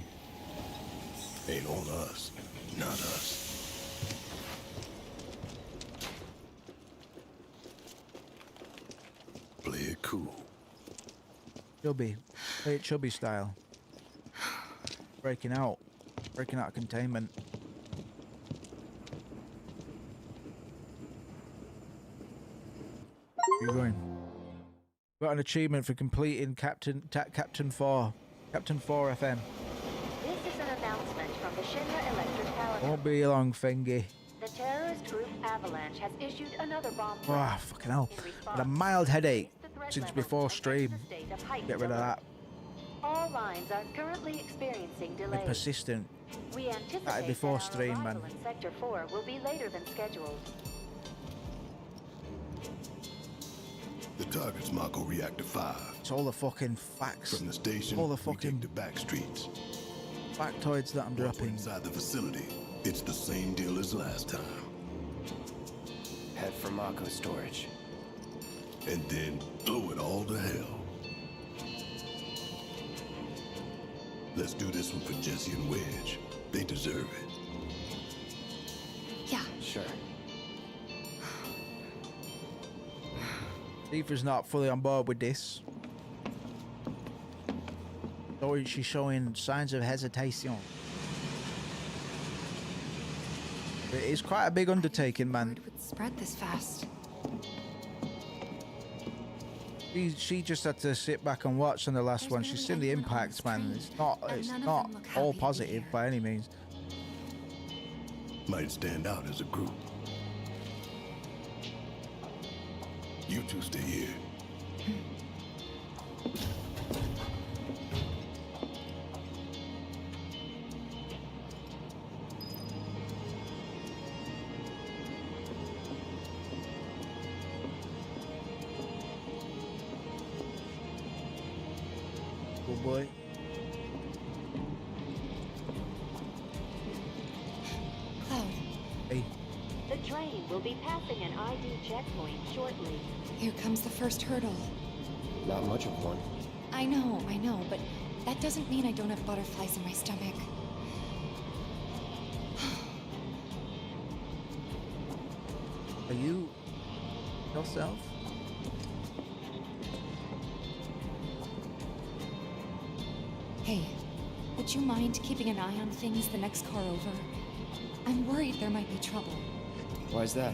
Ain't on us. Not us. cool. Chubby. Play it chubby style. Breaking out of containment. Where are you going? Got an achievement for completing Captain 4 FM. This is an announcement from the Shinra Electric Power. Won't be long, Fingy. The terrorist group Avalanche has issued another bomb. Oh, fucking hell. Had a mild headache since before stream. Get rid of that. All lines are currently experiencing Be delays. persistent. We anticipate That before that our stream, man. arrival in Sector 4 will be later than scheduled. The target's Mako Reactor 5. It's all the fucking facts. From the station, all the we fucking take the back streets. factoids that I'm dropping. Inside the facility, it's the same deal as last time. Head for Mako storage. And then blow it all to hell. Let's do this one for Jesse and Wedge. They deserve it. Yeah. Sure. Tifa's not fully on board with this. So she's showing signs of hesitation. It is quite a big undertaking, man. Would spread this fast. She just had to sit back and watch on the last one. She's seen the impact, man. It's not all positive by any means. Might stand out as a group. You two stay here. Good boy. Oh. Hey. The train will be passing an ID checkpoint shortly. Here comes the first hurdle. Not much of one. I know, but that doesn't mean I don't have butterflies in my stomach. Are you yourself? Hey, would you mind keeping an eye on things the next car over? I'm worried there might be trouble. Why's that?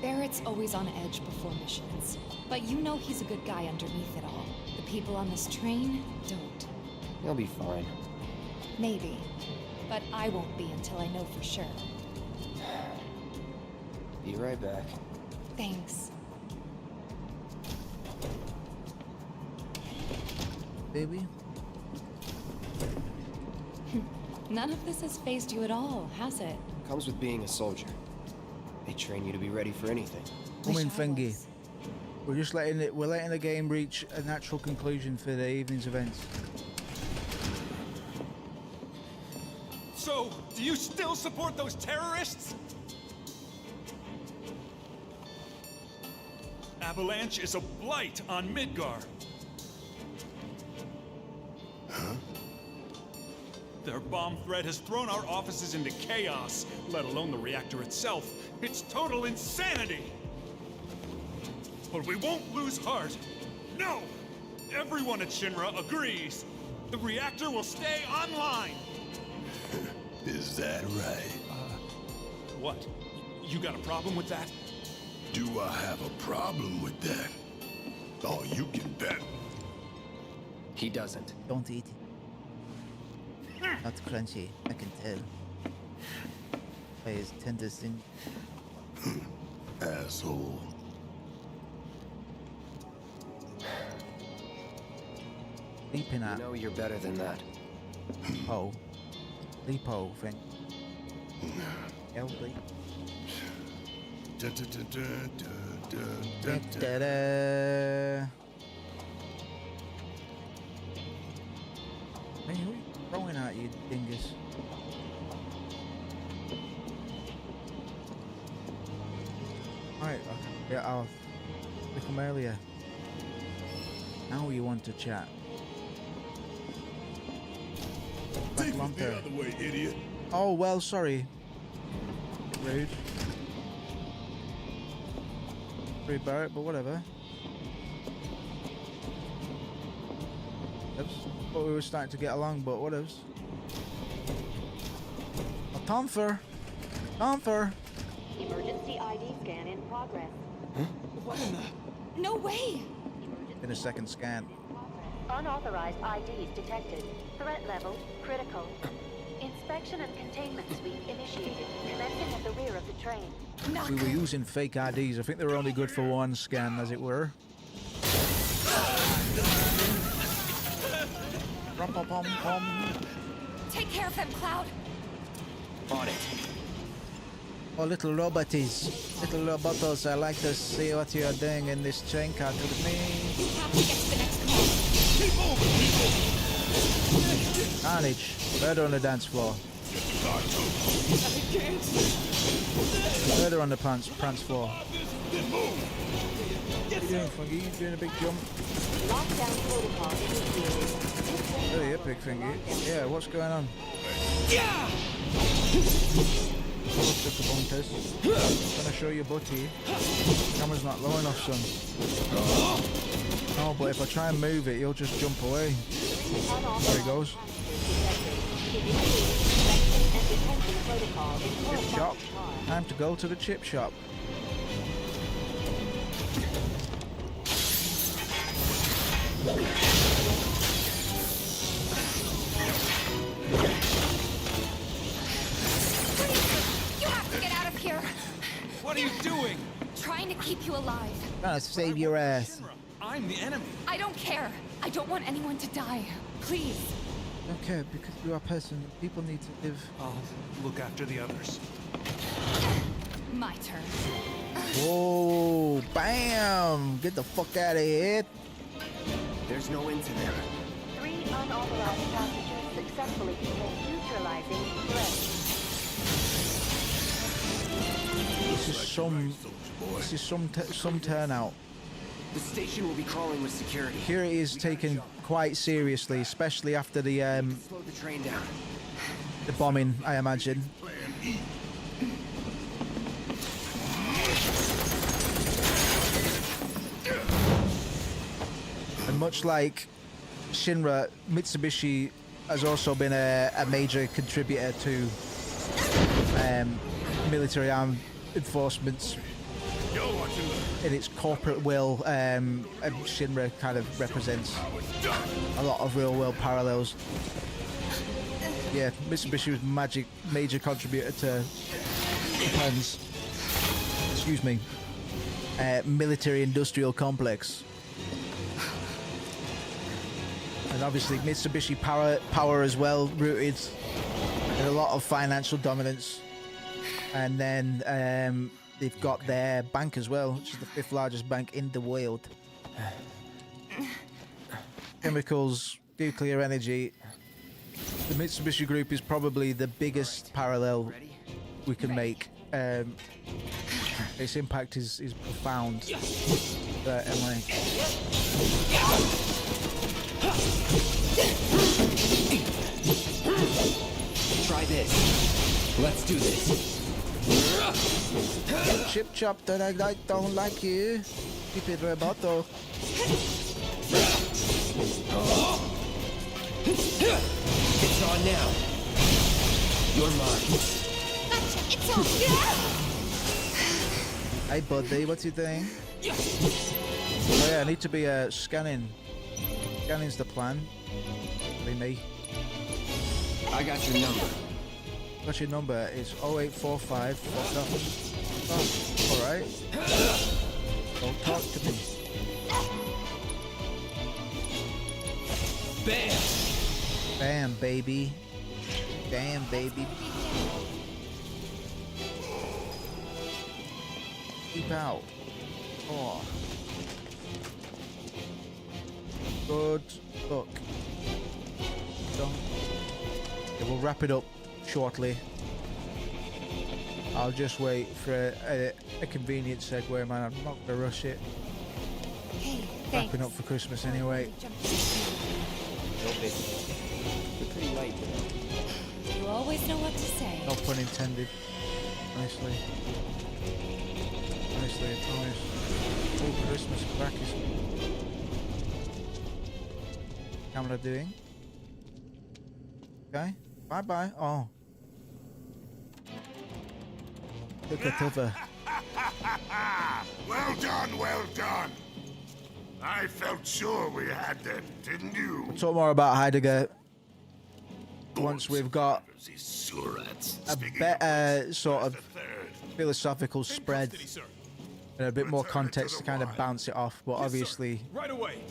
Barrett's always on edge before missions. But you know he's a good guy underneath it all. The people on this train don't. He'll be fine. Maybe. But I won't be until I know for sure. Be right back. Thanks. Baby? None of this has phased you at all, has it? Comes with being a soldier. They train you to be ready for anything. Come in, Fengi. We're just letting the game reach a natural conclusion for the evening's events. So, do you still support those terrorists? Avalanche is a blight on Midgar. Huh? Their bomb threat has thrown our offices into chaos, let alone the reactor itself. It's total insanity! But we won't lose heart. No! Everyone at Shinra agrees. The reactor will stay online. Is that right? What? You got a problem with that? Do I have a problem with that? Oh, you can bet. He doesn't. Don't eat it. Not crunchy, I can tell. By his tender skin. Asshole. Leaping at. You know you're better than that. Oh. Leapo thing. LD. Da-da. Man, who are you throwing at you, dingus? Alright, okay. Yeah, I'll pick him earlier. Now you want to chat. Back Take it the other way, idiot. Oh, well, sorry. Rude. Rude Barrett, but whatever. Thought we were starting to get along, but whatevs. Oh, Tomfer! Tomfer! Emergency ID scan in progress. What in the... No way! In a second scan. Unauthorized IDs detected. Threat level critical. Inspection and containment sweep initiated, commencing at the rear of the train. We were using fake IDs. I think they were only good for one scan, as it were. Take care of them, Cloud. On it. Oh, little roboties. Little robotos, I like to see what you're doing in this train car with me. We have to get to the next car. Carnage. Murder on the dance floor. Murder on the prance floor. What are you doing, Funky? You doing a big jump? Lockdown protocol initiated. Really epic, Funky. Yeah, what's going on? Yeah! What's up, bunkers? Gonna show you butty. Camera's not low enough, son. No, but if I try and move it, you'll just jump away. There he goes. Chip shop. Time to go to the chip shop. You have to get out of here. What are you doing? Trying to keep you alive. Trying to save your ass. I'm the enemy. I don't care. I don't want anyone to die. Please. Okay, because you are a person. People need to live. I'll look after the others. My turn. Whoa, bam! Get the fuck out of here. There's no end to them. 3 unauthorized passengers successfully became neutralizing threats. This is some turnout. The station will be crawling with security. Security is taken quite seriously, especially after the Slow the train down. the bombing, I imagine. And much like Shinra, Mitsubishi has also been a major contributor to military armed enforcements in its corporate will, and Shinra kind of represents a lot of real-world parallels. Yeah, Mitsubishi was major contributor to Japan's, excuse me, military-industrial complex. And obviously Mitsubishi Power as well, rooted in a lot of financial dominance. And then they've got their bank as well, which is the 5th largest bank in the world. Chemicals, nuclear energy. The Mitsubishi Group is probably the biggest parallel we can make. Its impact is profound. Certainly. Try this. Let's do this. Chip chop that I don't like you. Keep it roboto. It's on now. You're mine. It's on. Hey buddy, what you doing? Oh yeah, I need to be scanning. Scanning's the plan. Be me. I got your number. What's your number? It's 0845. Fuck off. Alright. Don't talk to me. Bam! Bam, baby. Damn, baby. Keep out. Oh. Good luck. Done. Okay, we'll wrap it up shortly. I'll just wait for a convenient segue, man. I'm not gonna rush it. Hey, Wrapping up for Christmas anyway. No big. You're pretty light today. You always know what to say. No pun intended. Honestly. Honestly, I promise. Oh, Christmas crackers. camera doing? Okay. Bye-bye. Oh. Look at other. Well done, well done. I felt sure we had them, didn't you? We'll talk more about Heidegger once we've got a better sort of philosophical spread and a bit more context to kind of bounce it off. But obviously, right away.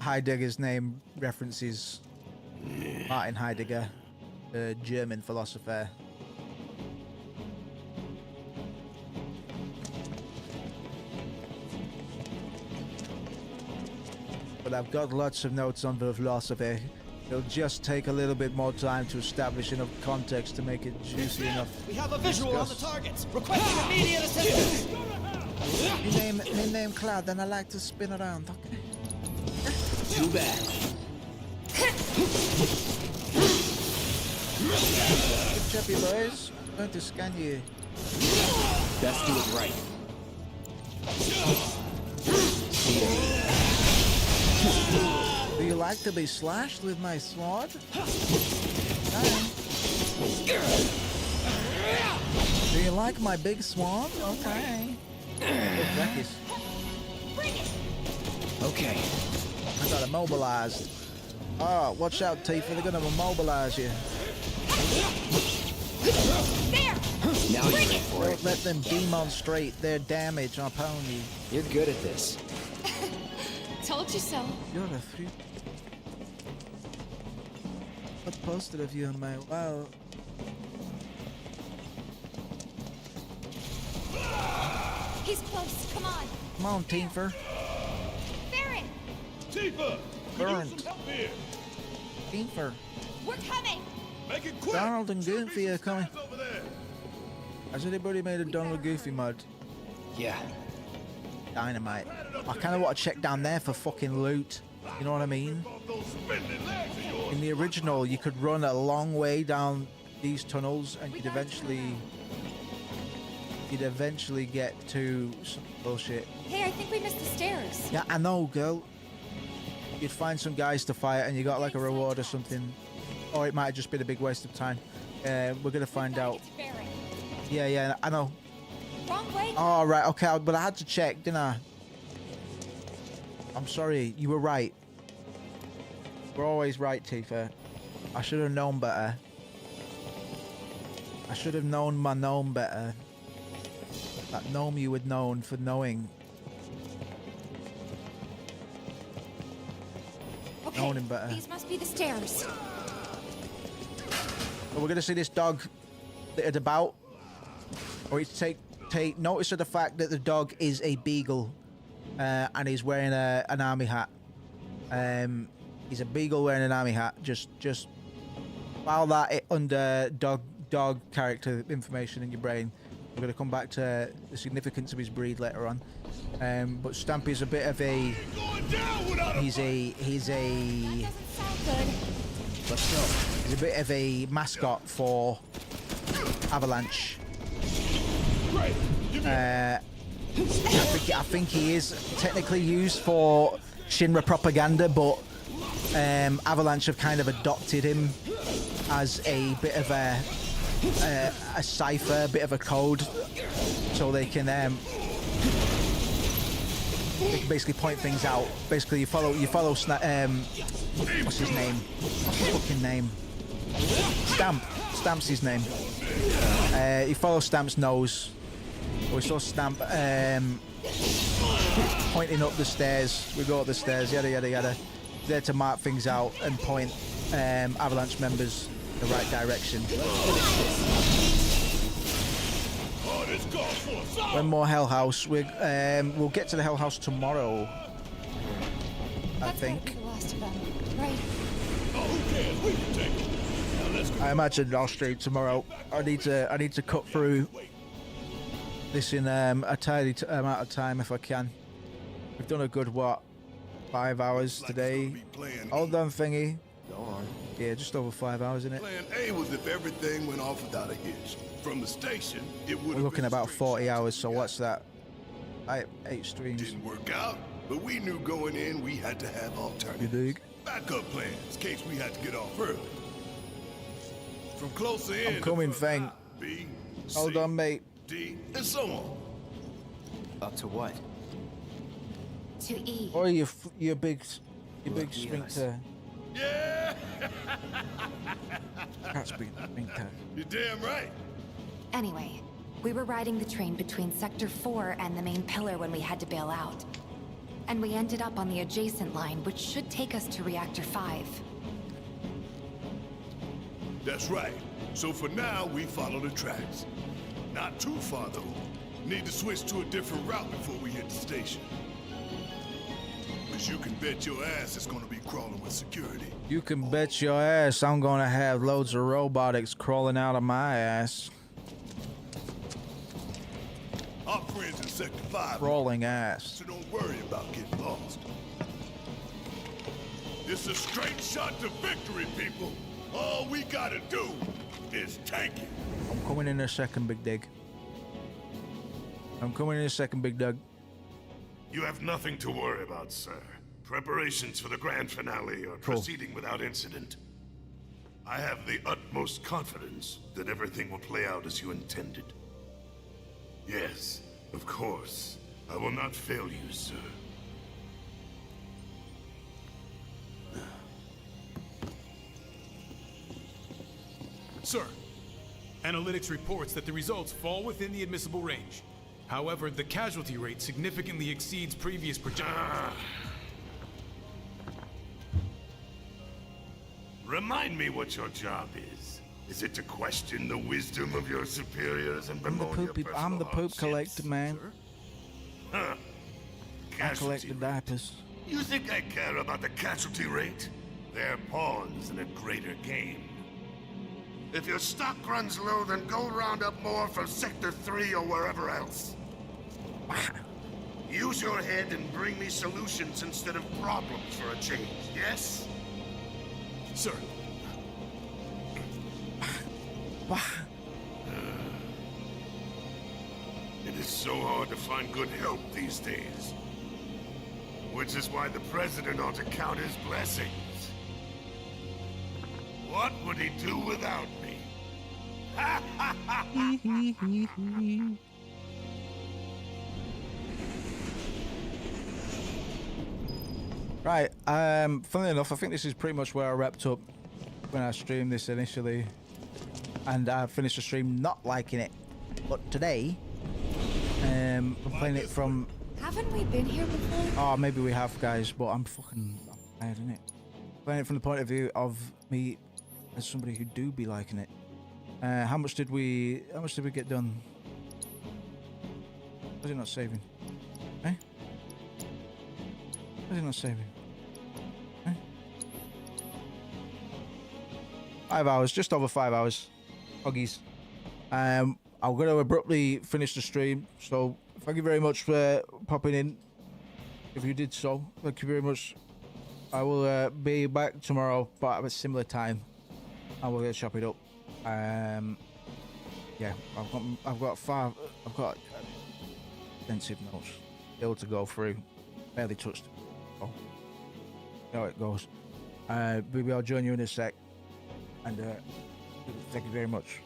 Heidegger's name references Martin Heidegger, the German philosopher. But I've got lots of notes on the philosophy. It'll just take a little bit more time to establish enough context to make it juicy enough. We have a visual on the targets. Requesting immediate assistance. My name Cloud, and I like to spin around. Okay. Too bad. Good job, you boys. I'm going to scan you. Best do it right. Do you like to be slashed with my sword? Do you like my big sword? Okay. Okay. I got immobilized. Oh, watch out, Tifa. They're gonna immobilize you. There. Now you're in for it. Don't let them demonstrate their damage upon you. You're good at this. Told you so. You're a freak. I posted of you on my wow. He's close. Come on. Come on, Tifa. Baron. Tifa! Burnt. Tifa. We're coming. Make it quick! Donald and Goofy are coming. Has anybody made a Donald and Goofy mod? Yeah. Dynamite. I kind of want to check down there for fucking loot. You know what I mean? In the original, you could run a long way down these tunnels, and you'd eventually get to some bullshit. Hey, I think we missed the stairs. Yeah, I know, girl. You'd find some guys to fight, and you got like a reward or something, or it might have just been a big waste of time. We're gonna find out. Yeah, I know. Wrong way. Oh, right, okay, but I had to check, didn't I? I'm sorry, you were right. We're always right, Tifa. I should have known better. I should have known my gnome better. That gnome you had known for knowing. Okay, Known him better. these must be the stairs. But we're gonna see this dog littered about. Or it's take notice of the fact that the dog is a beagle, and he's wearing an army hat. He's a beagle wearing an army hat. Just file that under dog character information in your brain. We're gonna come back to the significance of his breed later on. But Stampy's a bit of a. He's a. Let's go. He's a bit of a mascot for Avalanche. I think he is technically used for Shinra propaganda, but Avalanche have kind of adopted him as a bit of a cipher, a bit of a code, so they can basically point things out. Basically, you follow what's his name? What's his fucking name? Stamp's his name. You follow Stamp's nose. We saw Stamp pointing up the stairs. We go up the stairs, yada yada yada. There to mark things out and point Avalanche members in the right direction. One more Hell House. We'll get to the Hell House tomorrow, I think. I imagine I'll stream tomorrow. I need to cut through this in a tidy amount of time if I can. We've done a good 5 hours today. Hold on, thingy. Go on. Yeah, just over 5 hours, isn't it? Plan A was if everything went off without a hitch. From the station, it would. We're looking about 40 hours. So what's that? 8 streams. Didn't work out, but we knew going in we had to have alternatives. You dig? Backup plans, in case we had to get off early. From closer in. I'm coming, Fang. B, Hold on, mate. D, and so on. Up to what? To E. Or your big sphincter. Yeah! That's big sphincter. You're damn right. Anyway, we were riding the train between Sector 4 and the main pillar when we had to bail out. And we ended up on the adjacent line, which should take us to Reactor 5. That's right. So for now, we follow the tracks. Not too far, though. Need to switch to a different route before we hit the station. Because you can bet your ass it's gonna be crawling with security. You can bet your ass I'm gonna have loads of robotics crawling out of my ass. Our friends in Sector 5. Crawling ass. So don't worry about getting lost. It's a straight shot to victory, people. All we gotta do is take it. I'm coming in a second, Big Dig. I'm coming in a second, Big Doug. You have nothing to worry about, sir. Preparations for the grand finale are proceeding without incident. I have the utmost confidence that everything will play out as you intended. Yes, of course. I will not fail you, sir. Sir, analytics reports that the results fall within the admissible range. However, the casualty rate significantly exceeds previous projections. Remind me what your job is. Is it to question the wisdom of your superiors and bemoan your personal I'm the poop collector, man. Huh. I collect the diapers. You think I care about the casualty rate? They're pawns in a greater game. If your stock runs low, then go round up more from Sector 3 or wherever else. Use your head and bring me solutions instead of problems for a change, yes? Sir. It is so hard to find good help these days. Which is why the President ought to count his blessings. What would he do without me? Right, funnily enough, I think this is pretty much where I wrapped up when I streamed this initially. And I finished the stream not liking it. But today, I'm playing it from... Haven't we been here before? Oh, maybe we have, guys, but I'm fucking tired, innit? Playing it from the point of view of me as somebody who do be liking it. How much did we get done? Was it not saving? Eh? Was it not saving? Eh? 5 hours, just over 5 hours. Huggies. I'm going to abruptly finish the stream, so thank you very much for popping in. If you did so, thank you very much. I will be back tomorrow, but at a similar time. I will get chop it up. Yeah, I've got extensive notes still to go through. Barely touched. Oh, see how it goes. Maybe I'll join you in a sec. And thank you very much.